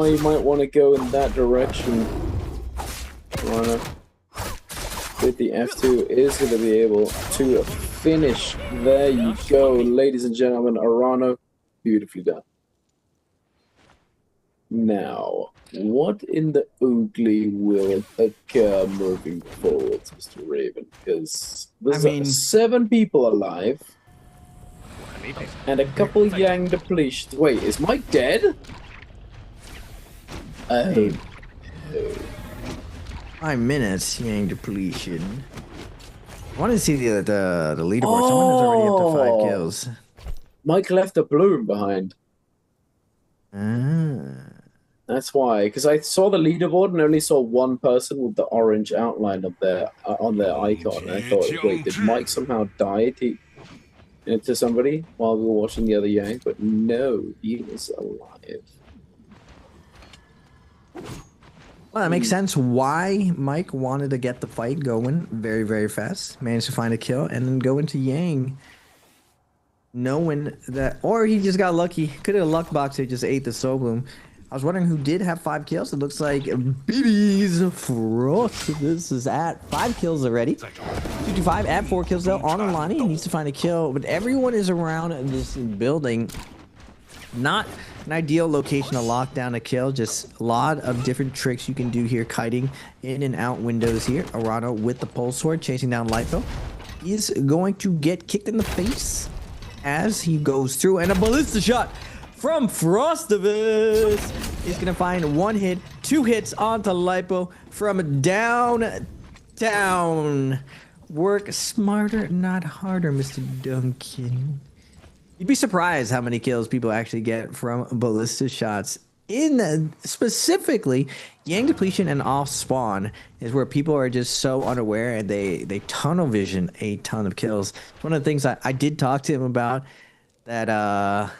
he might want to go in that direction. Arano with the F2 is going to be able to finish. There you go, ladies and gentlemen. Arano, beautifully done. Now, what in the oogly will occur moving forward, Mr. Raven? Because there's 7 people alive and a couple Yang depletions. Wait, is Mike dead? Oh. 5 minutes, Yang depletion. I want to see the leaderboard. Someone is already up to 5 kills. Mike left a bloom behind. Ah. That's why, because I saw the leaderboard and only saw one person with the orange outline up there on their icon. And I thought, wait, did Mike somehow die to somebody while we were watching the other Yang? But no, he was alive. Well, that makes sense why Mike wanted to get the fight going very, very fast. Managed to find a kill and then go into Yang. Knowing that, or he just got lucky. Could have luck box it, just ate the Soul Bloom. I was wondering who did have 5 kills. It looks like BB's Frost. This is at 5 kills already. 225 at 4 kills though. On Alani, he needs to find a kill, but everyone is around this building. Not an ideal location to lock down a kill. Just a lot of different tricks you can do here. Kiting in and out windows here. Arano with the pole sword chasing down Lipo. He's going to get kicked in the face as he goes through, and a ballista shot from Frostivus. He's gonna find 1 hit, 2 hits onto Lipo from downtown. Work smarter, not harder, Mr. Duncan. You'd be surprised how many kills people actually get from ballista shots. In specifically, Yang depletion and off spawn is where people are just so unaware and they tunnel vision a ton of kills. It's one of the things I did talk to him about, that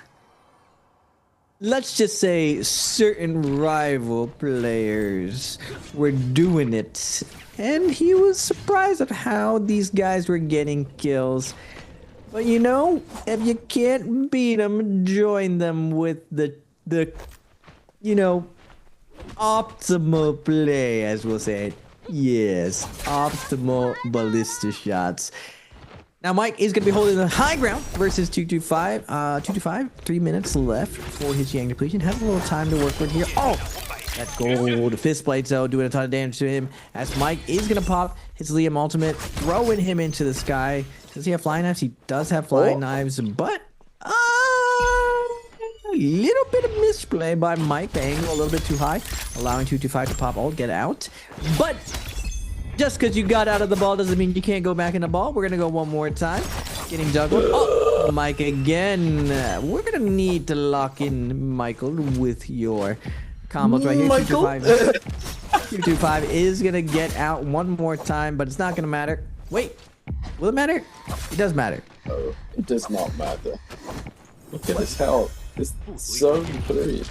let's just say certain rival players were doing it, and he was surprised at how these guys were getting kills. But you know, if you can't beat them, join them with the you know, optimal play, as we'll say it. Yes, optimal ballista shots. Now Mike is going to be holding the high ground versus 225. 225, 3 minutes left for his Yang depletion. Has a little time to work with here. Oh, that gold fist blade though, doing a ton of damage to him. As Mike is going to pop his Liam ultimate, throwing him into the sky. Does he have flying knives? He does have flying knives, but a little bit of misplay by Mike. The angle a little bit too high, allowing 225 to pop ult, get out. But just because you got out of the ball doesn't mean you can't go back in the ball. We're going to go one more time. Getting juggled. Oh, Mike again. We're going to need to lock in Michael with your combos right here. Michael? 225 is going to get out one more time, but it's not going to matter. Wait, will it matter? It does matter. Oh, it does not matter. Look at his health. It's so good.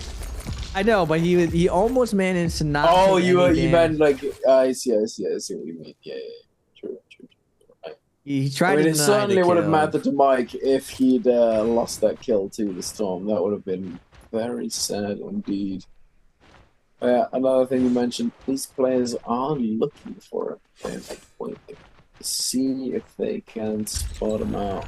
I know, but he almost managed to not. Oh, you meant like I see what you mean. Yeah, true. Right. He tried. I mean, to it certainly would have kill. mattered to Mike if he'd lost that kill to the Storm. That would have been very sad indeed. Another thing you mentioned: these players are looking for a point to see if they can spot him out.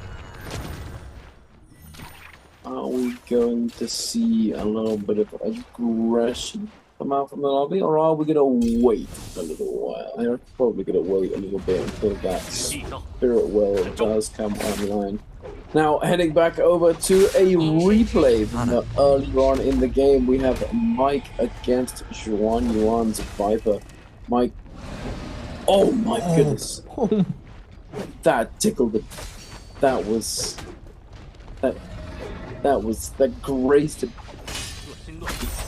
Are we going to see a little bit of aggression come out from the lobby, or are we going to wait a little while? I'm probably going to wait a little bit until that spirit well does come online. Now, heading back over to a replay from earlier on in the game, we have Mike against Juan Yuan's Viper. Mike, oh my goodness, that tickled it. That was that graced a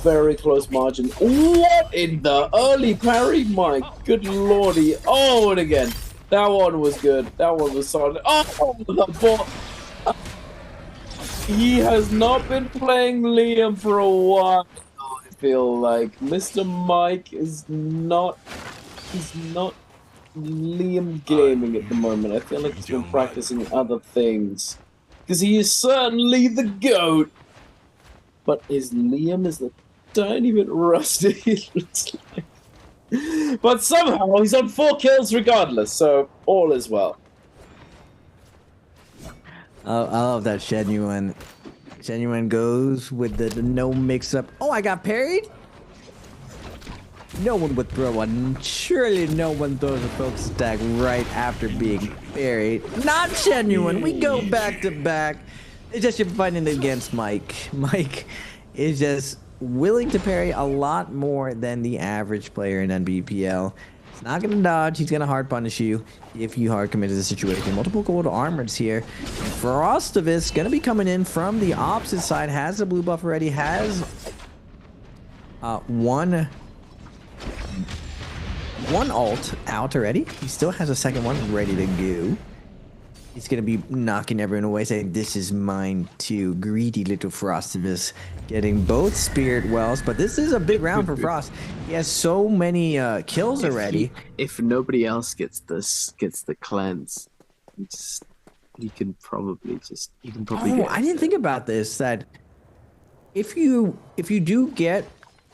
very close margin. What in the early parry? My good lordy. Oh, and again. That one was good. That one was solid. Oh, the ball. He has not been playing Liam for a while. I feel like Mr. Mike is not. He's not Liam gaming at the moment. I feel like he's been practicing other things. Because he is certainly the GOAT. But his Liam is a tiny bit rusty, it looks like. But somehow he's on 4 kills regardless, so all is well. I love that Genuine. Genuine goes with the no mix-up. Oh, I got parried? No one would throw one. Surely no one throws a focus attack right after being parried. Not Genuine. We go back to back. It's just you're fighting against Mike. Mike is just willing to parry a lot more than the average player in NBPL. He's not going to dodge. He's going to hard punish you if you hard commit to the situation. Multiple gold armors here. Frostivus going to be coming in from the opposite side. Has the blue buff already. Has one ult out already. He still has a second one ready to go. He's gonna be knocking everyone away, saying, "This is mine too." Greedy little Frostivus, getting both Spirit Wells, but this is a big round for Frost. He has so many kills already. If nobody else gets the cleanse, he can probably Oh, I didn't think about this. That if you do get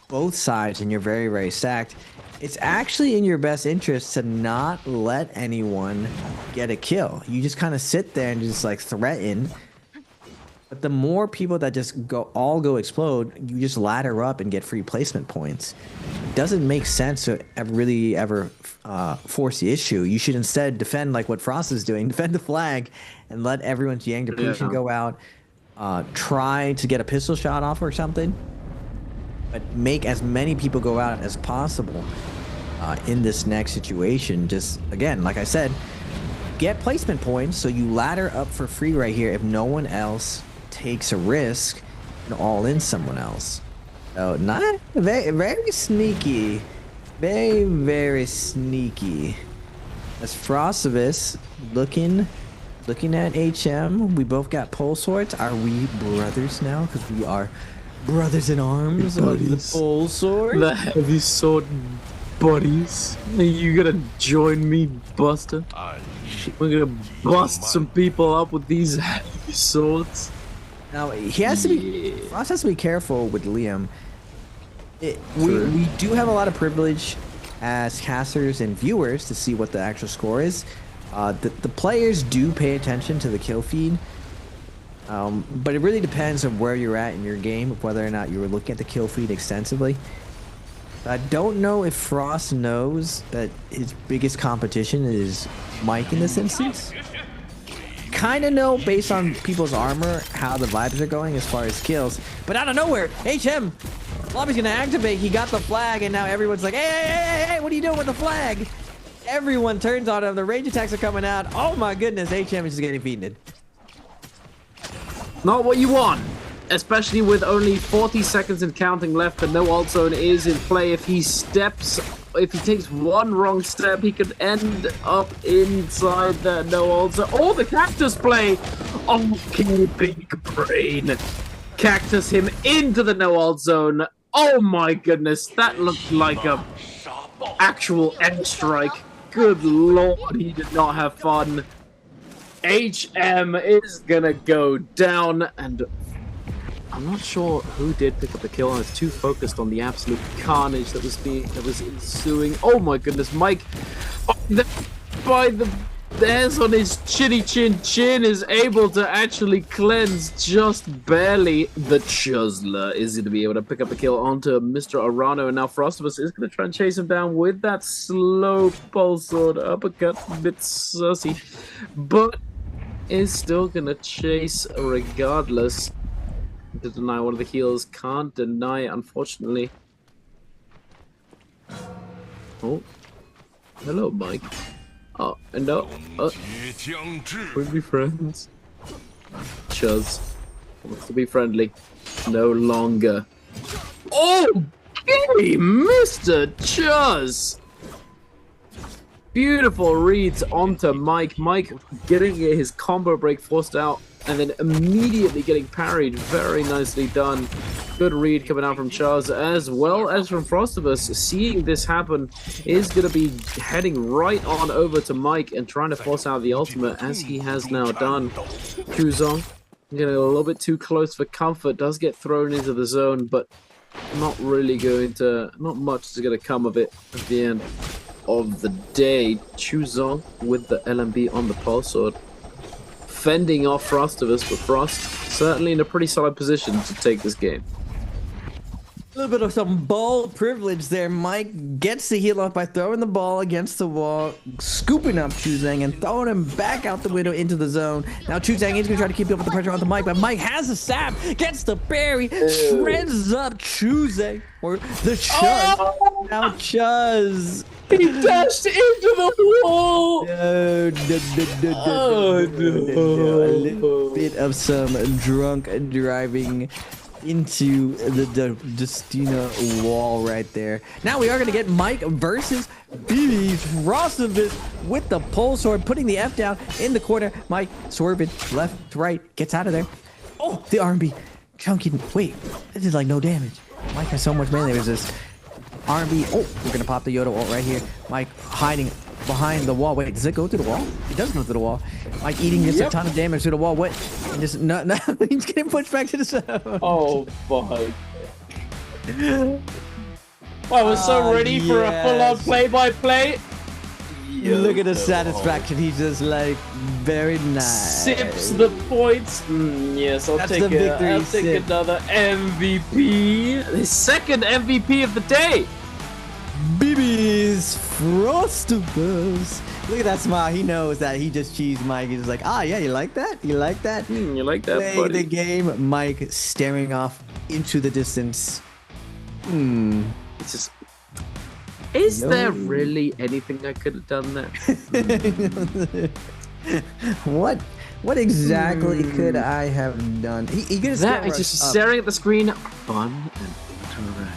both sides and you're very, very stacked, it's actually in your best interest to not let anyone get a kill. You just kind of sit there and just like threaten. But the more people that just all go explode, you just ladder up and get free placement points. It doesn't make sense to ever force the issue. You should instead defend like what Frost is doing, defend the flag, and let everyone's Yang Depletion go out. Try to get a pistol shot off or something. But make as many people go out as possible in this next situation. Just, again, like I said, get placement points so you ladder up for free right here if no one else takes a risk and all in someone else. So, not very, very sneaky. Very, very sneaky. As Frostivus looking at HM. We both got pole swords. Are we brothers now? Because we are brothers in arms of the pole sword. The heavy sword buddies. Are you gonna join me, Buster? We're gonna bust some people up with these heavy swords. Now he has to be. Frost has to be careful with Liam. We do have a lot of privilege as casters and viewers to see what the actual score is. The players do pay attention to the kill feed. But it really depends on where you're at in your game, whether or not you were looking at the kill feed extensively. I don't know if Frost knows that his biggest competition is Mike in this instance. Kind of know based on people's armor how the vibes are going as far as kills. But out of nowhere, HM, Lobby's gonna activate. He got the flag, and now everyone's like, hey, what are you doing with the flag? Everyone turns on him. The range attacks are coming out. Oh my goodness, HM is just getting feeded. Not what you want, especially with only 40 seconds and counting left. The no ult zone is in play. If he takes one wrong step, he could end up inside the no ult zone. Oh, the cactus play! Okay, big brain. Cactus him into the no ult zone. Oh my goodness, that looked like a actual airstrike. Good lord, he did not have fun. HM is gonna go down, and I'm not sure who did pick up the kill. I was too focused on the absolute carnage that was ensuing. Oh my goodness, Mike, by the hairs on his chinny chin is able to actually cleanse just barely. The Chuzzler is going to be able to pick up a kill onto Mr. Arano, and now Frostivus is going to try and chase him down with that slow pulse sword uppercut. A bit sussy, but is still going to chase regardless. To deny one of the heals, can't deny it, unfortunately. Oh, hello, Mike. Oh, and no, we'll be friends. Chuzz wants to be friendly. No longer. Okay, Mr. Chuzz. Beautiful reads onto Mike. Mike getting his combo break forced out and then immediately getting parried. Very nicely done. Good read coming out from Charles as well as from Frostivus. Seeing this happen is going to be heading right on over to Mike and trying to force out the ultimate as he has now done. Chuzong getting a little bit too close for comfort. Does get thrown into the zone, but not much is going to come of it at the end of the day. Chuzong with the LMB on the pulse sword, fending off Frostivus, but Frost certainly in a pretty solid position to take this game. A little bit of some ball privilege there. Mike gets the heal off by throwing the ball against the wall, scooping up Chuzang and throwing him back out the window into the zone. Now Chuzang is going to try to keep up with the pressure onto Mike, but Mike has the sap, gets the parry, shreds up Chuzang, or the Chuzz. Now Chuzz. He dashed into the wall! No. A little bit of some drunk driving into the Justina wall right there. Now we are going to get Mike versus BB's Frostivus with the pole sword, putting the F down in the corner. Mike swerving left to right, gets out of there. Oh, the R&B chunky. Wait, this is like no damage. Mike has so much melee resist. R&B. Oh, we're going to pop the Yoda ult right here. Mike hiding behind the wall. Wait, does it go through the wall? It does go through the wall. Like eating just a ton of damage through the wall. What? And just no, he's getting pushed back to the side. Oh my! I was so ready for a full-on play-by-play. Look at the satisfaction. He's just like very nice. Sips the points. Yes, I'll take it. I'll take another MVP. His second MVP of the day. BB's Frostivus. Look at that smile. He knows that he just cheesed Mike. He's like, ah, yeah, you like that? You like that? You like that, Play buddy? the game. Mike staring off into the distance. It's just... Is there really anything I could have done there? What exactly could I have done? He could have that is just staring at the screen. Fun and interactive.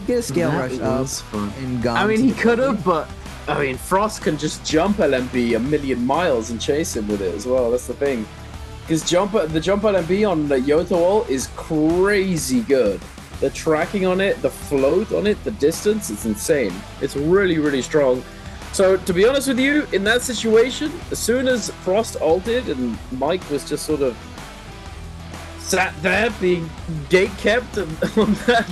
Get a scale rush up fun. And gone. I mean, he could have, but I mean, Frost can just jump LMB a million miles and chase him with it as well. That's the thing. Because the jump LMB on the Yoto wall is crazy good. The tracking on it, the float on it, the distance, it's insane. It's really, really strong. So, to be honest with you, in that situation, as soon as Frost ulted and Mike was just sort of sat there being gate-kept on that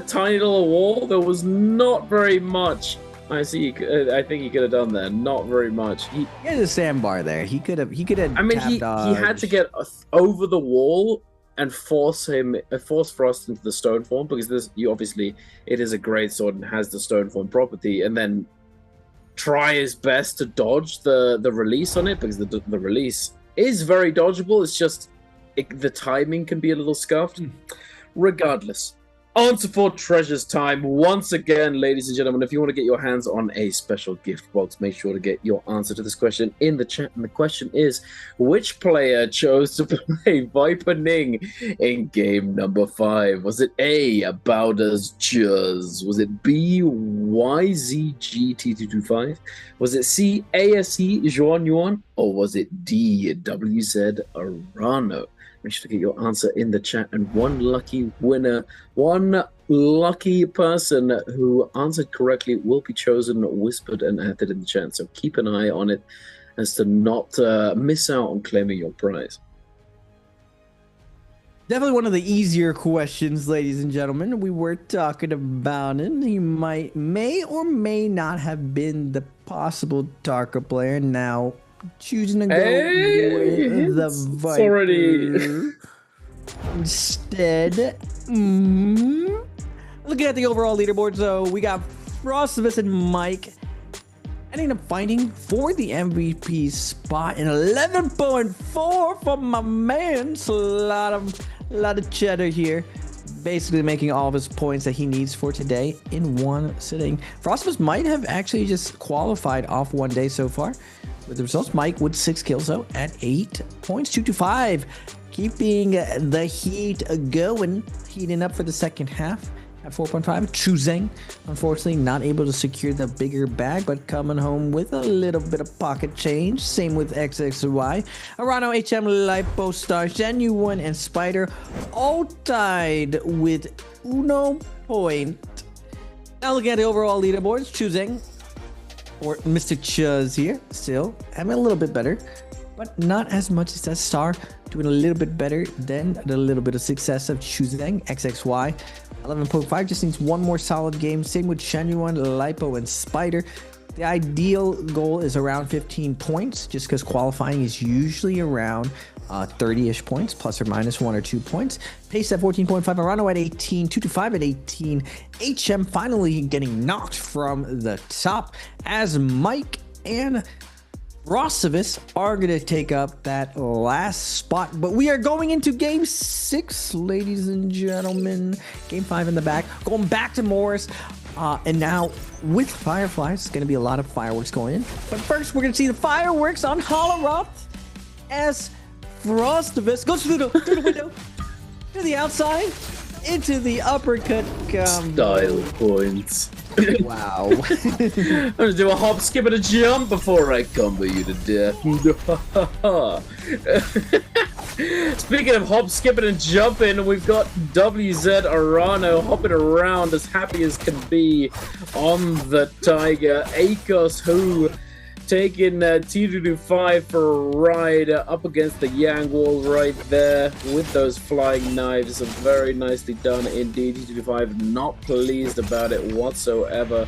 tiny little wall, there was not very much I think he could have done there. Not very much. He has a sandbar there. He could have. I mean, he had to get over the wall and force Frost into the stone form, because obviously it is a great sword and has the stone form property, and then try his best to dodge the release on it, because the release is very dodgeable. It's just the timing can be a little scuffed. Regardless, answer for treasures time once again, ladies and gentlemen. If you want to get your hands on a special gift box, make sure to get your answer to this question in the chat. And the question is, which player chose to play Viper Ning in game number 5? Was it A, Bowder's Juz? Was it B, YZGT225? Was it C, ASE Juan Yuan? Or was it D, WZ Arano? Make sure to get your answer in the chat, and one lucky winner, one lucky person who answered correctly will be chosen, whispered, and added in the chat. So keep an eye on it as to not miss out on claiming your prize. Definitely one of the easier questions, ladies and gentlemen. We were talking about it. He may or may not have been the possible Tarka player. Now choosing to go with the Viper already instead. Looking at the overall leaderboard, so we got Frostivus and Mike ending up fighting for the MVP spot in 11.4 for my man. So a lot of cheddar here, basically making all of his points that he needs for today in one sitting. Frostivus might have actually just qualified off one day so far. With the results, Mike with 6 kills though at 8 points, 2-5, keeping the heat going, heating up for the second half at 4.5. Chuzeng, unfortunately, not able to secure the bigger bag, but coming home with a little bit of pocket change. Same with XXY. Arano, HM, Lipo, Star, Genuine, and Spider all tied with 1 point. Now looking at the overall leaderboards, Chuzeng, or Mr. Chuz here, still having a little bit better, but not as much as that Star, doing a little bit better than the little bit of success of Chuzeng. XXY 11.5 just needs one more solid game. Same with Genuine, Lipo, and Spider. The ideal goal is around 15 points, just because qualifying is usually around 30-ish points, plus or minus 1 or 2 points. Pace at 14.5, Arano at 18, 2-5 at 18. HM finally getting knocked from the top as Mike and Frostivus are going to take up that last spot. But we are going into game 6, ladies and gentlemen. Game 5 in the back. Going back to Morris. And now with Fireflies, it's going to be a lot of fireworks going in. But first, we're going to see the fireworks on Holoroth as Frostivus goes through the window. To the outside, into the uppercut combo. Style points. Wow. I'm gonna do a hop, skip, and a jump before I combo you to death. Speaking of hop, skipping, and jumping, we've got WZ Arano hopping around as happy as can be on the Tiger. Akos, who taking T225 for a ride up against the Yang wall right there with those flying knives. Very nicely done indeed. T225 not pleased about it whatsoever.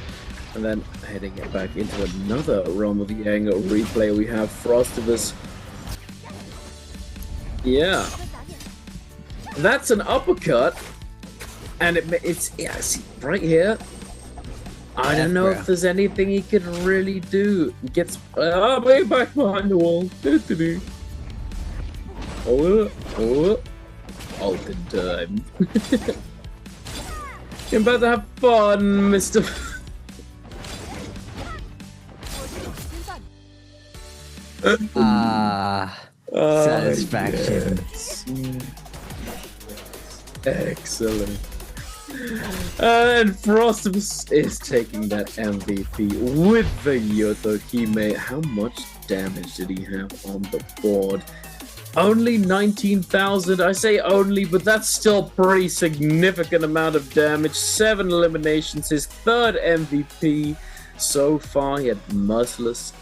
And then heading it back into another Realm of Yang replay, we have Frostivus. Yeah. That's an uppercut. And it's yeah, see, right here. I don't know if there's anything he can really do. He gets way back behind the wall. Ultimate time. You're about to have fun, Mr. Satisfaction. Yes. Excellent. And Frostivus is taking that MVP with the Yotohime. How much damage did he have on the board? Only 19,000. I say only, but that's still pretty significant amount of damage. 7 eliminations, his third MVP so far. He had Merciless,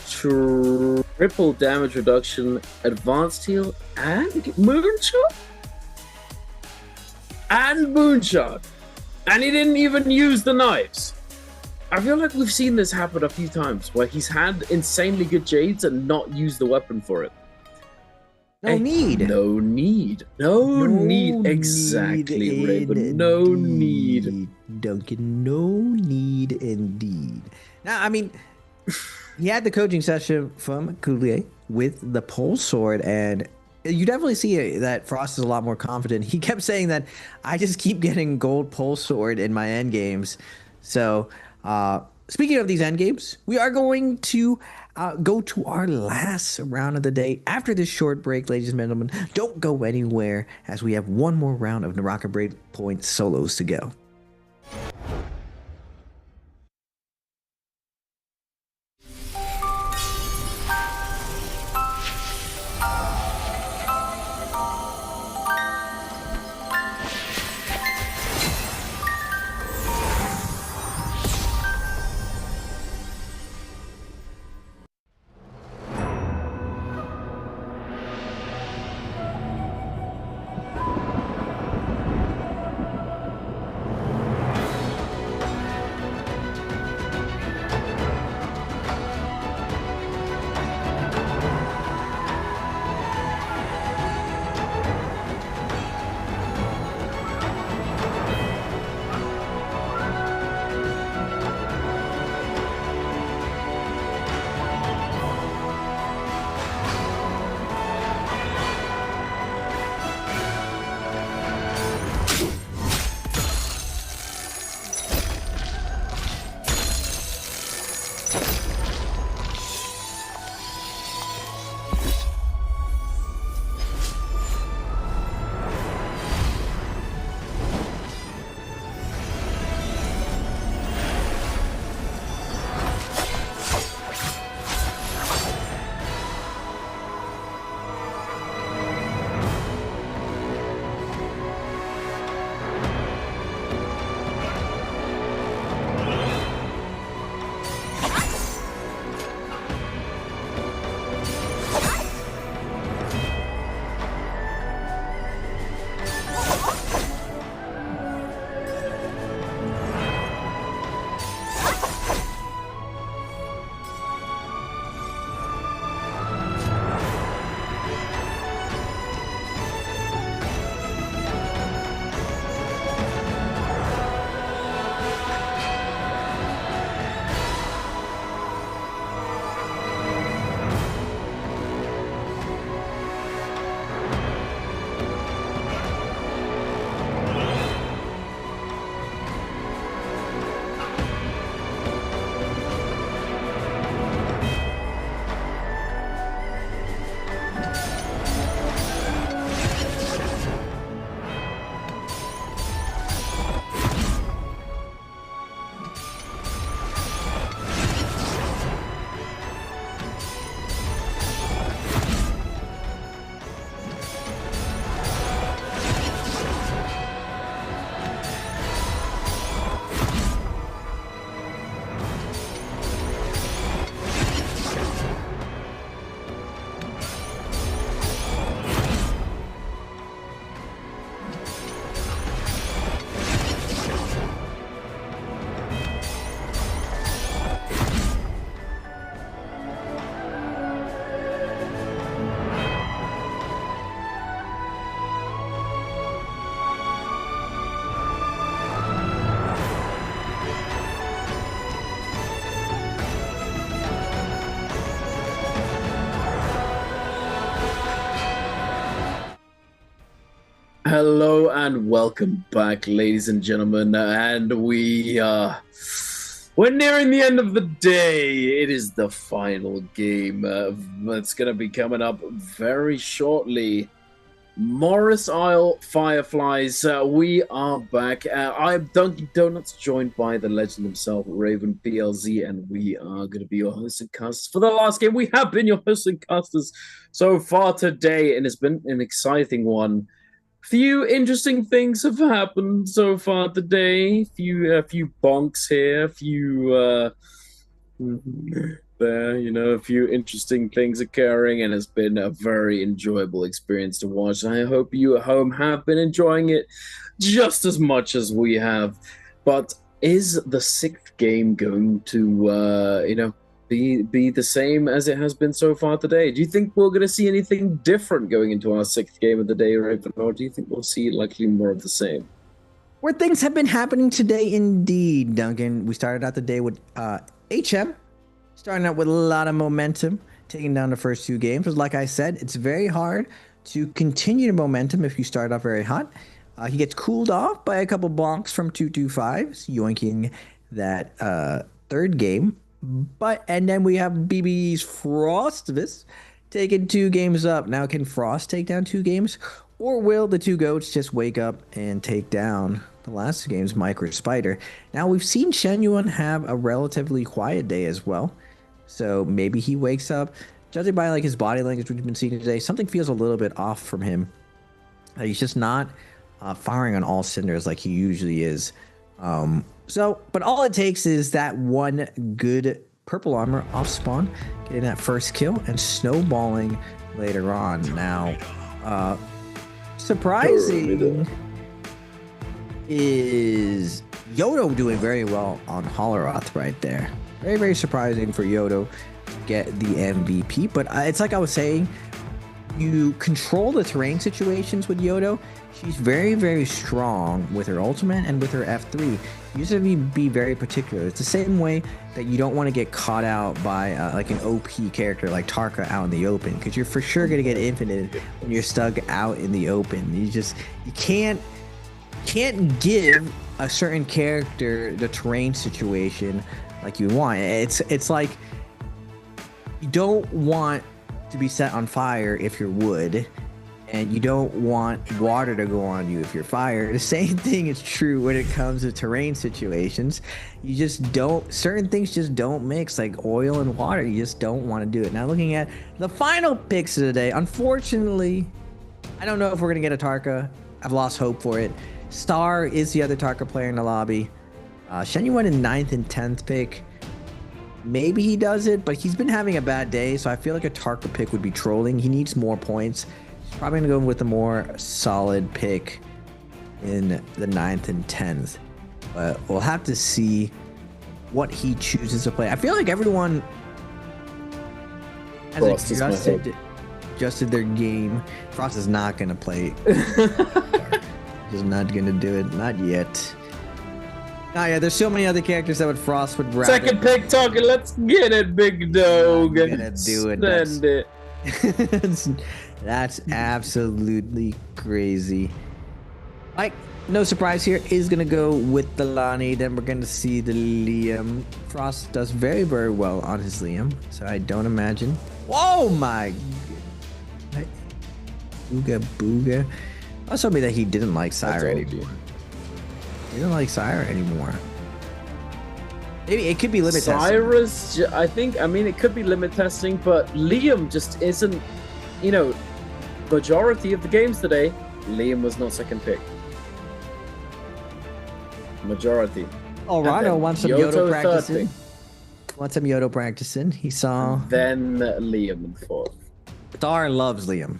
triple damage reduction, advanced heal, and Moonshot? And Moonshot. And he didn't even use the knives. I feel like we've seen this happen a few times where he's had insanely good Jades and not used the weapon for it. No need. No need. No need. Exactly, Raven. No need. Duncan, no need indeed. Now, I mean, he had the coaching session from Coulier with the pole sword, and you definitely see that Frost is a lot more confident. He kept saying that I just keep getting gold pole sword in my end games. So, speaking of these end games, we are going to go to our last round of the day after this short break, ladies and gentlemen. Don't go anywhere as we have one more round of NARAKA BLADEPOINT solos to go. Hello and welcome back, ladies and gentlemen. And we're nearing the end of the day. It is the final game that's going to be coming up very shortly. Morris Isle Fireflies. We are back. I'm Dunkin' Donuts, joined by the legend himself, Raven PLZ, and we are going to be your hosts and casters for the last game. We have been your hosts and casters so far today, and it's been an exciting one. Few interesting things have happened so far today. A few bonks here, a few interesting things occurring, and it's been a very enjoyable experience to watch. I hope you at home have been enjoying it just as much as we have. But is the sixth game going to, be the same as it has been so far today? Do you think we're going to see anything different going into our sixth game of the day, Raven, or do you think we'll see likely more of the same? Where things have been happening today, indeed, Duncan. We started out the day with HM, starting out with a lot of momentum, taking down the first two games. But like I said, it's very hard to continue the momentum if you start off very hot. He gets cooled off by a couple bonks from 225s, yoinking that third game. And then we have BB's Frostivus taking 2 games up. Now, can Frost take down 2 games? Or will the 2 goats just wake up and take down the last 2 games, Micro Spider? Now, we've seen Shenyuan have a relatively quiet day as well. So maybe he wakes up. Judging by his body language we've been seeing today, something feels a little bit off from him. He's just not firing on all cylinders like he usually is. But all it takes is that one good purple armor off spawn, getting that first kill, and snowballing later on. Now, surprising is Yodo doing very well on Holleroth right there. Very, very surprising for Yodo to get the MVP. But it's like I was saying, you control the terrain situations with Yodo. She's very, very strong with her ultimate and with her F3. You just have to be very particular. It's the same way that you don't want to get caught out by an OP character like Tarka out in the open, because you're for sure going to get infinite when you're stuck out in the open. You can't give a certain character the terrain situation like you want. It's like you don't want to be set on fire if you're wood, and you don't want water to go on you if you're fire. The same thing is true when it comes to terrain situations. You just don't, certain things just don't mix, like oil and water. You just don't want to do it. Now, looking at the final picks of the day, unfortunately, I don't know if we're going to get a Tarka. I've lost hope for it. Star is the other Tarka player in the lobby. Shenyuan in 9th and 10th pick. Maybe he does it, but he's been having a bad day, so I feel like a Tarka pick would be trolling. He needs more points. He's probably going to go with a more solid pick in the 9th and 10th. But we'll have to see what he chooses to play. I feel like everyone has adjusted their game. Frost is not going to play. He's not going to do it. Not yet. Oh yeah, there's so many other characters that Frost would rather. Second pick talking, let's get it, big dog. I'm gonna do it. That's absolutely crazy. Like, no surprise here, is gonna go with the Lonnie. Then we're gonna see the Liam. Frost does very, very well on his Liam, so I don't imagine. Whoa, my. Booga booga. Also told me that he didn't like Syra anymore. He doesn't like Syra anymore. Maybe it could be limit testing. Syra's, I mean, it could be limit testing, but Liam just isn't, majority of the games today, Liam was not second pick. Majority. Oh, Rano wants some Yodo practicing. Wants some Yodo practicing. He saw. And then Liam in 4th. Star loves Liam.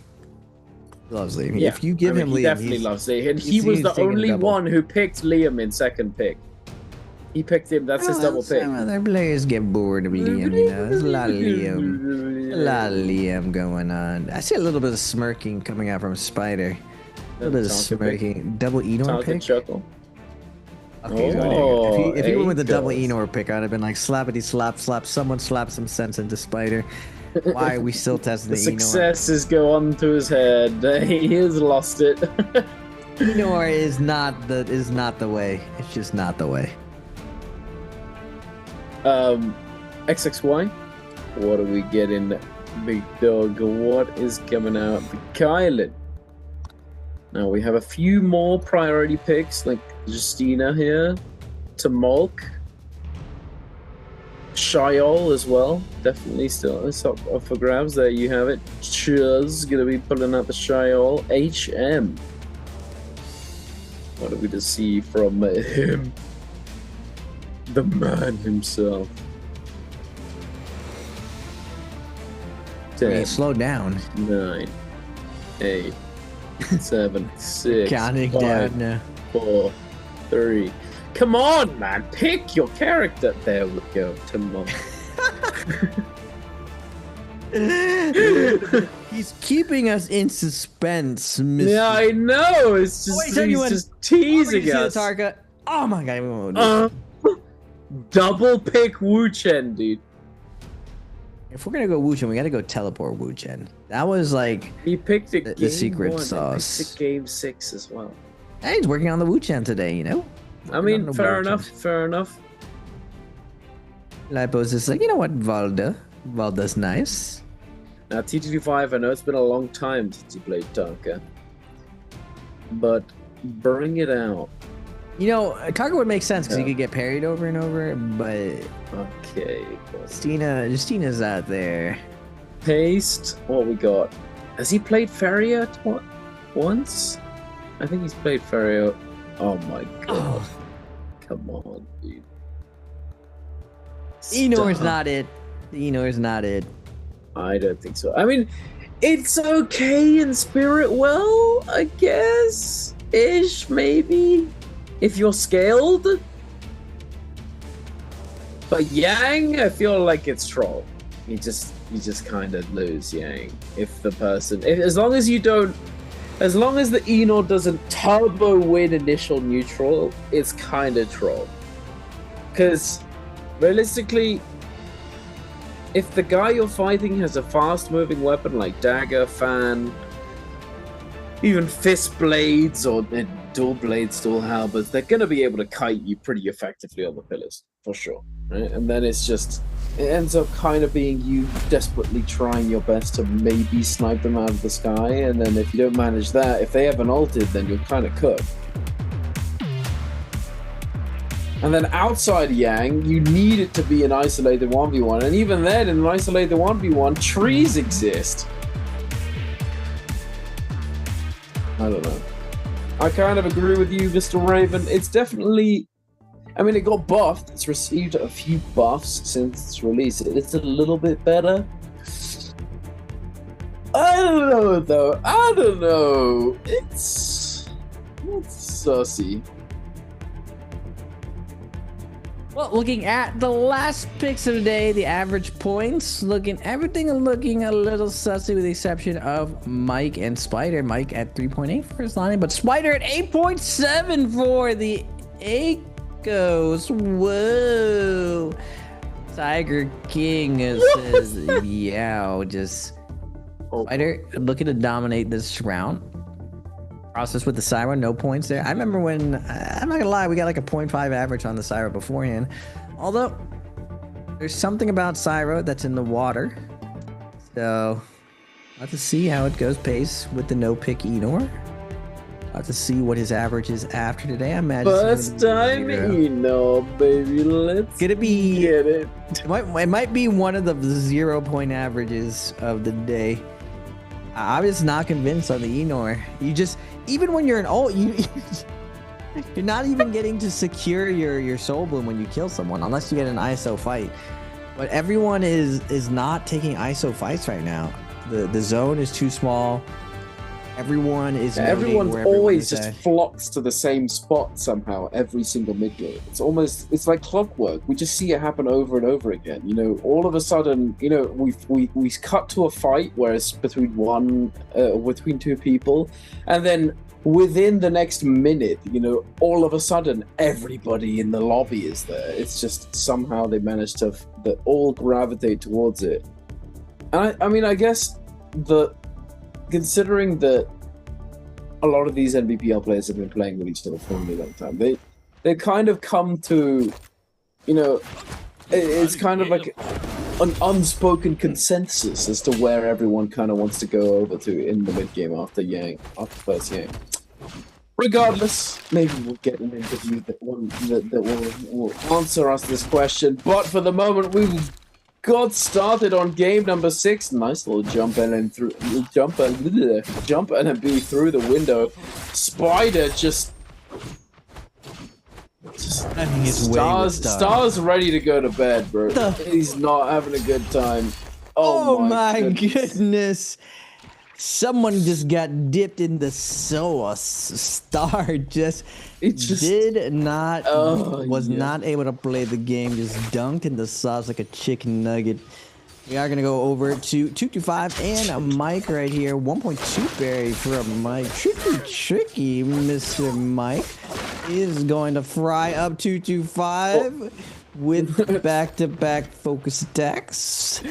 Loves Liam. Yeah. If you give him he Liam, definitely loves Liam. And he was the only one who picked Liam in second pick. He picked him. That's his double pick. Some other players get bored of Liam. There's a lot of Liam. A lot of Liam going on. I see a little bit of smirking coming out from Spider. A little bit of smirking. Double Enor pick. Chuckle. Okay, if he went with the double Enor pick, I'd have been like slappity slap slap. Someone slap some sense into Spider. Why are we still testing the successes go on to his head. He has lost it. Enor is not the way. It's just not the way. XXY. What are we getting, big dog? What is coming out? The Kylan. Now we have a few more priority picks, like Justina here, to Mulk. Shyol as well. Definitely still it's up for grabs. There you have it. Chuz gonna be pulling out the Shyol. HM. What do we just see from him? The man himself. Okay, slow down. 9, 8, 7, 6, Counting 5, down now. 4, 3. Come on, man! Pick your character. There we go. Come on. He's keeping us in suspense, Mr. Yeah, I know. It's just he's just teasing us. Tarka. Oh my god. Double pick Wu Chen, dude. If we're gonna go Wu Chen, we gotta go teleport Wu Chen. That was like he picked the secret sauce. He picked game 6 as well. Hey, he's working on the Wu Chen today, you know. I mean, fair enough. Fair enough. Lipos is like, you know what, Valda's nice. Now TT5, I know it's been a long time since you played Tarka, but bring it out. You know, Tarka would make sense because he could get parried over and over, but okay. Justina's out there. Paste. What we got? Has he played Feria once? I think he's played Feria. Oh my god! Oh. Come on, dude. Enor's not it. Enor's not it. I don't think so. I mean, it's okay in Spirit Well, I guess. Ish, maybe. If you're scaled. But Yang, I feel like it's troll. You just kind of lose Yang. As long as the Enor doesn't turbo win initial neutral, it's kind of troll. Because realistically, if the guy you're fighting has a fast-moving weapon like dagger, fan, even fist blades or dual blades, dual halberds, they're going to be able to kite you pretty effectively on the pillars, for sure. Right? And then it ends up kind of being you desperately trying your best to maybe snipe them out of the sky, and then if you don't manage that, if they haven't ulted, then you're kind of cooked. And then outside Yang, you need it to be an isolated 1v1, and even then, in an isolated 1v1, trees exist. I don't know. I kind of agree with you, Mr. Raven. It's definitely... I mean, it got buffed. It's received a few buffs since its release. It's a little bit better. I don't know, though. I don't know. It's sussy. Well, looking at the last picks of the day, the average points, everything looking a little sussy with the exception of Mike and Spider. Mike at 3.8 for his line, but Spider at 8.7 for the Akos. Whoa. Tiger King says, yeah, just Spider looking to dominate this round. Process with the Syra, no points there. I remember when, I'm not gonna lie, we got like a 0.5 average on the Syra beforehand. Although, there's something about Syra that's in the water. So, I'll have to see how it goes pace with the no-pick Enor. I'll have to see what his average is after today. I imagine first time Enor, baby. Let's get it. It might be one of the 0-point averages of the day. I was not convinced on the Enor. Even when you're an ult, you're not even getting to secure your soul bloom when you kill someone, unless you get an ISO fight. But everyone is not taking ISO fights right now. The zone is too small. Everyone's always just flocks to the same spot somehow every single mid game. It's like clockwork. We just see it happen over and over again. You know, all of a sudden, you know, we cut to a fight where it's between two people, and then within the next minute, you know, all of a sudden everybody in the lobby is there. It's just somehow they manage to all gravitate towards it. And I mean, I guess considering that a lot of these NBPL players have been playing with each other for a really long time. They kind of come to, you know, it's kind of like an unspoken consensus as to where everyone kind of wants to go over to in the mid game after first Yang. Regardless, maybe we'll get an interview that will answer us this question. But for the moment, we got started on game number 6. Nice little jump and through jump and be through the window. Spider just I think it's Star's ready to go to bed, bro. He's not having a good time. Oh my goodness. Someone just got dipped in the sauce. Star just was not able to play the game. Just dunked in the sauce like a chicken nugget. We are going to go over to 225 and a Mike right here. 1.2 berry from Mike. Tricky, Mr. Mike is going to fry up 225 with back-to-back focus attacks.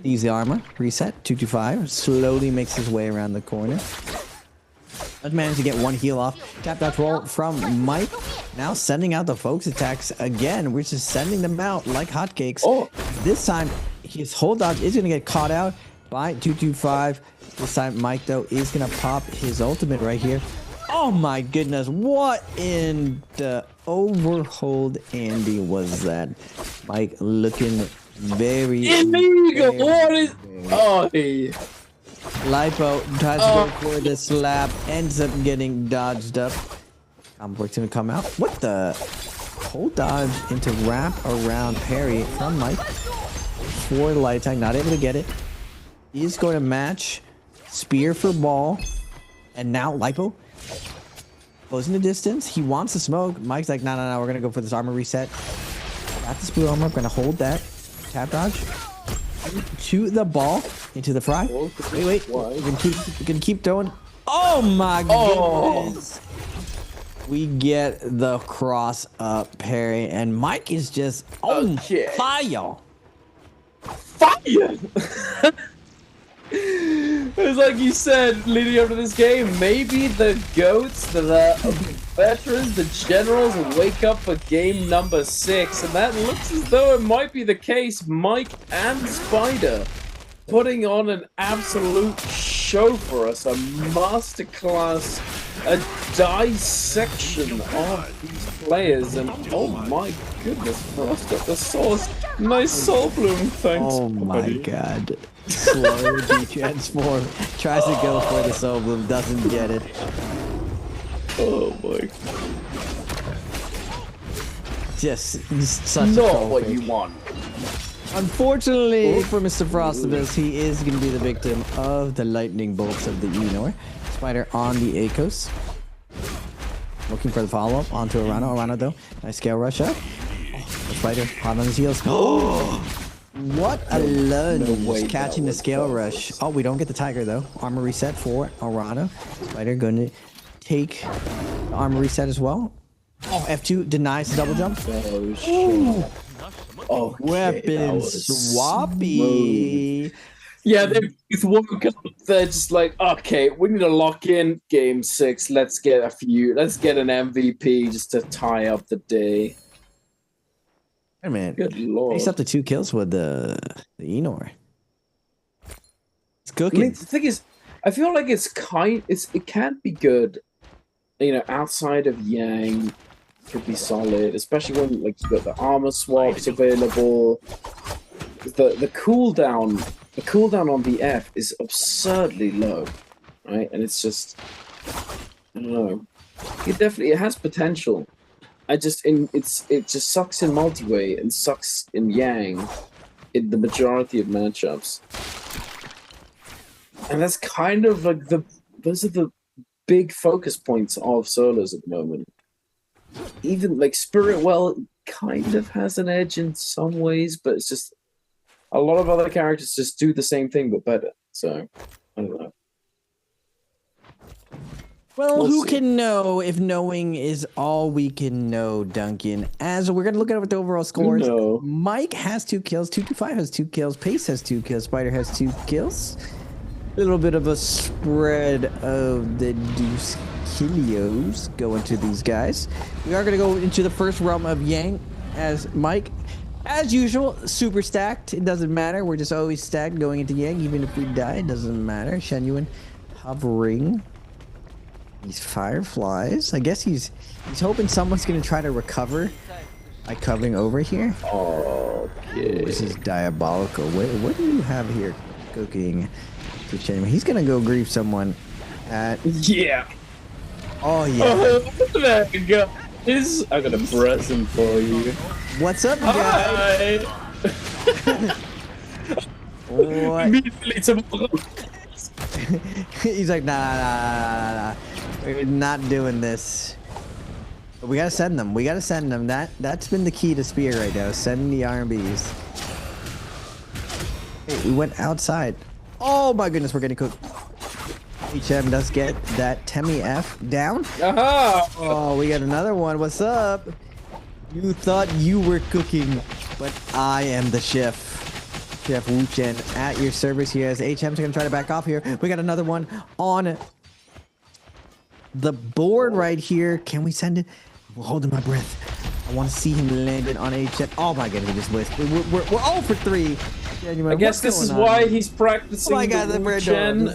Easy armor. Reset. 225. Slowly makes his way around the corner. Let's manage to get one heal off. Tap that roll from Mike. Now sending out the focus attacks again. We're just sending them out like hotcakes. This time, his hold dodge is going to get caught out by 225. This time, Mike, though, is going to pop his ultimate right here. Oh my goodness. What in the overhold Andy was that? Mike looking very illegal. What is... Oh, hey. Lipo tries to go for the slap, ends up getting dodged up. Work's gonna come out. What the? Hold dodge into wrap around parry from Mike for the light attack. Not able to get it. He's going to match spear for ball, and now Lipo goes in the distance. He wants to smoke. Mike's like, no, we're gonna go for this armor reset. Got this blue armor. Gonna hold that. Tap dodge to the ball into the fry. Wait. We're gonna keep throwing. Oh my goodness. We get the cross up parry, and Mike is just on fire. It's like you said leading up to this game, maybe the GOATs, the veterans, the generals will wake up for game number 6, and that looks as though it might be the case. Mike and Spider putting on an absolute show for us, a masterclass, a dissection of these players, and oh my goodness, Frost got the sauce. Nice soul bloom, thanks. Oh my god. Slow transform. Tries to go for the soul bloom, doesn't get it. Oh my. Just such not what you want. Unfortunately for Mr. Frostabus, he is going to be the victim of the lightning bolts of the Enor. Spider on the Akos. Looking for the follow-up onto Arano. Arano, though. Nice scale rush up. The Spider hot on his heels. Oh! What a lunge. Catching the scale rush. Oh, we don't get the Tiger, though. Armor reset for Arano. Spider going to take the armor reset as well. Oh, F2 denies the double jump. Oh, shit. Oh, weapon swappy. Yeah, they woke up. They're just like, okay, we need to lock in game 6. Let's get an MVP just to tie up the day. Hey man, good lord! He's up to 2 kills with the Enor. It's cooking. I mean, the thing is, I feel like it can't be good. You know, outside of Yang, could be solid, especially when like you got the armor swaps available. The cooldown on the F is absurdly low, right? And it's just, I don't know. It has potential. It just sucks in multi-way and sucks in Yang in the majority of matchups. And that's kind of like those are the big focus points of solos at the moment. Even like Spiritwell kind of has an edge in some ways, but it's just a lot of other characters just do the same thing but better. So I don't know. Well, who can know if knowing is all we can know, Duncan? As we're going to look at the overall scores, Mike has 2 kills, 225 has 2 kills, Pace has 2 kills, Spider has 2 kills. little bit of a spread of the Deuce Kilios going to these guys. We are going to go into the first realm of Yang as Mike. As usual, super stacked. It doesn't matter. We're just always stacked going into Yang. Even if we die, it doesn't matter. Shenyuan hovering. These fireflies. I guess he's hoping someone's going to try to recover by covering over here. Okay. This is diabolical. What do you have here cooking to Shenyuan? He's going to go grief someone at... Yeah. Oh, yeah. Oh, there you go. I'm going to press him for you. What's up, guys? What? Immediately tomorrow. He's like, nah. We're not doing this. But we gotta send them. We gotta send them. That's been the key to Spear right now. Send the RBs. Hey, we went outside. Oh my goodness, we're getting cooked. HM does get that Temmie F down. Aha! Oh, we got another one. What's up? You thought you were cooking, but I am the chef. Chef Wu Chen at your service here as HM's gonna try to back off here. We got another one on the board right here. Can we send it? We're holding my breath. I want to see him landing on HM. Oh my goodness, we just whisked. We're all for 3. I guess this is why he's practicing. Oh my god, the Wu Chen.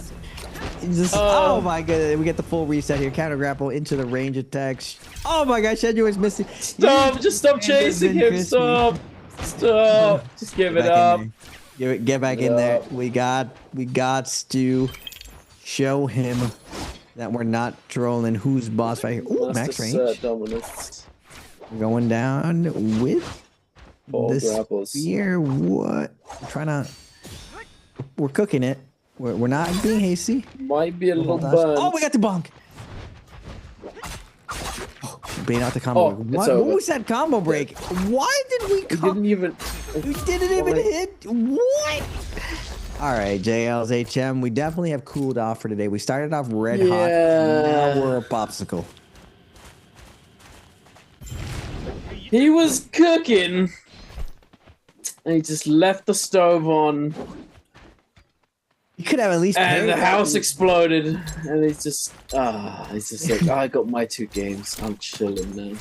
Oh my god, we get the full reset here. Counter grapple into the range attacks. Oh my god, Shenju is missing. Stop! Just stop chasing him. Stop! Stop! Just give it up. Get back in there. We got to show him that we're not trolling. Who's boss right here? Ooh, max range. We're going down with the spear. What? We're cooking it. We're not being hasty. Might be a little burn. Oh, we got the bonk. Oh, bait out the combo. Oh, what was that combo break? Why did we? We didn't even hit. What? All right, JL's HM. We definitely have cooled off for today. We started off red hot. Now we're a popsicle. He was cooking, and he just left the stove on. You could have at least. And the house exploded, and he's just like, I got my 2 games. I'm chilling now.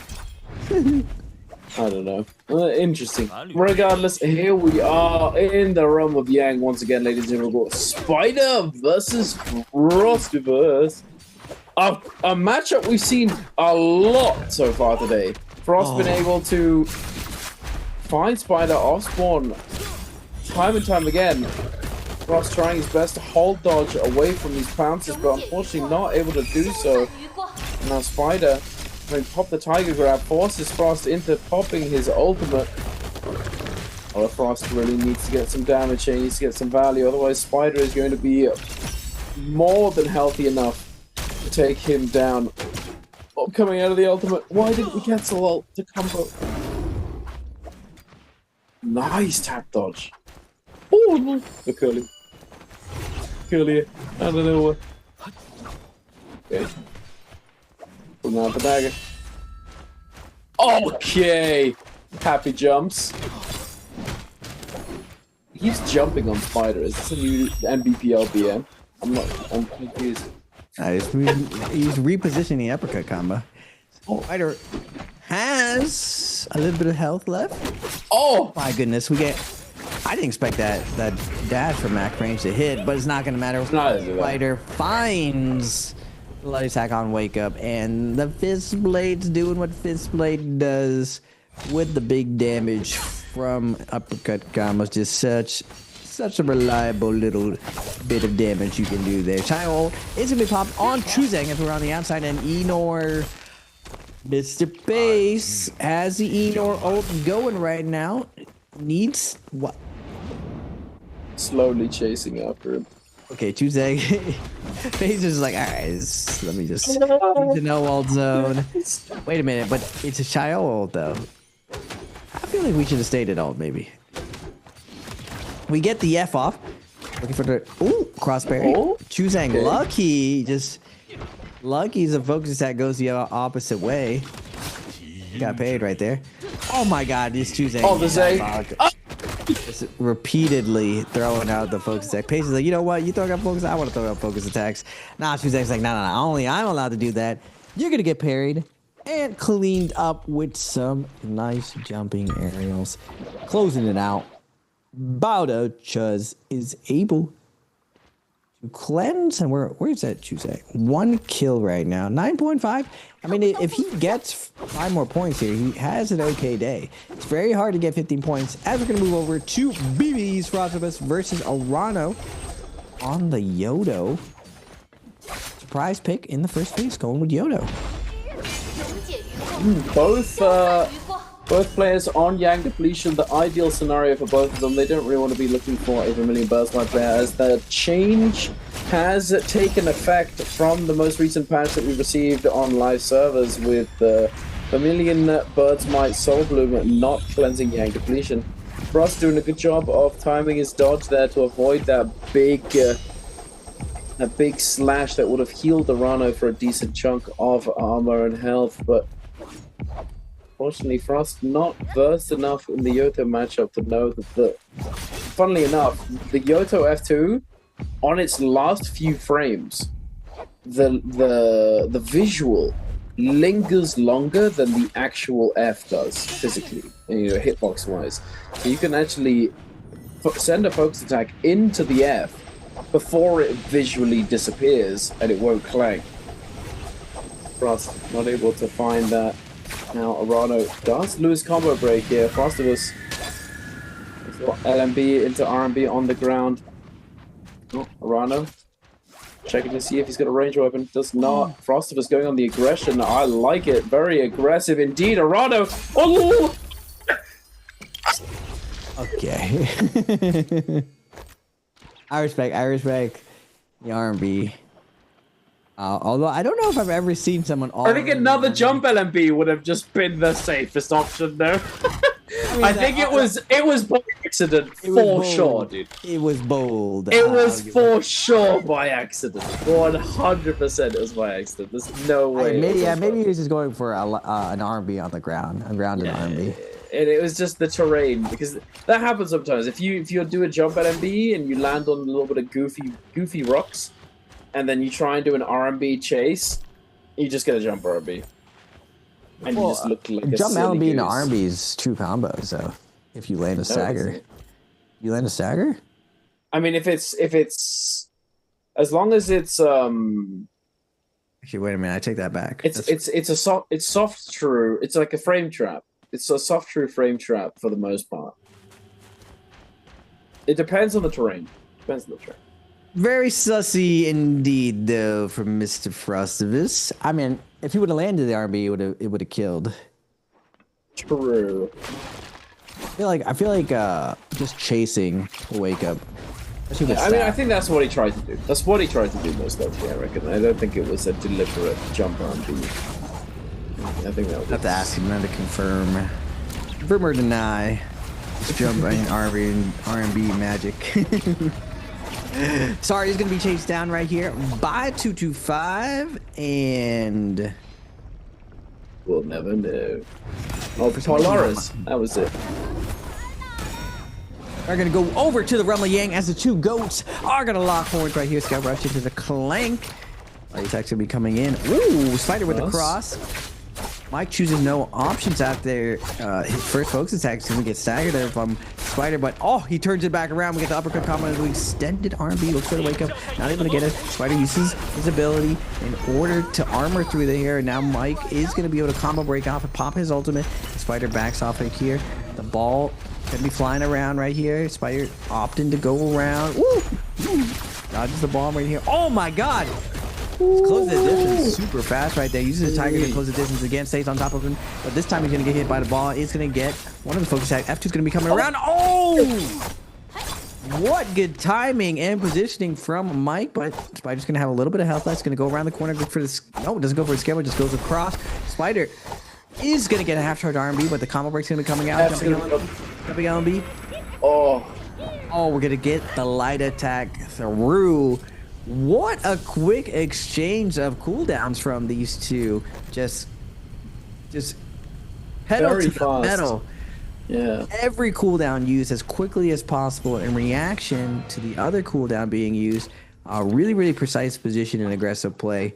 I don't know. Interesting. Regardless, here we are in the realm of Yang once again, ladies and gentlemen. Spider versus Frostverse. A matchup we've seen a lot so far today. Frost been able to find Spider off spawn time and time again. Frost trying his best to hold dodge away from these pounces, but unfortunately not able to do so. Now Spider, when pop the Tiger Grab, forces Frost into popping his ultimate. Oh, Frost really needs to get some damage here, he needs to get some value, otherwise Spider is going to be more than healthy enough to take him down. Oh, coming out of the ultimate. Why didn't we cancel ult the combo? Nice tap dodge. Oh, the curly. Curly, I don't know what. Okay. Pulling out the dagger. Okay! Happy jumps. He's jumping on Spider. Is this a new Nbpl BM? I'm confused. He's repositioning the uppercut combo. Spider has a little bit of health left. Oh my goodness, I didn't expect that dash from max range to hit, but it's not gonna matter. Spider finds the light attack on Wake Up, and the Fist Blade's doing what Fist Blade does with the big damage from uppercut combos. Just such a reliable little bit of damage you can do there. Child is gonna be popped on Chuzang if we're on the outside, and Enor, Mr. Base has the Enor ult going right now. Needs what? Slowly chasing after him. Okay, Chuzang. Base is like, alright, let me just into no ult zone. Wait a minute, but it's a Child ult though. I feel like we should have stayed at ult maybe. We get the F off. Looking for the crossberry. Chuzang lucky. Just lucky's a focus that goes the opposite way. Got paid right there. Oh my god, this Chuzang. Oh, the Zay. Just repeatedly throwing out the focus attack. Pace is like, you know what? You throw out focus. I want to throw out focus attacks. Nah, Chuzek's like, no. Only I'm allowed to do that. You're gonna get parried and cleaned up with some nice jumping aerials, closing it out. Baudo Chuz is able to cleanse, and where's that Chuzek? 1 kill right now, 9.5. I mean, if he gets 5 more points here, he has an okay day. It's very hard to get 15 points. As we're gonna move over to BB's Frostibus versus Arano on the Yodo. Surprise pick in the first phase, going with Yodo. Both players on Yang depletion. The ideal scenario for both of them. They don't really want to be looking for a Vermilion Birthright player, as the change has taken effect from the most recent patch that we received on live servers with the Vermilion Birthright Soul Bloom not cleansing Yang depletion. Frost doing a good job of timing his dodge there to avoid that big slash that would have healed Arano for a decent chunk of armor and health, but unfortunately, Frost not versed enough in the Yoto matchup to know that funnily enough, the Yoto F2, on its last few frames, the visual lingers longer than the actual F does physically, hitbox wise. So you can actually send a focus attack into the F before it visually disappears, and it won't clang. Frost not able to find that. Now Arano does lose combo break here. Frostivus LMB into RMB on the ground. Oh, Arano checking to see if he's got a range weapon. Does not. Frostivus going on the aggression. I like it. Very aggressive indeed. Arano. Oh! Okay. I respect the RMB. Although I don't know if I've ever seen someone. I think another jump LMB would have just been the safest option there. I think it was by accident for sure, dude. It was bold. It was for sure by accident. 100% it was by accident. There's no way. Maybe he was just going for an RMB on the ground, ungrounded RMB. And it was just the terrain, because that happens sometimes. If you do a jump LMB and you land on a little bit of goofy rocks, and then you try and do an RMB chase, you just get a jump RMB. And you just look like a jump silly LMB and goose. RMB is true combo, so if you land a stagger. You land a stagger? I mean, if it's as long as it's Actually, wait a minute, I take that back. it's soft true. It's like a frame trap. It's a soft true frame trap for the most part. It depends on the terrain. Very sussy indeed, though, from Mr. Frostivus. I mean, if he would have landed the RB, it would have killed. True. I feel like just chasing a wake up. I mean, I think that's what he tried to do. That's what he tried to do most likely, I reckon. I don't think it was a deliberate jump RB. I think that was. Have to ask him to confirm. Confirm or deny. Just jump RMB magic. Sorry, he's gonna be chased down right here by 225, and we'll never know. Oh, for Polaris, that was it. Are gonna go over to the Rumble Yang as the two goats are gonna lock horns right here. Scout rush into the clank. Light attack's gonna be coming in. Ooh, Spider with the cross. Mike chooses no options out there. His first focus attack is gonna get staggered there from Spider, but he turns it back around. We get the uppercut combo into extended RB. Looks for the wake up. Not able to get it. Spider uses his ability in order to armor through the air. Now Mike is gonna be able to combo break off and pop his ultimate. Spider backs off right here. The ball gonna be flying around right here. Spider opting to go around. Woo! Dodges the ball right here. Oh my god! Close the distance super fast right there. Uses the Tiger to close the distance again. Stays on top of him. But this time he's going to get hit by the ball. He's going to get one of the focus attack. F2's going to be coming around. Oh! What good timing and positioning from Mike. But Spider's going to have a little bit of health left. He's going to go around the corner. Go for this. No, it doesn't go for the scale. It just goes across. Spider is going to get a half charge RMB, but the combo break's going to be coming out. Jumping LMB. Oh, we're going to get the light attack through. What a quick exchange of cooldowns from these two. Just pedal to the metal. Yeah. Every cooldown used as quickly as possible in reaction to the other cooldown being used. Really, really precise position and aggressive play.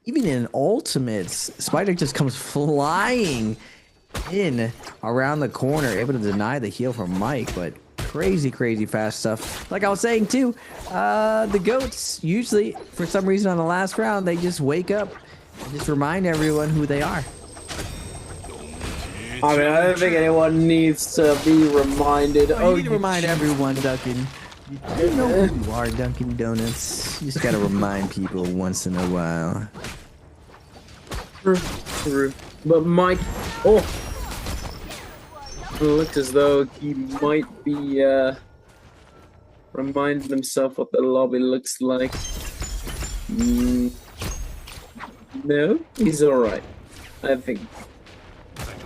Even in ultimates, Spider just comes flying in around the corner, able to deny the heal from Mike, but crazy, crazy fast stuff. Like I was saying too, the goats usually, for some reason on the last round, they just wake up and just remind everyone who they are. I mean, I don't think anyone needs to be reminded. Oh, you need to remind everyone, Duncan. You know who you are, Dunkin' Donuts. You just gotta remind people once in a while. True. But Mike, it looked as though he might be reminding himself what the lobby looks like. No, he's alright. I think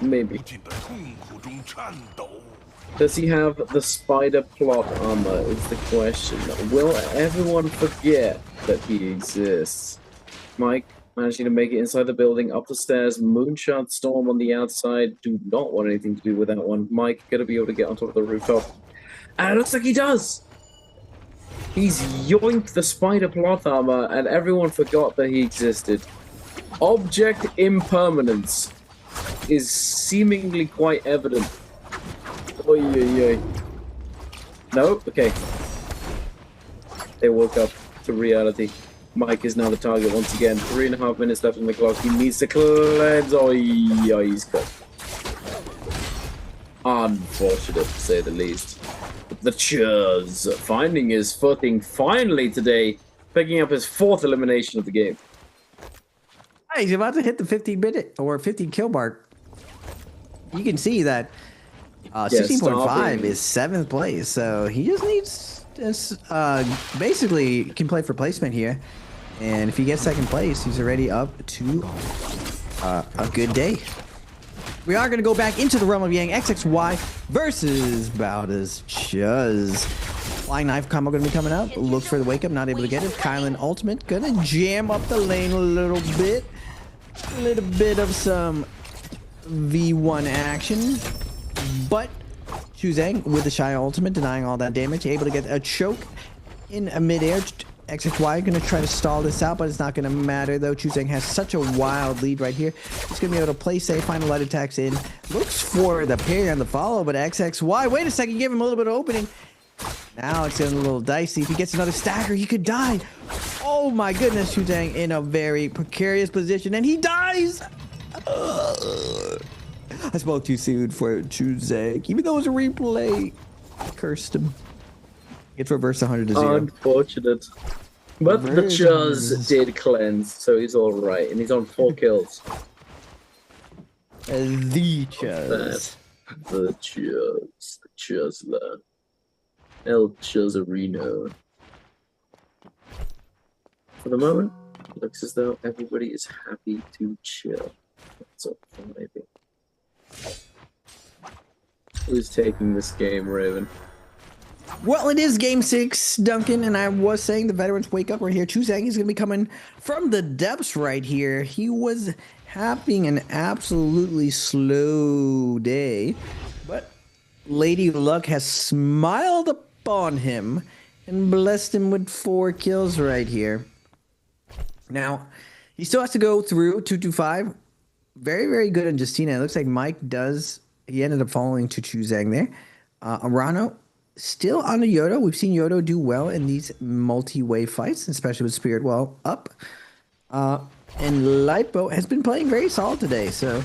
maybe. Does he have the spider plot armor is the question. Will everyone forget that he exists? Mike managing to make it inside the building, up the stairs, moonshot storm on the outside. Do not want anything to do with that one. Mike gonna be able to get on top of the rooftop. And it looks like he does! He's yoinked the spider plot armor and everyone forgot that he existed. Object impermanence is seemingly quite evident. Oy, oy, oy. No? Okay. They woke up to reality. Mike is now the target once again. 3.5 minutes left on the clock. He needs to cleanse. Oh, he's cooked. Unfortunate to say the least. But the Chuz finding his footing finally today, picking up his 4th elimination of the game. Hey, he's about to hit the 15-minute or 15 kill mark. You can see that 16.5 is 7th place, so he just needs this. Basically, can play for placement here, and if he gets 2nd place, he's already up to a good day. We are going to go back into the realm of Yang. XXY versus Bowda's Chuz. Flying knife combo going to be coming up. Looks for the wake up, not able to get it. Kylan ultimate going to jam up the lane a little bit. A little bit of some V1 action, but Chuzang with the Shy ultimate denying all that damage, able to get a choke in a midair. XXY gonna try to stall this out, but it's not gonna matter though. Chuzang has such a wild lead right here. He's gonna be able to play safe, find the light attacks in. Looks for the parry on the follow, but XXY, wait a second, give him a little bit of opening. Now it's getting a little dicey. If he gets another stagger, he could die. Oh my goodness, Chuzang in a very precarious position, and he dies! I spoke too soon for Chuzang. Even though it was a replay, I cursed him. It's reversed 100 to 0. Unfortunate. But the Chuz did cleanse, so he's alright, and he's on 4 kills. The Chuz. The Chuz. The Chuzler. El Chuzarino. For the moment, it looks as though everybody is happy to chill. That's all maybe. Who's taking this game, Raven? Well, it is game 6, Duncan, and I was saying the veterans wake up right here. Chuzang is going to be coming from the depths right here. He was having an absolutely slow day, but Lady Luck has smiled upon him and blessed him with 4 kills right here. Now, he still has to go through 225. Very, very good on Justina. It looks like Mike does. He ended up falling to Chuzang there. Arano still on the Yodo. We've seen Yodo do well in these multi-way fights, especially with Spirit Well up. And Lightboat has been playing very solid today, so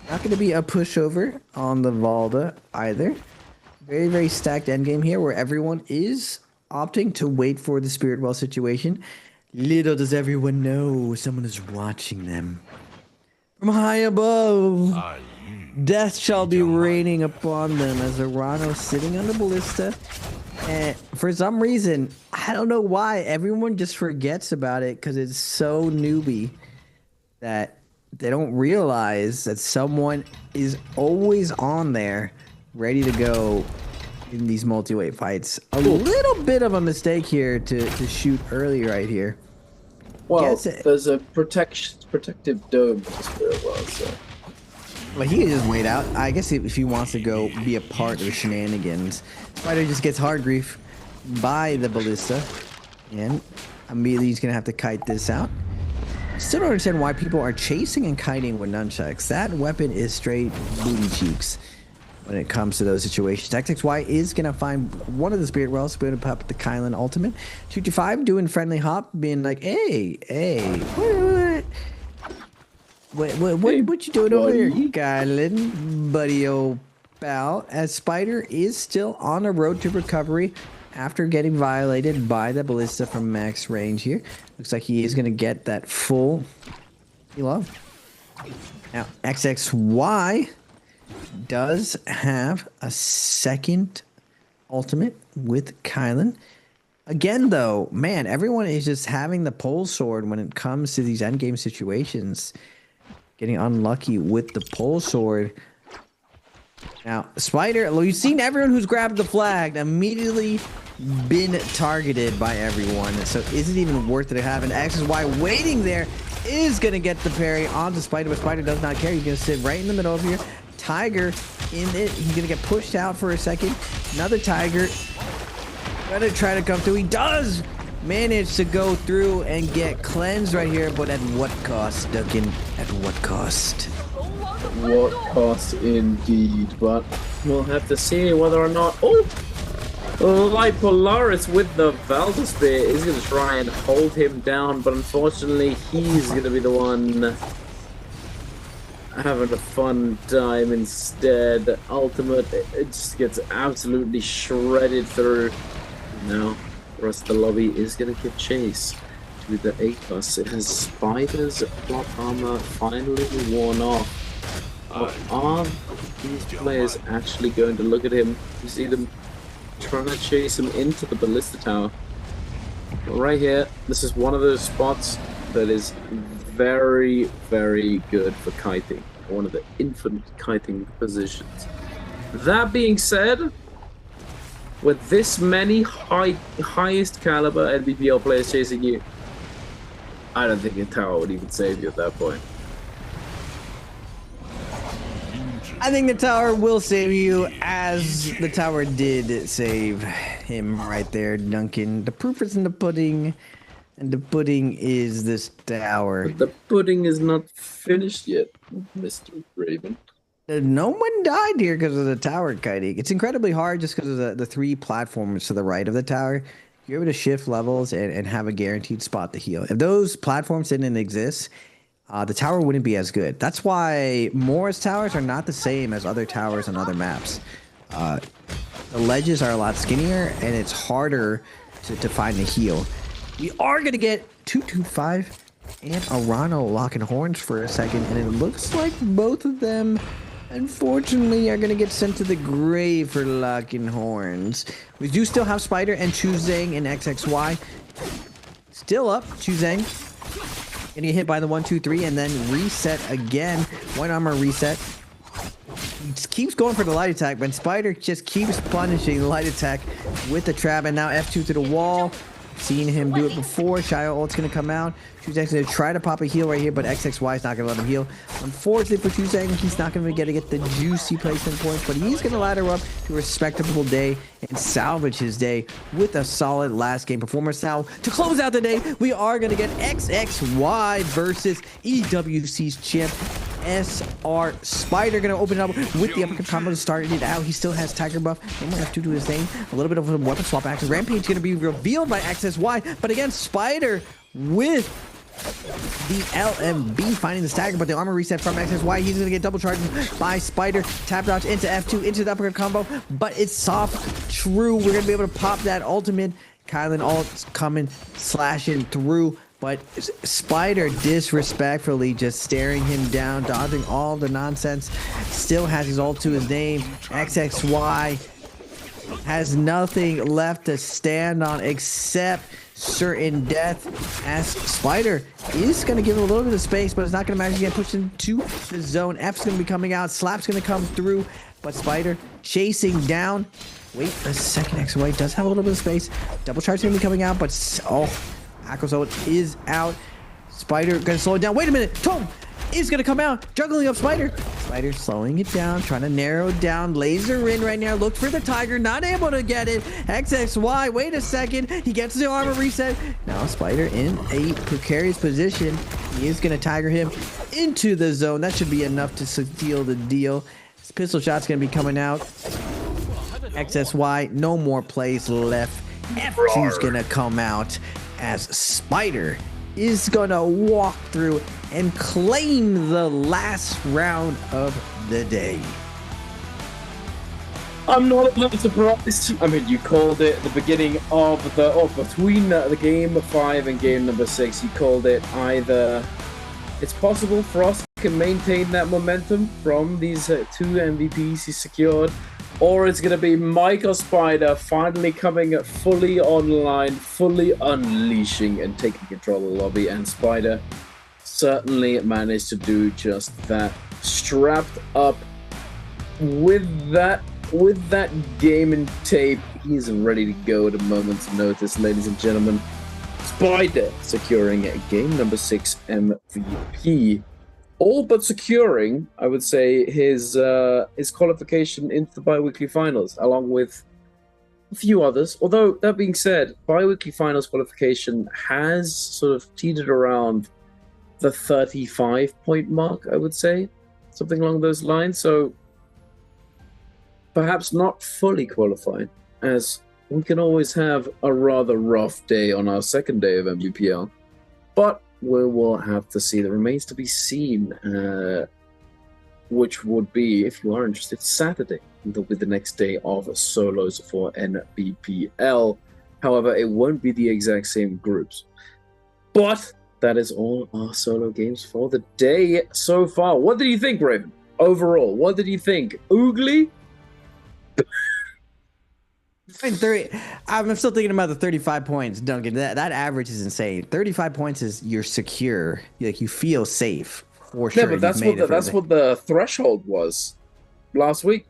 not going to be a pushover on the Valda either. Very, very stacked endgame here where everyone is opting to wait for the Spirit Well situation. Little does everyone know someone is watching them. From high above, death shall be raining upon them as Arano sitting on the ballista. And for some reason, I don't know why, everyone just forgets about it because it's so newbie that they don't realize that someone is always on there ready to go in these multi-weight fights. A little bit of a mistake here to shoot early right here. Well, there's a protective dome to Spirit Well, so But he can just wait out. I guess if he wants to go be a part of the shenanigans. Spider just gets hard grief by the ballista. And immediately he's going to have to kite this out. Still don't understand why people are chasing and kiting with nunchucks. That weapon is straight booty cheeks when it comes to those situations. XXY is going to find one of the spirit wells, going to pop the Kylan ultimate. 225 doing friendly hop, being like, hey, what you doing over here, Kylan, buddy old pal? As Spider is still on a road to recovery after getting violated by the ballista from max range here. Looks like he is going to get that full heal off. Now, XXY does have a second ultimate with Kylan. Again, though, man, everyone is just having the pole sword when it comes to these endgame situations. Getting unlucky with the pole sword. Now, Spider, you've seen everyone who's grabbed the flag immediately been targeted by everyone. So is it even worth it to have an XXY waiting there? Is going to get the parry onto Spider, but Spider does not care. He's going to sit right in the middle of here. Tiger in it. He's going to get pushed out for a second. Another Tiger. Going to try to come through. He does manage to go through and get cleansed right here, but at what cost, Duncan? At what cost? What cost indeed, but we'll have to see whether or not... Oh! Light Polaris with the Valda Spear is going to try and hold him down, but unfortunately he's going to be the one having a fun time instead. Ultimate, it just gets absolutely shredded through. Now, the rest of the lobby is going to give chase to the A-Class. It has Spider's plot armor finally worn off. But are these players actually going to look at him? You see them trying to chase him into the ballista tower. But right here, this is one of those spots that is very, very good for kiting. One of the infinite kiting positions. That being said, with this many highest caliber NBPL players chasing you, I don't think a tower would even save you at that point. I think the tower will save you, as the tower did save him right there, Duncan. The proof is in the pudding, and the pudding is this tower. But the pudding is not finished yet, Mr. Raven. No one died here because of the tower kiting. It's incredibly hard just because of the three platforms to the right of the tower. You're able to shift levels and have a guaranteed spot to heal. If those platforms didn't exist, the tower wouldn't be as good. That's why Moore's towers are not the same as other towers on other maps. The ledges are a lot skinnier, and it's harder to find the heal. We are going to get 225 and Arano locking horns for a second, and it looks like both of them, unfortunately, are going to get sent to the grave for locking horns. We do still have Spider and Chuzang and XXY. Still up, Chuzang. Gonna get hit by the 1, 2, 3, and then reset again. One armor reset. He just keeps going for the light attack, but Spider just keeps punishing the light attack with the trap, and now F2 to the wall. Seen him do it before. Shio ult's gonna come out. Chuzang's gonna try to pop a heal right here, but XXY is not gonna let him heal. Unfortunately for Chuzang, he's not gonna get the juicy placement points, but he's gonna ladder up to a respectable day and salvage his day with a solid last game performance. Now, to close out the day, we are gonna get XXY versus EWC's champ, SR Spider. Gonna open it up with the uppercut combo to start it out. He still has Tiger buff. He might have to do his thing. A little bit of a weapon swap action. Rampage gonna be revealed by XXY, but again, Spider with the LMB finding the stagger, but the armor reset from XXY. He's gonna get double charged by Spider. Tap dodge into F2 into the uppercut combo, but it's soft. True, we're gonna be able to pop that ultimate. Kylan ult's coming, slashing through. But Spider disrespectfully just staring him down, dodging all the nonsense. Still has his ult to his name. XXY has nothing left to stand on except certain death, as Spider is going to give him a little bit of space, but it's not going to matter. He's going to push into the zone. F's going to be coming out. Slap's going to come through, but Spider chasing down. Wait a second. XY does have a little bit of space. Double charge going to be coming out, but Akko's ult is out. Spider going to slow it down. Wait a minute. Tome is going to come out, juggling up Spider. Spider slowing it down, trying to narrow it down. Laser in right now. Look for the Tiger. Not able to get it. XXY. Wait a second. He gets the armor reset. Now Spider in a precarious position. He is going to Tiger him into the zone. That should be enough to seal the deal. This pistol shot's going to be coming out. XSY. No more plays left. F2's going to come out as Spider is going to walk through and claim the last round of the day. I'm not a little surprised. I mean, you called it at the beginning of between the game 5 and game number 6, you called it either it's possible for us to maintain that momentum from these 2 MVPs he secured, or it's going to be Michael Spider finally coming fully online, fully unleashing and taking control of the lobby. And Spider certainly managed to do just that. Strapped up with that gaming tape, he's ready to go at a moment's notice, ladies and gentlemen. Spider securing game number 6 MVP. All but securing, I would say, his qualification into the bi-weekly finals, along with a few others. Although, that being said, bi-weekly finals qualification has sort of teetered around the 35-point mark, I would say. Something along those lines. So, perhaps not fully qualified, as we can always have a rather rough day on our second day of NBPL. But we will have to see. That remains to be seen, which would be, if you are interested, Saturday. It'll be the next day of solos for NBPL. However, it won't be the exact same groups. But that is all our solo games for the day so far. What did you think, Raven? Overall, what did you think? Oogly? I'm still thinking about the 35 points, Duncan. That average is insane. 35 points is you're secure. Like, you feel safe for sure. Yeah, but that's what the threshold was last week.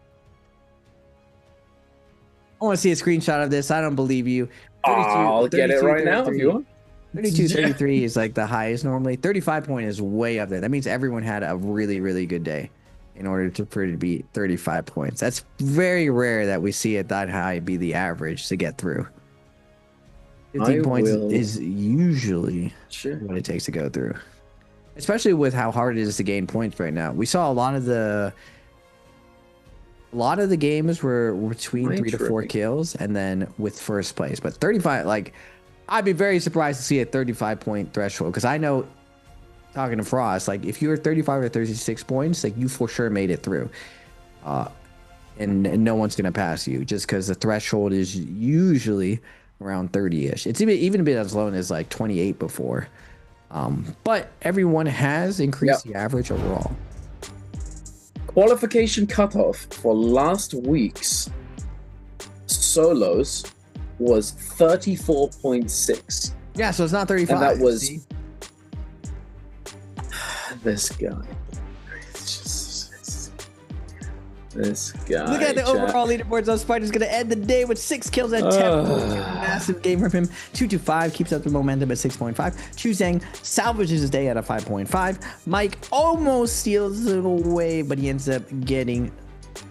I want to see a screenshot of this. I don't believe you. I'll get it right now if you want. 32, 33 is like the highest normally. 35 point is way up there. That means everyone had a really, really good day in order for it to be 35 points. That's very rare that we see it that high be the average to get through. 15 points is usually what it takes to go through. Especially with how hard it is to gain points right now. We saw a lot of the games were between 3 to 4 kills and then with first place. But 35, like, I'd be very surprised to see a 35 point threshold, because I know, talking to Frost, like, if you're 35 or 36 points, like, you for sure made it through. And no one's going to pass you, just because the threshold is usually around 30-ish. It's even a bit as low as like 28 before. But everyone has increased the average overall. Qualification cutoff for last week's solos was 34.6. Yeah, so it's not 35. And that was this guy. This guy. Look at the overall leaderboards. On Spider's going to end the day with 6 kills and 10 points. Massive game from him. 225 keeps up the momentum at 6.5. Chuzang salvages his day at a 5.5. Mike almost steals it away, but he ends up getting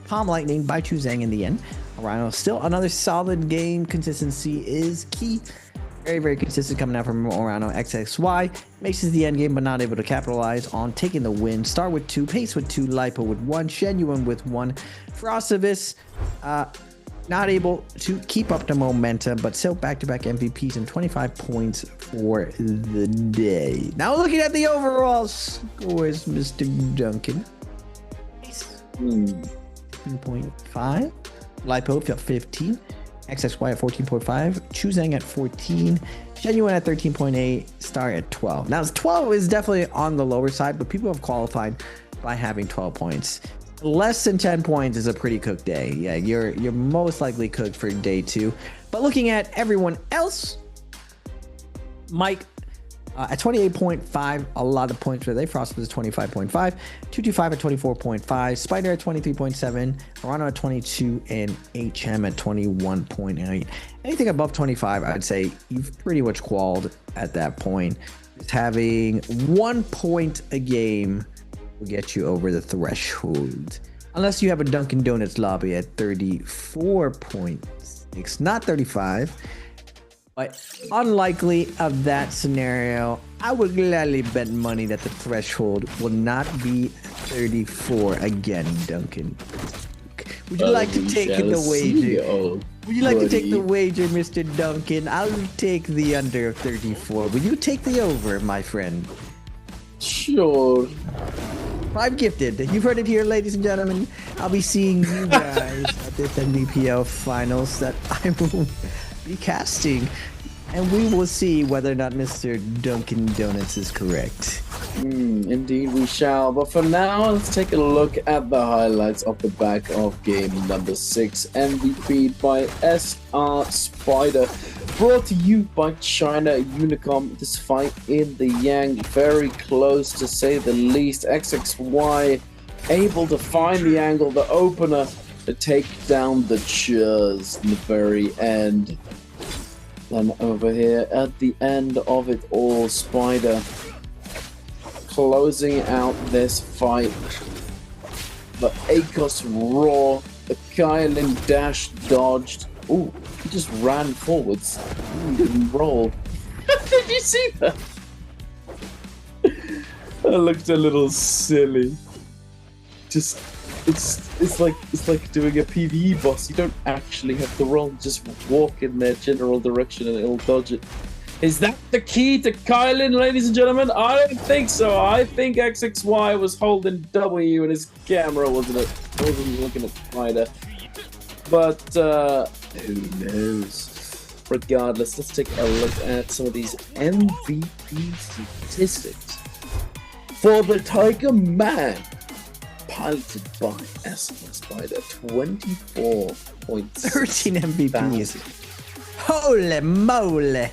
palm lightning by Chuzang in the end. Rhino, still another solid game. Consistency is key. Very, very consistent coming out from Orano. XXY makes it the end game, but not able to capitalize on taking the win. Star with 2, Pace with 2, Lipo with 1, Genuine with 1. Frostivus, not able to keep up the momentum, but still back-to-back MVPs and 25 points for the day. Now looking at the overall scores, Mr. Duncan. 15.5. Lipo 15. XXY at 14.5, Chuzang at 14, Genuine at 13.8, Star at 12. Now, 12 is definitely on the lower side, but people have qualified by having 12 points. Less than 10 points is a pretty cooked day. Yeah, you're most likely cooked for day 2. But looking at everyone else, Mike at 28.5, a lot of points for they. Frost was 25.5, 225 at 24.5, Spider at 23.7, Orano at 22, and HM at 21.8. Anything above 25, I'd say you've pretty much qualled at that point. Just having 1 point a game will get you over the threshold. Unless you have a Dunkin' Donuts lobby at 34.6, not 35. But unlikely of that scenario, I would gladly bet money that the threshold will not be 34 again, Duncan. Would you like to take the wager? Would you like to take the wager, Mr. Duncan? I'll take the under of 34. Will you take the over, my friend? Sure. I'm gifted. You've heard it here, ladies and gentlemen. I'll be seeing you guys at this NBPL finals that I will be casting, and we will see whether or not Mr. Dunkin' Donuts is correct. Indeed we shall, but for now let's take a look at the highlights of the back of game number 6, MVP by SR Spider, brought to you by China Unicom. This fight in the Yang, very close to say the least. XXY able to find the angle, the opener, to take down the Churs in the very end. Then over here at the end of it all, Spider closing out this fight. The Akos roar, the Kylan dash dodged. Ooh, he just ran forwards. He didn't roll. Did you see that? That looked a little silly. Just it's like doing a PvE boss. You don't actually have to roll, just walk in their general direction and it'll dodge it. Is that the key to Kylan, ladies and gentlemen? I don't think so. I think XXY was holding W in his camera, wasn't it? Wasn't looking at Spider. But who knows? Regardless, let's take a look at some of these MVP statistics for the Tiger Man, piloted by SR Spider. 24.13 MVPs. Holy moly!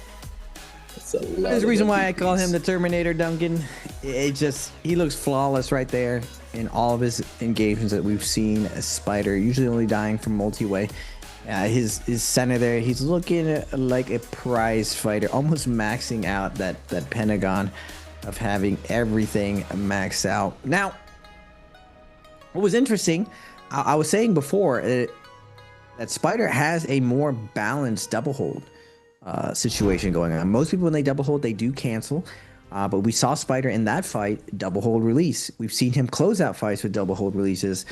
There's a reason why I call him the Terminator, Duncan. He looks flawless right there in all of his engagements that we've seen as Spider, usually only dying from multi-way. His center there, he's looking like a prize fighter, almost maxing out that Pentagon of having everything maxed out. Now, what was interesting, I was saying before that Spider has a more balanced double hold situation going on. Most people, when they double hold, they do cancel, but we saw Spider in that fight double hold release. We've seen him close out fights with double hold releases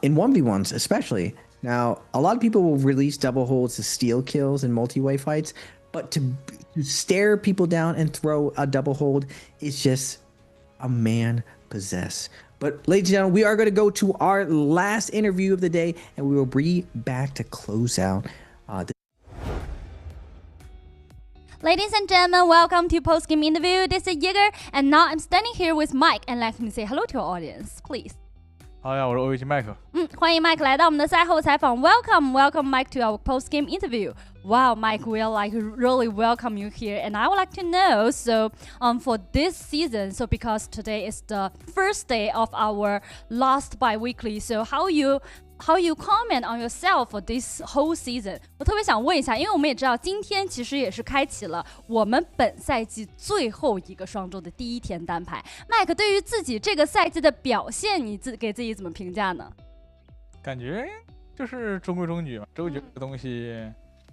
in 1v1s especially. Now, a lot of people will release double holds to steal kills in multi-way fights, but to stare people down and throw a double hold is just a man possessed. But ladies and gentlemen, we are going to go to our last interview of the day, and we will be back to close out Ladies and gentlemen, welcome to post-game interview. This is Yeager, and now I'm standing here with Mike, and let me say hello to our audience, please. 好呀，我是欧维金麦克。欢迎 Mike 来到我们的赛后采访。Welcome Mike to our post-game interview. Wow, Mike, we are really welcome you here, and I would like to know. So, for this season, so because today is the first day of our last bi-weekly, so how you comment on yourself for this whole season？ 我特别想问一下，因为我们也知道今天其实也是开启了我们本赛季最后一个双周的第一天单排。麦克对于自己这个赛季的表现，你给自己怎么评价呢？感觉就是中规中矩嘛，周局这个东西，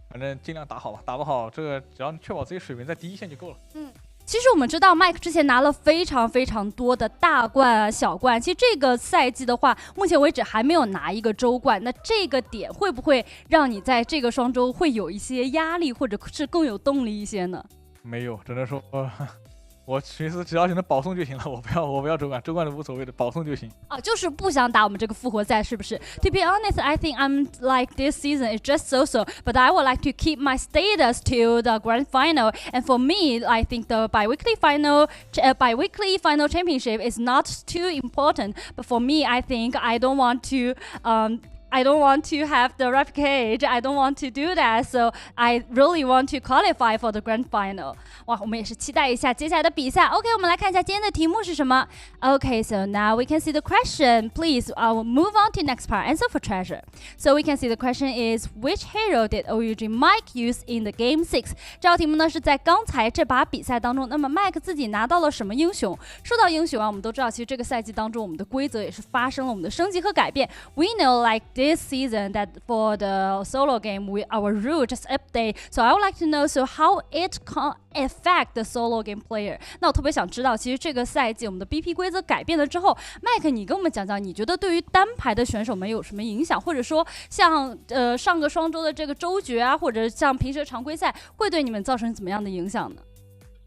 反正尽量打好吧，打不好这个只要确保自己水平在第一线就够了。其实我们知道 Mike 之前拿了非常多的大冠啊、小冠，其实这个赛季的话，目前为止还没有拿一个周冠。那这个点会不会让你在这个双周会有一些压力，或者是更有动力一些呢？没有，只能说我寻思只要能保送就行了，我不要周冠，周冠都无所谓的，保送就行。就是不想打我们这个复活赛，是不是 ？To be honest, I think I'm like this season is just so, but I would like to keep my status till the grand final. And for me, I think the bi-weekly final championship is not too important. But for me, I think I don't want to I don't want to have the rep cage. I don't want to do that. So I really want to qualify for the grand final. 哇，我们也是期待一下接下来的比赛。OK， 我们来看一下今天的题目是什么。Okay, so now we can see the question. Please, I will move on to next part. Answer for treasure. So we can see the question is, which hero did OUG Mike use in the game 6? 这道题目呢是在刚才这把比赛当中，那么 Mike 自己拿到了什么英雄？说到英雄啊，我们都知道，其实这个赛季当中，我们的规则也是发生了我们的升级和改变。We know like this season that for the solo game, our rule just update. So I would like to know, so how it can affect the solo game player. 那我特别想知道，其实这个赛季我们的 BP 规则改变了之后，麦克，你跟我们讲讲，你觉得对于单排的选手们有什么影响？或者说，像上个双周的这个周决啊，或者像平时的常规赛，会对你们造成怎么样的影响呢？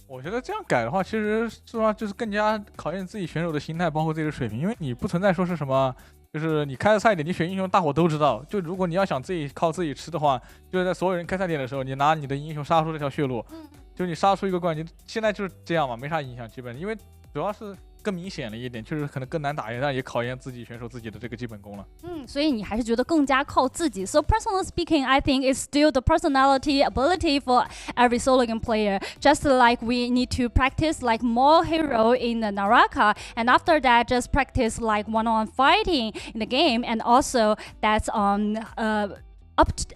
我觉得这样改的话，其实说就是更加考验自己选手的心态，包括自己的水平，因为你不存在说是什么，就是你开的赛点，你选英雄大伙都知道。就如果你要想自己靠自己吃的话，就是在所有人开赛点的时候，你拿你的英雄杀出这条血路，就你杀出一个冠军。现在就是这样嘛，没啥影响，基本因为主要是更明显了一点，确实可能更难打一点，但也考验自己选手自己的这个基本功了。所以你还是觉得更加靠自己。So personally speaking, I think it's still the personality, ability for every solo game player. Just like we need to practice like more hero in the NARAKA, and after that, just practice like one-on-one fighting in the game, and also that's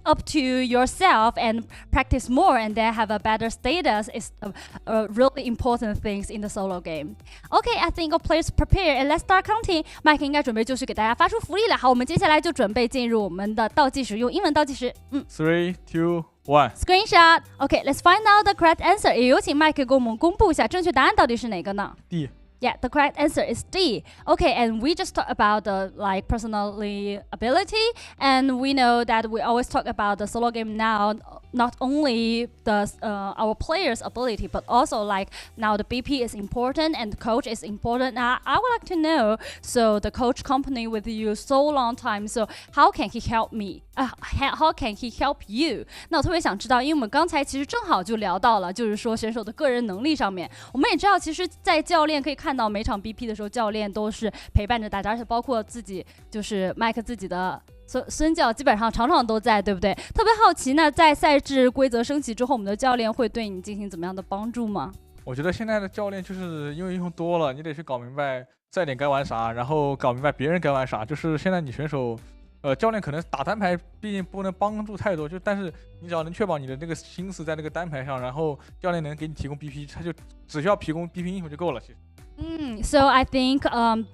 up to yourself and practice more and then have a better status is really important things in the solo game. Okay, I think all players prepare and let's start counting. Mike 应该准备就绪给大家发出福利了。好，我们接下来就准备进入我们的倒计时，用英文倒计时。3, 2, 1. Screenshot. Okay, let's find out the correct answer. 也有请 Mike 给我们公布一下正确答案到底是哪个呢？ D. Yeah, the correct answer is D. Okay, and we just talked about the like personality ability, and we know that we always talk about the solo game now. Not only the our players' ability, but also like now the BP is important and the coach is important. I would like to know. So the coach company with you so long time. So how can he help me? How can he help you? 那我特别想知道，因为我们刚才其实正好就聊到了，就是说选手的个人能力上面，我们也知道，其实，在教练可以看到每场 BP 的时候，教练都是陪伴着大家，而且包括自己，就是麦克自己的。孙教基本上场场都在，对不对？特别好奇呢，在赛制规则升级之后，我们的教练会对你进行怎么样的帮助吗？我觉得现在的教练就是因为英雄多了，你得去搞明白赛点该玩啥，然后搞明白别人该玩啥。就是现在你选手，教练可能打单排，毕竟不能帮助太多，就但是你只要能确保你的那个心思在那个单排上，然后教练能给你提供 BP， 他就只需要提供 BP 英雄就够了，其实。So I think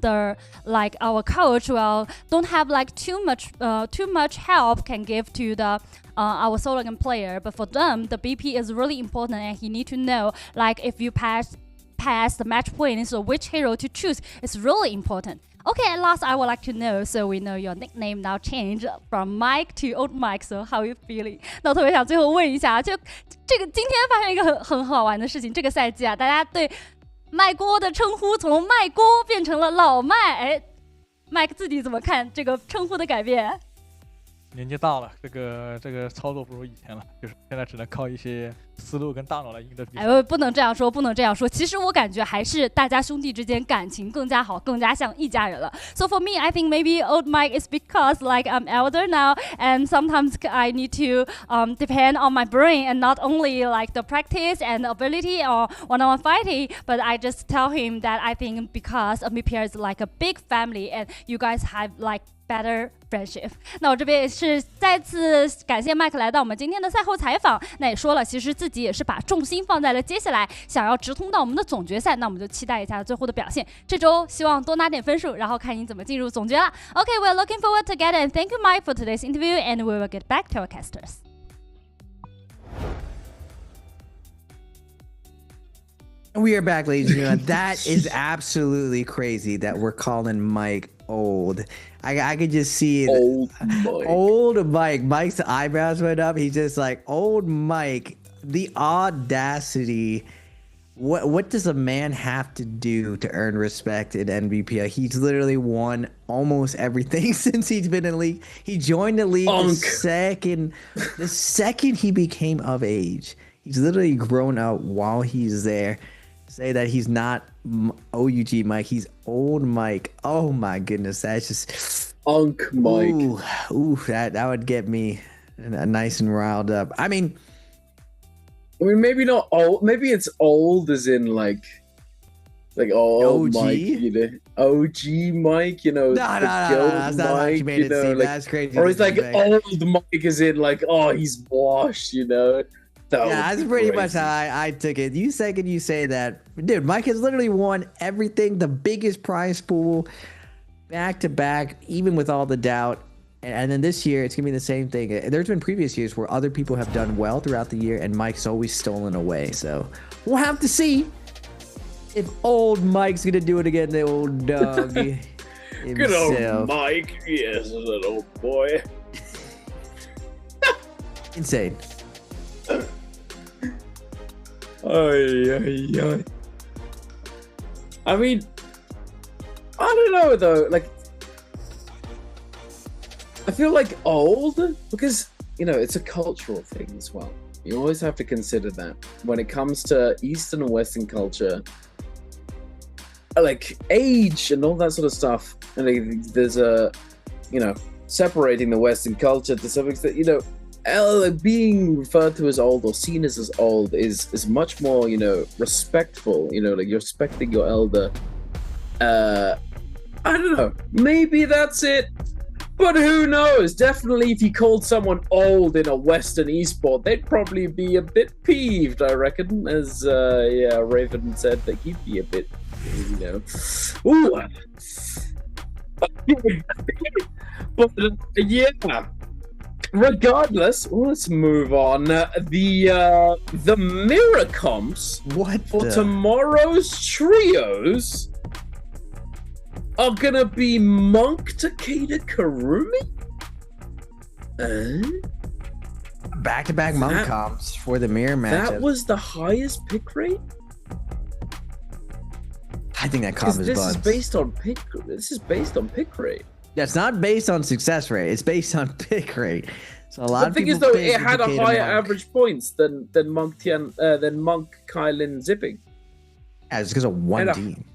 the like our coach don't have like too much help can give to the our solo game player, but for them the BP is really important and he need to know like if you pass the match point, so which hero to choose is really important. Okay, at last I would like to know, so we know your nickname now changed from Mike to Old Mike, so how are you feeling? 那我特别想最后问一下，就这个今天发生一个很好玩的事情，这个赛季啊，大家对麦锅的称呼从麦锅变成了老麦，哎，麦克自己怎么看这个称呼的改变？年纪大了，这个操作不如以前了，就是现在只能靠一些思路跟大脑来赢得比赛。不能这样说，不能这样说。其实我感觉还是大家兄弟之间感情更加好，更加像一家人了。So for me, I think maybe Old Mike is because like I'm elder now, and sometimes I need to depend on my brain and not only like the practice and ability or one-on-one fighting, but I just tell him that I think because Nbpl is like a big family and you guys have like better friendship. 那我这边也是再次感谢麦克来到我们今天的赛后采访。那也说了，其实自己也是把重心放在了接下来想要直通到我们的总决赛。那我们就期待一下最后的表现。这周希望多拿点分数，然后看你怎么进入总决了。Okay, we're looking forward together and thank you, Mike, for today's interview, and we will get back to our casters. We are back, ladies and gentlemen. That is absolutely crazy that we're calling Mike old. I could just see it. Old Mike. Mike's eyebrows went up. He's just like, old Mike. The audacity. What does a man have to do to earn respect in Nbpl? He's literally won almost everything since he's been in the league. He joined the league the second he became of age. He's literally grown up while he's there. Say that he's not OUG Mike, he's old Mike. Oh my goodness, that's just Unk Mike. Ooh, that would get me nice and riled up. I mean, maybe not old. Maybe it's old as in like OG? Mike, you know, OG Mike, you know, No, that's not how you made it seem. That's crazy. Or it's like old Mike as in like, oh, he's washed, you know. That's pretty much how I took it. You second you say that, dude. Mike has literally won everything, the biggest prize pool, back to back, even with all the doubt. And then this year, it's gonna be the same thing. There's been previous years where other people have done well throughout the year, and Mike's always stolen away. So we'll have to see if old Mike's gonna do it again. The old dog. Good old Mike. Yes, that old boy. Insane. Ay. I mean, I don't know though. Like, I feel like old because, you know, it's a cultural thing as well. You always have to consider that when it comes to Eastern and Western culture, like age and all that sort of stuff. And there's a, you know, separating the Western culture to some extent, you know, being referred to as old or seen as old is much more, you know, respectful. You know, like you're respecting your elder. I don't know. Maybe that's it. But who knows? Definitely, if you called someone old in a Western esport, they'd probably be a bit peeved, I reckon. As Raven said, that he'd be a bit, you know. Ooh. But yeah. Regardless, let's move on. The mirror comps for tomorrow's trios are gonna be Monk Takeda Karumi. Back-to-back Monk comps for the mirror match. That was the highest pick rate. I think that comp is This buns. is based on pick. This is based on pick rate. That's not based on success rate. It's based on pick rate. So a lot The thing is, though, it had a higher average points than Monk Kylin Zipping. Yeah, it's because of one team.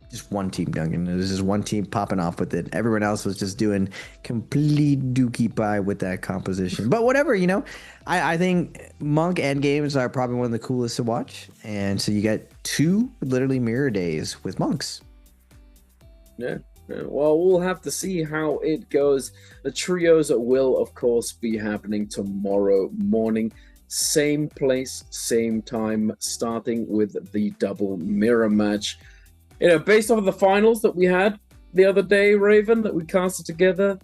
Just one team, Duncan. It was just one team popping off with it. Everyone else was just doing complete dookie pie with that composition. But whatever, you know. I think Monk endgames are probably one of the coolest to watch. And so you get two literally mirror days with Monks. Yeah. Well, we'll have to see how it goes. The trios will, of course, be happening tomorrow morning. Same place, same time, starting with the double mirror match. You know, based off of the finals that we had the other day, Raven, that we casted together,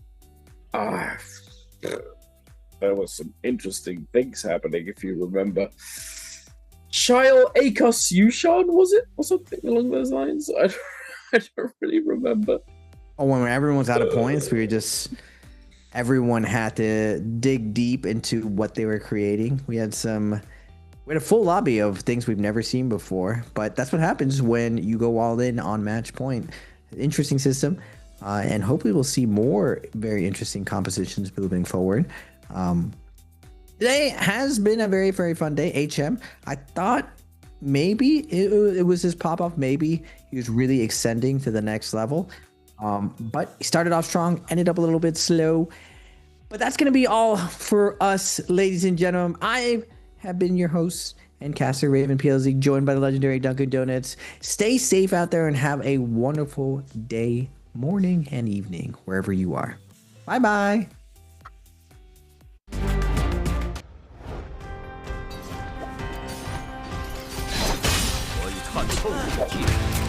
there was some interesting things happening, if you remember. Shile Akos Yushan, was it? Or something along those lines? I don't really remember. Oh, when everyone was out of points, everyone had to dig deep into what they were creating. We had a full lobby of things we've never seen before, but that's what happens when you go all in on match point. Interesting system, and hopefully we'll see more very interesting compositions moving forward. Today has been a very, very fun day. HM, I thought maybe it was his pop-off. Maybe he was really extending to the next level. But he started off strong, ended up a little bit slow. But that's going to be all for us, ladies and gentlemen. I have been your host and caster, Raven PLZ, joined by the legendary Dunkin' Donuts. Stay safe out there and have a wonderful day, morning, and evening, wherever you are. Bye-bye. I